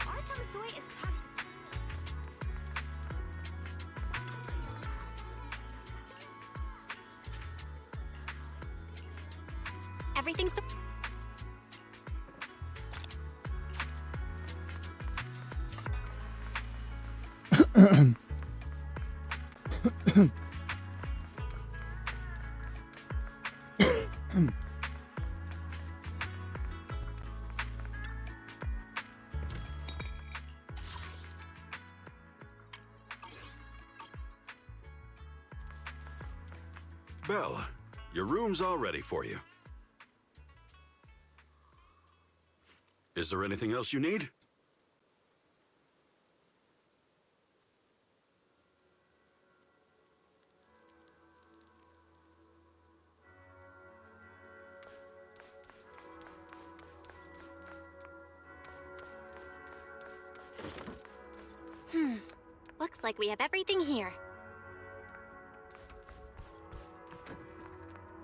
Our soy is packed. Everything's so Belle, your room's all ready for you. Is there anything else you need? Looks like we have everything here.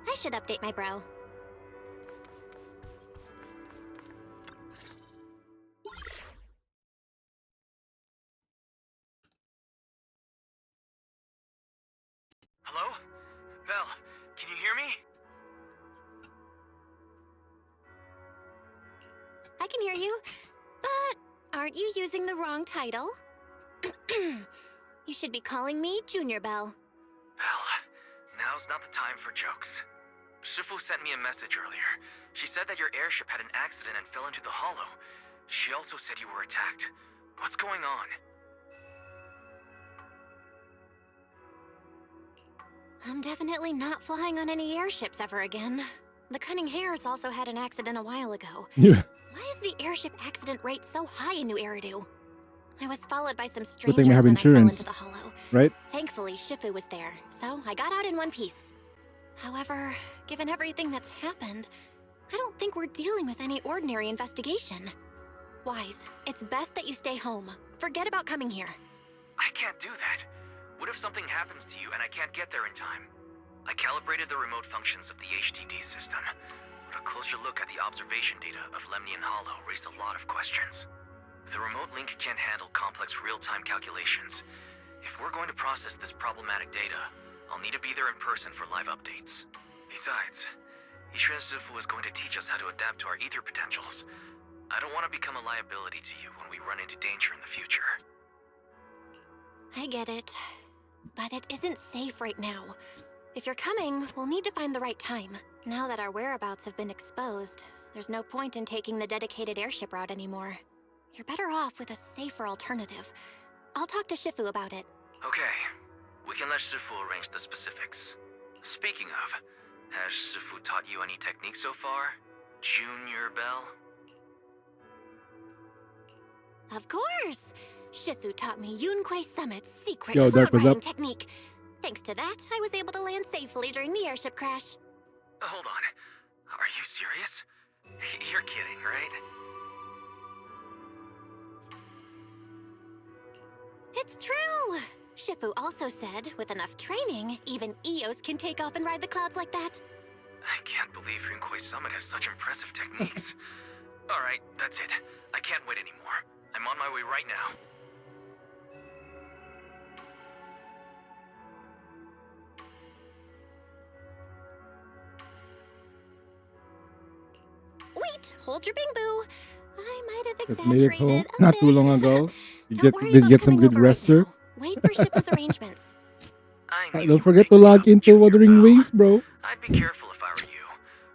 I should update my bro. Hello? Belle, can you hear me? I can hear you, but aren't you using the wrong title? You should be calling me Junior Belle. Belle, now's not the time for jokes. Shifu sent me a message earlier. She said that your airship had an accident and fell into the hollow. She also said you were attacked. What's going on? I'm definitely not flying on any airships ever again. The Cunning Hares also had an accident a while ago. Yeah. Why is the airship accident rate so high in New Eridu? I was followed by some Good strangers thing we have when I fell insurance, into the hollow. right? Thankfully, Shifu was there, so I got out in one piece. However, given everything that's happened, I don't think we're dealing with any ordinary investigation. Wise, it's best that you stay home. Forget about coming here. I can't do that. What if something happens to you and I can't get there in time? I calibrated the remote functions of the HDD system, but a closer look at the observation data of Lemnian Hollow raised a lot of questions. The remote link can't handle complex real-time calculations. If we're going to process this problematic data, I'll need to be there in person for live updates. Besides, Ishren Shifu is going to teach us how to adapt to our ether potentials. I don't want to become a liability to you when we run into danger in the future. I get it, but it isn't safe right now. If you're coming, we'll need to find the right time. Now that our whereabouts have been exposed, there's no point in taking the dedicated airship route anymore. You're better off with a safer alternative. I'll talk to Shifu about it. Okay, we can let Shifu arrange the specifics. Speaking of, has Shifu taught you any techniques so far? Junior Belle? Of course! Shifu taught me Yunquei Summit's secret Yo, Dark, what's cloud riding up? technique. Thanks to that, I was able to land safely during the airship crash. Hold on. Are you serious? You're kidding, right? It's true! Shifu also said, with enough training, even Eos can take off and ride the clouds like that. I can't believe Yunquei Summit has such impressive techniques. Alright, that's it. I can't wait anymore. I'm on my way right now. Wait, hold your bing boo. I might have Just made it home exaggerated a not bit. too long ago. Don't worry Did about get some coming good over rest, right sir. now. Wait for Shifu's arrangements. Don't forget to log into Wuthering Wings, bro. I'd be careful if I were you.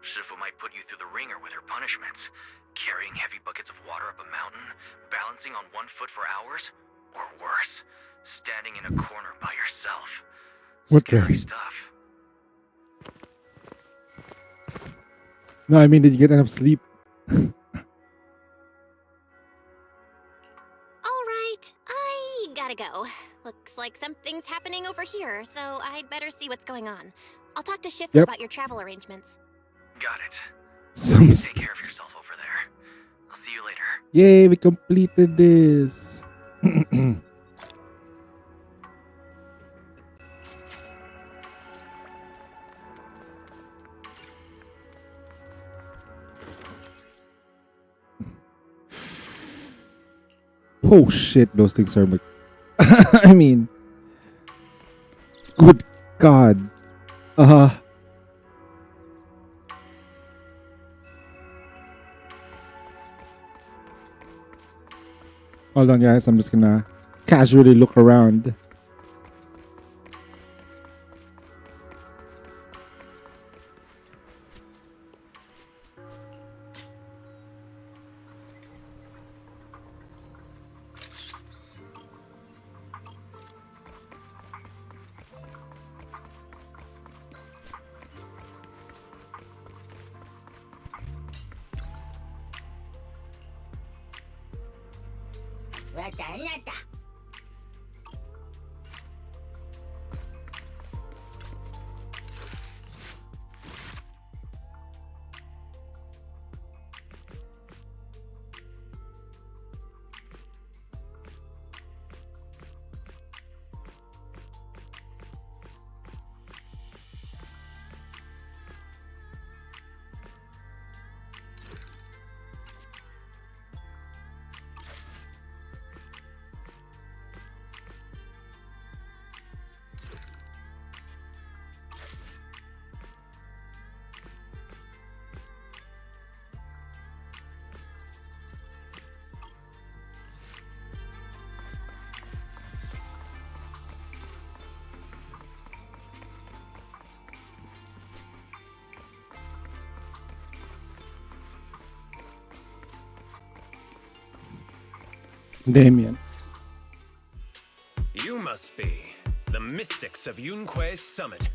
Shifu might put you through the ringer with her punishments. Carrying heavy buckets of water up a mountain, balancing on one foot for hours, or worse, standing in a corner by yourself. What Scary the? stuff. No, I mean, did you get enough sleep? All right, gotta go. Looks like something's happening over here, so I'd better see what's going on. I'll talk to Shifu Yep. about your travel arrangements. Got it. Some- Take care of yourself over there. I'll see you later. Yay, we completed this. Oh shit, those things are. I mean, good God. Hold on, guys. I'm just gonna casually look around. Damien. You must be the mystics of Yunque's summit.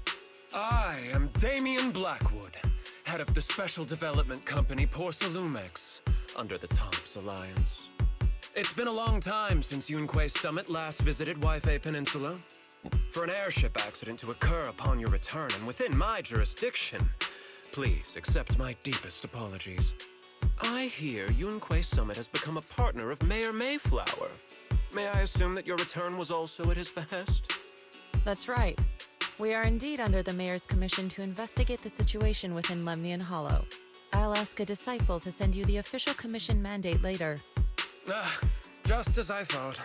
I am Damien Blackwood, head of the special development company Porcelumex, under the Tops Alliance. It's been a long time since Yunque's summit last visited Waifei Peninsula. For an airship accident to occur upon your return and within my jurisdiction, please accept my deepest apologies. I hear Yunque Summit has become a partner of Mayor Mayflower. May I assume that your return was also at his behest? That's right. We are indeed under the Mayor's commission to investigate the situation within Lemnian Hollow. I'll ask a disciple to send you the official commission mandate later. Just as I thought.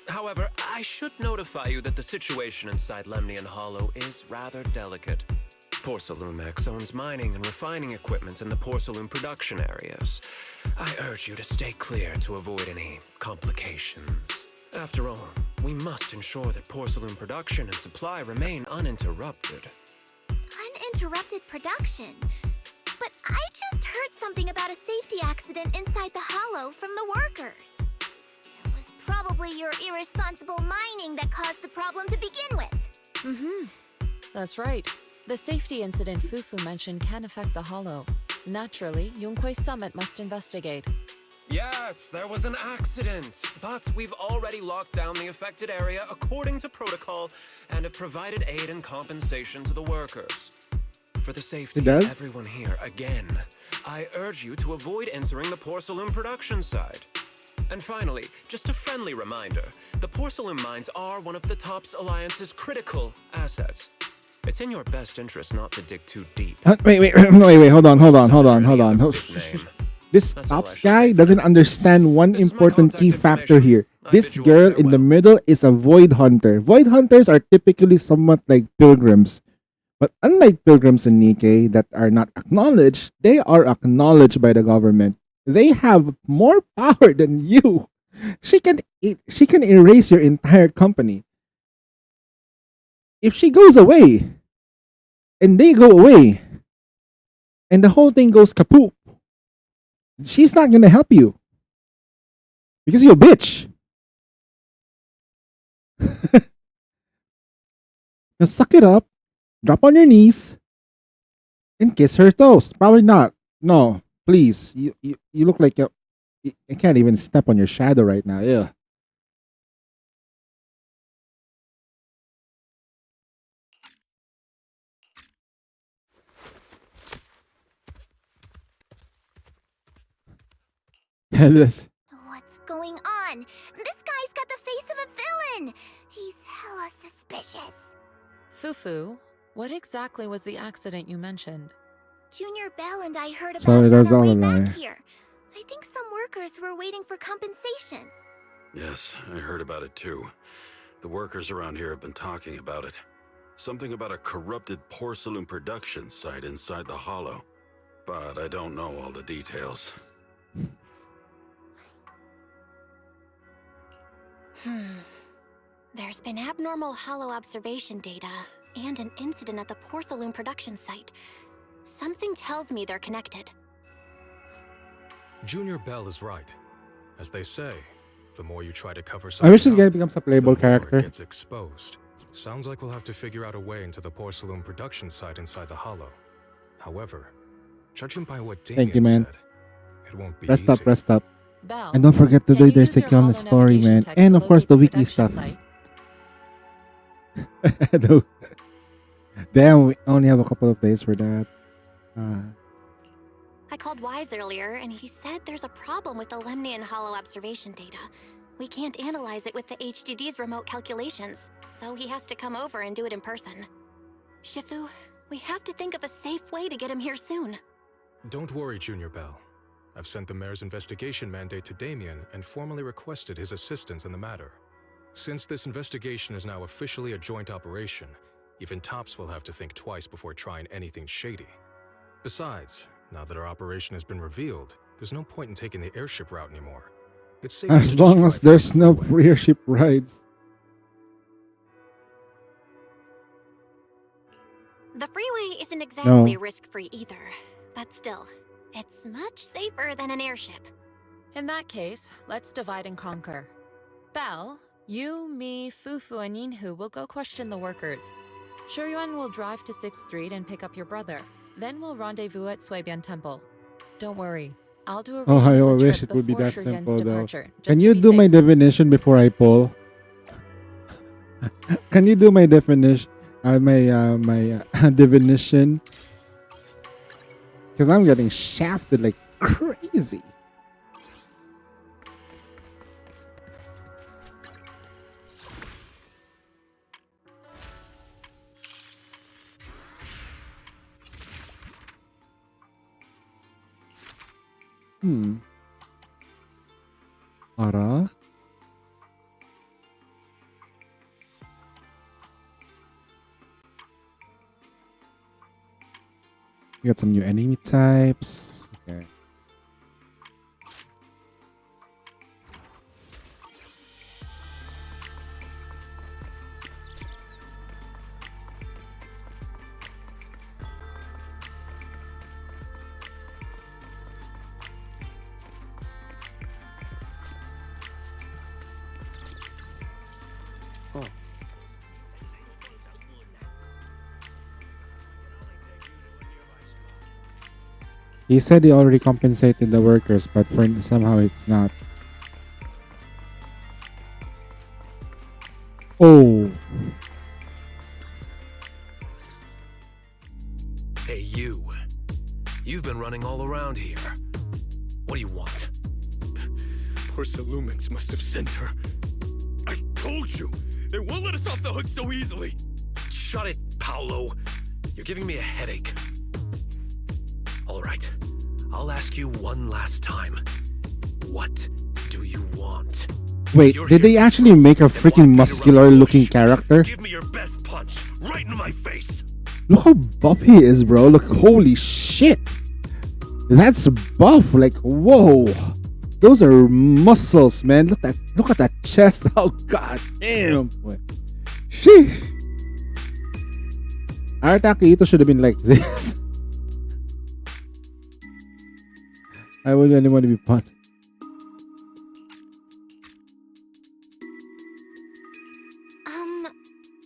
However, I should notify you that the situation inside Lemnian Hollow is rather delicate. Porcelumex owns mining and refining equipment in the porcelain production areas. I urge you to stay clear to avoid any complications. After all, we must ensure that porcelain production and supply remain uninterrupted. Uninterrupted production? But I just heard something about a safety accident inside the hollow from the workers. It was probably your irresponsible mining that caused the problem to begin with. That's right. The safety incident Fufu mentioned can affect the Hollow. Naturally, Yunque Summit must investigate. Yes, there was an accident, but we've already locked down the affected area according to protocol and have provided aid and compensation to the workers. For the safety of everyone here, again, I urge you to avoid entering the porcelain production side. And finally, just a friendly reminder, the porcelain mines are one of the Tops Alliance's critical assets. It's in your best interest not to dig too deep. Wait, hold on. This Tops guy doesn't understand one important key factor here. This girl in the middle is a void hunter. Void hunters are typically somewhat like pilgrims. But unlike pilgrims in Nikkei that are not acknowledged, they are acknowledged by the government. They have more power than you. She can erase your entire company. If she goes away, and they go away, and the whole thing goes kaput, she's not gonna help you. Because you're a bitch. Now suck it up, drop on your knees, and kiss her toes. Probably not. No, please. You look like I can't even step on your shadow right now. Yeah. This- What's going on? This guy's got the face of a villain. He's hella suspicious. Fufu, what exactly was the accident you mentioned? Junior Bell and I heard about So it it was on our all way a lie. back here. I think some workers were waiting for compensation. Yes, I heard about it too. The workers around here have been talking about it. Something about a corrupted porcelain production site inside the Hollow. But I don't know all the details. There's been abnormal hollow observation data and an incident at the porcelain production site. Something tells me they're connected. Junior Bell is right. As they say, the more you try to cover I something wish this guy up, becomes a playable the more it character. gets exposed. Sounds like we'll have to figure out a way into the porcelain production site inside the Hollow. However, judging by what Thank Damien you, man. said, it won't be Rest easy. up, rest up. Bell, And don't forget to can do you their use your Sick on the hollow story, navigation man. tech to And of course, locate the the wiki production stuff. site? No. Damn, we only have a couple of days for that. I called Wise earlier, and he said there's a problem with the Lemnian hollow observation data. We can't analyze it with the HDD's remote calculations, so he has to come over and do it in person. Shifu, we have to think of a safe way to get him here soon. Don't worry, Junior Bell. I've sent the mayor's investigation mandate to Damien and formally requested his assistance in the matter. Since this investigation is now officially a joint operation, even Tops will have to think twice before trying anything shady. Besides, now that our operation has been revealed, there's no point in taking the airship route anymore. It's safer to As just long as drive there's the no freeway. airship rides. The freeway isn't exactly No. risk-free either, but still, it's much safer than an airship. In that case, let's divide and conquer. Bell, you, me, Fufu, and Yinhu will go question the workers. Shuryuan will drive to 6th Street and pick up your brother. Then we'll rendezvous at Suibian Temple. Don't worry, I'll do a Oh, reading I of the wish trip it would be before that Shuryuan's simple, though. departure, just Can to you be do my safe. definition before I pull? Can you do my definition? My divination? Because I'm getting shafted like crazy. Ara? We got some new enemy types. Okay. He said he already compensated the workers, but somehow it's not. Oh. Hey, you. You've been running all around here. What do you want? Porcelumix must have sent her. I told you! They won't let us off the hook so easily! Shut it, Paolo. You're giving me a headache. All right. I'll ask you one last time. What do you want? Wait, did they actually make a freaking muscular looking character? Give me your best punch, right in my face. Look how buff he is, bro. Look, holy shit. That's buff. Like, whoa. Those are muscles, man. Look at that chest. Oh, god damn. Sheesh. Arataki Ito should have been like this. I wouldn't really want to be punched.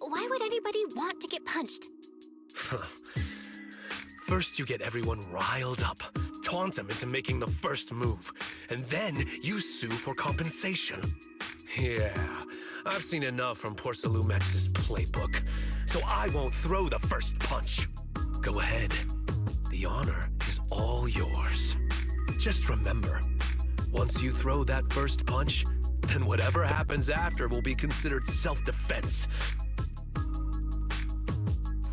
Why would anybody want to get punched? First, you get everyone riled up, taunt them into making the first move, and then you sue for compensation. Yeah, I've seen enough from Porcelumex's playbook, so I won't throw the first punch. Go ahead. The honor is all yours. Just remember, Once you throw that first punch, then whatever happens after will be considered self-defense.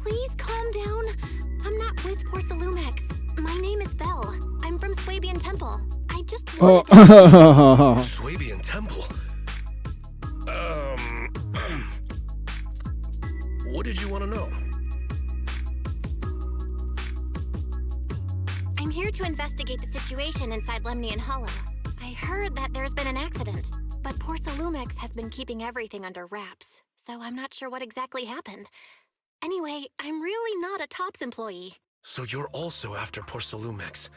Please calm down. I'm not with Porcelumex. My name is Belle. I'm from Swabian Temple. I just Oh. Swabian Temple? What did you want to know? I'm here to investigate the situation inside Lemnian Hollow. I heard that there's been an accident, but Porcelumex has been keeping everything under wraps, so I'm not sure what exactly happened. Anyway, I'm really not a TOPS employee. So you're also after Porcelumex.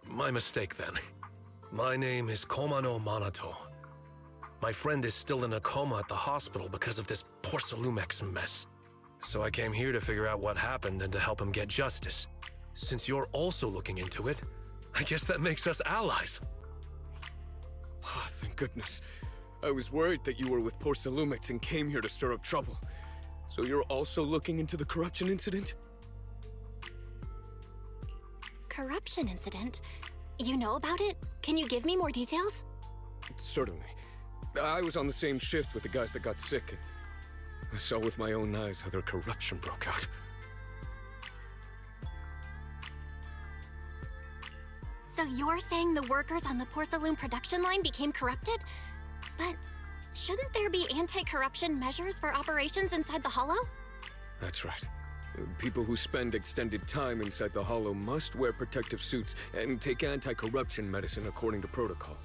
My mistake then. My name is Komano Manato. My friend is still in a coma at the hospital because of this Porcelumex mess. So I came here to figure out what happened and to help him get justice. Since you're also looking into it, I guess that makes us allies. Oh, thank goodness. I was worried that you were with Porcelumex and came here to stir up trouble. So you're also looking into the corruption incident? Corruption incident? You know about it? Can you give me more details? Certainly. I was on the same shift with the guys that got sick, and I saw with my own eyes how their corruption broke out. So you're saying the workers on the Porcelume production line became corrupted? But shouldn't there be anti-corruption measures for operations inside the Hollow? That's right. People who spend extended time inside the Hollow must wear protective suits and take anti-corruption medicine according to protocol.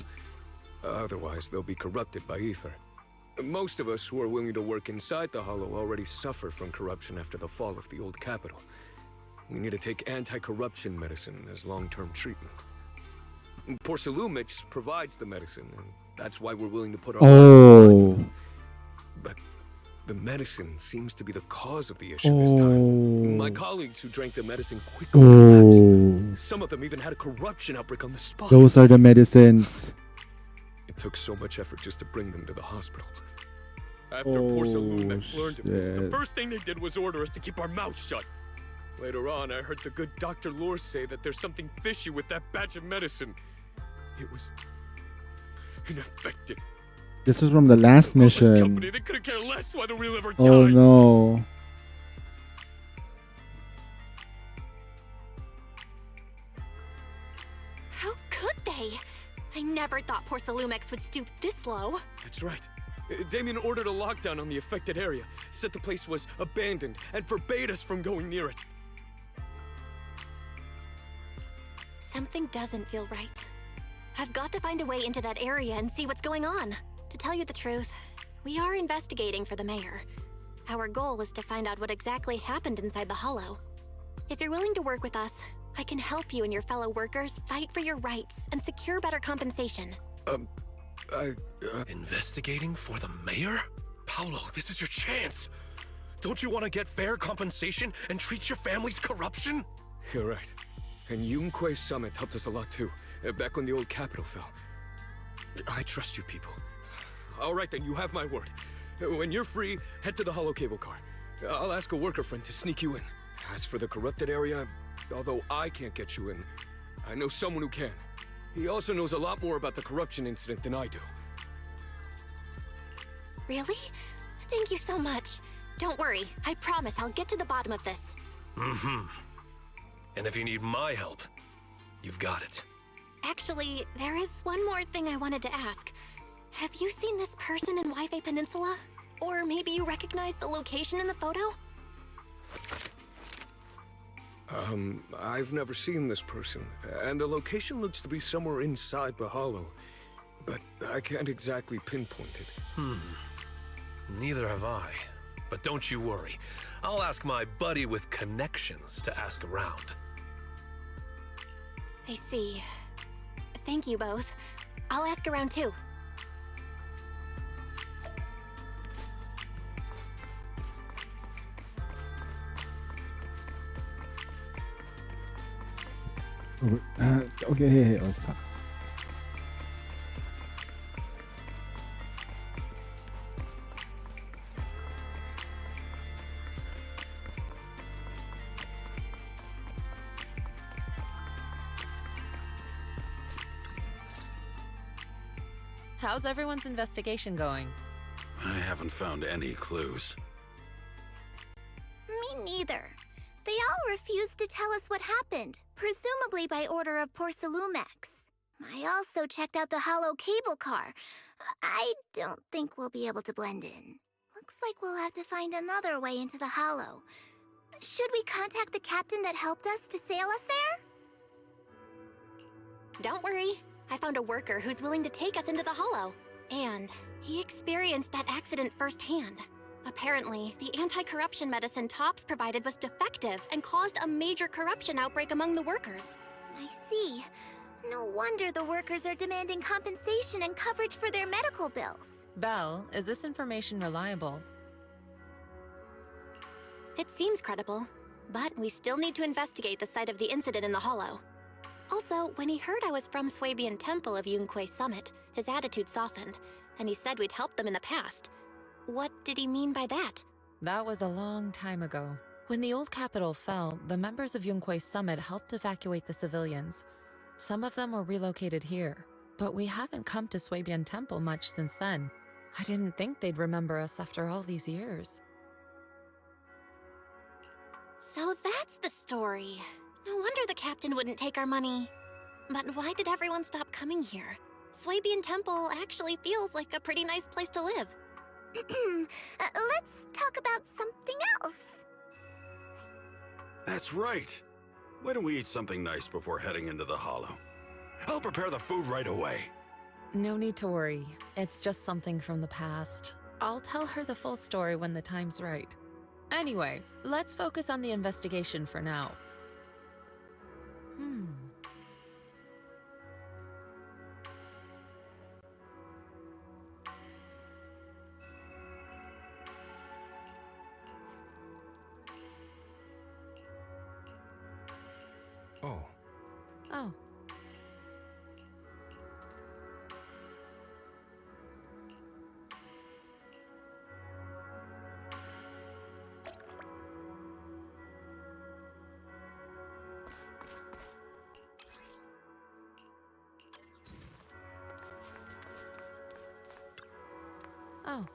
Otherwise, they'll be corrupted by ether. Most of us who are willing to work inside the Hollow already suffer from corruption after the fall of the old capital. We need to take anti-corruption medicine as long-term treatment. Porcelumex provides the medicine, and that's why we're willing to put our lives on it. But the medicine seems to be the cause of the issue this time. My colleagues who drank the medicine quickly collapsed. Some of them even had a corruption outbreak on the spot. Those are the medicines. It took so much effort just to bring them to the hospital. After Porcelumex learned of this, the first thing they did was order us to keep our mouths shut. Later on, I heard the good Dr. Lore say that there's something fishy with that batch of medicine. It was ineffective. This was from the last mission. Company, they couldn't care less whether we live or die. Oh no. How could they? I never thought Porcelumex would stoop this low. That's right. Damien ordered a lockdown on the affected area, said the place was abandoned, and forbade us from going near it. Something doesn't feel right. I've got to find a way into that area and see what's going on. To tell you the truth, we are investigating for the mayor. Our goal is to find out what exactly happened inside the Hollow. If you're willing to work with us, I can help you and your fellow workers fight for your rights and secure better compensation. Investigating for the mayor? Paolo, this is your chance. Don't you want to get fair compensation and treat your family's corruption? You're right. And Yunque Summit helped us a lot too, back when the old capital fell. I trust you people. All right then, you have my word. When you're free, head to the Hollow Cable Car. I'll ask a worker friend to sneak you in. As for the corrupted area, although I can't get you in, I know someone who can. He also knows a lot more about the corruption incident than I do. Really? Thank you so much. Don't worry, I promise I'll get to the bottom of this. Mm-hmm. And if you need my help, you've got it. Actually, there is one more thing I wanted to ask. Have you seen this person in Wi-Fi Peninsula? Or maybe you recognize the location in the photo? I've never seen this person, and the location looks to be somewhere inside the Hollow, but I can't exactly pinpoint it. Neither have I. But don't you worry. I'll ask my buddy with connections to ask around. I see. Thank you both. I'll ask around too. Okay, what's up? How's everyone's investigation going? I haven't found any clues. Me neither. They all refused to tell us what happened, presumably by order of Porsalumex. I also checked out the hollow cable car. I don't think we'll be able to blend in. Looks like we'll have to find another way into the hollow. Should we contact the captain that helped us to sail us there? Don't worry. I found a worker who's willing to take us into the hollow. And he experienced that accident firsthand. Apparently, the anti-corruption medicine Tops provided was defective and caused a major corruption outbreak among the workers. I see. No wonder the workers are demanding compensation and coverage for their medical bills. Belle, is this information reliable? It seems credible, but we still need to investigate the site of the incident in the hollow. Also, when he heard I was from Swabian Temple of Yunque Summit, his attitude softened, and he said we'd helped them in the past. What did he mean by that? That was a long time ago. When the old capital fell, the members of Yunque Summit helped evacuate the civilians. Some of them were relocated here, but we haven't come to Swabian Temple much since then. I didn't think they'd remember us after all these years. So that's the story. No wonder the captain wouldn't take our money. But why did everyone stop coming here? Swabian Temple actually feels like a pretty nice place to live. Let's talk about something else. That's right. Why don't we eat something nice before heading into the hollow? I'll prepare the food right away. No need to worry. It's just something from the past. I'll tell her the full story when the time's right. Anyway, let's focus on the investigation for now. Oh. Oh. Oh.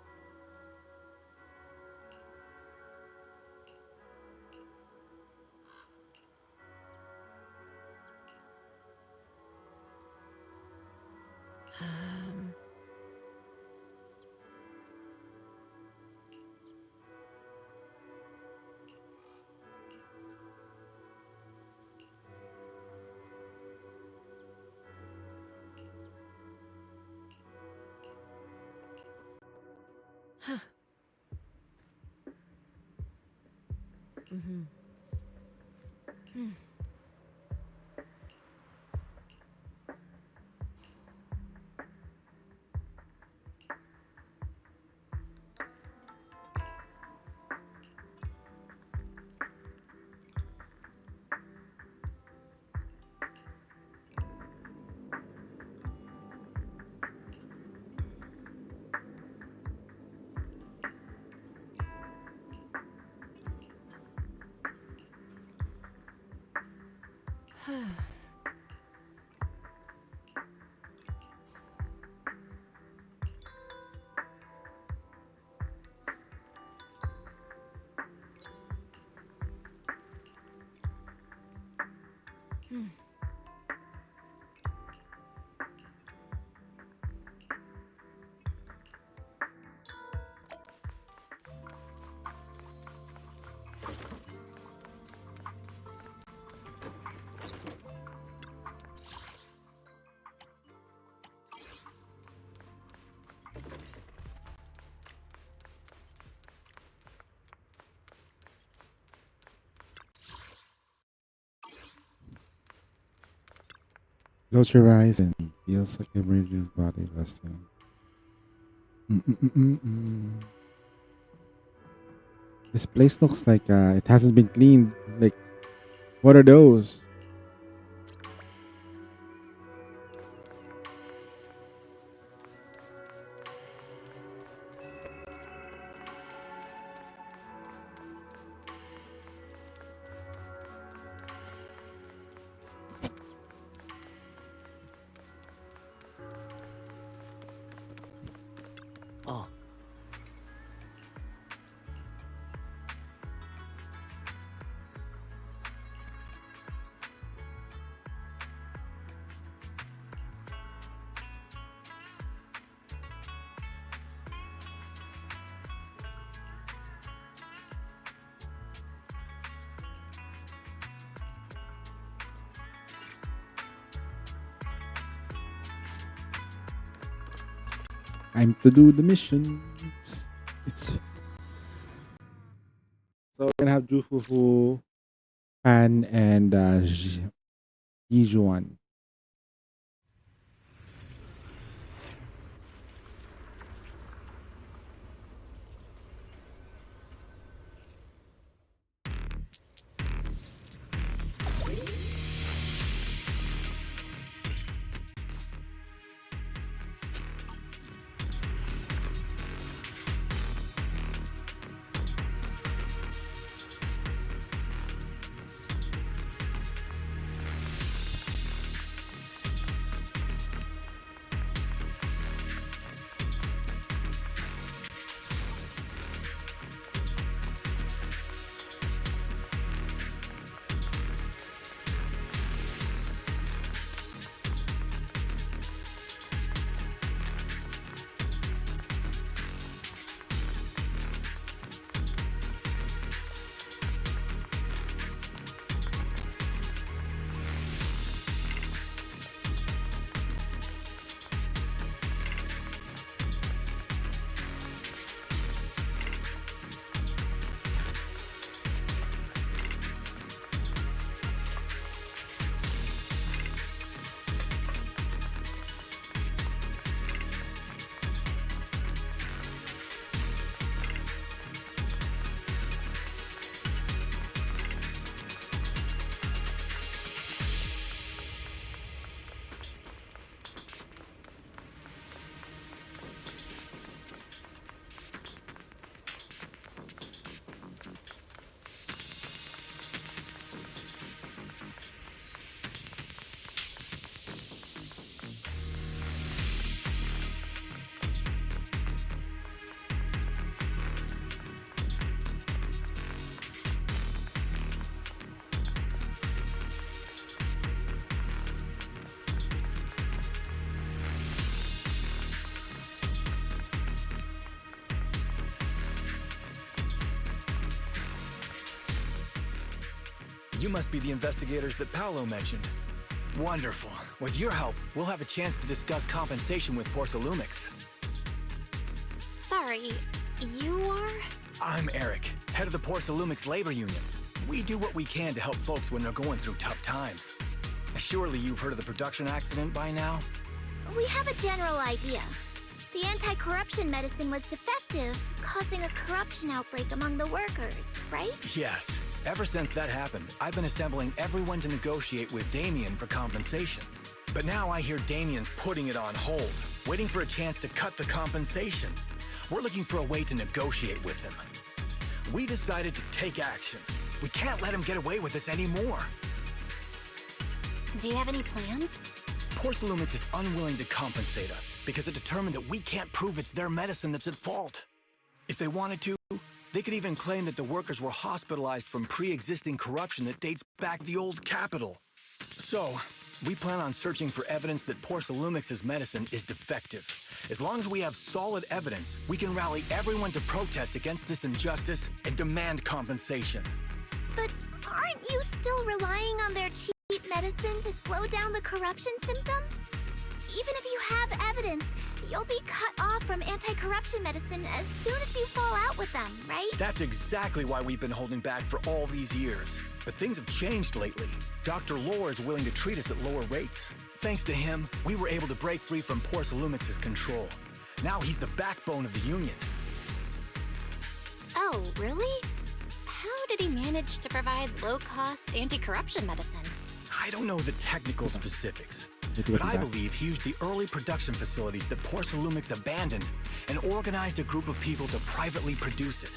Huh. Mm-hmm. Close your eyes and feels like your brain body resting. This place looks like it hasn't been cleaned. Like, what are those? Time to do the missions. It's so we're gonna have Jufufu, Han, and Yijuan. You must be the investigators that Paolo mentioned. Wonderful. With your help, we'll have a chance to discuss compensation with Porsalumix. Sorry, you are? I'm Eric, head of the Porsalumix labor union. We do what we can to help folks when they're going through tough times. Surely you've heard of the production accident by now? We have a general idea. The anti-corruption medicine was defective, causing a corruption outbreak among the workers, right? Yes. Ever since that happened, I've been assembling everyone to negotiate with Damien for compensation. But now I hear Damien's putting it on hold, waiting for a chance to cut the compensation. We're looking for a way to negotiate with him. We decided to take action. We can't let him get away with this anymore. Do you have any plans? Porsalumix is unwilling to compensate us because it determined that we can't prove it's their medicine that's at fault. If they wanted to, they could even claim that the workers were hospitalized from pre-existing corruption that dates back to the old capital. So, we plan on searching for evidence that Porsalumix's medicine is defective. As long as we have solid evidence, we can rally everyone to protest against this injustice and demand compensation. But aren't you still relying on their cheap medicine to slow down the corruption symptoms? Even if you have evidence, you'll be cut off from anti-corruption medicine as soon as you fall out with them, right? That's exactly why we've been holding back for all these years. But things have changed lately. Dr. Lore is willing to treat us at lower rates. Thanks to him, we were able to break free from Porsalumix's control. Now he's the backbone of the Union. Oh, really? How did he manage to provide low-cost anti-corruption medicine? I don't know the technical specifics, but I believe he used the early production facilities that Porsalumix abandoned and organized a group of people to privately produce it.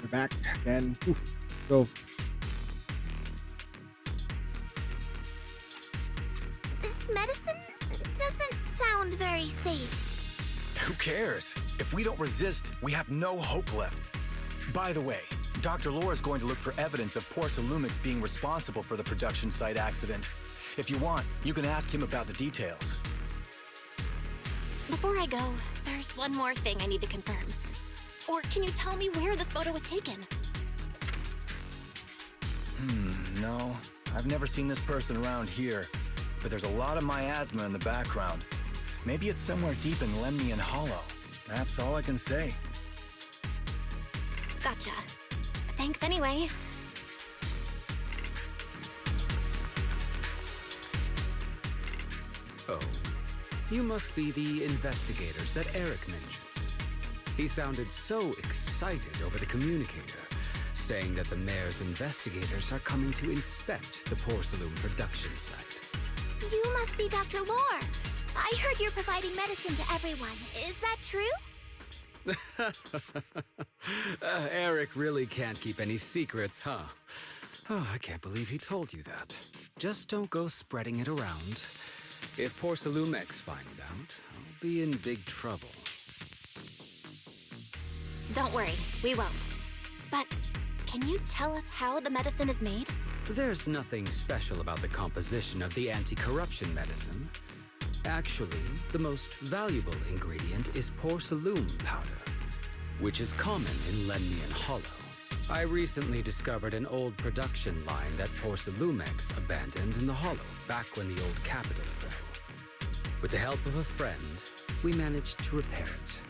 We're back again. Ooh, go. This medicine doesn't sound very safe. Who cares? If we don't resist, we have no hope left. By the way, Dr. Laura's going to look for evidence of Porcelumix being responsible for the production site accident. If you want, you can ask him about the details. Before I go, there's one more thing I need to confirm. Or can you tell me where this photo was taken? No. I've never seen this person around here, but there's a lot of miasma in the background. Maybe it's somewhere deep in Lemnian Hollow. That's all I can say. Gotcha. Thanks anyway. Oh, you must be the investigators that Eric mentioned. He sounded so excited over the communicator, saying that the mayor's investigators are coming to inspect the Porcelain production site. You must be Dr. Lore. I heard you're providing medicine to everyone. Is that true? Eric really can't keep any secrets, huh? Oh, I can't believe he told you that. Just don't go spreading it around. If Porcelumix finds out, I'll be in big trouble. Don't worry, we won't. But can you tell us how the medicine is made? There's nothing special about the composition of the anti-corruption medicine. Actually, the most valuable ingredient is Porcelum powder, which is common in Lemnian Hollow. I recently discovered an old production line that Porcelumix abandoned in the Hollow back when the old capital fell. With the help of a friend, we managed to repair it.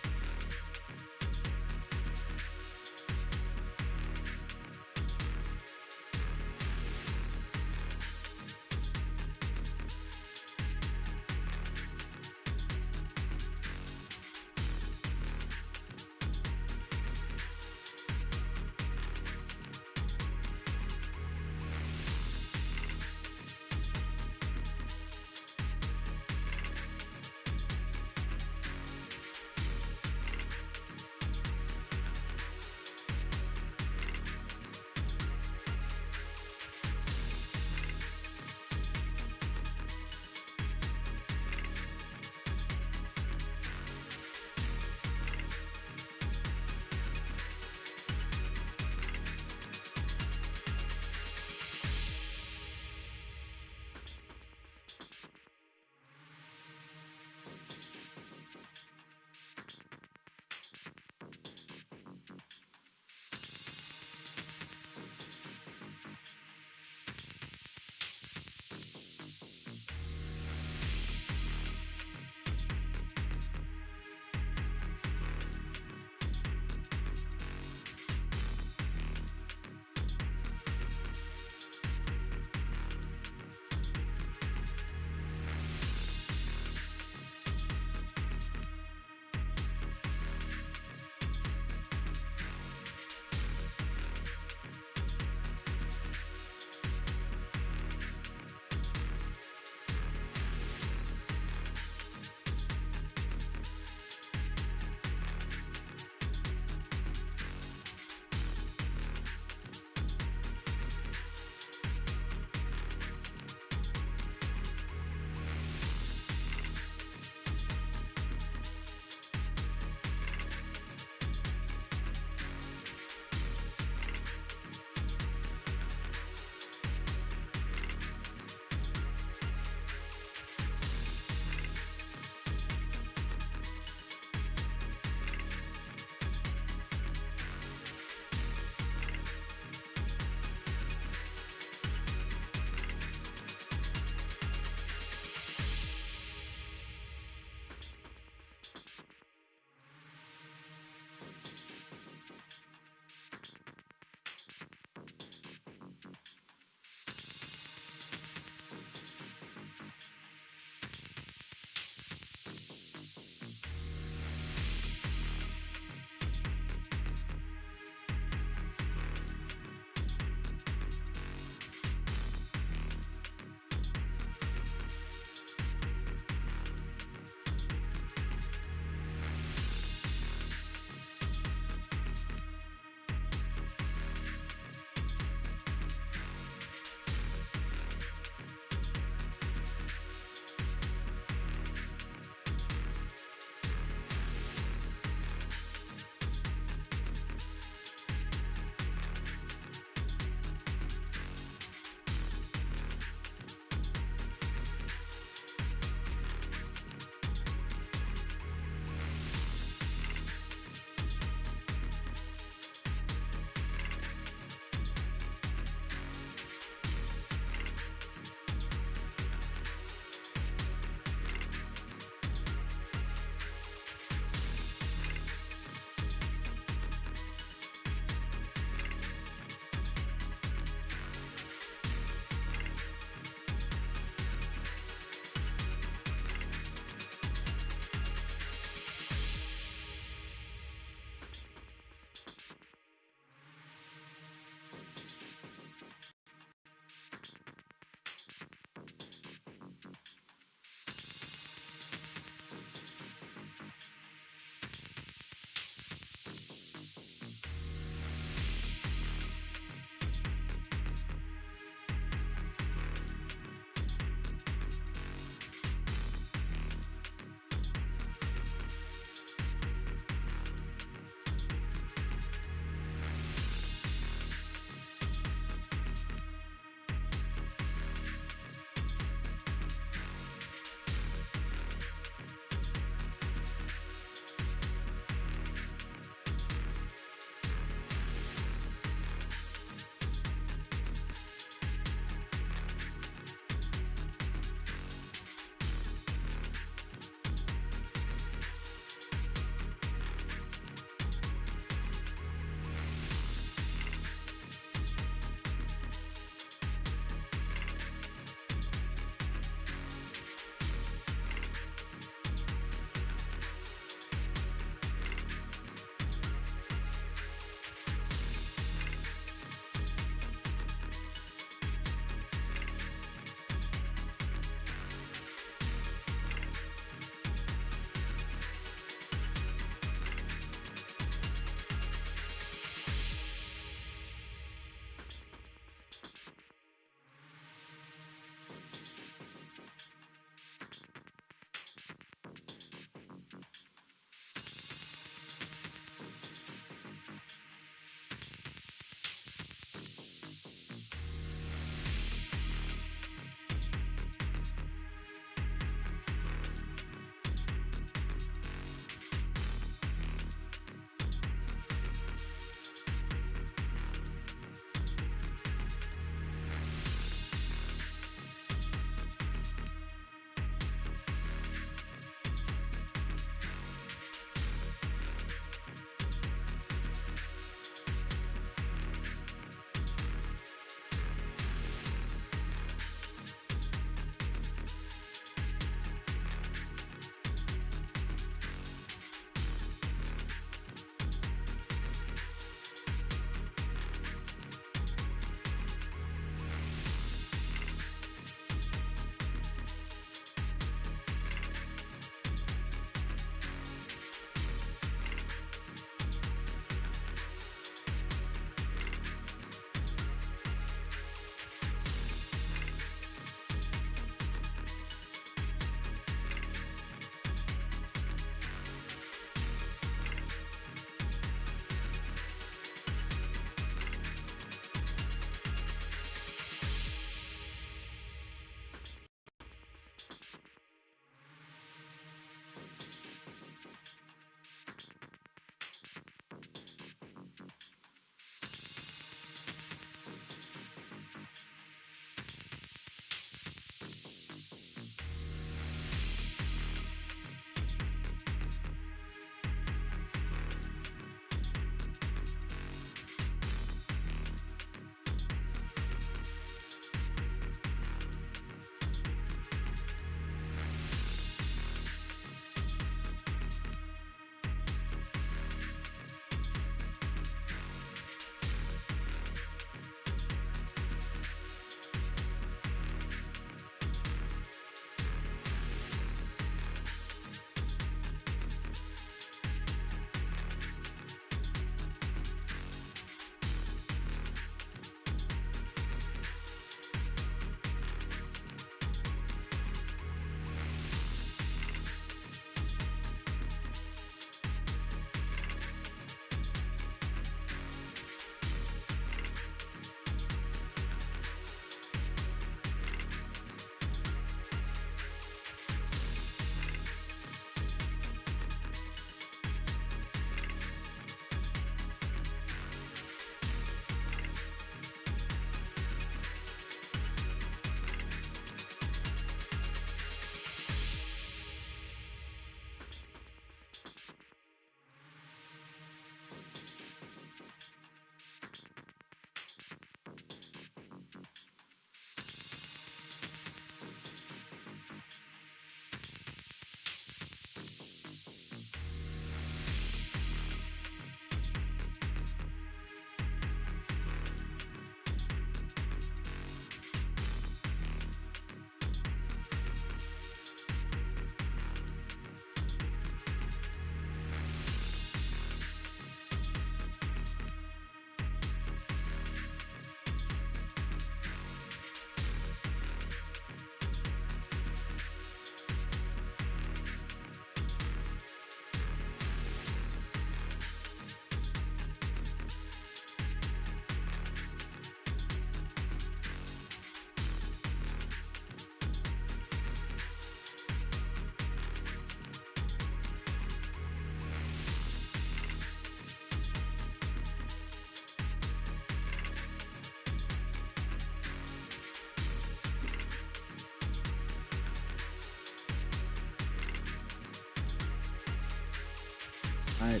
I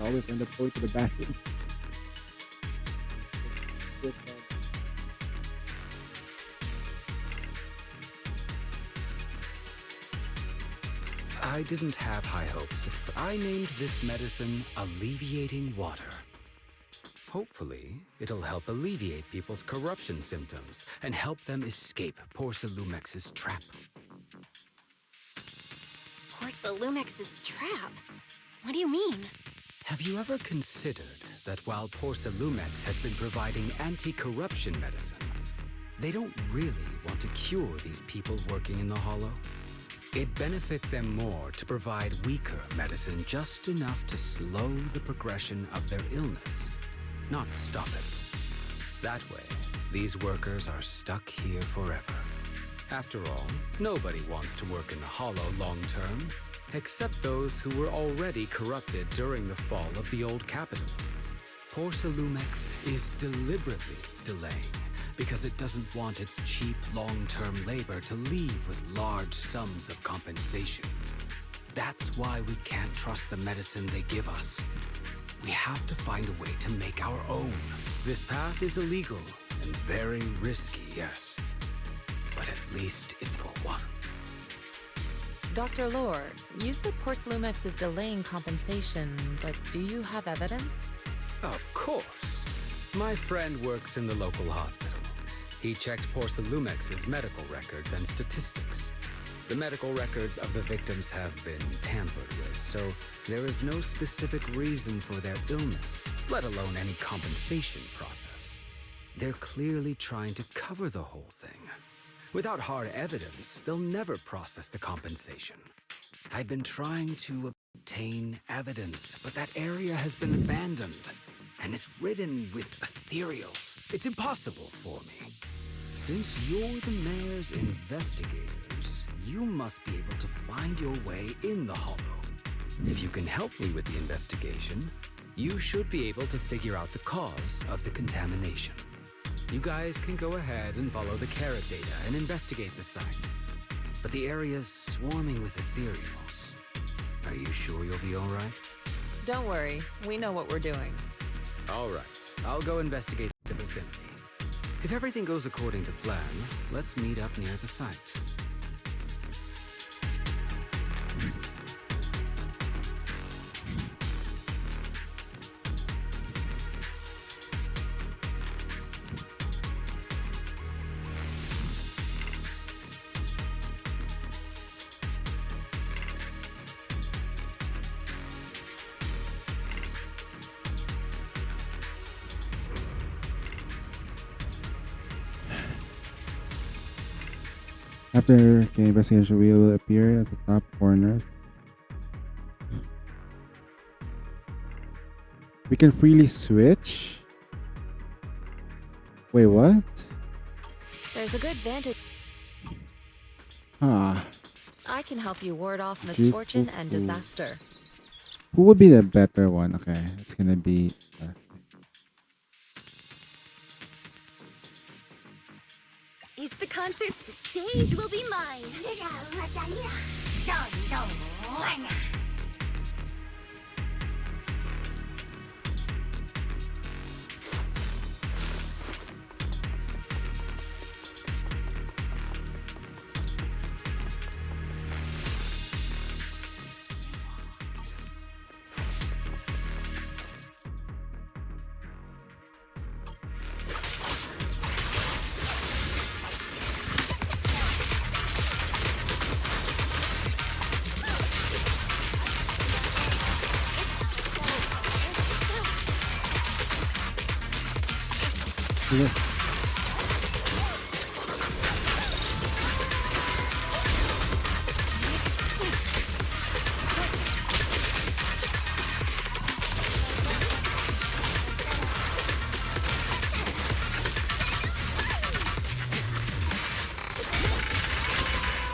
always end up going to the bathroom. I didn't have high hopes. I named this medicine Alleviating Water. Hopefully, it'll help alleviate people's corruption symptoms and help them escape Porsalumex's trap. Porsalumex's trap? What do you mean? Have you ever considered that while Porsalumex has been providing anti-corruption medicine, they don't really want to cure these people working in the Hollow? It'd benefit them more to provide weaker medicine just enough to slow the progression of their illness, not stop it. That way, these workers are stuck here forever. After all, nobody wants to work in the Hollow long term, except those who were already corrupted during the fall of the old capital. Porsalumex is deliberately delaying because it doesn't want its cheap long-term labor to leave with large sums of compensation. That's why we can't trust the medicine they give us. We have to find a way to make our own. This path is illegal and very risky, yes. But at least it's for one. Dr. Lore, you said Porsalumex is delaying compensation, but do you have evidence? Of course. My friend works in the local hospital. He checked Porsalumex's medical records and statistics. The medical records of the victims have been tampered with, so there is no specific reason for their illness, let alone any compensation process. They're clearly trying to cover the whole thing. Without hard evidence, they'll never process the compensation. I've been trying to obtain evidence, but that area has been abandoned and is ridden with ethereals. It's impossible for me. Since you're the mayor's investigators, you must be able to find your way in the Hollow. If you can help me with the investigation, you should be able to figure out the cause of the contamination. You guys can go ahead and follow the carrot data and investigate the site. But the area's swarming with ethereals. Are you sure you'll be all right? Don't worry, we know what we're doing. All right, I'll go investigate the vicinity. If everything goes according to plan, let's meet up near the site. After the investigation will appear at the top corner. We can freely switch? Wait, what? There's a good vantage. Huh. I can help you ward off misfortune and disaster. Who would be the better one? Okay, it's gonna be... It's the concerts, the stage will be mine.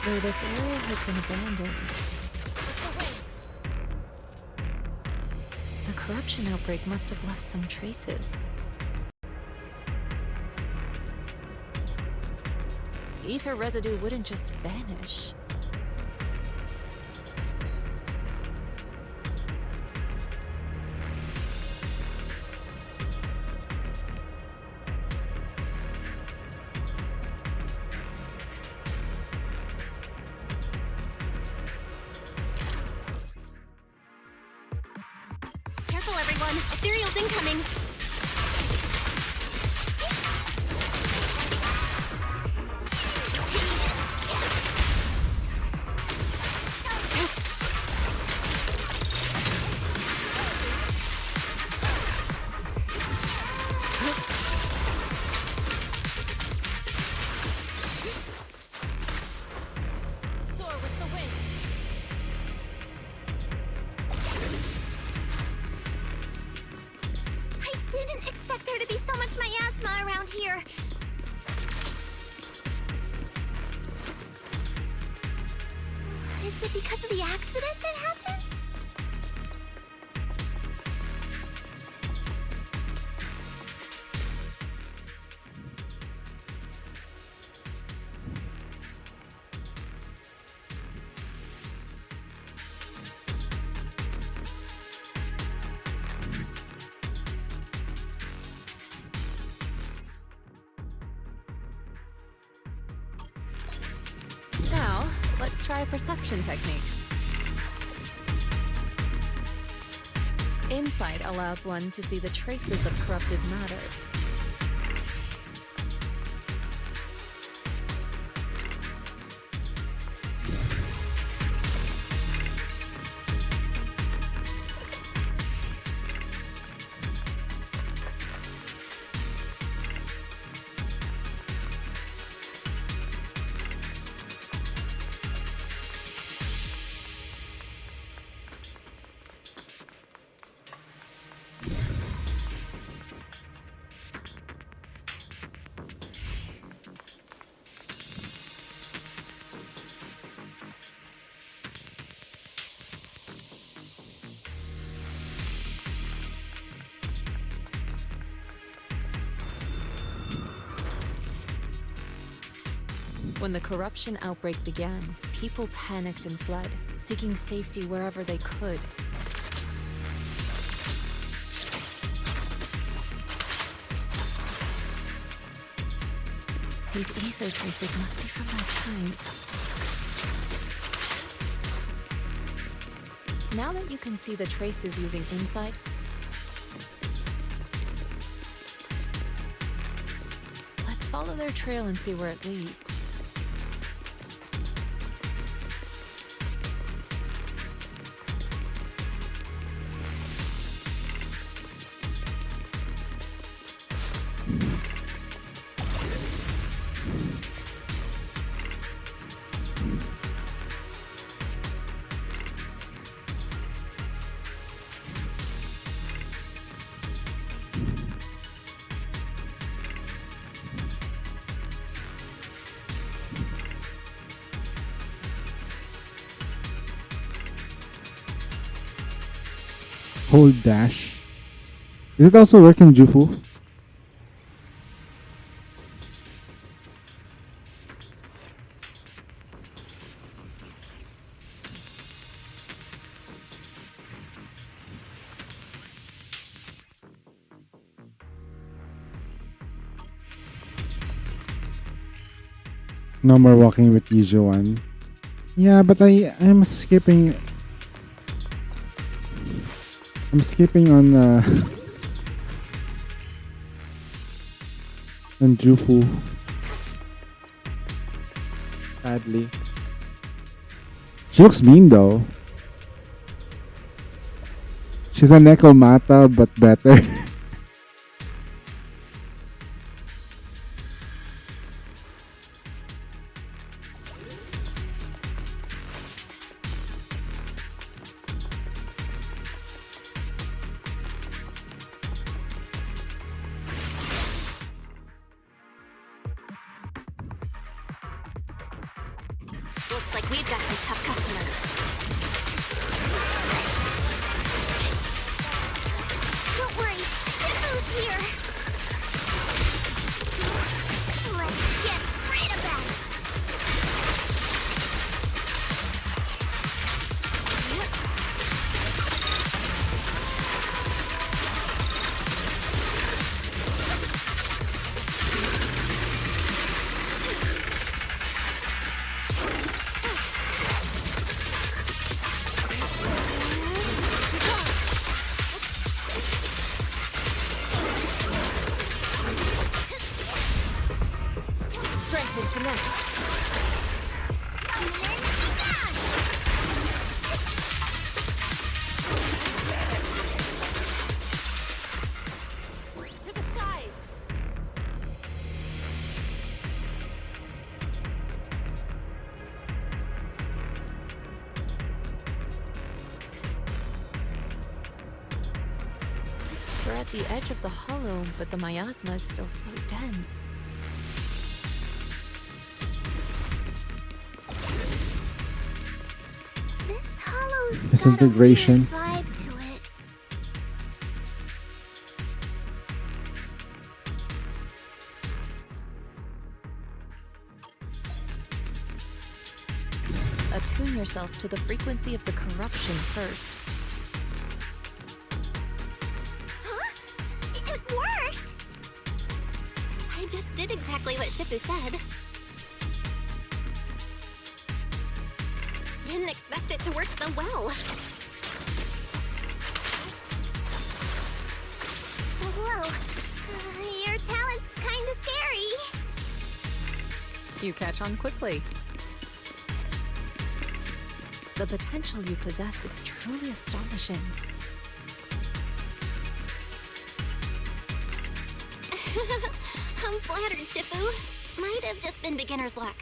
Though this area has been abandoned. The corruption outbreak must have left some traces. Ether residue wouldn't just vanish. Careful, everyone! Ethereal's incoming! Soar with the wind. I didn't expect there to be so much miasma around here. Is it because of the accident that happened? Now, let's try a perception technique. Insight allows one to see the traces of corrupted matter. When the corruption outbreak began, people panicked and fled, seeking safety wherever they could. These ether traces must be from that time. Now that you can see the traces using insight, let's follow their trail and see where it leads. Hold dash. Does it also work in Jufu? No more walking with Yijuan. Yeah, but I'm skipping. I'm skipping on Jufu. Sadly. She looks mean though. She's a Nekomata but better. Looks like we've got some tough customers. Don't worry, Shifu's here. Let's get rid of them. We're at the edge of the hollow, but the miasma is still so dense. This hollow's Disintegration. got a weird vibe to it. Attune yourself to the frequency of the corruption first. Huh? It worked! I just did exactly what Shifu said. Didn't expect it to work so well. Whoa. Your talent's kinda scary. You catch on quickly. The potential you possess is truly astonishing. I'm flattered, Shifu. Might have just been beginner's luck.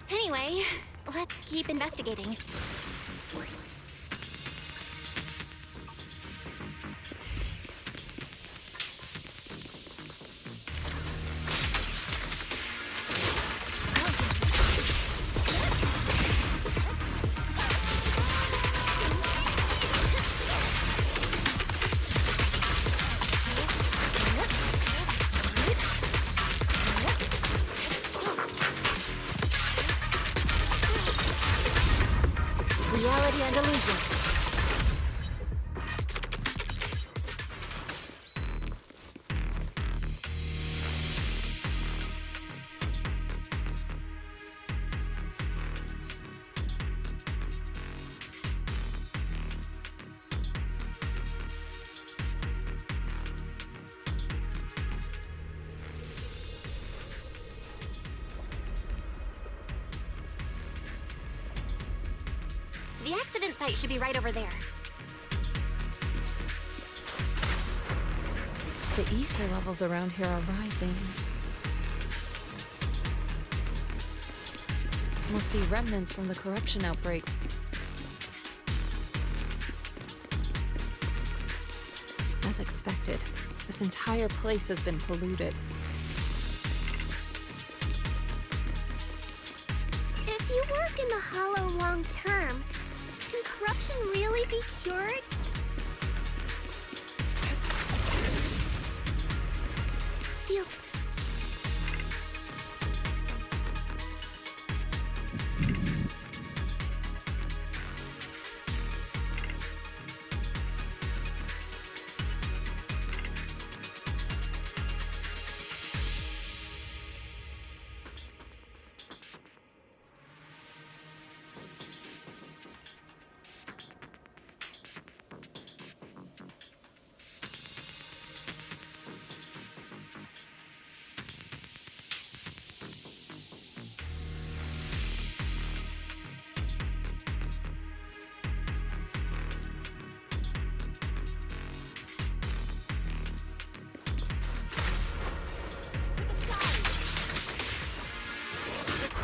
Anyway, let's keep investigating. Reality and illusion. The accident site should be right over there. The ether levels around here are rising. Must be remnants from the corruption outbreak. As expected, this entire place has been polluted. If you work in the Hollow long term, can corruption really be cured? Feels...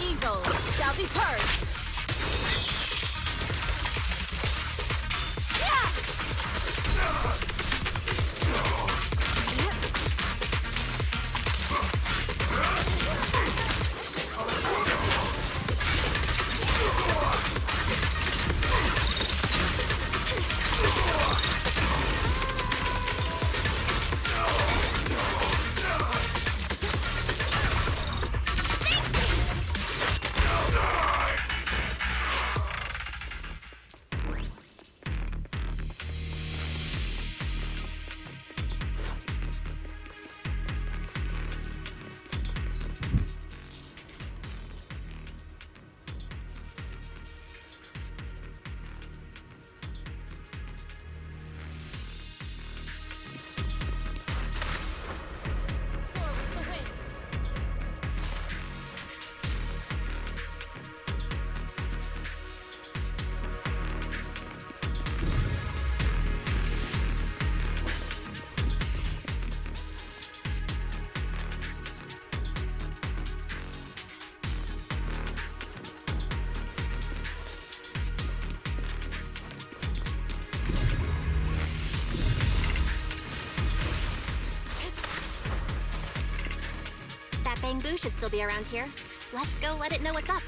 Evil shall be purged. Bang Boo should still be around here. Let's go let it know what's up.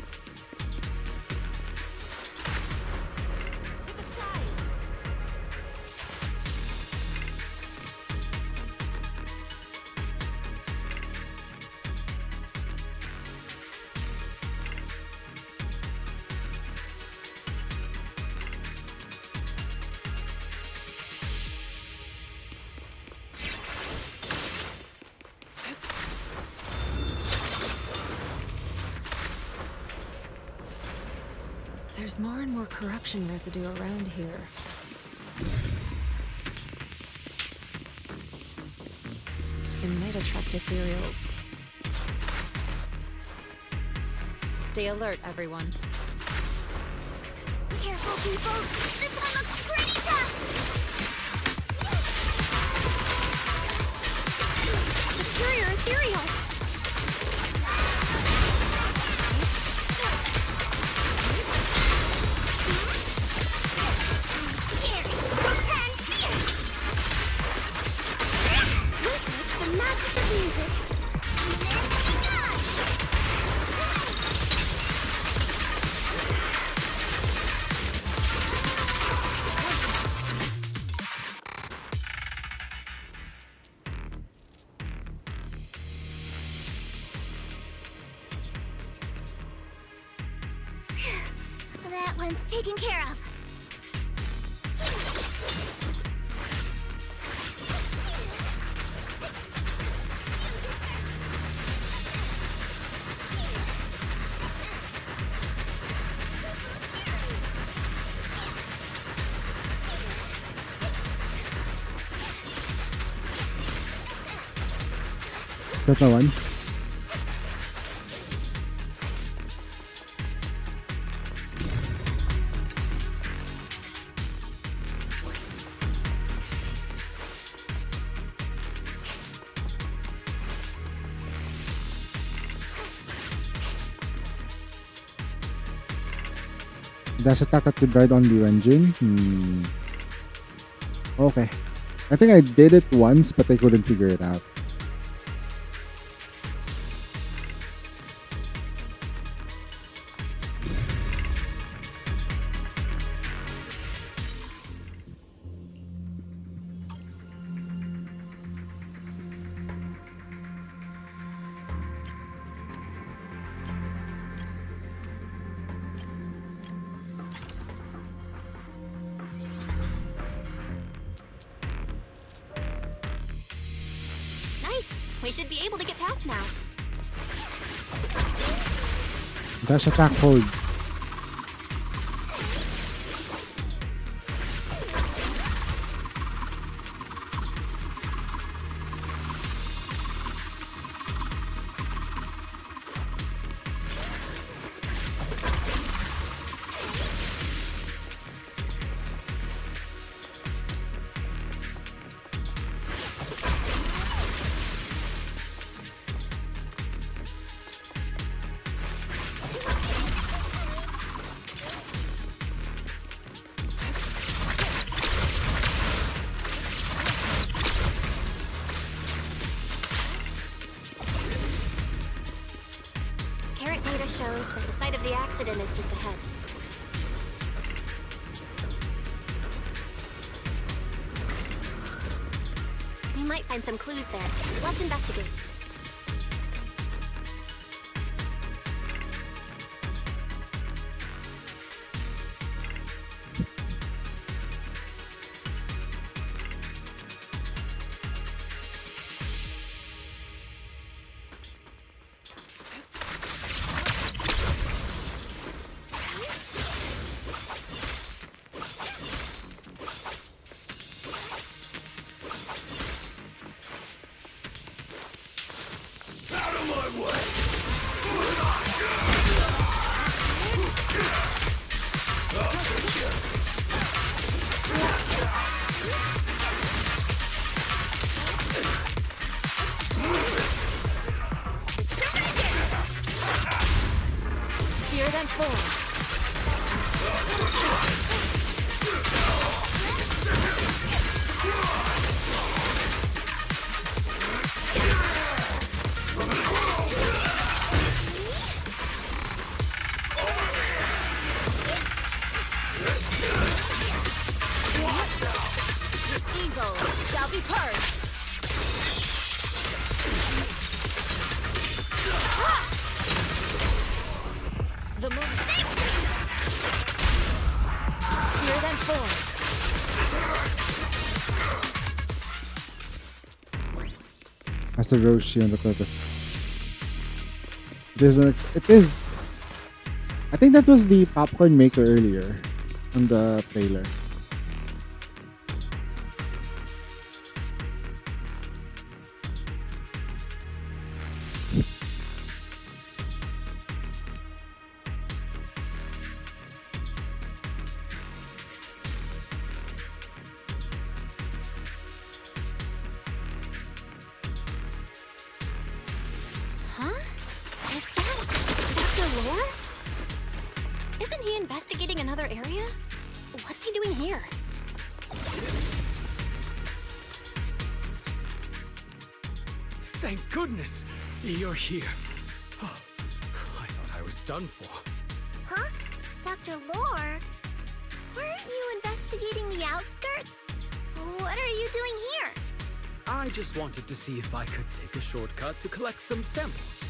There's more and more corruption residue around here. It might attract ethereals. Stay alert, everyone. Careful, people! This one looks pretty tough! Superior ethereal! That one's taken care of. Is that the one? Dash attack at the ride only when Jin? Okay. I think I did it once, but I couldn't figure it out. We should be able to get past now. Dash attack hold. Shows that the site of the accident is just ahead. We might find some clues there. Let's investigate. Master Roshi on the cover. It is. I think that was the popcorn maker earlier on the trailer. Huh? Is that Dr. Lore? Isn't he investigating another area? What's he doing here? Thank goodness you're here. Oh, I thought I was done for. Huh? Dr. Lore? Weren't you investigating the outskirts? What are you doing here? I just wanted to see if I could take a shortcut to collect some samples.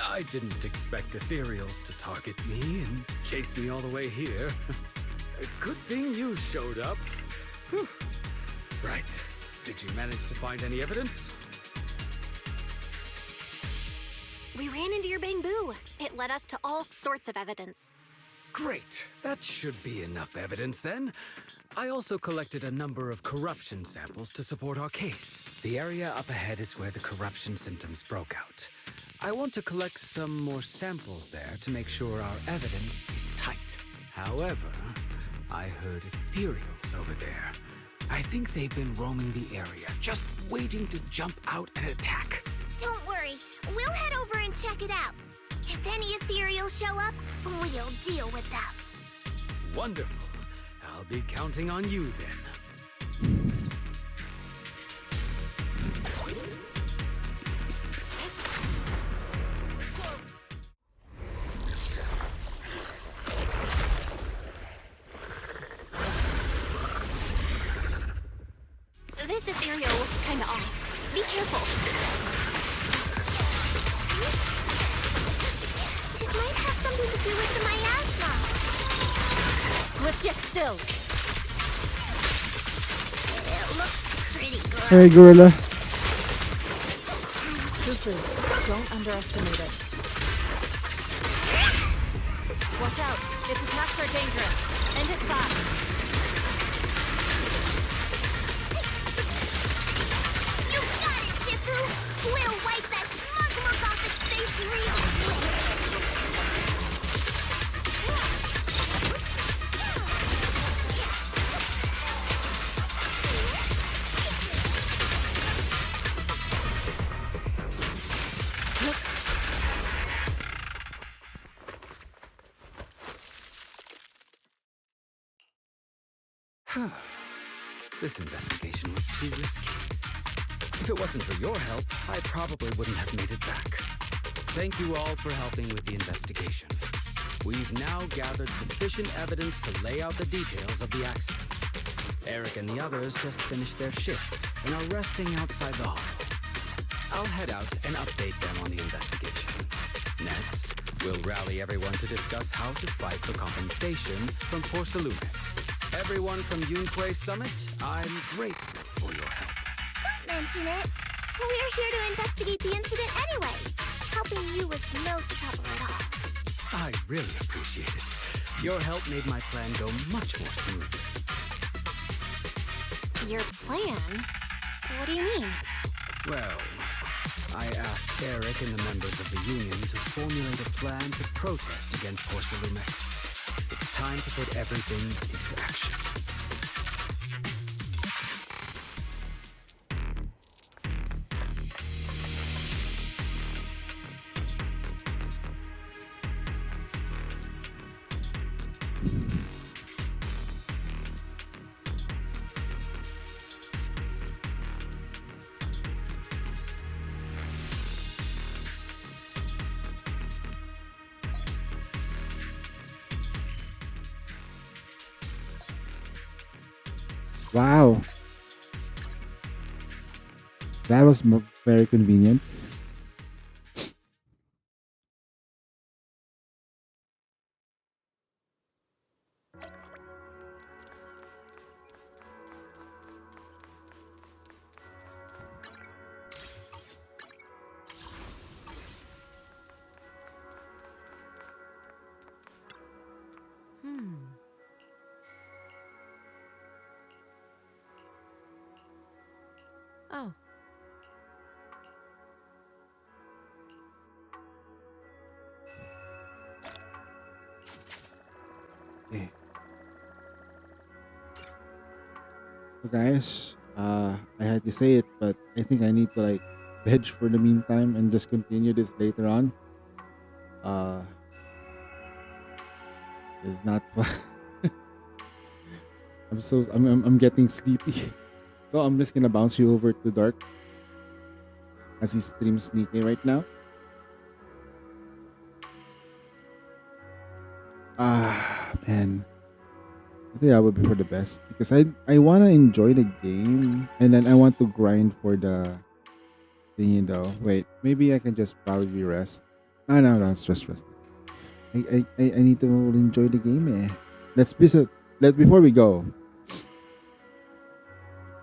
I didn't expect ethereals to target me and chase me all the way here. Good thing you showed up. Whew. Right. Did you manage to find any evidence? We ran into your bamboo. It led us to all sorts of evidence. Great. That should be enough evidence then. I also collected a number of corruption samples to support our case. The area up ahead is where the corruption symptoms broke out. I want to collect some more samples there to make sure our evidence is tight. However, I heard ethereals over there. I think they've been roaming the area, just waiting to jump out and attack. Don't worry, we'll head over and check it out. If any ethereals show up, we'll deal with them. Wonderful. I'll be counting on you then. This ethereal looks kinda off. Be careful. It might have something to do with the miasma. Swift yet still. It looks pretty good. Hey, Gorilla. Susu, don't underestimate it. Watch out. Its attacks are dangerous. End it fast. You got it, Shifu! We'll wipe that smug look off its face real quick. This investigation was too risky. If it wasn't for your help, I probably wouldn't have made it back. Thank you all for helping with the investigation. We've now gathered sufficient evidence to lay out the details of the accident. Eric and the others just finished their shift and are resting outside the hall. I'll head out and update them on the investigation. Next, we'll rally everyone to discuss how to fight for compensation from Porcelumex. Everyone from Yunque Summit, I'm grateful for your help. Don't mention it. We're here to investigate the incident anyway. Helping you was no trouble at all. I really appreciate it. Your help made my plan go much more smoothly. Your plan? What do you mean? Well, I asked Eric and the members of the Union to formulate a plan to protest against Porcelumex. It's time to put everything into action. Wow. That was very convenient. Okay. So guys, I had to say it, but I think I need to like veg for the meantime and just continue this later on. It's not fun. I'm getting sleepy. So I'm just gonna bounce you over to Dark as he streams sneaky right now. Man. I think that would be for the best because I wanna enjoy the game and then I want to grind for the thingy though. Wait, maybe I can just probably rest. No, it's just rest. I need to enjoy the game, eh. Let's before we go.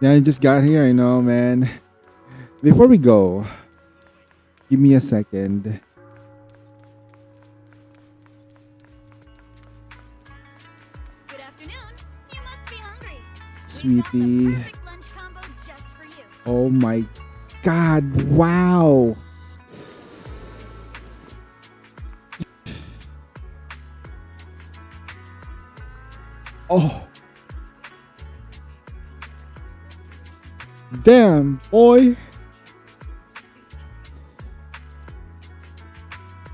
Yeah, I just got here, I know, man. Before we go, give me a second. Good afternoon. You must be hungry. Sweetie. Perfect lunch combo just for you. Oh my god, wow. Oh. Damn, boy.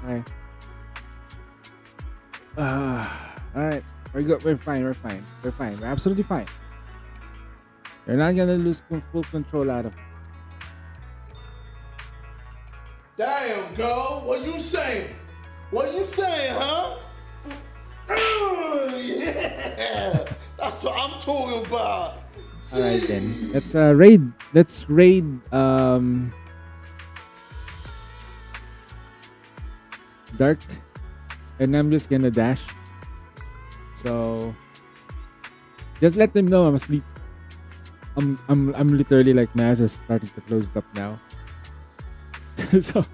Alright. Alright. We're good. We're fine. We're absolutely fine. You're not gonna lose full control out of it. Damn, girl. What you saying? Huh? Yeah. That's what I'm talking about. Alright then. Let's raid Dark. And I'm just gonna dash. So just let them know I'm asleep. I'm literally like my eyes are starting to close up now. So